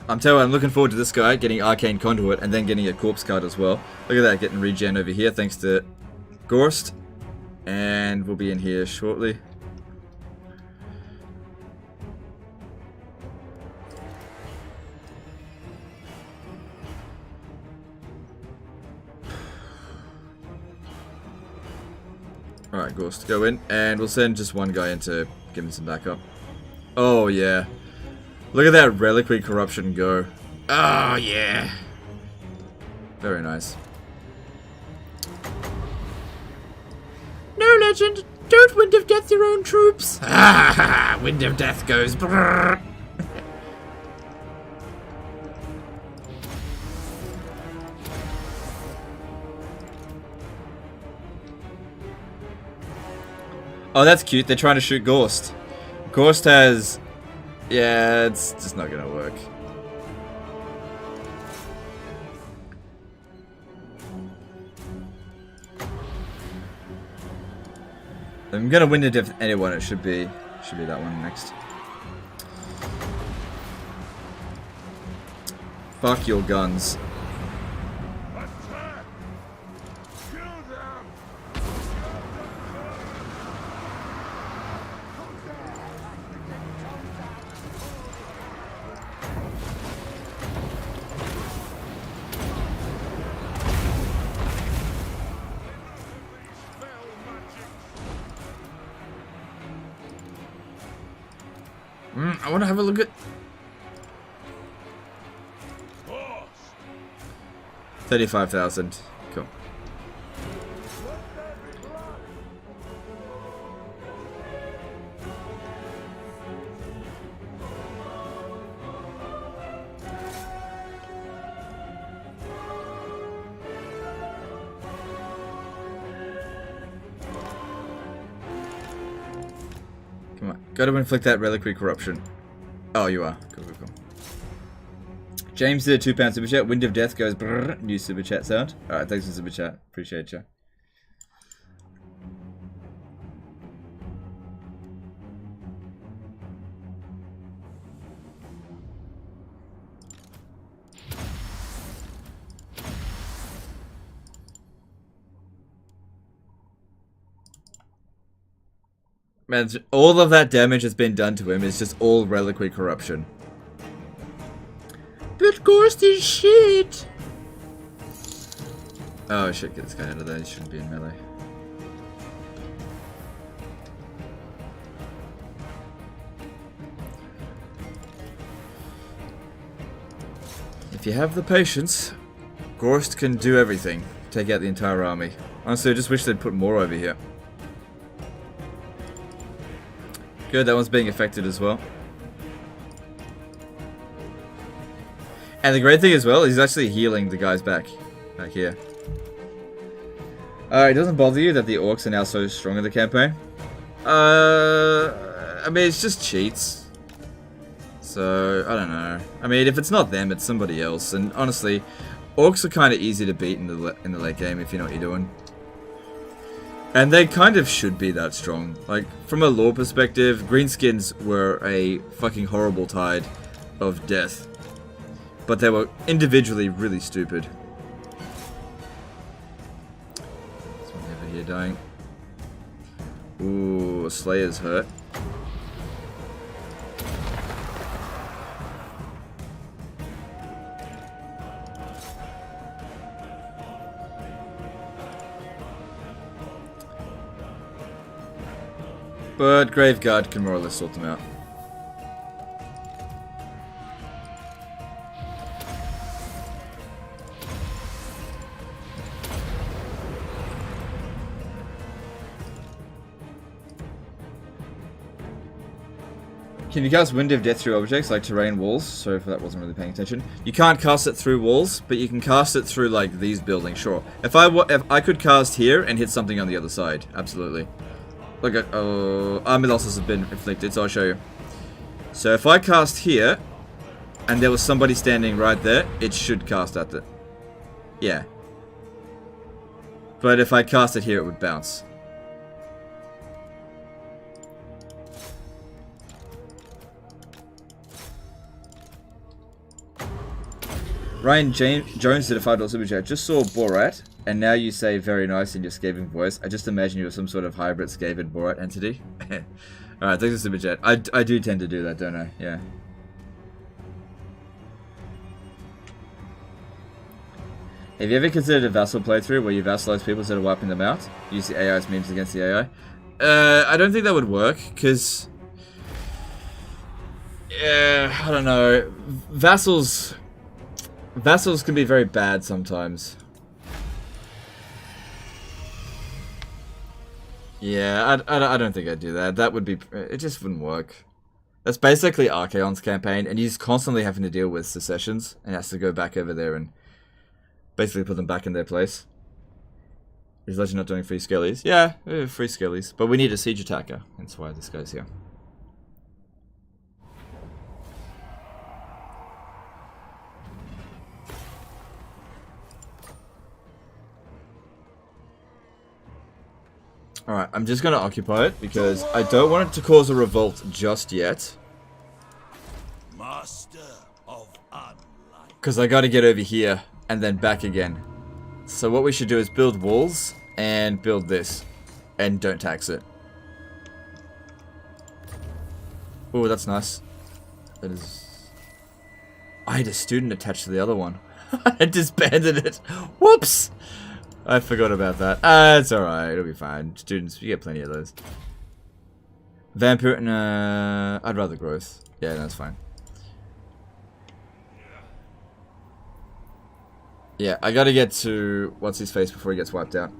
I'm telling you, I'm looking forward to this guy getting Arcane Conduit and then getting a Corpse Card as well. Look at that, getting regen over here thanks to Ghorst. And we'll be in here shortly. Alright, Ghorst, go in, and we'll send just one guy in to give him some backup. Oh, yeah. Look at that Reliquary Corruption go. Oh, yeah. Very nice. No, Legend! Don't Wind of Death your own troops! Ah, Wind of Death goes brrrr. Oh, that's cute. They're trying to shoot Ghorst. Ghorst has... Yeah, it's just not gonna work. I'm gonna win if anyone. It should be that one next. Fuck your guns. I want to have a look at... 35,000. Cool. Come on. Gotta inflict that Reliquary Corruption. Oh, you are. Cool, cool, cool. James did a £2 super chat. Wind of Death goes brrr. New super chat sound. Alright, thanks for super chat. Appreciate you. Man, all of that damage has been done to him. It's just all Reliquary Corruption. But Ghorst is shit! Oh shit, get this guy out of there. He shouldn't be in melee. If you have the patience, Ghorst can do everything. Take out the entire army. Honestly, I just wish they'd put more over here. Good, that one's being affected as well. And the great thing as well is he's actually healing the guys back here. It doesn't bother you that the orcs are now so strong in the campaign? I mean, it's just cheats. So, I don't know. I mean, if it's not them, it's somebody else. And honestly, orcs are kind of easy to beat in the late game if you know what you're doing. And they kind of should be that strong. Like, from a lore perspective, greenskins were a fucking horrible tide of death. But they were individually really stupid. This one over here dying. Ooh, Slayer's hurt. But Graveguard can more or less sort them out. Can you cast Wind of Death through objects like terrain walls? Sorry if that wasn't really paying attention. You can't cast it through walls, but you can cast it through like these buildings, sure. If I could cast here and hit something on the other side, absolutely. Look at army losses have been inflicted, so I'll show you. So if I cast here, and there was somebody standing right there, it should cast at the... Yeah. But if I cast it here, it would bounce. Ryan Jones did a $5 super chat. Just saw Borat, and now you say very nice in your Skaven voice. I just imagine you were some sort of hybrid Skaven Borat entity. Alright, thanks for super chat. I do tend to do that, don't I? Yeah. Have you ever considered a vassal playthrough where you vassalize people instead of wiping them out? Use the AI's memes against the AI? I don't think that would work, because... Yeah, I don't know. Vassals can be very bad sometimes. Yeah, I don't think I'd do that. That would be... It just wouldn't work. That's basically Archaon's campaign, and he's constantly having to deal with secessions, and has to go back over there and basically put them back in their place. Is Legend not doing free skellies? Yeah, free skellies. But we need a siege attacker. That's why this guy's here. Alright, I'm just going to occupy it because I don't want it to cause a revolt just yet. Master of unlight. Because I got to get over here and then back again. So what we should do is build walls and build this. And don't tax it. Oh, that's nice. That is... I had a student attached to the other one. I disbanded it. Whoops! I forgot about that. It's alright, it'll be fine. Students, you get plenty of those. Vampire, I'd rather growth. Yeah, that's fine. Yeah, I gotta get to what's his face before he gets wiped out.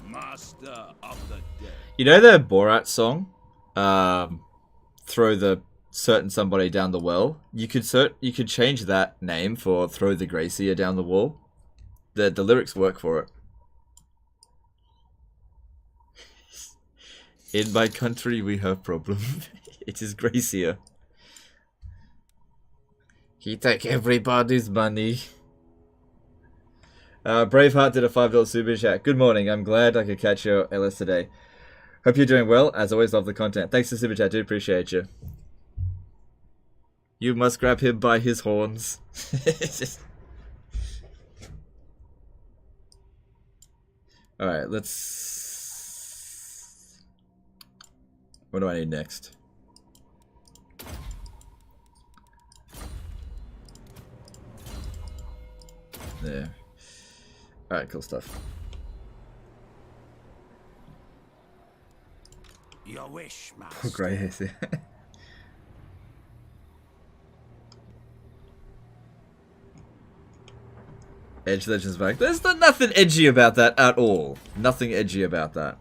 Master of the dead. You know the Borat song? Throw the certain somebody down the well. You could change that name for throw the Gracier down the wall. The lyrics work for it. In my country we have problem. It is Gracier. He take everybody's money. Braveheart did a $5 super chat. Good morning. I'm glad I could catch your LS today. Hope you're doing well. As always, love the content. Thanks for super chat, dude. Appreciate you. You must grab him by his horns. Alright, let's... What do I need next? There. Alright, cool stuff. Your wish, master. Poor grey hairs there. Edge Legends back. There's nothing edgy about that at all. Nothing edgy about that.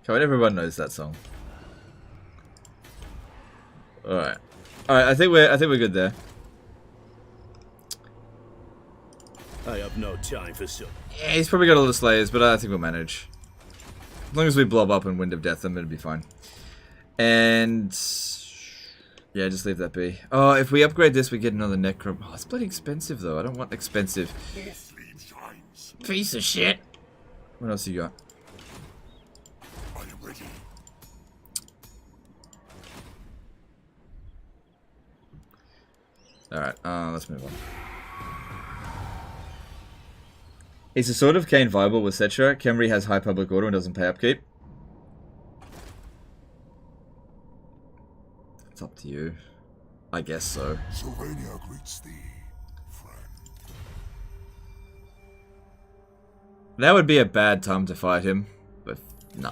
Come on, everyone knows that song. Alright. Alright, I think we're good there. I have no time for so. Yeah, he's probably got all the Slayers, but I think we'll manage. As long as we blob up in Wind of Death, then it'll be fine. And... yeah, just leave that be. Oh, if we upgrade this, we get another Necro... Oh, it's bloody expensive, though. I don't want expensive. Piece of shit. What else you got? I am ready. Alright, let's move on. Is the Sword of Cain viable with Cetra? Khemri has high public order and doesn't pay upkeep. It's up to you. I guess so. Sylvannia greets thee, friend. That would be a bad time to fight him, but no.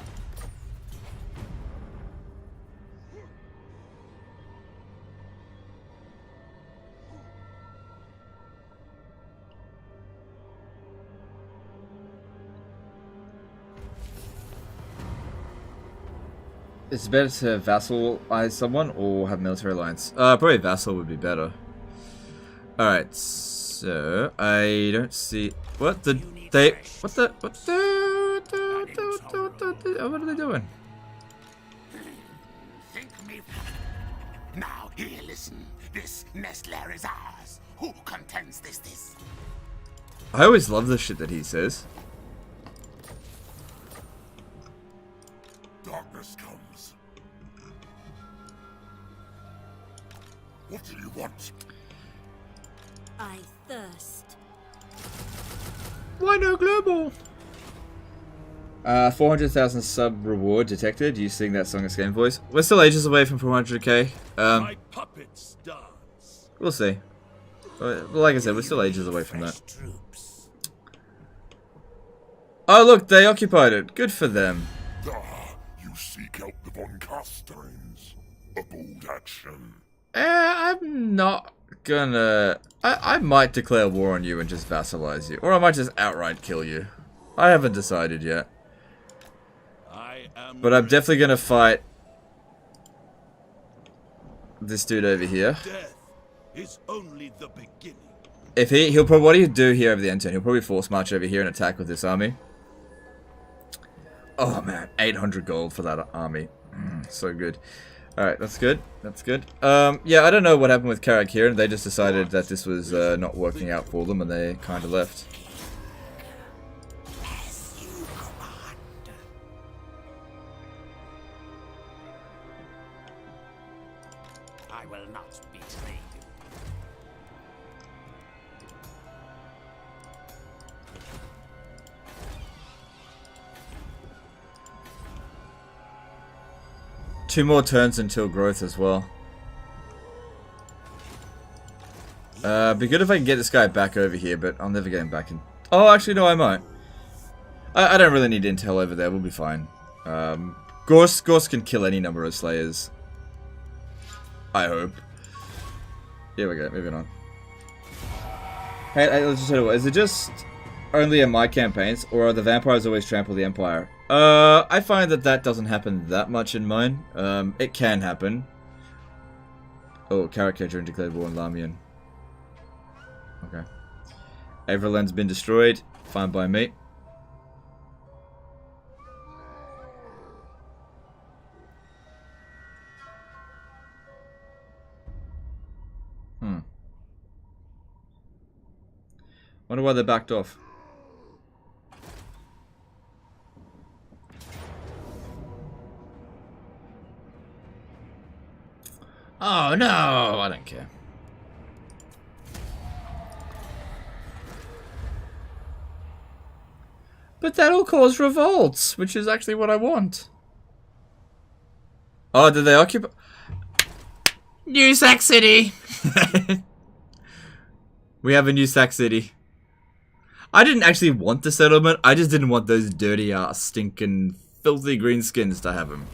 It's better to vassalize someone or have military alliance. Probably vassal would be better. Alright, so I don't see what are they doing? Think me. Now here, listen. This nest lair is ours. Who contends this? I always love the shit that he says. Darkness comes. What do you want? I thirst. Why no global? 400,000 sub reward detected. You sing that song as game voice. We're still ages away from 400k. My puppets dance. We'll see. Like I said, we're still ages away from that. Oh look, they occupied it. Good for them. Ah, you seek out the Von Carsteins. A bold action. I'm not gonna... I might declare war on you and just vassalize you. Or I might just outright kill you. I haven't decided yet. But I'm definitely gonna fight this dude over here. Death is only the beginning. If he'll probably, what he'll do here over the end turn, he'll probably force march over here and attack with this army. Oh man, 800 gold for that army. So good. Alright, that's good. That's good. Yeah, I don't know what happened with Karak here, and they just decided that this was not working out for them, and they kind of left. I will not betray you. Two more turns until growth as well. Be good if I can get this guy back over here, but I'll never get him back in. Oh, actually, no, I might. I don't really need intel over there. We'll be fine. Ghorst can kill any number of slayers. I hope. Here we go. Moving on. Hey, let's just tell you what. Is it just only in my campaigns, or are the vampires always trample the Empire? I find that doesn't happen that much in mine. It can happen. Oh, Karak declared war on Lamian. Okay. Everland's been destroyed. Fine by me. Wonder why they backed off. Oh no, I don't care. But that'll cause revolts, which is actually what I want. Oh, did they occupy? New Sack City! We have a new Sack City. I didn't actually want the settlement, I just didn't want those dirty ass, stinking, filthy greenskins to have them.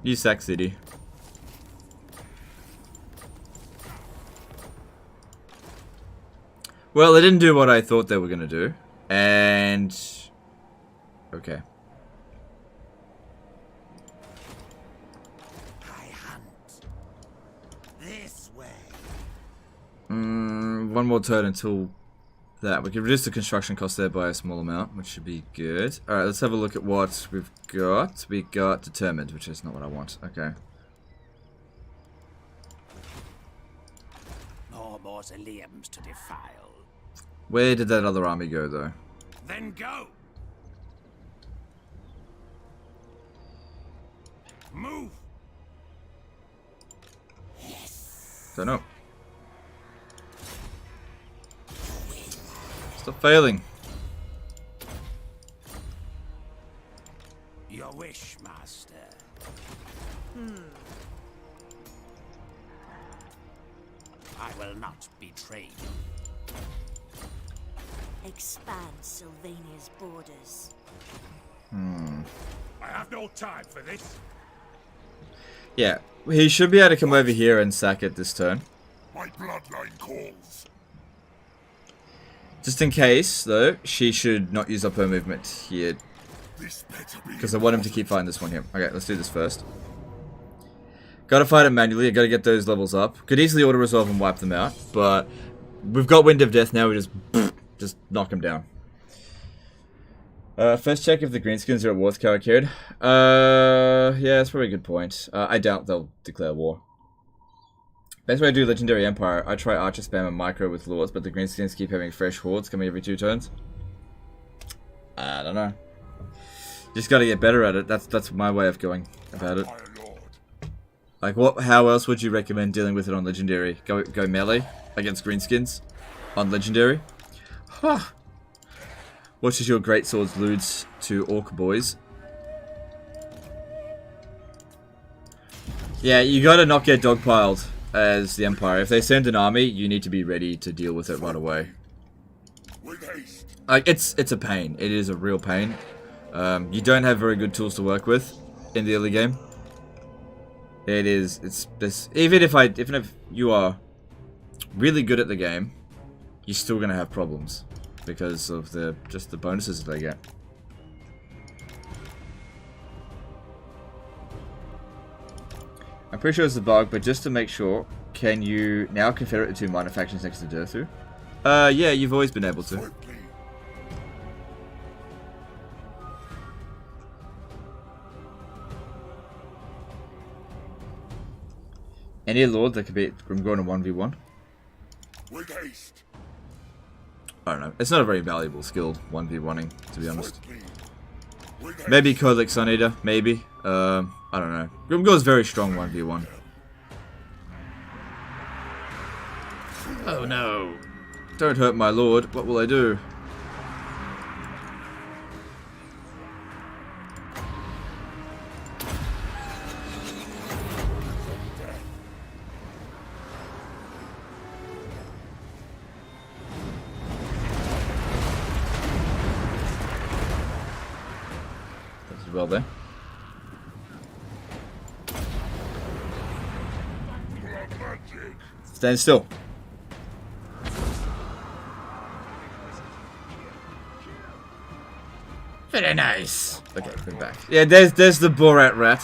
New Sack City. Well, they didn't do what I thought they were gonna do. And... okay. I hunt this way. One more turn until that. We can reduce the construction cost there by a small amount, which should be good. Alright, let's have a look at what we've got. We got determined, which is not what I want. Okay. More mausoleums to defile. Where did that other army go, though? Then go. Move. Don't know. Stop failing. Your wish, master. I will not betray you. Expand Sylvania's borders. I have no time for this. Yeah, he should be able to come over here and sack it this turn. My bloodline calls. Just in case, though, she should not use up her movement here. This better be because I want him to keep fighting this one here. Okay, let's do this first. Gotta fight it manually. I gotta get those levels up. Could easily auto-resolve and wipe them out, but we've got Wind of Death now. We just knock him down. First check if the greenskins are at war with Karakid. Yeah, that's probably a good point. I doubt they'll declare war. Best way to do Legendary Empire, I try Archer spam and micro with Lords, but the greenskins keep having fresh hordes coming every 2 turns. I don't know. Just gotta get better at it. That's my way of going about it. Like, how else would you recommend dealing with it on Legendary? Go melee against greenskins on Legendary? Huh. What is your great swords ludes to orc boys? Yeah, you gotta not get dogpiled as the Empire. If they send an army, you need to be ready to deal with it right away. Like, it's a pain. It is a real pain. You don't have very good tools to work with in the early game. It's this. Even if you are really good at the game, you're still gonna have problems because of just the bonuses that they get. I'm pretty sure it's a bug, but just to make sure, can you now confederate the 2 minor factions next to Durthu? Yeah, you've always been able to. Any lord that could beat Grimgorn in 1v1? With haste. I don't know. It's not a very valuable skill, 1v1ing, to be honest. Maybe Codex Suneater, maybe. I don't know. Grimgor's very strong 1v1. Oh no. Don't hurt my lord. What will I do? Well there. Stand still. Very nice. Okay, put it back. Yeah, there's the Borat rat.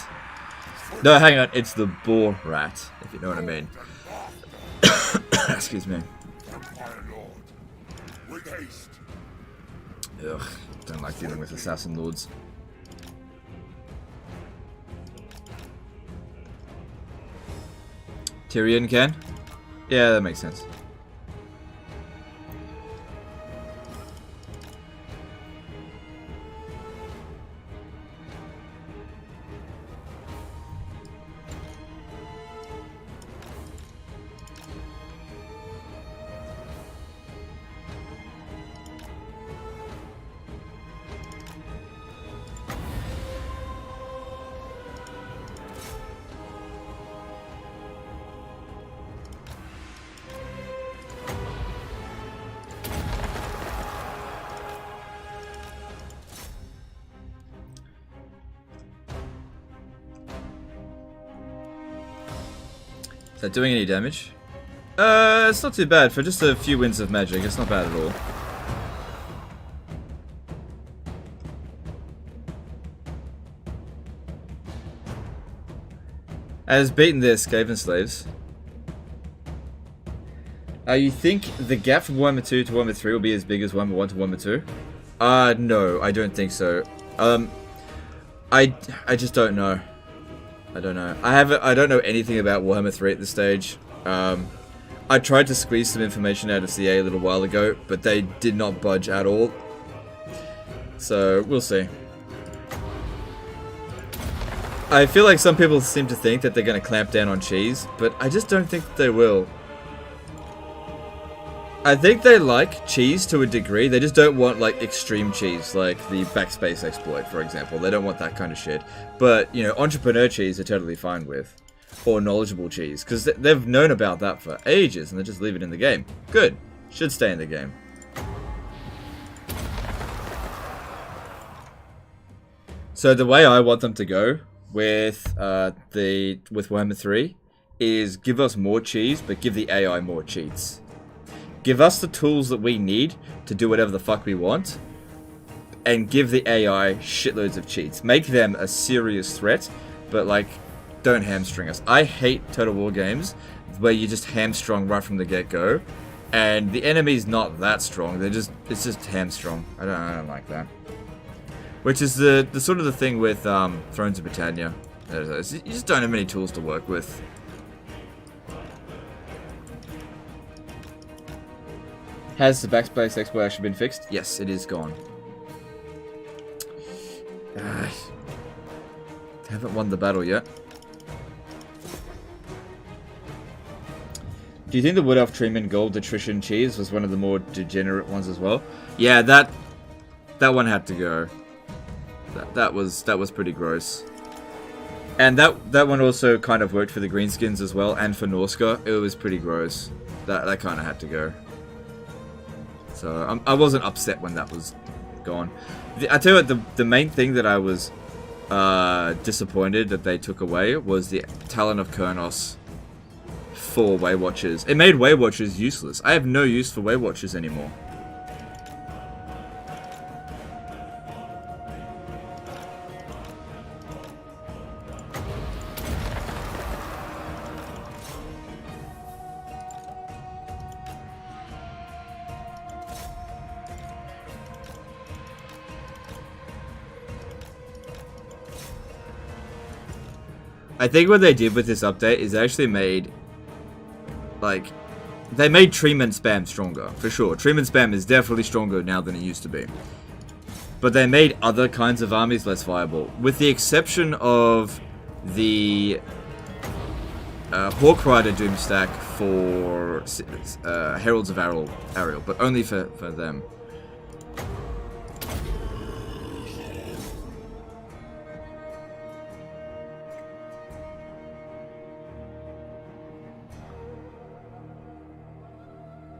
No, hang on, it's the boar rat, if you know what I mean. Excuse me. Ugh, don't like dealing with assassin lords. Tyrion can? Yeah, that makes sense. Is that doing any damage? It's not too bad. For just a few winds of magic, it's not bad at all. Has beaten their Skaven slaves. You think the gap from Warhammer 2 to Warhammer 3 will be as big as Warhammer 1 to Warhammer 2? No, I don't think so. I just don't know. I don't know. I don't know anything about Warhammer 3 at this stage. I tried to squeeze some information out of CA a little while ago, but they did not budge at all. So, we'll see. I feel like some people seem to think that they're going to clamp down on cheese, but I just don't think that they will. I think they like cheese to a degree, they just don't want like extreme cheese, like the backspace exploit, for example. They don't want that kind of shit. But, you know, entrepreneur cheese they're totally fine with. Or knowledgeable cheese, because they've known about that for ages and they just leave it in the game. Good. Should stay in the game. So the way I want them to go with Warhammer 3 is give us more cheese, but give the AI more cheats. Give us the tools that we need to do whatever the fuck we want, and give the AI shitloads of cheats. Make them a serious threat, but like, don't hamstring us. I hate Total War games where you just hamstrung right from the get-go, and the enemy's not that strong. It's just hamstrung. I don't like that. Which is the sort of the thing with Thrones of Britannia. You just don't have many tools to work with. Has the backspace exploit actually been fixed? Yes, it is gone. Haven't won the battle yet. Do you think the Wood Elf Treatment Gold Attrition Cheese was one of the more degenerate ones as well? Yeah, that one had to go. That was pretty gross. And that one also kind of worked for the Greenskins as well, and for Norska. It was pretty gross. That kind of had to go. So I wasn't upset when that was gone. I tell you what, the main thing that I was disappointed that they took away was the Talon of Kurnos for Waywatchers. It made Waywatchers useless. I have no use for Waywatchers anymore. I think what they did with this update is they actually made, like, they made treatment spam stronger, for sure. Treatment spam is definitely stronger now than it used to be. But they made other kinds of armies less viable, with the exception of the Hawk Rider Doomstack for Heralds of Ariel, but only for them.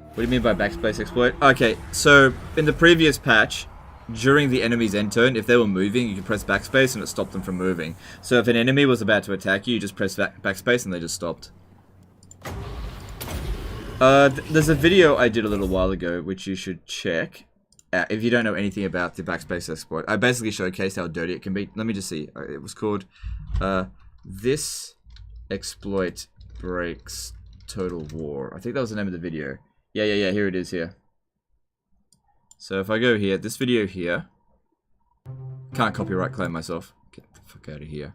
What do you mean by backspace exploit? Okay, so in the previous patch, during the enemy's end turn, if they were moving, you could press backspace and it stopped them from moving. So if an enemy was about to attack you, you just press backspace and they just stopped. There's a video I did a little while ago, which you should check. If you don't know anything about the backspace exploit. I basically showcased how dirty it can be. Let me just see. It was called, This Exploit Breaks Total War. I think that was the name of the video. Yeah, here it is here. So if I go here, this video here. Can't copyright claim myself. Get the fuck out of here.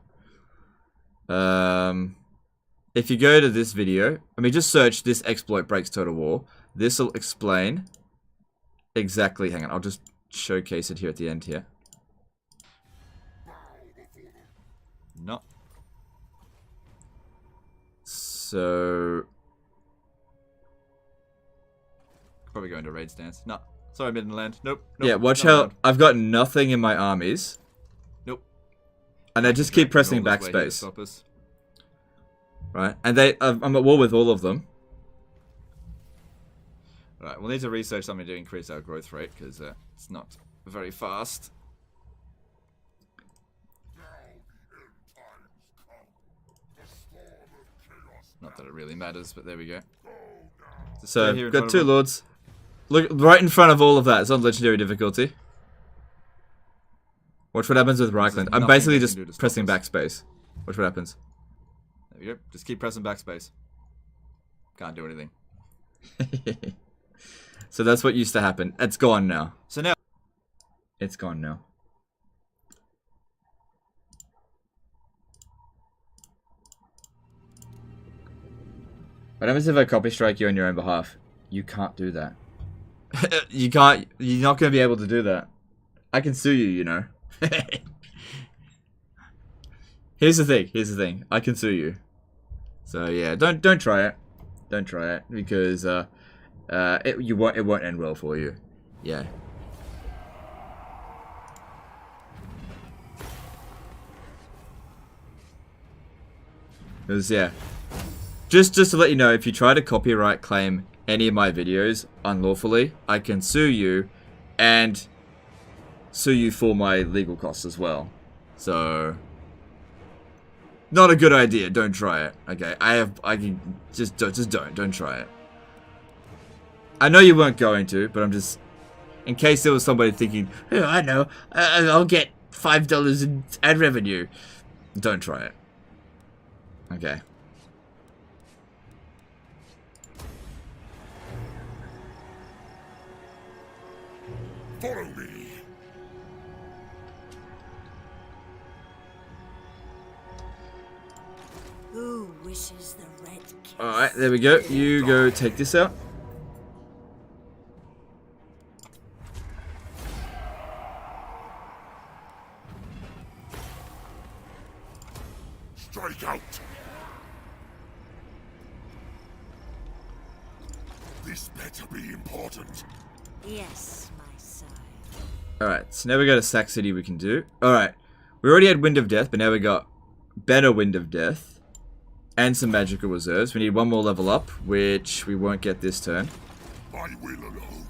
If you go to this video, I mean, just search "This Exploit Breaks Total War." This will explain exactly, hang on, I'll just showcase it here at the end here. No. So... probably go into raid stance. No. Sorry, Midland. Nope. Yeah, watch how I've got nothing in my armies. Nope. And I just keep pressing backspace. Right, and I'm at war with all of them. Right, we'll need to research something to increase our growth rate, because it's not very fast. Not that it really matters, but there we go. So, we've got 2 lords. Look, right in front of all of that, it's on legendary difficulty. Watch what happens with Reichland. I'm basically just pressing backspace. Watch what happens. There we go. Just keep pressing backspace. Can't do anything. So that's what used to happen. It's gone now. So now... it's gone now. What happens if I copy strike you on your own behalf? You can't do that. You can't... you're not going to be able to do that. I can sue you, you know. Here's the thing. I can sue you. So yeah, don't try it. Don't try it, because it won't end well for you. Yeah. Because yeah. Just to let you know, if you try to copyright claim any of my videos unlawfully, I can sue you, and sue you for my legal costs as well. So, not a good idea. Don't try it. Okay, don't try it. I know you weren't going to, but I'm just in case there was somebody thinking, oh, I know, I'll get $5 in ad revenue. Don't try it. Okay. Follow me. Who wishes the red kiss? Alright, there we go. You go take this out. Strike out. This better be important. Yes, my sire. Alright, so now we got a Sack City we can do. Alright, we already had Wind of Death, but now we got better Wind of Death. And some magical reserves. We need one more level up, which we won't get this turn. I will alone.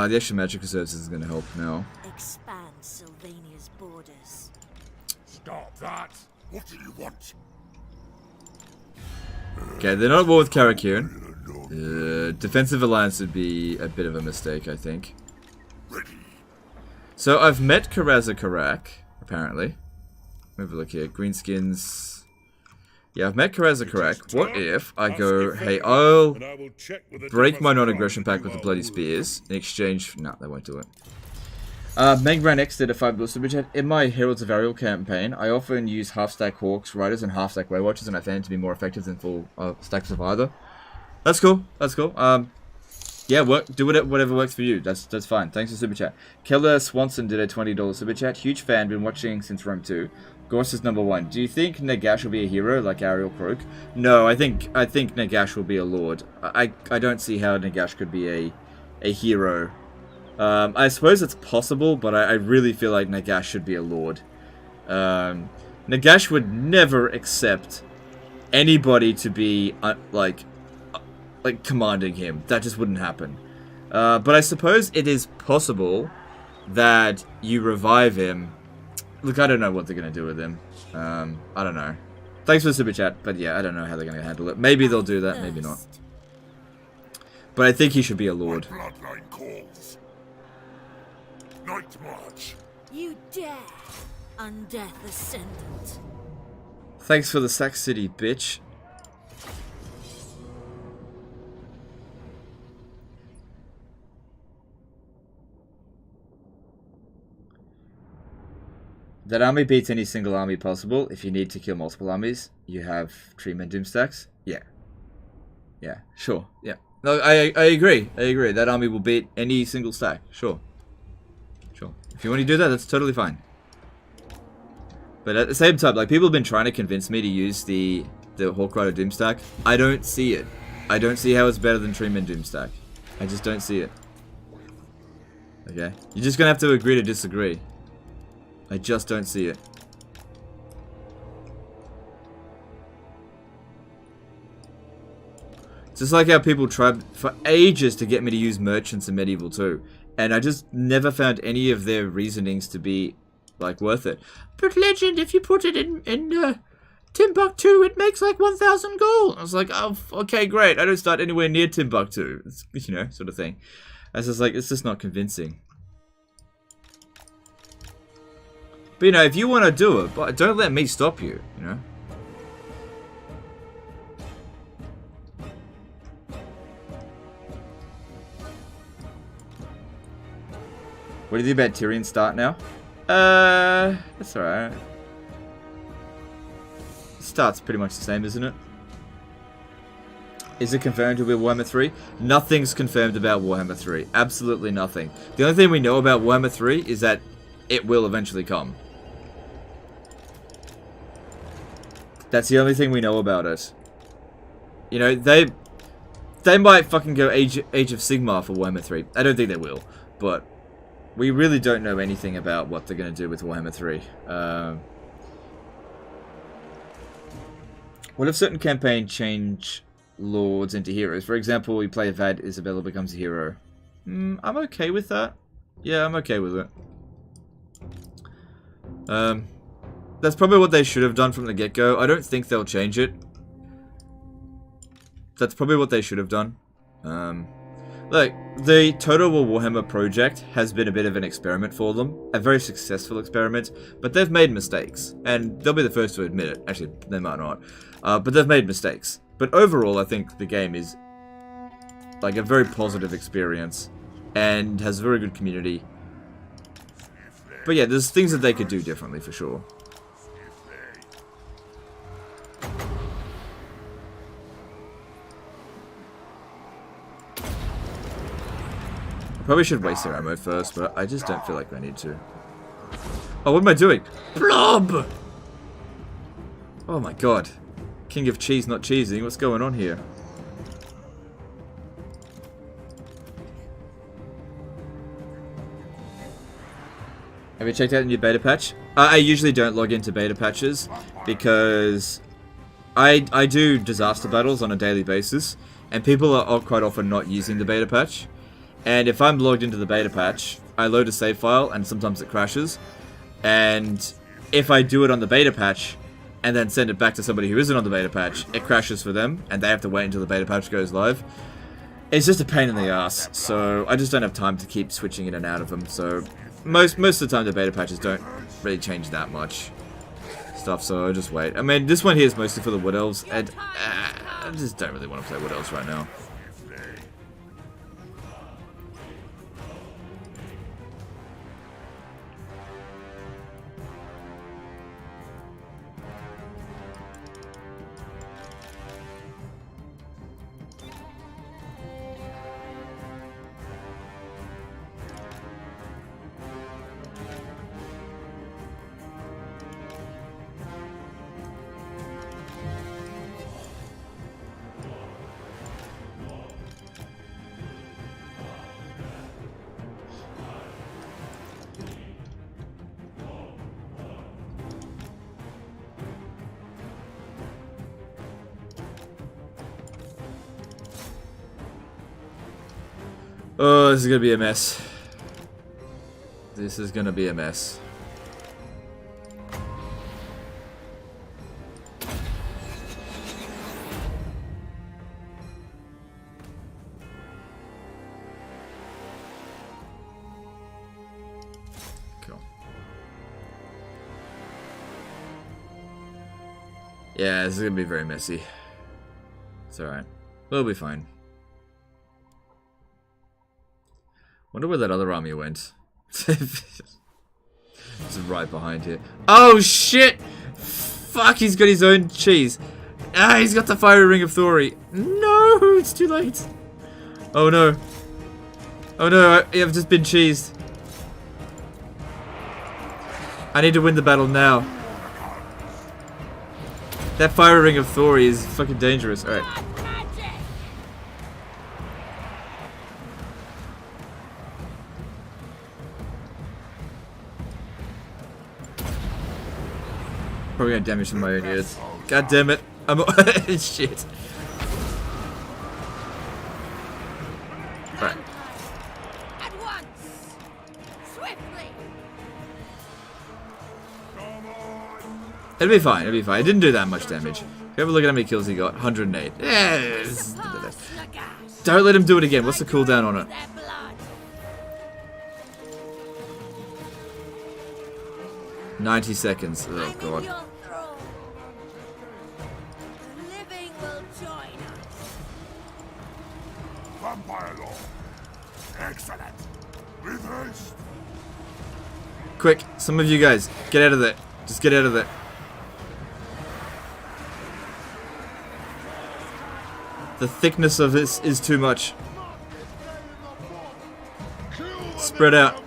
The extra magic reserves is going to help now. Expand Sylvania's borders. Stop that. What do you want? Okay, they're not at war with Karakiran. Defensive alliance would be a bit of a mistake, I think. Ready. So I've met Karaza Karak, apparently. Let me have a look here. Greenskins. Yeah, I've met Karaza Karak. What if I go, hey, I'll break my non-aggression pact with the Bloody Spears in exchange... No, they won't do it. Megran X did a $5 super chat. In my Heralds of Ariel campaign, I often use half-stack Hawks, Riders, and half-stack Waywatchers, and I found it to be more effective than full stacks of either. That's cool. That's cool. Yeah, do whatever works for you. That's fine. Thanks for super chat. Keller Swanson did a $20 super chat. Huge fan. Been watching since Rome 2. Ghorst is #1. Do you think Nagash will be a hero like Ariel Croak? No, I think Nagash will be a lord. I don't see how Nagash could be a hero. I suppose it's possible, but I really feel like Nagash should be a lord. Nagash would never accept anybody to be like commanding him. That just wouldn't happen. But I suppose it is possible that you revive him. Look, I don't know what they're going to do with him. I don't know. Thanks for the super chat, but yeah, I don't know how they're going to handle it. Maybe they'll do that, maybe not. But I think he should be a lord. My bloodline calls. Night march. You dare, Undeath Ascendant. Thanks for the Sack City, bitch. That army beats any single army possible. If you need to kill multiple armies, you have treatment doomstacks. Yeah. Yeah, sure. Yeah. No, I agree. I agree. That army will beat any single stack. Sure. Sure. If you want to do that, that's totally fine. But at the same time, like, people have been trying to convince me to use the Hawk Rider Doomstack. I don't see it. I don't see how it's better than treatment Doomstack. I just don't see it. Okay? You're just gonna have to agree to disagree. I just don't see it. It's just like how people tried for ages to get me to use merchants in Medieval 2. And I just never found any of their reasonings to be, like, worth it. But Legend, if you put it in Timbuktu, it makes like 1,000 gold. I was like, oh, okay, great. I don't start anywhere near Timbuktu. It's, you know, sort of thing. I was just like, it's just not convincing. But, you know, if you want to do it, but don't let me stop you, you know? What do you think about Tyrion start now? That's alright. Start's pretty much the same, isn't it? Is it confirmed to be Warhammer 3? Nothing's confirmed about Warhammer 3. Absolutely nothing. The only thing we know about Warhammer 3 is that it will eventually come. That's the only thing we know about it. You know, they might fucking go Age of Sigmar for Warhammer 3. I don't think they will, but we really don't know anything about what they're going to do with Warhammer 3. What if certain campaigns change lords into heroes? For example, we play Vad, Isabella becomes a hero. I'm okay with that. Yeah, I'm okay with it. That's probably what they should have done from the get-go. I don't think they'll change it. That's probably what they should have done. Look, the Total War Warhammer project has been a bit of an experiment for them. A very successful experiment, but they've made mistakes. And they'll be the first to admit it. Actually, they might not. But they've made mistakes. But overall, I think the game is like a very positive experience. And has a very good community. But yeah, there's things that they could do differently for sure. Probably should waste their ammo first, but I just don't feel like I need to. Oh, what am I doing? Blob! Oh my god. King of cheese, not cheesing. What's going on here? Have you checked out the new beta patch? I usually don't log into beta patches because I do disaster battles on a daily basis, and people are quite often not using the beta patch. And if I'm logged into the beta patch, I load a save file and sometimes it crashes. And if I do it on the beta patch and then send it back to somebody who isn't on the beta patch, it crashes for them and they have to wait until the beta patch goes live. It's just a pain in the ass, so I just don't have time to keep switching in and out of them. So most of the time the beta patches don't really change that much stuff, so I'll just wait. I mean, this one here is mostly for the Wood Elves, and I just don't really want to play Wood Elves right now. Oh, this is gonna be a mess. This is gonna be a mess. Cool. Yeah, this is gonna be very messy. It's alright. We'll be fine. Wonder where that other army went. It's right behind here. Oh shit! Fuck, he's got his own cheese. Ah, he's got the fiery ring of Thori. No, it's too late. Oh no. Oh no, I've just been cheesed. I need to win the battle now. That fiery ring of Thori is fucking dangerous. Alright. Probably gonna damage some of my own ears. God damn it. I'm shit. Right. At once. Swiftly. It'll be fine, it'll be fine. It didn't do that much damage. If you have a look at how many kills he got, 108. Yeah, don't let him do it again. What's the cooldown on it? 90 seconds. Oh god. Vampire Lord. Excellent. With haste. Quick, some of you guys, get out of there. Just get out of there. The thickness of this is too much. Spread out.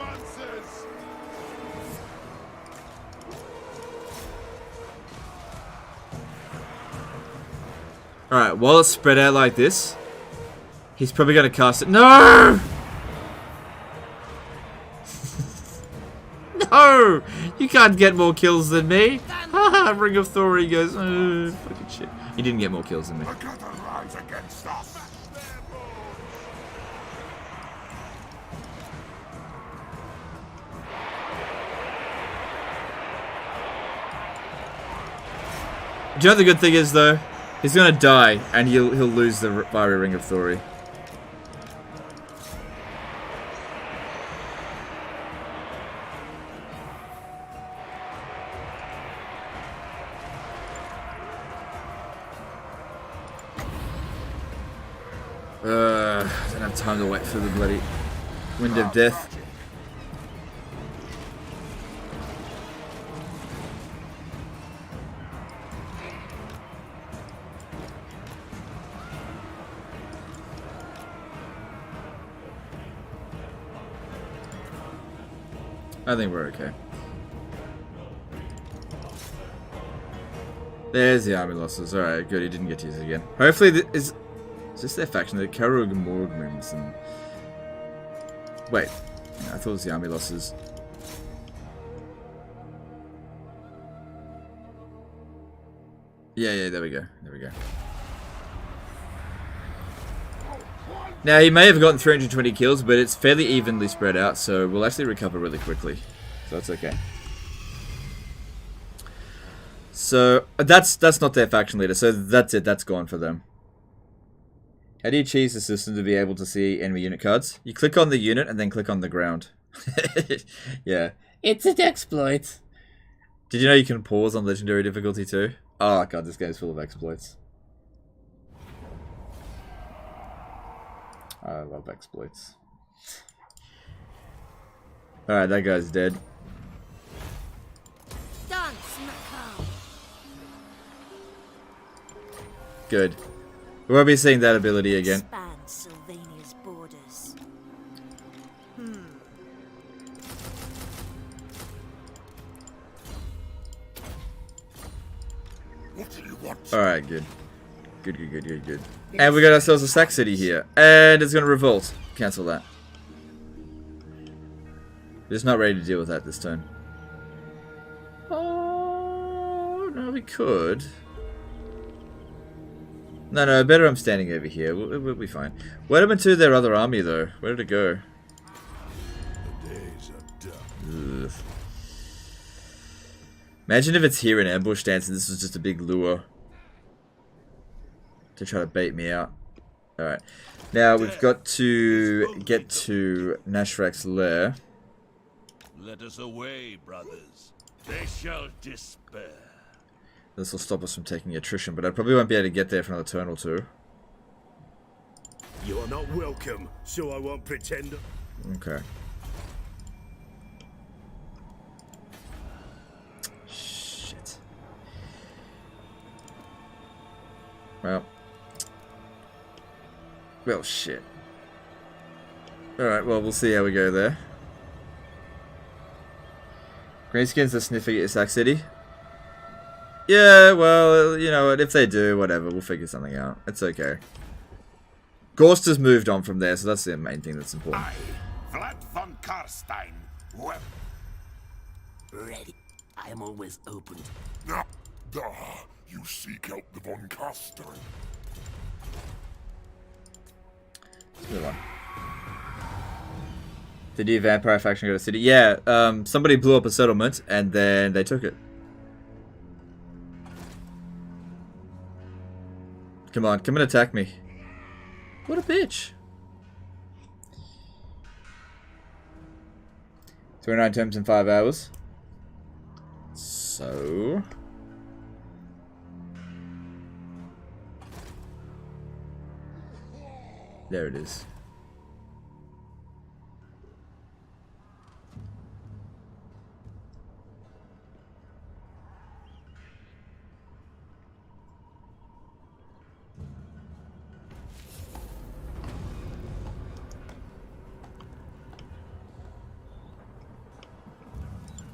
Alright, while it's spread out like this, he's probably going to cast it. No! No! You can't get more kills than me. Haha, Ring of Thor, he goes, oh, fucking shit. He didn't get more kills than me. Do you know what the good thing is, though? He's gonna die, and he'll lose the fiery ring of Thori. Time to wait for the bloody wind of death. I think we're okay. There's the army losses. Alright, good. He didn't get to use it again. Hopefully, is this their faction? The Karug Morgmans and... Wait. I thought it was the army losses. Yeah, there we go. There we go. Now, he may have gotten 320 kills, but it's fairly evenly spread out, so we'll actually recover really quickly. So that's okay. So, that's not their faction leader, so that's it. That's gone for them. How do you cheese the system to be able to see enemy unit cards? You click on the unit and then click on the ground. Yeah. It's an exploit. Did you know you can pause on legendary difficulty too? Oh god, this game's full of exploits. I love exploits. Alright, that guy's dead. Dance, macabre. Good. We won't be seeing that ability again. Expand Sylvania's borders. What do you want? Alright, good. Good. And we got ourselves a sack city here. And it's gonna revolt. Cancel that. Just not ready to deal with that this turn. Oh, no, we could. No, better I'm standing over here. We'll be fine. What happened to their other army, though? Where did it go? The days are done. Ugh. Imagine if it's here in ambush stance and this was just a big lure to try to bait me out. Alright. Now we've got to get to Nashrak's lair. Let us away, brothers. They shall despair. This will stop us from taking attrition, but I probably won't be able to get there for another turn or two. You are not welcome, so I won't pretend. Okay. Shit. Well, shit. Alright, well, we'll see how we go there. Greenskins are sniffing at Sack City. Yeah, well, you know what, if they do, whatever, we'll figure something out. It's okay. Ghorst has moved on from there, so that's the main thing that's important. Vlad von Karstein. Well, Ready. I am always open. You seek out the von Karstein. Let's move on. Did the vampire faction go to the city? Yeah, somebody blew up a settlement, and then they took it. Come on, come and attack me. What a bitch. 29 turns in 5 hours. So... there it is.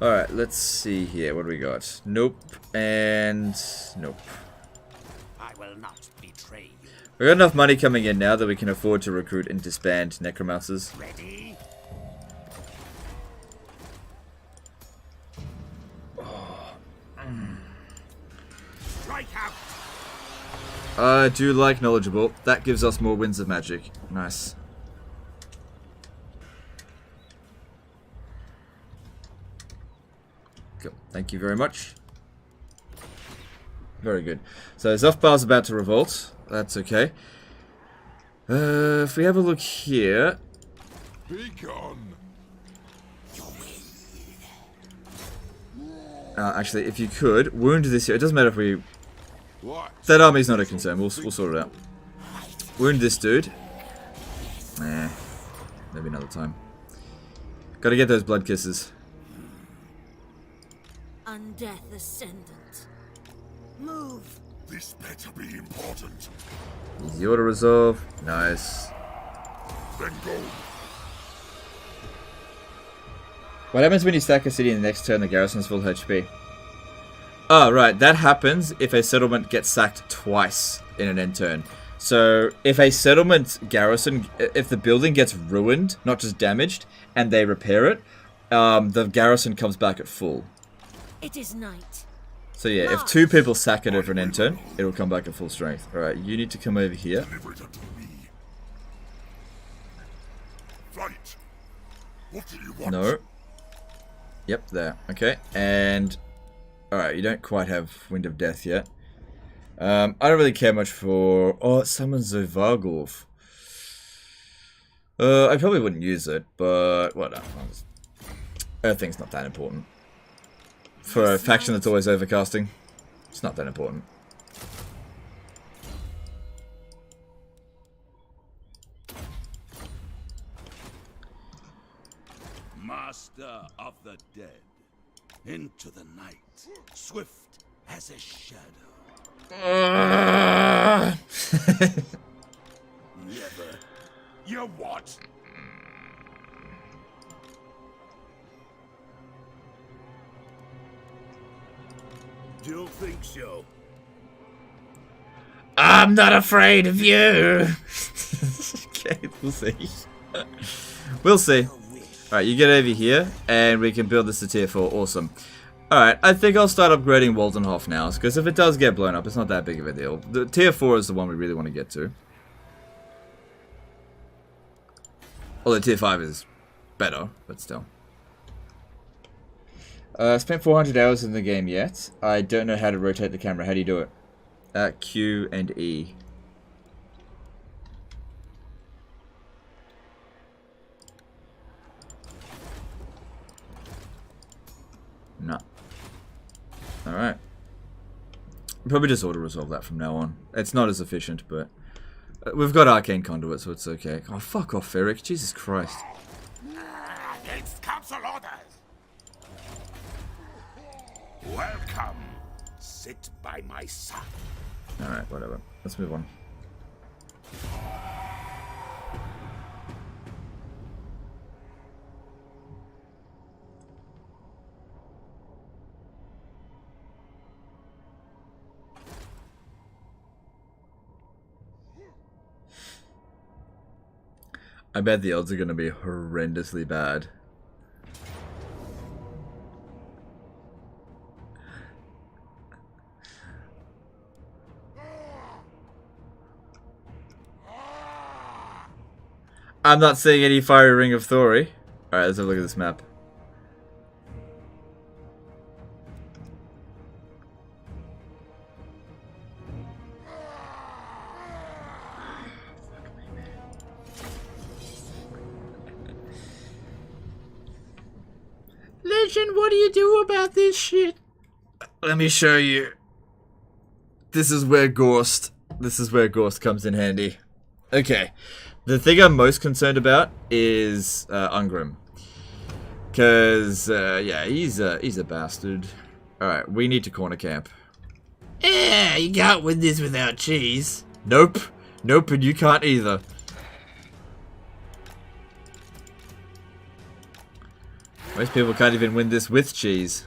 Alright, let's see here. What do we got? Nope. And nope. I will not betray you. We got enough money coming in now that we can afford to recruit and disband necromancers. Ready? Strike out. I do like knowledgeable. That gives us more winds of magic. Nice. Cool. Thank you very much. Very good. So Zofbar's about to revolt. That's okay. If we have a look here... Be gone. actually, if you could, wound this here. It doesn't matter if we... What? That army's not a concern. We'll sort it out. Wound this dude. Nah, maybe another time. Gotta get those blood kisses. Undeath Ascendant. Move. This better be important. Easy auto resolve. Nice. Then go. What happens when you sack a city in the next turn the garrison's full HP? Oh, right. That happens if a settlement gets sacked twice in an end turn. So, if a settlement garrison, if the building gets ruined, not just damaged, and they repair it, the garrison comes back at full. It is night. So yeah, if 2 people sack it over an end turn, it'll come back at full strength. Alright, you need to come over here. Deliver it unto me. Fight. What do you want? No. Yep, there. Okay, and... Alright, you don't quite have Wind of Death yet. I don't really care much for... Oh, it summons Zovargorf. I probably wouldn't use it, but whatever. Earthing's not that important. For a faction that's always overcasting, it's not that important. Master of the dead, into the night, swift as a shadow. Never. You what? Don't think so. I'm not afraid of you. Okay, we'll see. We'll see. Alright, you get over here, and we can build this to tier 4. Awesome. Alright, I think I'll start upgrading Waldenhof now, because if it does get blown up, it's not that big of a deal. The tier 4 is the one we really want to get to. Although tier 5 is better, but still. Spent 400 hours in the game yet. I don't know how to rotate the camera. How do you do it? Q and E. No. Alright. Probably just auto-resolve that from now on. It's not as efficient, but... we've got Arcane Conduit, so it's okay. Oh, fuck off, Eric. Jesus Christ. Against council orders. Welcome. Sit by my side. Alright, whatever. Let's move on. I bet the odds are going to be horrendously bad. I'm not seeing any fiery ring of Thori. Alright, let's have a look at this map. Legend, what do you do about this shit? Let me show you. This is where Ghorst comes in handy. Okay. The thing I'm most concerned about is Ungrim. Because, yeah, he's a bastard. Alright, we need to corner camp. Yeah, you can't win this without cheese. Nope. Nope, and you can't either. Most people can't even win this with cheese.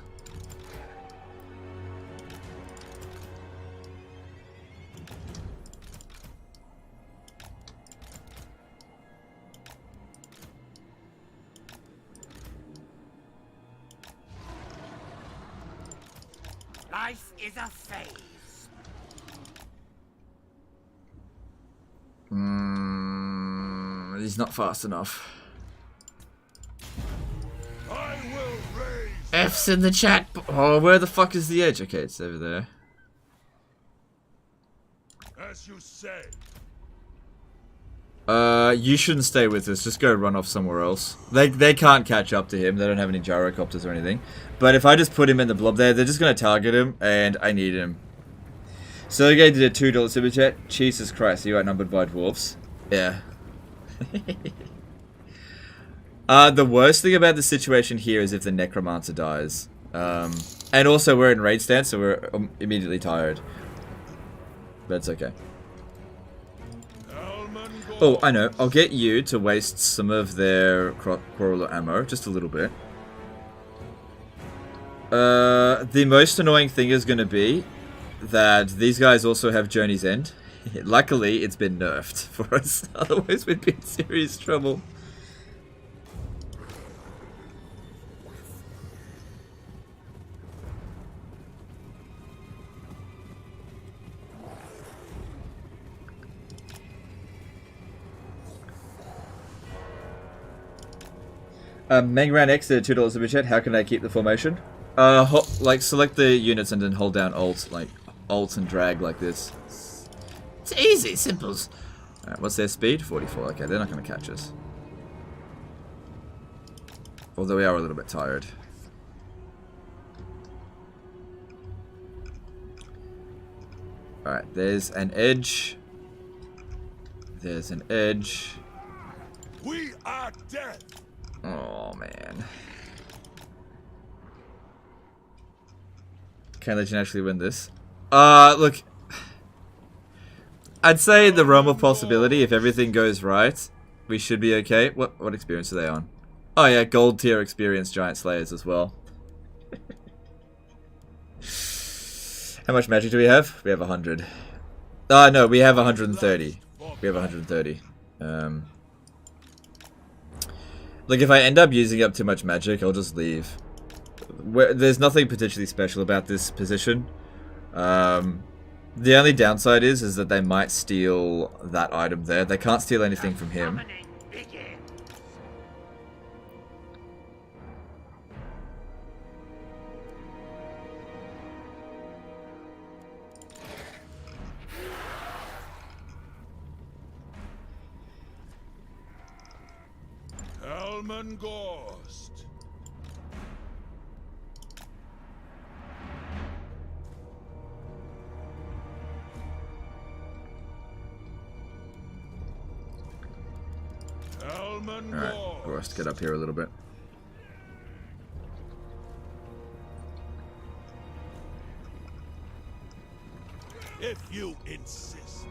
Life is a phase. He's not fast enough. I will raise. F's in the chat. Oh, where the fuck is the edge? Okay, it's over there. As you say. You shouldn't stay with us. Just go run off somewhere else. They can't catch up to him. They don't have any gyrocopters or anything. But if I just put him in the blob there, they're just going to target him, and I need him. Sergey did a $2 super chat. Jesus Christ, are you outnumbered by dwarves? Yeah. The worst thing about the situation here is if the Necromancer dies. And also we're in raid stance, so we're immediately tired. But it's okay. Oh, I know. I'll get you to waste some of their Quarreler ammo, just a little bit. The most annoying thing is going to be that these guys also have Journey's End. Luckily, it's been nerfed for us. Otherwise, we'd be in serious trouble. Mangran X at $2 super chat. How can I keep the formation? Like select the units and then hold down Alt, like Alt and drag like this. It's easy, simples. Alright, what's their speed? 44. Okay, they're not going to catch us. Although we are a little bit tired. Alright, there's an edge. There's an edge. We are dead. Oh, man. Can Legion actually win this? Look. I'd say the realm of possibility, if everything goes right, we should be okay. What experience are they on? Oh yeah, gold tier experience Giant Slayers as well. How much magic do we have? We have 100. No, we have 130. We have 130. Like, if I end up using up too much magic, I'll just leave. There's nothing particularly special about this position. The only downside is that they might steal that item there. They can't steal anything from him. Helman Ghorst. Alright, Ghorst, get up here a little bit. If you insist.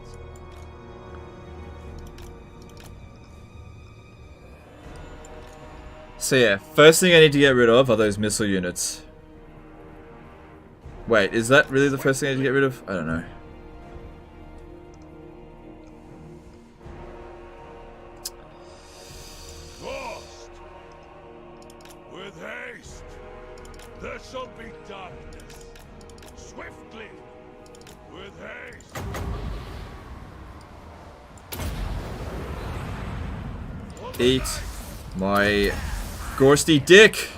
So yeah, first thing I need to get rid of are those missile units. Wait, is that really the first thing I need to get rid of? I don't know. Ghorst. With haste. There shall be darkness. Swiftly. With haste. Eat my Ghorsty dick!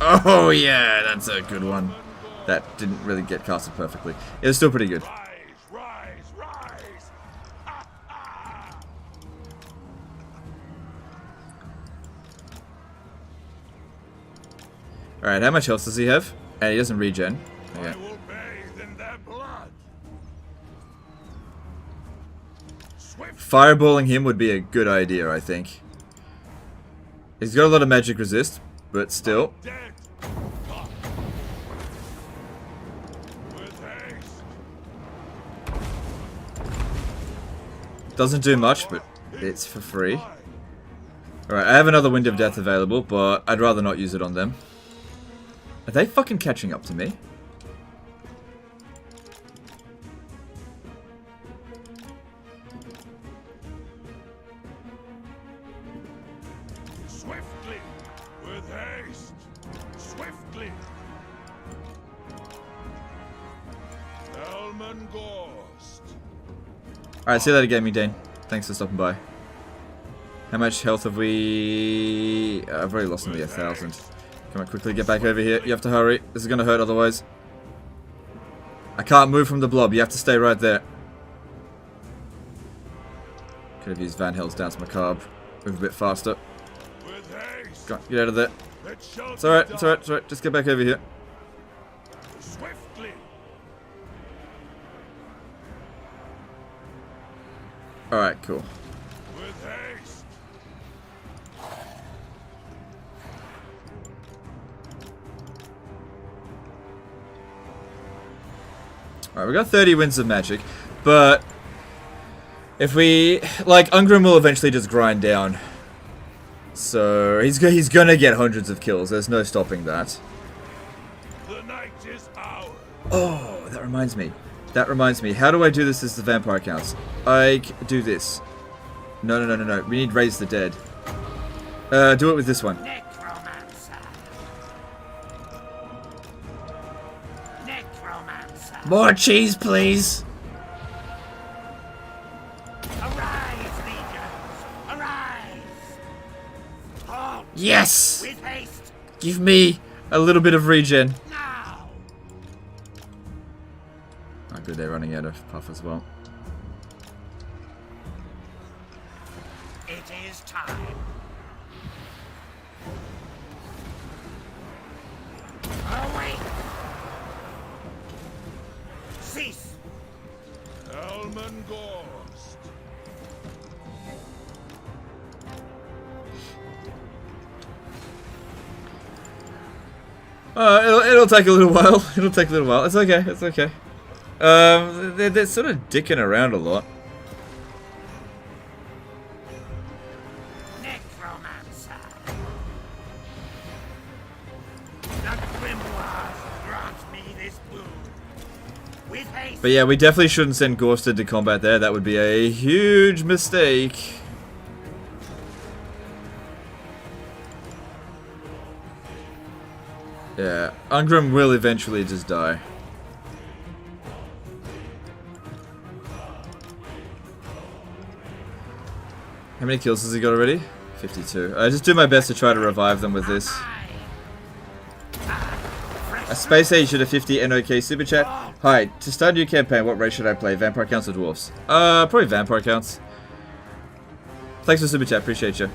Oh yeah, that's a good one. That didn't really get casted perfectly. It was still pretty good. Rise. Alright, how much health does he have? And he doesn't regen. Okay. I will bathe in their blood. Fireballing him would be a good idea, I think. He's got a lot of magic resist, but still. Dead. With haste. Doesn't do much, but it's for free. Alright, I have another Wind of Death available, but I'd rather not use it on them. Are they fucking catching up to me? Swiftly. With haste. Swiftly. Helman Ghorst. Alright, see you later, Gaming Dane. Thanks for stopping by. How much health have we... I've already lost nearly 1,000. Come on, quickly get back over here. You have to hurry. This is going to hurt otherwise. I can't move from the blob. You have to stay right there. Could have used Van Hels's Dance Macabre. Move a bit faster. Go on, get out of there. It's alright, it's alright, it's alright. Just get back over here. Swiftly. Alright, cool. With haste. Alright, we got 30 wins of magic, but if we... Like, Ungrim will eventually just grind down. So, he's gonna get hundreds of kills. There's no stopping that. The night is ours. Oh, that reminds me. That reminds me. How do I do this as the vampire counts? I do this. No. We need Raise the Dead. Do it with this one. Necromancer. Necromancer. More cheese, please. Arise, legions. Arise. Halt Yes. with haste. Give me a little bit of regen. Now. Oh, good, they're running out of puff as well. It is time. Awake. Cease. Helman Ghorst. It'll take a little while. It'll take a little while. It's okay. It's okay. They're sort of dicking around a lot. Necromancer. The grimoires grant me this boon. With haste. But yeah, we definitely shouldn't send Ghorst into combat there. That would be a huge mistake. Yeah, Ungrim will eventually just die. How many kills has he got already? 52. I just do my best to try to revive them with this. A Space Age at a 50 NOK Super Chat. Hi, to start a new campaign, what race should I play? Vampire Counts or Dwarfs? Probably Vampire Counts. Thanks for Super Chat, appreciate you.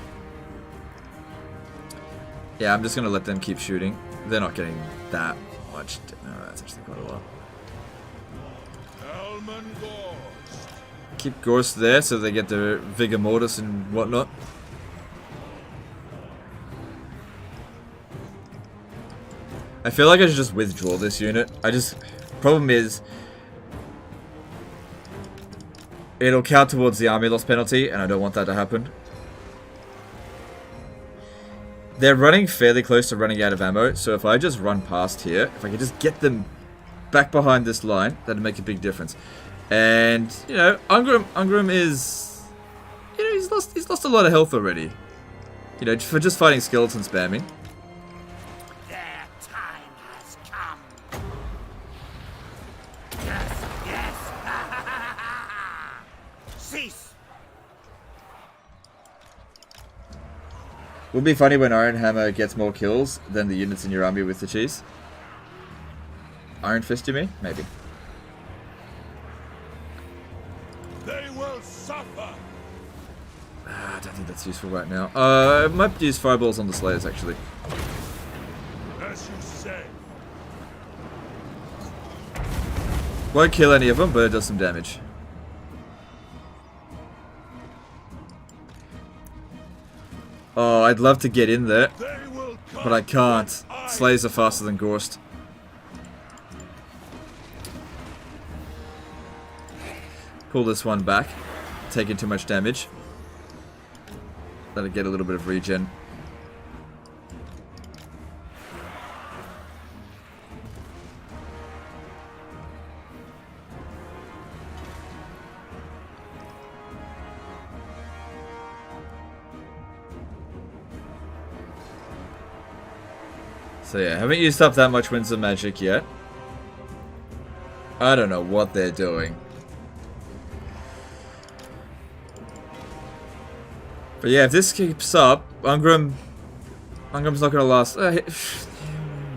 Yeah, I'm just gonna let them keep shooting. They're not getting that much. No, that's actually quite a lot. Helman Ghorst. Keep Ghorst there so they get their Vigor Mortis and whatnot. I feel like I should just withdraw this unit. Problem is, it'll count towards the army loss penalty, and I don't want that to happen. They're running fairly close to running out of ammo, so if I just run past here, if I can just get them back behind this line, that'd make a big difference. And, you know, Ungrim is... You know, he's lost a lot of health already. You know, for just fighting skeleton spamming. Their time has come. Yes. Cease. Would be funny when Iron Hammer gets more kills than the units in your army with the cheese. Iron Fist, you mean? Maybe. They will suffer. I don't think that's useful right now. I might use fireballs on the Slayers, actually. As you say. Won't kill any of them, but it does some damage. Oh, I'd love to get in there, but I can't. Slayers are faster than Ghorst. Pull this one back. Taking too much damage. Let it get a little bit of regen. So yeah, haven't used up that much Winds of Magic yet. I don't know what they're doing. But yeah, if this keeps up, Ungrim's not gonna last.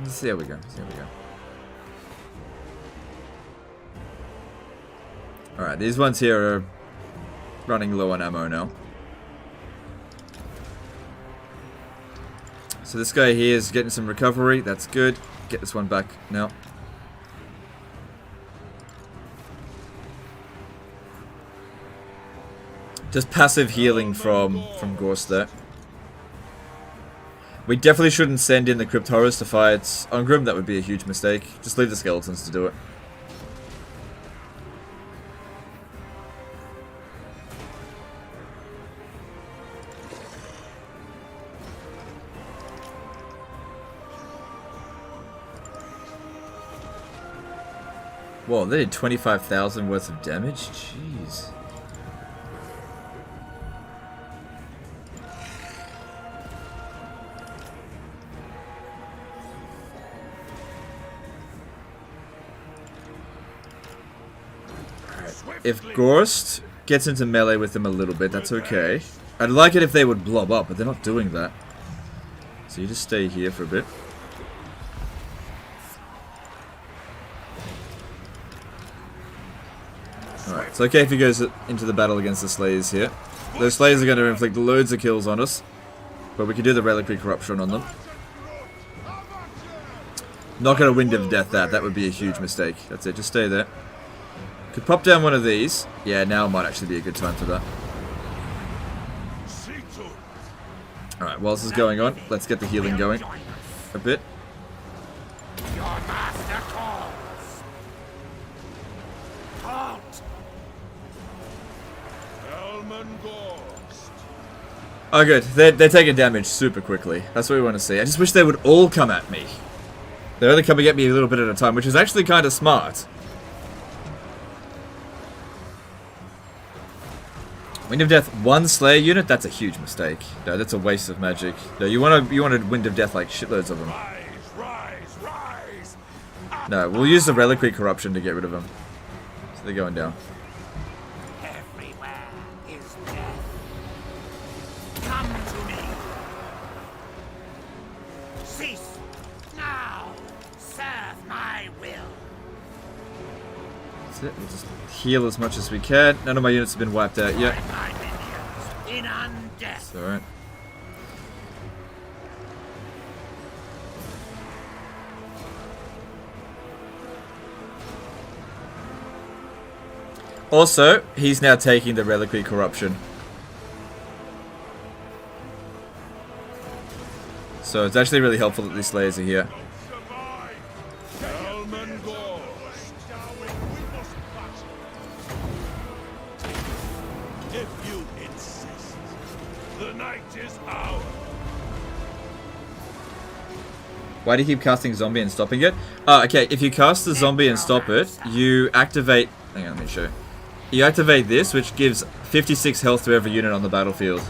See how we go. Alright, these ones here are running low on ammo now. So this guy here is getting some recovery. That's good. Get this one back now. Just passive healing from Ghorst there. We definitely shouldn't send in the Crypt Horrors to fight Ungrim. That would be a huge mistake. Just leave the skeletons to do it. Whoa, they did 25,000 worth of damage? Jeez. If Ghorst gets into melee with them a little bit, that's okay. I'd like it if they would blob up, but they're not doing that. So you just stay here for a bit. Alright, it's okay if he goes into the battle against the Slayers here. Those Slayers are going to inflict loads of kills on us, but we can do the Reliquary Corruption on them. Not going to Wind of Death that would be a huge mistake. That's it, just stay there. Could pop down one of these. Yeah, now might actually be a good time for that. Alright, while this is going on, let's get the healing going a bit. Your master calls. Halt! Helman Ghorst. Oh good, they're taking damage super quickly. That's what we want to see. I just wish they would all come at me. They're only coming at me a little bit at a time, which is actually kind of smart. Wind of Death, one Slayer unit? That's a huge mistake. No, that's a waste of magic. No, you want to Wind of Death like shitloads of them. Rise! No, we'll use the Reliquary Corruption to get rid of them. So they're going down. Everywhere is death. Come to me. Cease now. Serve my will. That's it. We'll just heal as much as we can. None of my units have been wiped out yet. My minions in undeath. It's alright. Also, he's now taking the Reliquary Corruption. So it's actually really helpful that these Slayers are here. Helman Ghorst. If you insist, the night is ours. Why do you keep casting zombie and stopping it? Okay, if you cast the zombie and stop it, you activate... Hang on, let me show you. You activate this, which gives 56 health to every unit on the battlefield.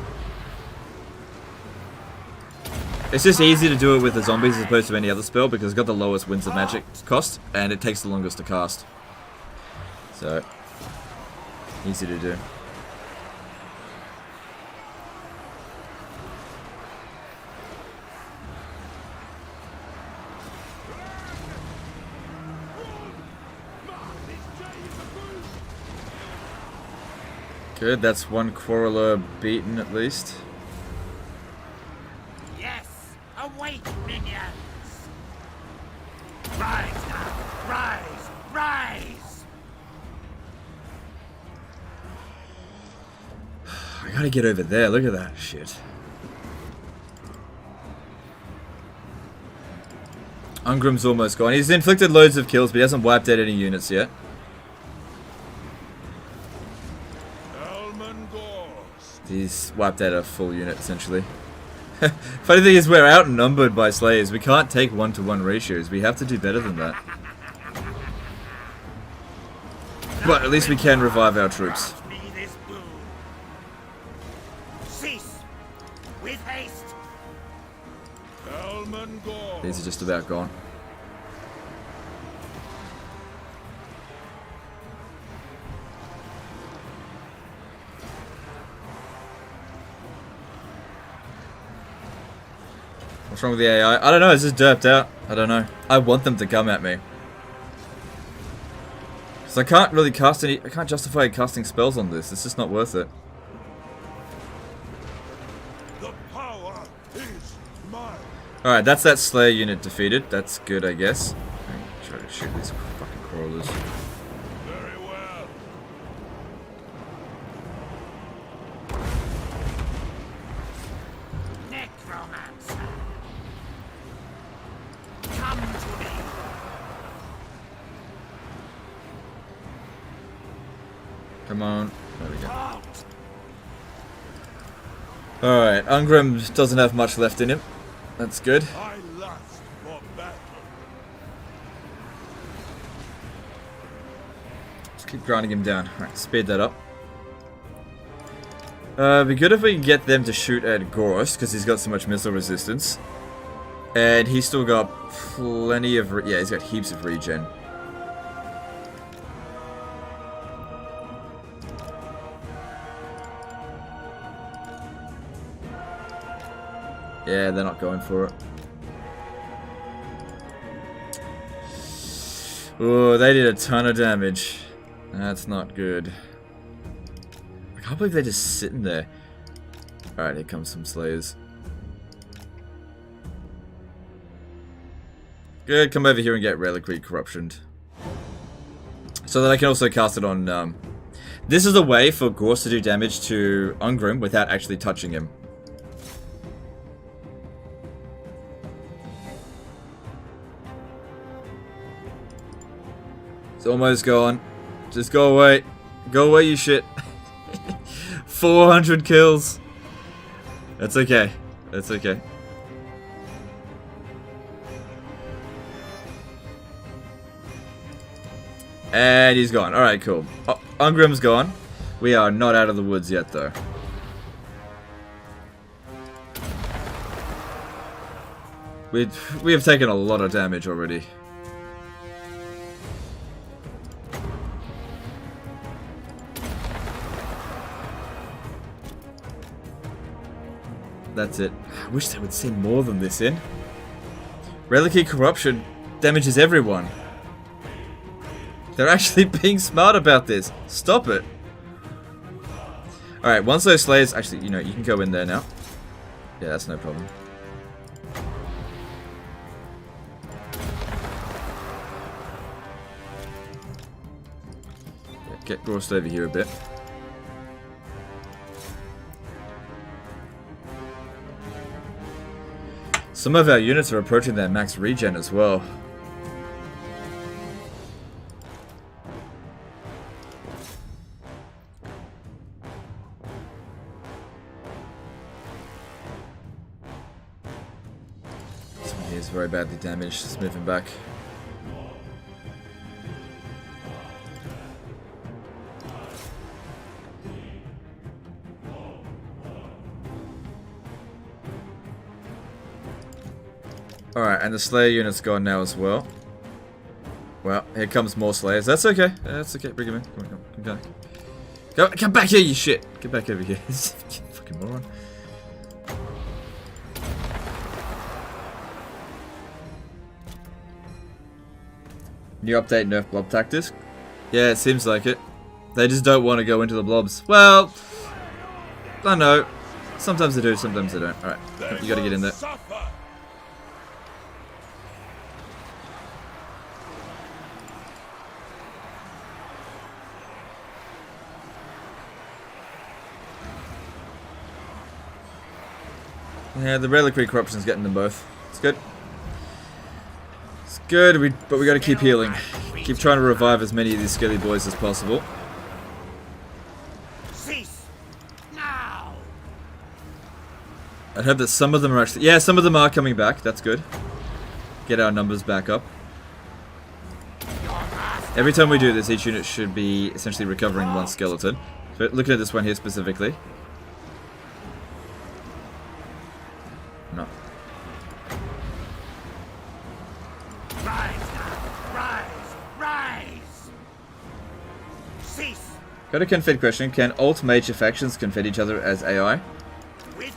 It's just easy to do it with the zombies as opposed to any other spell because it's got the lowest Winds of Magic cost and it takes the longest to cast. So, easy to do. Good, that's one Quarreler beaten at least. Yes, awake, minions. Rise now, rise, rise. I gotta get over there, look at that shit. Ungrim's almost gone. He's inflicted loads of kills, but he hasn't wiped out any units yet. He's wiped out a full unit, essentially. Funny thing is, we're outnumbered by Slayers. We can't take 1-to-1 ratios. We have to do better than that. But at least we can revive our troops. Cease with haste. Helman Ghorst. These are just about gone. What's wrong with the AI? I don't know, it's just derped out. I don't know. I want them to come at me. So I can't really cast any... I can't justify casting spells on this. It's just not worth it. The power is mine. Alright, that's that Slayer unit defeated. That's good, I guess. I'm trying to shoot these fucking crawlers. Very well. Necromancer. Come to me. Come on. There we go. Halt. Alright, Ungrim doesn't have much left in him. That's good. I lust for battle. Keep grinding him down. Alright, speed that up. It'd be good if we can get them to shoot at Ghorst, because he's got so much missile resistance. And he's still got plenty of... yeah, he's got heaps of regen. Yeah, they're not going for it. Oh, they did a ton of damage. That's not good. I can't believe they're just sitting there. Alright, here comes some Slayers. Good, come over here and get Reliquary Corruptioned. So that I can also cast it on... This is a way for Ghorst to do damage to Ungrim without actually touching him. It's almost gone. Just go away. Go away, you shit. 400 kills. That's okay. That's okay. And he's gone. Alright, cool. Ungrim's gone. We are not out of the woods yet, though. We have taken a lot of damage already. That's it. I wish they would send more than this in. Reliquary Corruption damages everyone. They're actually being smart about this. Stop it. Alright, once those Slayers... Actually, you know, you can go in there now. Yeah, that's no problem. Yeah, get Ghorst over here a bit. Some of our units are approaching their max regen as well. Someone here is very badly damaged. Let's move him back. Alright, and the Slayer unit's gone now as well. Well, here comes more Slayers. That's okay. That's okay. Bring him in. Come on, come back. Come back here, you shit. Get back over here. Fucking moron. New update, nerf blob tactics. Yeah, it seems like it. They just don't want to go into the blobs. Well, I know. Sometimes they do, sometimes they don't. Alright, you gotta get in there. Yeah, the Reliquary Corruption's getting them both. It's good. It's good, but we gotta keep healing. Keep trying to revive as many of these skelly boys as possible. Cease now. I hope that some of them are actually... Yeah, some of them are coming back. That's good. Get our numbers back up. Every time we do this, each unit should be essentially recovering one skeleton. But looking at this one here specifically. No. Rise now. Rise. Cease. Got a confed question. Can alt major factions confed each other as AI?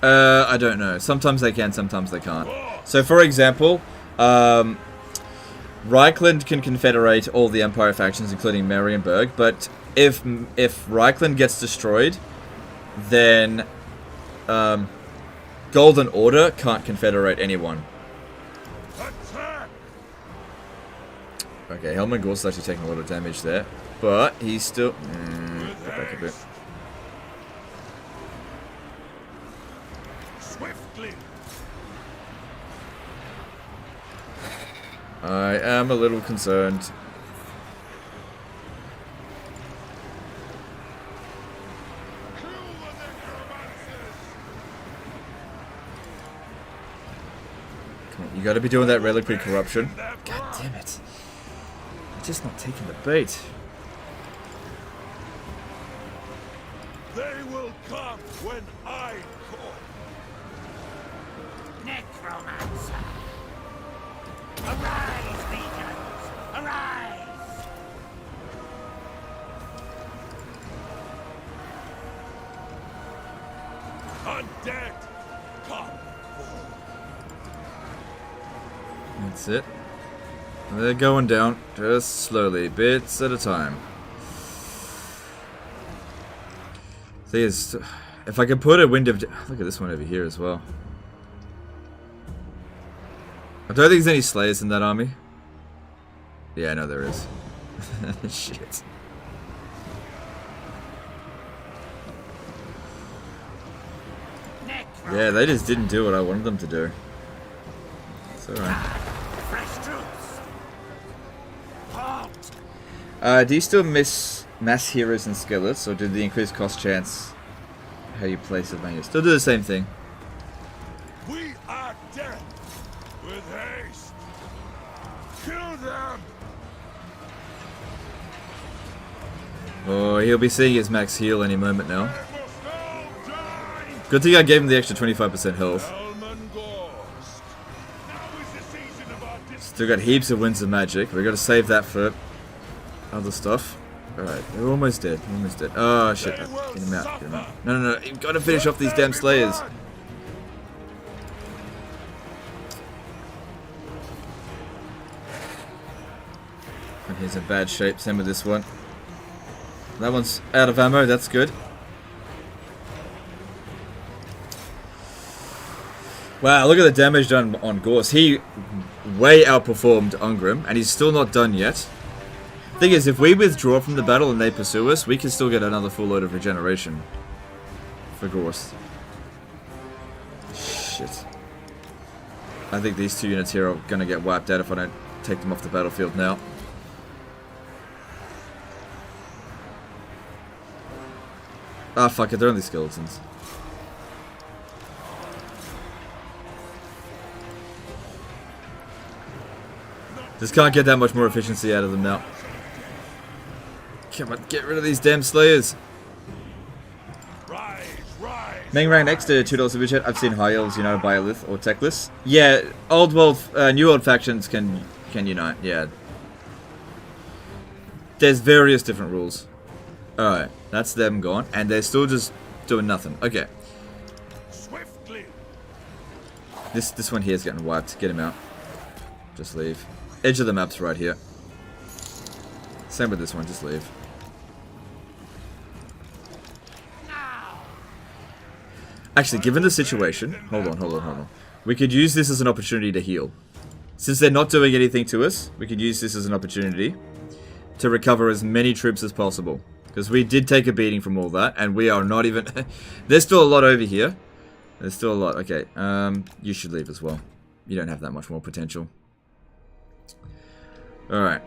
I don't know. Sometimes they can, sometimes they can't. So for example, Reichland can confederate all the Empire factions, including Marienburg, but if Reichland gets destroyed, then Golden Order can't confederate anyone. Okay, Helman Ghorst is actually taking a lot of damage there, but he's still... Go back a bit. Swiftly. I am a little concerned. Come on, you gotta be doing that Reliquary Corruption. God damn it. You're just not taking the bait. when I call. Necromancer! Arise, legions! Arise! Undead, come. That's it. They're going down, just slowly, bits at a time. Thing is, if I could put a wind of... Look at this one over here as well. I don't think there's any slayers in that army. Yeah, no, there is. Shit. Yeah, they just didn't do what I wanted them to do. It's alright. Fresh troops! Halt! Do you still miss mass heroes and skeletons, or did the increased cost chance how you play Sylvannia? Still do the same thing. We are dead. With haste. Kill them. Oh, he'll be seeing his max heal any moment now. Good thing I gave him the extra 25% health. Helman Ghorst. Now is the season of our Still got heaps of winds of magic. We're gonna save that for other stuff. Alright, they're almost dead. Almost dead. Oh shit. Get him out. Get him out. No, no, no. You've got to finish off these damn slayers. And he's in bad shape. Same with this one. That one's out of ammo. That's good. Wow, look at the damage done on Ghorst. He way outperformed Ungrim, and he's still not done yet. Thing is, if we withdraw from the battle and they pursue us, we can still get another full load of regeneration for Ghorst. Shit. I think these two units here are going to get wiped out if I don't take them off the battlefield now. Ah, fuck it, they're only skeletons. Just can't get that much more efficiency out of them now. Come on, get rid of these damn slayers. Main rank next to $2 super chat. I've seen high elves unite by a lith or techless. Yeah, old world, new world factions can unite. Yeah, there's various different rules. All right, that's them gone, and they're still just doing nothing. Okay. Swiftly. This one here is getting wiped. Get him out. Just leave. Edge of the map's right here. Same with this one. Just leave. Actually, given the situation, hold on. We could use this as an opportunity to heal. Since they're not doing anything to us, we could use this as an opportunity to recover as many troops as possible. Because we did take a beating from all that, and we are not even... There's still a lot over here. There's still a lot. Okay, you should leave as well. You don't have that much more potential. Alright.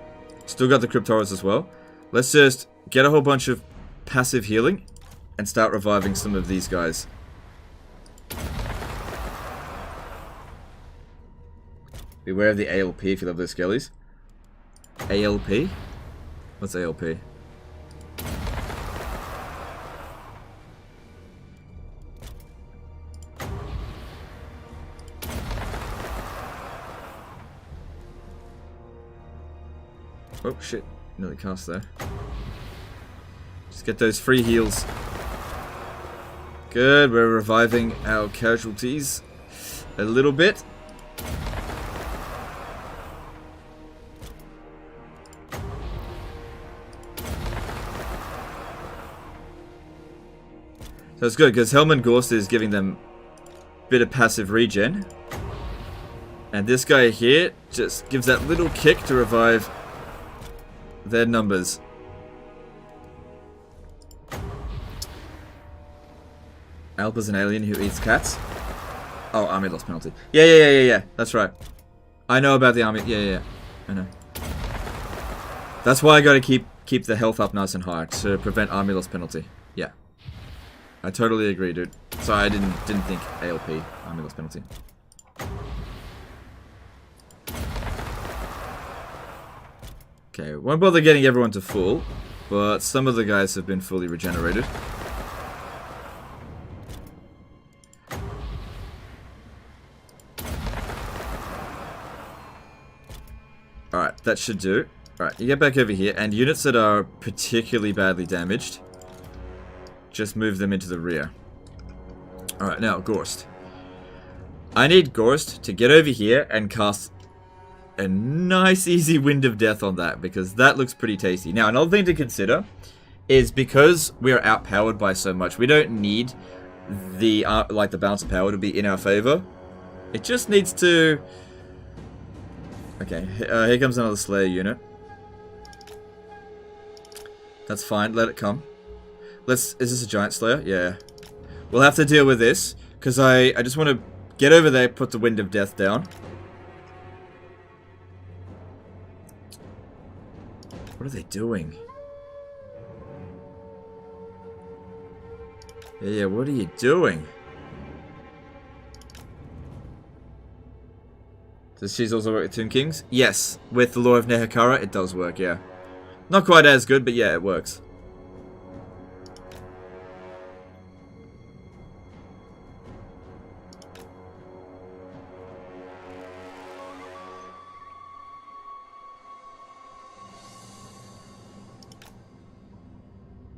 Still got the Cryptoras as well. Let's just get a whole bunch of passive healing and start reviving some of these guys. Beware of the ALP if you love those skellies. ALP? What's ALP? Oh shit, nearly cast there. Just get those free heals. Good, we're reviving our casualties a little bit. So it's good, because Helman Ghorst is giving them a bit of passive regen. And this guy here just gives that little kick to revive their numbers. Alpa's an alien who eats cats. Oh, army loss penalty. Yeah. That's right. I know about the army. Yeah. I know. That's why I gotta keep the health up nice and high to prevent army loss penalty. Yeah. I totally agree, dude. Sorry, I didn't think ALP, army loss penalty. Okay, won't bother getting everyone to full, but some of the guys have been fully regenerated. Alright, that should do. Alright, you get back over here, and units that are particularly badly damaged, just move them into the rear. Alright, now, Ghorst. I need Ghorst to get over here and cast a nice easy Wind of Death on that, because that looks pretty tasty. Now, another thing to consider is because we are outpowered by so much, we don't need the the balance of power to be in our favor. It just needs to... Okay, here comes another Slayer unit. That's fine, let it come. Is this a Giant Slayer? Yeah. We'll have to deal with this, because I just want to get over there, put the Wind of Death down. What are they doing? Yeah, what are you doing? Does Cheese also work with Tomb Kings? Yes, with the Law of Nehekara, it does work, yeah. Not quite as good, but yeah, it works.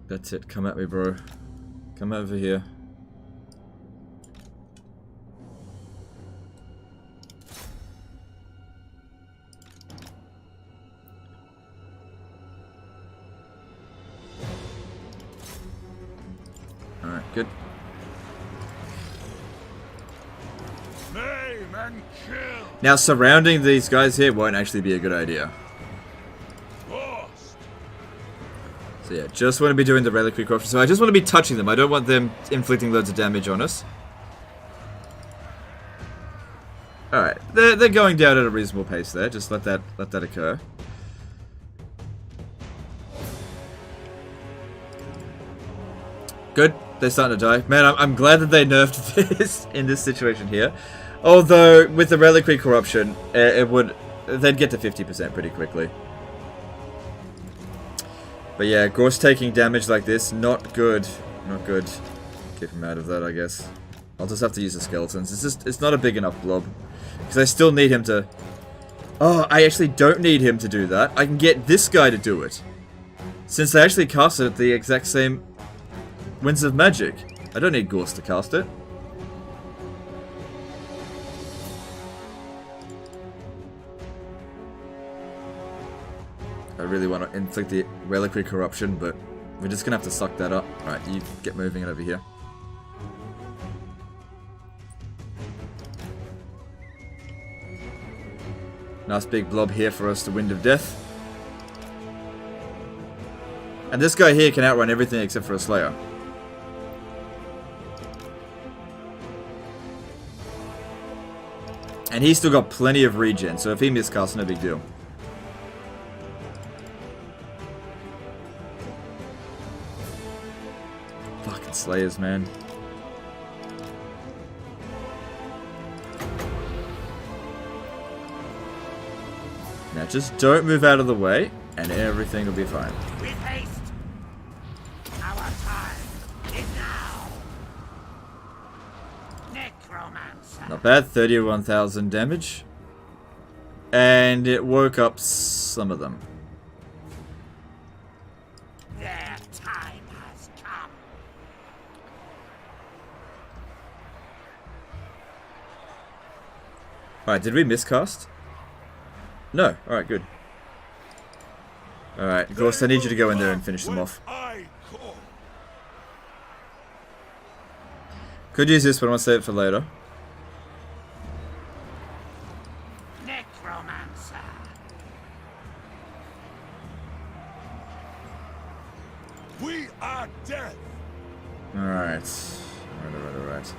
That's it, come at me, bro. Come over here. Alright, good. Name and kill. Now, surrounding these guys here won't actually be a good idea. So yeah, just want to be doing the reliquary corruption. So I just want to be touching them. I don't want them inflicting loads of damage on us. Alright, they're going down at a reasonable pace there. Just let that occur. Good. They're starting to die. Man, I'm glad that they nerfed this in this situation here. Although, with the reliquary corruption, they'd get to 50% pretty quickly. But yeah, Ghorst taking damage like this, not good. Not good. Keep him out of that, I guess. I'll just have to use the skeletons. It's not a big enough blob. Because I still need him to... Oh, I actually don't need him to do that. I can get this guy to do it. Since they actually cast it at the exact same Winds of Magic. I don't need Ghorst to cast it. I really want to inflict the reliquary corruption, but we're just gonna have to suck that up. Alright, you get moving it over here. Nice big blob here for us to Wind of Death. And this guy here can outrun everything except for a Slayer. And he's still got plenty of regen, so if he miscasts, no big deal. Fucking Slayers, man. Now just don't move out of the way, and everything will be fine. With haste. Our time is now. Necromancer. Not bad, 31,000 damage. And it woke up some of them. Their time has come. Alright, did we miscast? No. Alright, good. Alright, Ghorst, I need you to go in there and finish them off. Could use this, but I'm going to save it for later. Necromancer. We are dead. Alright. Alright.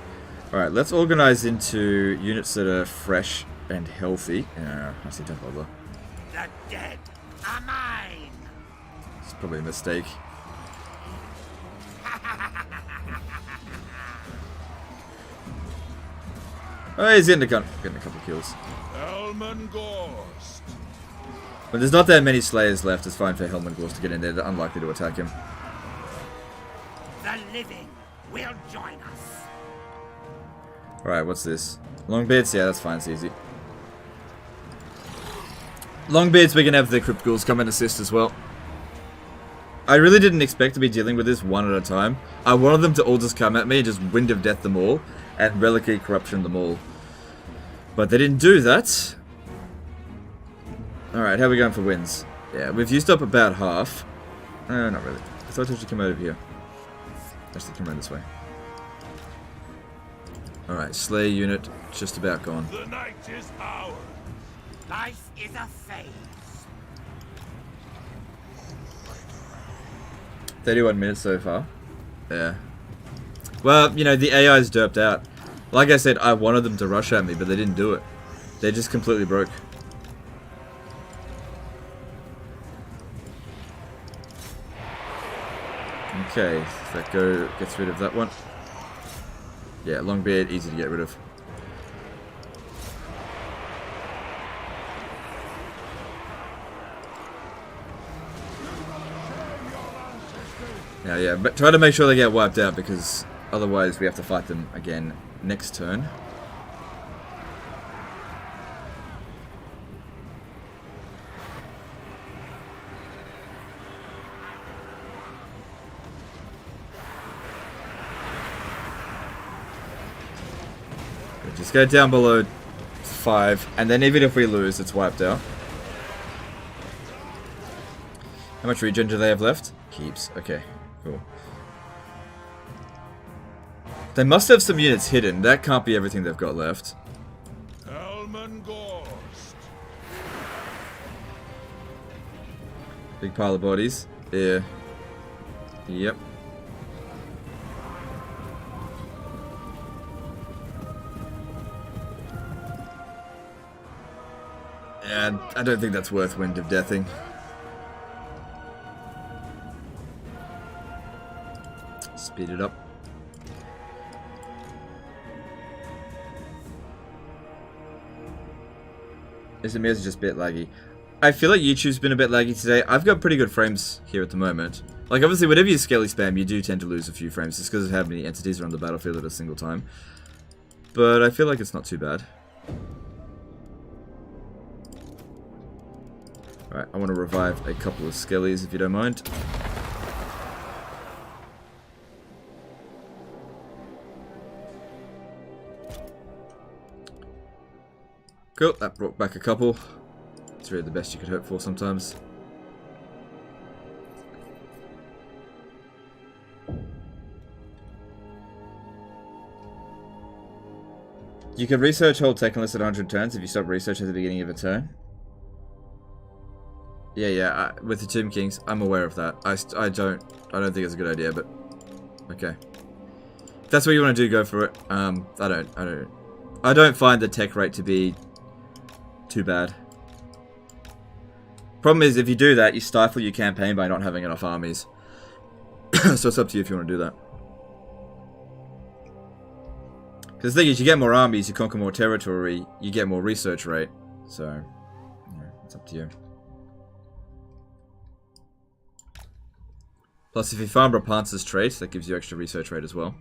Alright, let's organize into units that are fresh and healthy. Actually, don't bother. The dead are mine. It's probably a mistake. Oh, he's getting a couple kills. Helman Ghorst. When there's not that many Slayers left, it's fine for Helman Ghorst to get in there. They're unlikely to attack him. The living will join us. Alright, what's this? Long bits? Yeah, that's fine, it's easy. Longbeards, we can have the Crypt Ghouls come and assist as well. I really didn't expect to be dealing with this one at a time. I wanted them to all just come at me and just Wind of Death them all, and Reliquary Corruption them all. But they didn't do that. Alright, how are we going for wins? Yeah, we've used up about half. Not really. I thought I should come over here. Actually, come around this way. Alright, Slayer unit, just about gone. The night is ours. Life is a phase. 31 minutes so far. Yeah. Well, you know, the AI's derped out. Like I said, I wanted them to rush at me, but they didn't do it. They just completely broke. Okay, that gets rid of that one. Yeah, Longbeard, easy to get rid of. Now, yeah, but try to make sure they get wiped out, because otherwise we have to fight them again next turn. Just go down below 5, and then even if we lose, it's wiped out. How much regen do they have left? Keeps. Okay, cool. They must have some units hidden. That can't be everything they've got left. Helman Ghorst. Big pile of bodies. Yeah. Yep. Yeah, I don't think that's worth Wind of Deathing. Speed it up. Is it me or is it just a bit laggy? I feel like YouTube's been a bit laggy today. I've got pretty good frames here at the moment. Like, obviously, whenever you skelly spam, you do tend to lose a few frames just because of how many entities are on the battlefield at a single time. But I feel like it's not too bad. Alright, I want to revive a couple of skellies if you don't mind. Cool, that brought back a couple. It's really the best you could hope for sometimes. You can research hold tech unless at 100 turns if you stop research at the beginning of a turn. Yeah, with the Tomb Kings, I'm aware of that. I don't think it's a good idea, but okay. If that's what you want to do, go for it. I don't find the tech rate to be too bad. Problem is, if you do that, you stifle your campaign by not having enough armies. So it's up to you if you want to do that. Because the thing is, you get more armies, you conquer more territory, you get more research rate. So, yeah, it's up to you. Plus, if you farm Rapunzel's trait, that gives you extra research rate as well.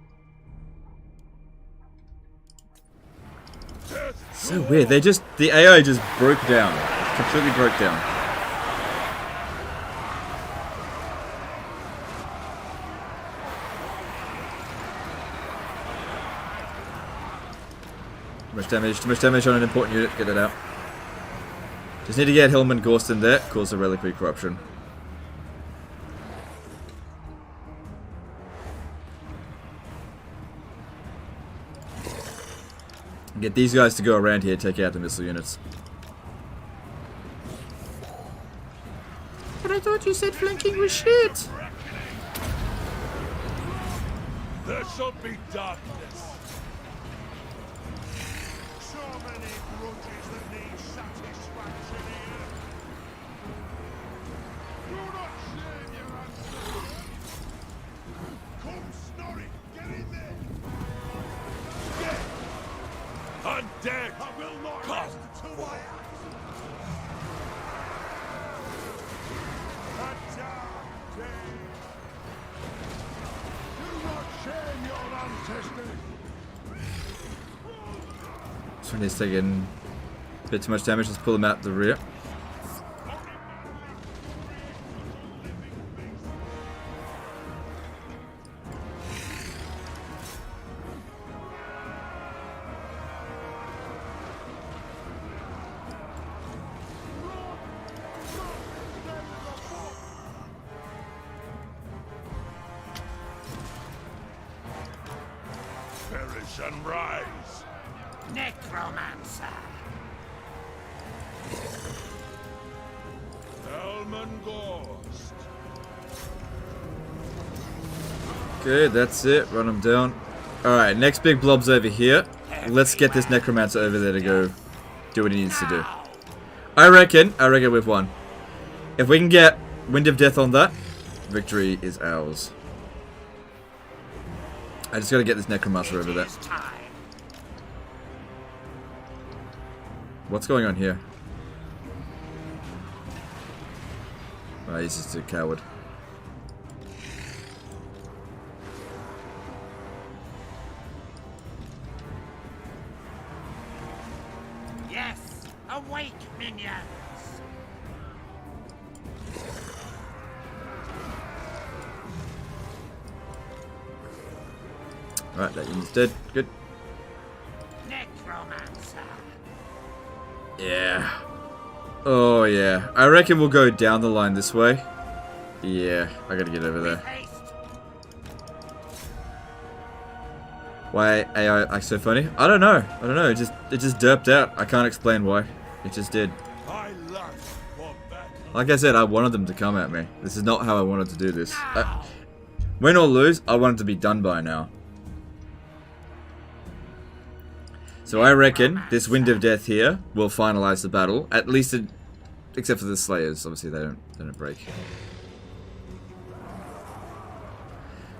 So weird, the AI just broke down. Completely broke down. Too much damage on an important unit, get it out. Just need to get Helman Ghorst in there, cause a Reliquary Corruption. Get these guys to go around here, take out the missile units. But I thought you said flanking was shit. There shall be darkness. So many grudges that need satisfaction here. Do not shame your ancestors. Come, Snorri, get in there. Undead! I will not Come rest until my axe. A dark day. Do not shame your ancestors. This one is taking a bit too much damage, let's pull them out the rear. Nation rise. Necromancer. Helman Ghorst. Okay, that's it. Run him down. Alright, next big blob's over here. Let's get this necromancer over there to go do what he needs to do. I reckon we've won. If we can get Wind of Death on that, victory is ours. I just gotta get this necromancer over there. What's going on here? Oh, he's just a coward. Yes, awake, minions. Alright, that unit's dead. Good. Necromancer. Yeah. Oh, yeah. I reckon we'll go down the line this way. Yeah, I gotta get over there. Why AI acts so funny? I don't know. It just derped out. I can't explain why. It just did. I lust for battle. Like I said, I wanted them to come at me. This is not how I wanted to do this. Win or lose, I want it to be done by now. So I reckon this Wind of Death here will finalize the battle. At least, except for the Slayers. Obviously, they don't break.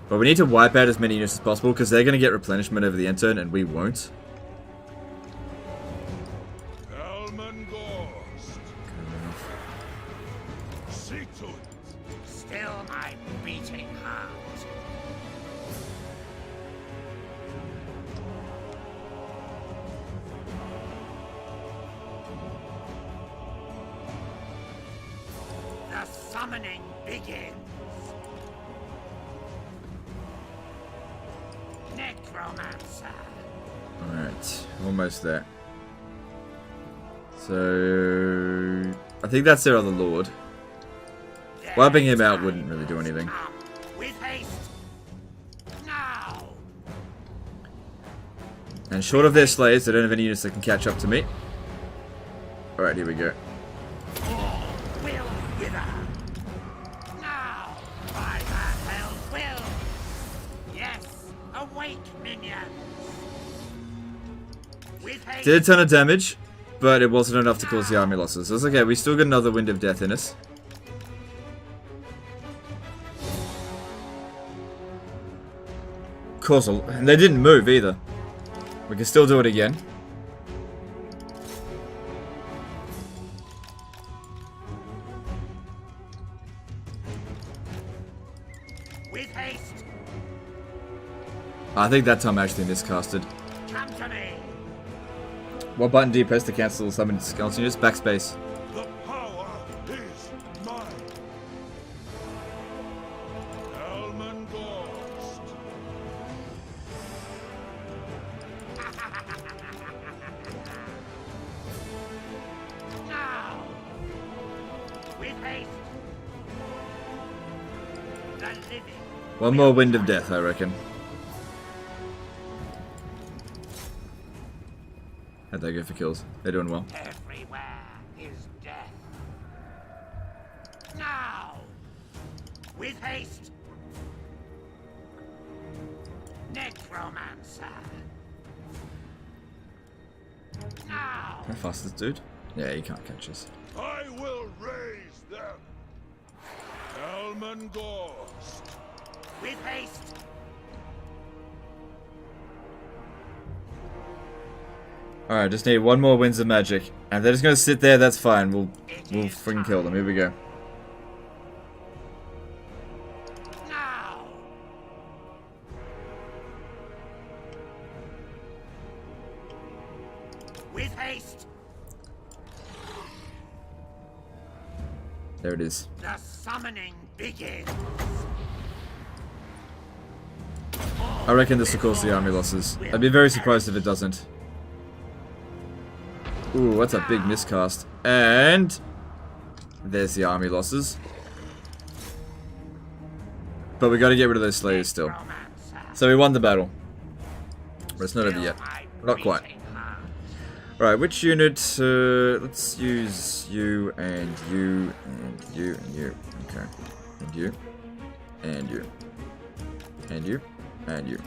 But we need to wipe out as many units as possible because they're going to get replenishment over the end turn and we won't. Helman Ghorst. See to it. Still my beating heart. The summoning begins. Necromancer. Alright, almost there. So I think that's their other lord. Wiping him out wouldn't really do anything. With haste. Now. And short of their Slayers, they don't have any units that can catch up to me. Alright, here we go. All will wither. Now. By the hell's will. Yes. Awake, minions. With haste. Did a ton of damage, but it wasn't enough to cause the army losses. So it's okay, we still got another Wind of Death in us. And they didn't move either. We can still do it again. With haste. I think that time I actually miscasted. Come to me. What button do you press to cancel summon skeleton units? Backspace. The power is mine. Helman Ghorst. Now. With haste. The living. One more Wind of Death, I reckon. How'd they go for kills? They're doing well. Everywhere is death. Now. With haste. Necromancer. Now. How fast is this dude? Yeah, he can't catch us. I will raise them. Helman Ghorst. With haste. Alright, just need one more Winds of Magic. And if they're just gonna sit there, that's fine. We'll freaking kill them. Here we go. Now. With haste. There it is. The summoning begins. I reckon this will cause the army losses. I'd be very surprised if it doesn't. Ooh, that's a big miscast. And there's the army losses. But we gotta get rid of those Slayers still. So we won the battle. But it's not over yet. Not quite. Alright, which unit? Let's use you and you and you and you. Okay. And you. And you. And you. And you.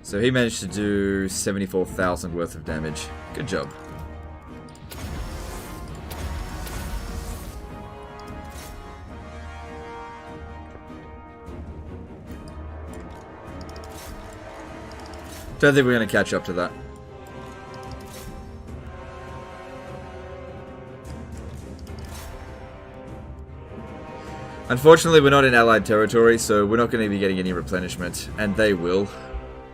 So he managed to do 74,000 worth of damage. Good job. Don't think we're going to catch up to that. Unfortunately, we're not in allied territory, so we're not going to be getting any replenishment, and they will.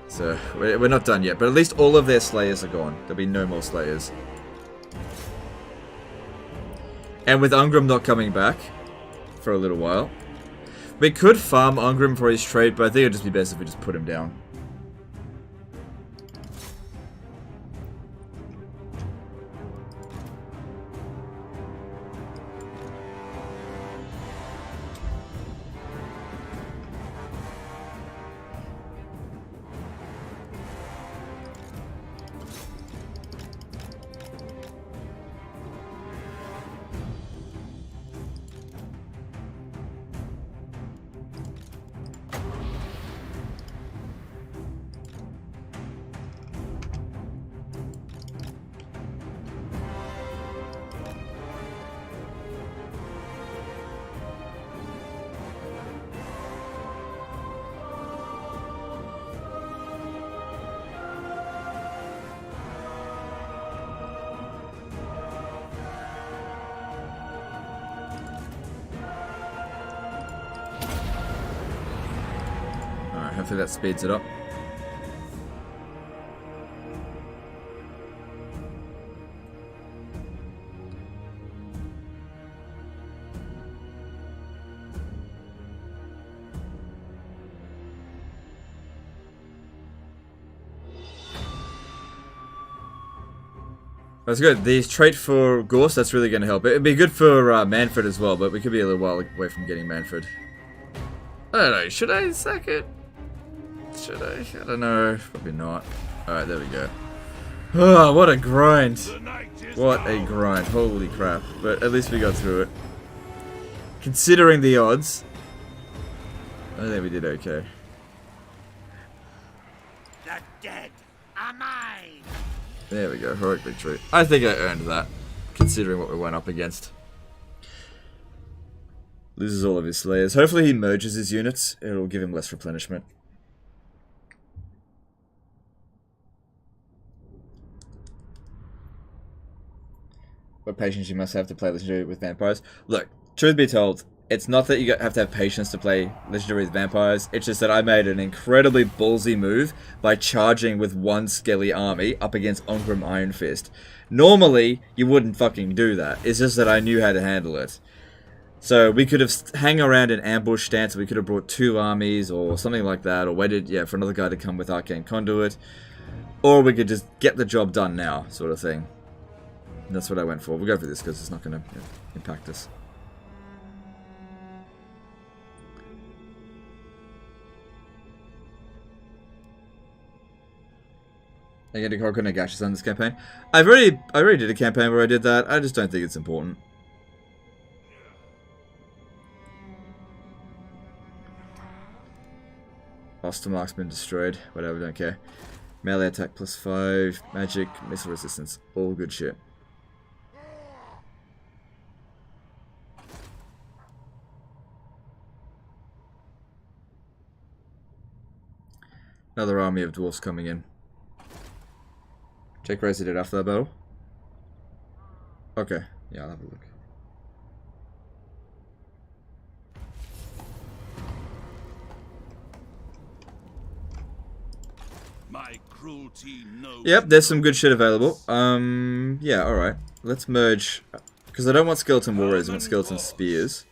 So, we're not done yet, but at least all of their slayers are gone. There'll be no more slayers. And with Ungrim not coming back for a little while, we could farm Ungrim for his trade, but I think it'd just be best if we just put him down. Hopefully that speeds it up. That's good. The trait for Ghorst, that's really going to help. It'd be good for Manfred as well, but we could be a little while away from getting Manfred. I don't know. Should I sack it? Should I? I don't know. Probably not. Alright, there we go. Oh, what a grind. What a grind. Holy crap. But at least we got through it. Considering the odds, I think we did okay. The dead are mine. There we go. Heroic victory. I think I earned that, considering what we went up against. Loses all of his slayers. Hopefully he merges his units. It'll give him less replenishment. What patience you must have to play Legendary with Vampires. Look, truth be told, it's not that you have to have patience to play Legendary with Vampires, it's just that I made an incredibly ballsy move by charging with one Skelly army up against Ungrim Iron Fist. Normally, you wouldn't fucking do that, it's just that I knew how to handle it. So we could have hang around in ambush stance, we could have brought 2 armies or something like that, or waited, yeah, for another guy to come with Arcane Conduit, or we could just get the job done now, sort of thing. That's what I went for. We'll go for this because it's not going to impact us. Are you going to conquer Nagash's on this campaign? I already did a campaign where I did that. I just don't think it's important. Oster mark's been destroyed. Whatever, don't care. Melee attack +5, magic, missile resistance. All good shit. Another army of dwarfs coming in. Check Razor did after that battle. Okay, yeah, I'll have a look. My cruelty knows. Yep, there's some good shit available. Yeah, alright. Let's merge. Because I don't want skeleton warriors, I want skeleton spears.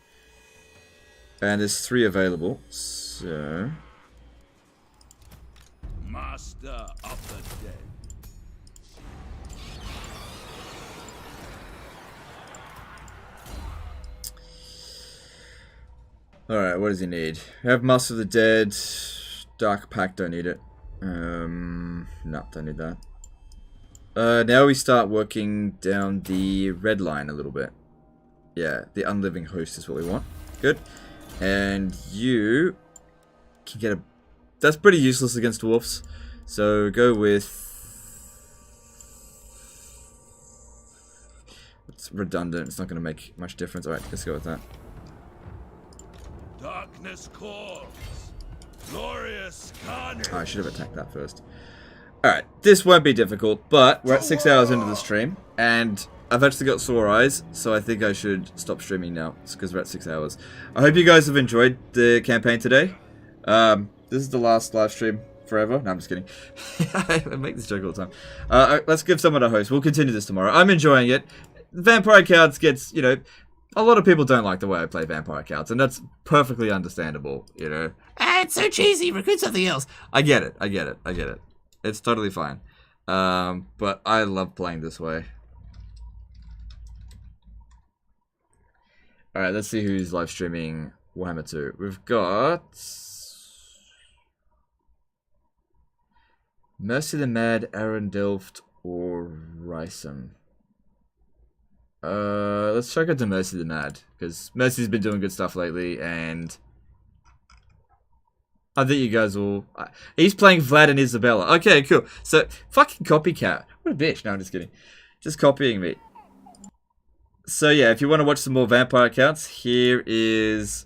And there's 3 available, so... Master of the dead. Alright, what does he need? We have Master of the Dead. Dark Pact, don't need it. No, don't need that. Now we start working down the red line a little bit. Yeah, the Unliving Host is what we want. Good. And you can get a... That's pretty useless against dwarfs. So go with... It's redundant. It's not going to make much difference. Alright, let's go with that. Darkness calls. Glorious carnage. Oh, I should have attacked that first. Alright, this won't be difficult, but we're at 6 hours into the stream, and I've actually got sore eyes, so I think I should stop streaming now, because we're at 6 hours. I hope you guys have enjoyed the campaign today. This is the last live stream forever. No, I'm just kidding. I make this joke all the time. Let's give someone a host. We'll continue this tomorrow. I'm enjoying it. Vampire cards gets, you know, a lot of people don't like the way I play vampire cards, and that's perfectly understandable, you know. Ah, it's so cheesy. Recruit something else. I get it. I get it. I get it. It's totally fine. But I love playing this way. Alright, let's see who's live streaming Warhammer 2. We've got... Mercy the Mad, Aaron Delft, or Rysam. Let's check out to Mercy the Mad, because Mercy's been doing good stuff lately, and I think you guys will... He's playing Vlad and Isabella. Okay, cool. So, fucking copycat. What a bitch. No, I'm just kidding. Just copying me. So yeah, if you want to watch some more vampire accounts, here is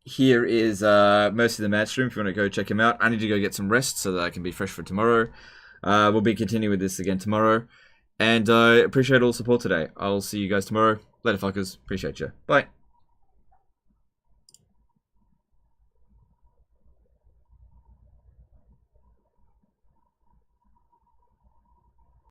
Mercy the Mad stream if you want to go check him out. I need to go get some rest so that I can be fresh for tomorrow. We'll be continuing with this again tomorrow. And I appreciate all the support today. I'll see you guys tomorrow. Later, fuckers. Appreciate you. Bye.